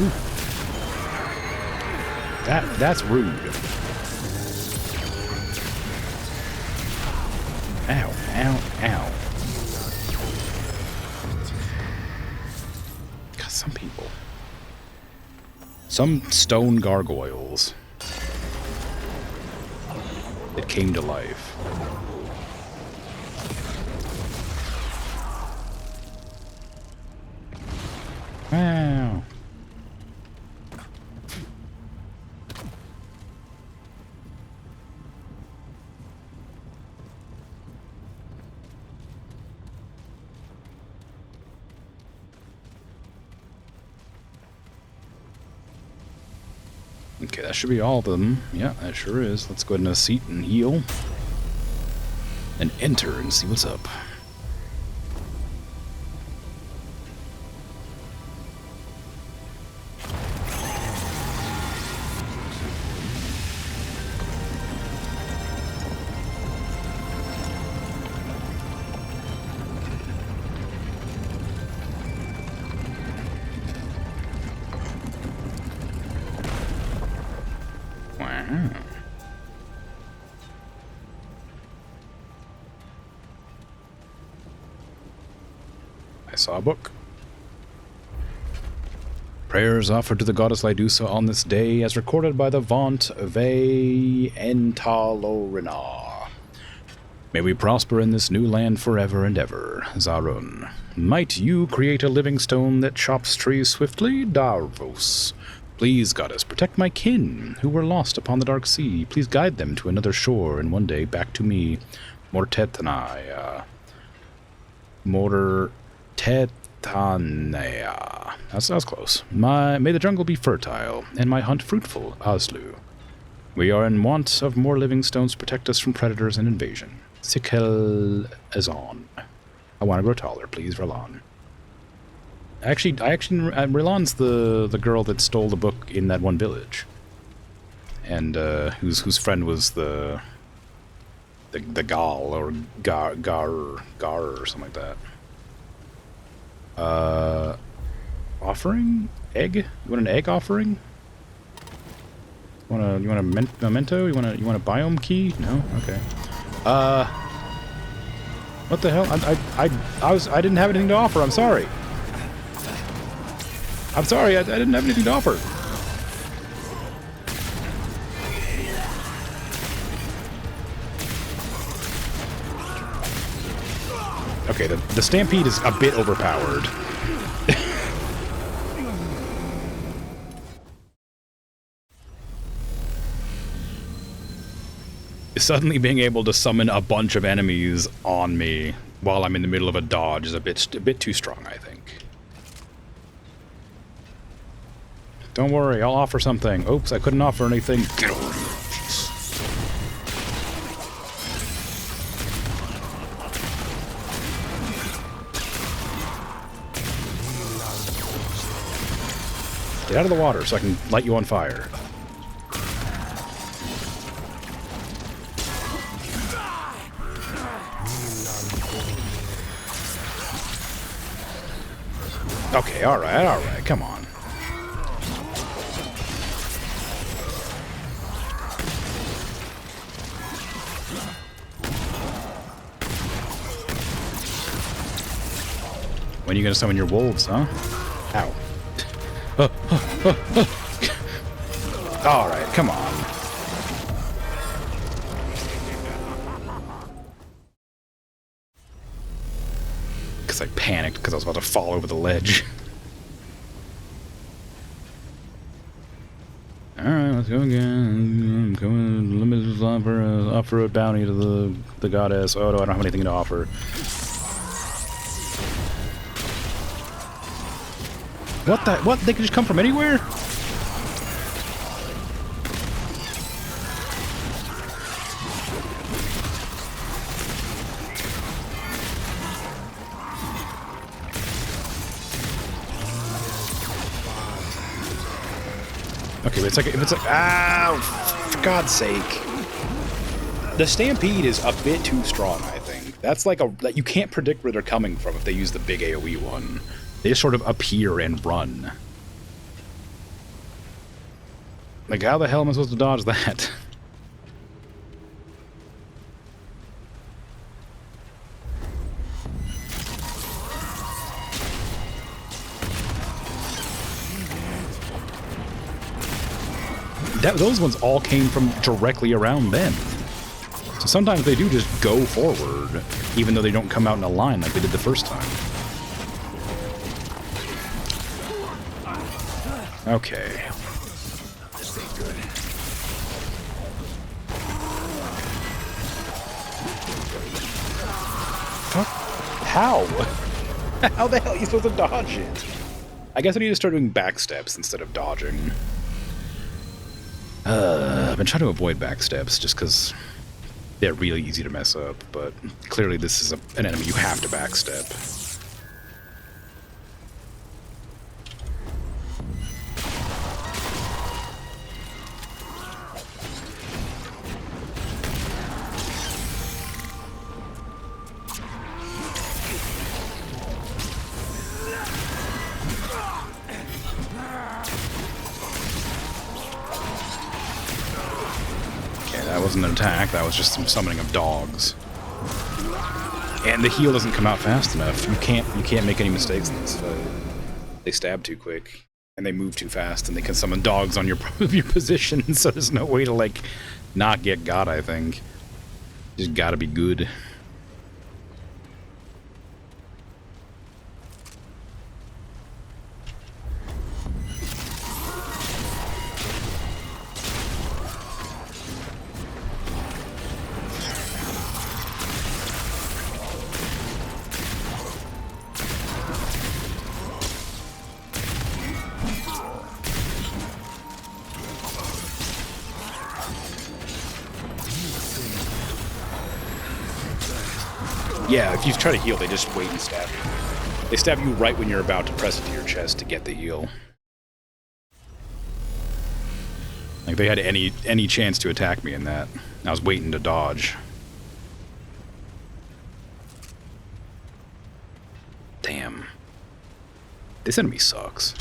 Ooh. That's rude. Ow, ow, ow. God, some people. Some stone gargoyles that came to life. Wow. Okay, that should be all of them. Yeah, that sure is. Let's go ahead and have a seat and heal. And enter and see what's up. I saw a book. Prayers offered to the goddess Lydusa on this day as recorded by the Vaunt Ve Entalorina. May we prosper in this new land forever and ever, Zarun. Might you create a living stone that chops trees swiftly, Darvos. Please, goddess, protect my kin, who were lost upon the dark sea. Please guide them to another shore, and one day back to me. Mortetnaya. That was close. May the jungle be fertile, and my hunt fruitful, Aslu. We are in want of more living stones to protect us from predators and invasion. Sikel Azon. I want to grow taller, please, Ralan. Ralan's the girl that stole the book in that one village, and whose friend was the Gal or Gar or something like that. Offering egg? You want an egg offering? You want a memento? You want a biome key? No? Okay. What the hell? I didn't have anything to offer. I'm sorry. I'm sorry. I didn't have anything to offer. Okay, the stampede is a bit overpowered. Suddenly being able to summon a bunch of enemies on me while I'm in the middle of a dodge is a bit too strong, I think. Don't worry, I'll offer something. Oops, I couldn't offer anything. Get over here. Get out of the water so I can light you on fire. Okay, alright, come on. When are you gonna summon your wolves, huh? Ow. Alright, come on. Because I panicked because I was about to fall over the ledge. Alright, let's go again. I'm going limited offer a bounty to the goddess. Oh no, I don't have anything to offer. What? They can just come from anywhere? Okay, but if it's like, ow, for God's sake. The stampede is a bit too strong, I think. That's like you can't predict where they're coming from if they use the big AoE one. They just sort of appear and run. Like, how the hell am I supposed to dodge that? Those ones all came from directly around them. So sometimes they do just go forward, even though they don't come out in a line like they did the first time. Okay. This ain't good. How? How the hell are you supposed to dodge it? I guess I need to start doing backsteps instead of dodging. I've been trying to avoid backsteps just because they're really easy to mess up, but clearly this is an enemy you have to backstep. Wasn't an attack, that was just some summoning of dogs. And the heal doesn't come out fast enough. You can't make any mistakes in this fight. They stab too quick, and they move too fast, and they can summon dogs on your position, so there's no way to, like, not get got, I think. You just gotta be good. Yeah, if you try to heal, they just wait and stab you. They stab you right when you're about to press it to your chest to get the heal. Like, they had any chance to attack me in that. I was waiting to dodge. Damn. This enemy sucks.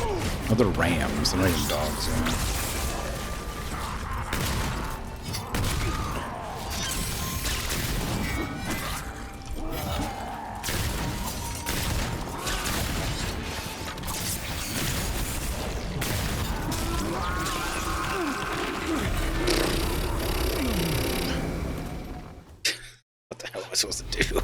Oh, they're rams. They're not even dogs. Yeah. What the hell am I supposed to do?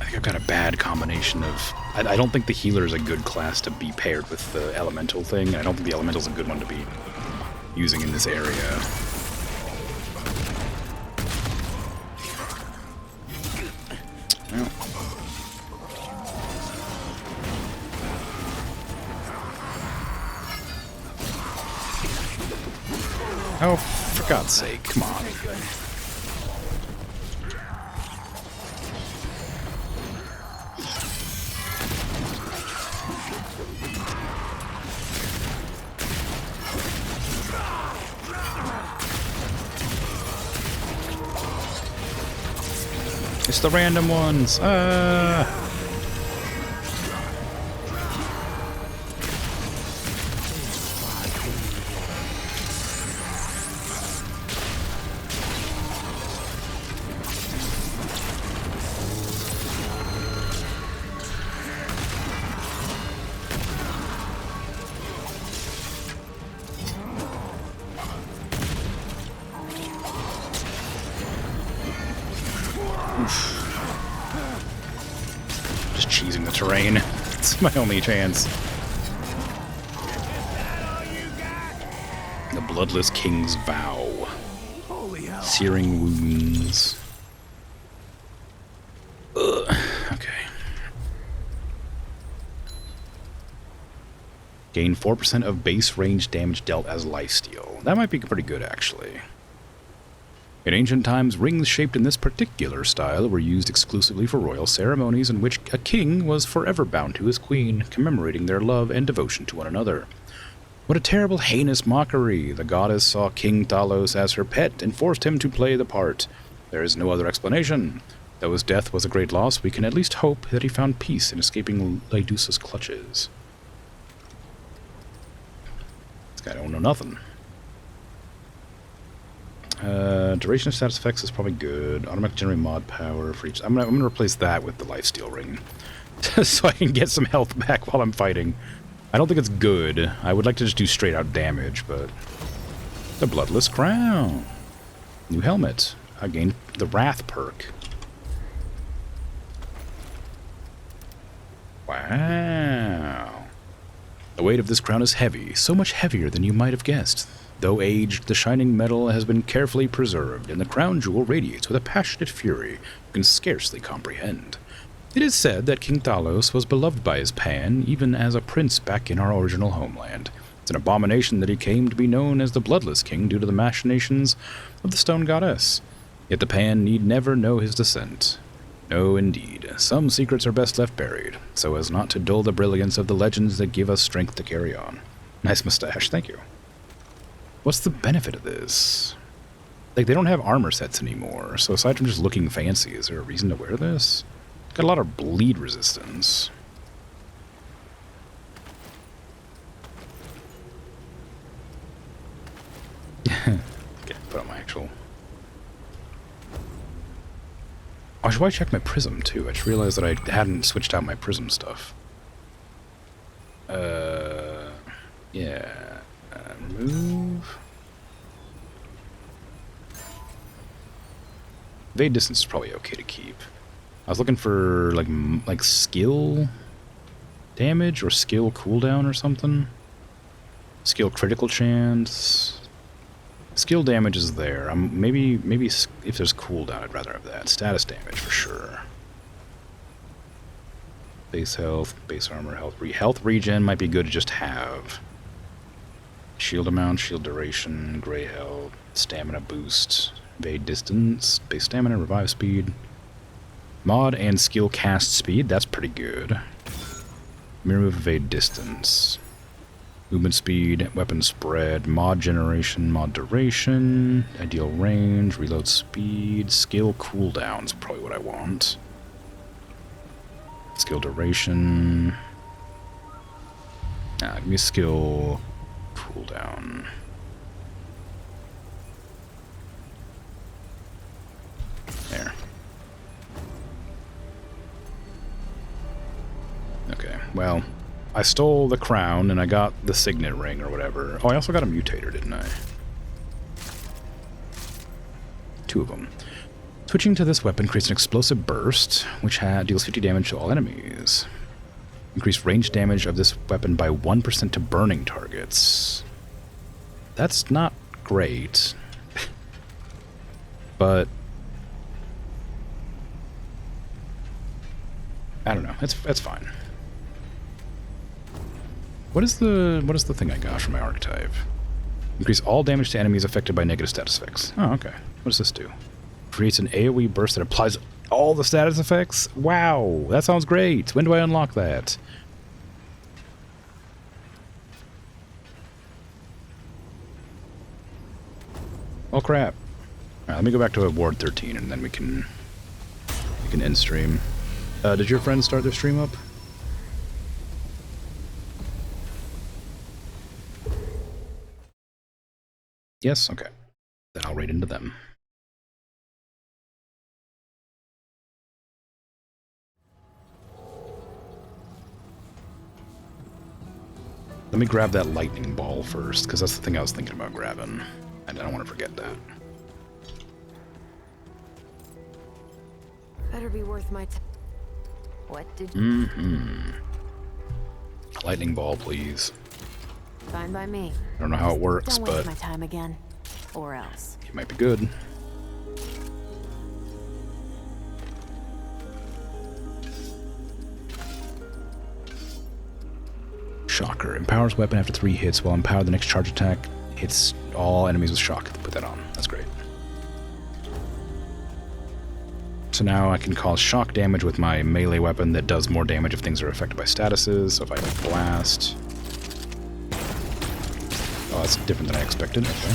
I've got a bad combination of... I don't think the healer is a good class to be paired with the elemental thing, and I don't think the elemental is a good one to be using in this area. Well. Oh, for God's sake, come on. It's the random ones. Just cheesing the terrain. It's my only chance. The Bloodless King's Vow. Holy hell. Searing wounds. Ugh. Okay. Gain 4% of base range damage dealt as lifesteal. That might be pretty good, actually. In ancient times, rings shaped in this particular style were used exclusively for royal ceremonies in which a king was forever bound to his queen, commemorating their love and devotion to one another. What a terrible, heinous mockery! The goddess saw King Talos as her pet and forced him to play the part. There is no other explanation. Though his death was a great loss, we can at least hope that he found peace in escaping Leidusa's clutches. This guy don't know nothing. Duration of status effects is probably good. Automatic generate mod power for each... I'm gonna replace that with the lifesteal ring. So I can get some health back while I'm fighting. I don't think it's good. I would like to just do straight out damage, but... The Bloodless Crown. New helmet. I gained the Wrath perk. Wow. The weight of this crown is heavy, so much heavier than you might have guessed. Though aged, the shining metal has been carefully preserved, and the crown jewel radiates with a passionate fury you can scarcely comprehend. It is said that King Talos was beloved by his Pan, even as a prince back in our original homeland. It's an abomination that he came to be known as the Bloodless King due to the machinations of the Stone Goddess. Yet the Pan need never know his descent. No, indeed. Some secrets are best left buried, so as not to dull the brilliance of the legends that give us strength to carry on. Nice mustache, thank you. What's the benefit of this? Like, they don't have armor sets anymore, so aside from just looking fancy, is there a reason to wear this? Got a lot of bleed resistance. Okay, put on my actual... Oh, I should probably check my prism, too. I just realized that I hadn't switched out my prism stuff. Yeah... Move. Evade distance is probably okay to keep. I was looking for like skill damage or skill cooldown or something. Skill critical chance. Skill damage is there. Maybe if there's cooldown, I'd rather have that. Status damage for sure. Base health, base armor, health regen might be good to just have. Shield amount, shield duration, gray health, stamina boost, evade distance, base stamina, revive speed. Mod and skill cast speed, that's pretty good. Mirror move, evade distance. Movement speed, weapon spread, mod generation, mod duration, ideal range, reload speed, skill cooldown is probably what I want. Skill duration. Give me a skill cooldown. There. Okay, well, I stole the crown and I got the signet ring or whatever. Oh, I also got a mutator, didn't I? 2 of them. Switching to this weapon creates an explosive burst, which deals 50 damage to all enemies. Increase range damage of this weapon by 1% to burning targets. That's not great. But I don't know. That's fine. What is the thing I got from my archetype? Increase all damage to enemies affected by negative status effects. Oh, okay. What does this do? Creates an AoE burst that applies all the status effects? Wow, that sounds great. When do I unlock that? Oh crap. Alright, let me go back to Ward 13 and then we can end stream. Did your friends start their stream up? Yes? Okay. Then I'll raid into them. Let me grab that lightning ball first, because that's the thing I was thinking about grabbing. And I don't want to forget that. Better be worth my time. What did you... Lightning ball, please. Fine by me. I don't know how it works, Don't waste but my time again. Or else. it might be good. Shocker. Empowers weapon after 3 hits, while empowered the next charge attack hits all enemies with shock. Put that on. That's great. So now I can cause shock damage with my melee weapon that does more damage if things are affected by statuses. So if I like blast... Oh, that's different than I expected. Okay.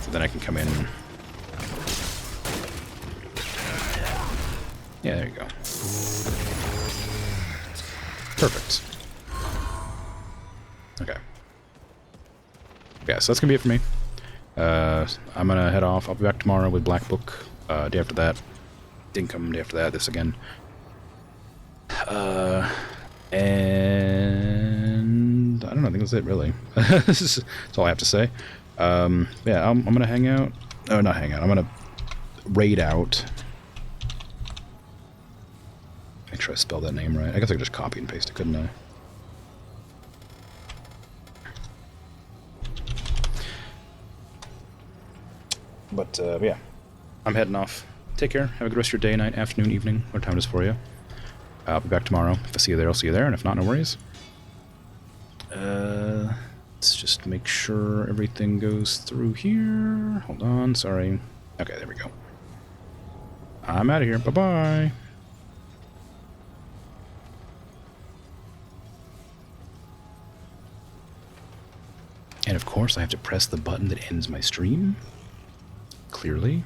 So then I can come in... Yeah, there you go. Perfect. Okay. Yeah, so that's gonna be it for me. I'm gonna head off. I'll be back tomorrow with Black Book. Day after that. Dinkum, day after that, this again. And I don't know, I think that's it really. That's all I have to say. Yeah, I'm gonna hang out. Oh, not hang out. I'm gonna raid out. Make sure I spelled that name right. I guess I could just copy and paste it, couldn't I? But, yeah. I'm heading off. Take care. Have a good rest of your day, night, afternoon, evening, what time it is for you. I'll be back tomorrow. If I see you there, I'll see you there, and if not, no worries. Let's just make sure everything goes through here. Hold on, sorry. Okay, there we go. I'm out of here. Bye-bye. And of course, I have to press the button that ends my stream. Clearly.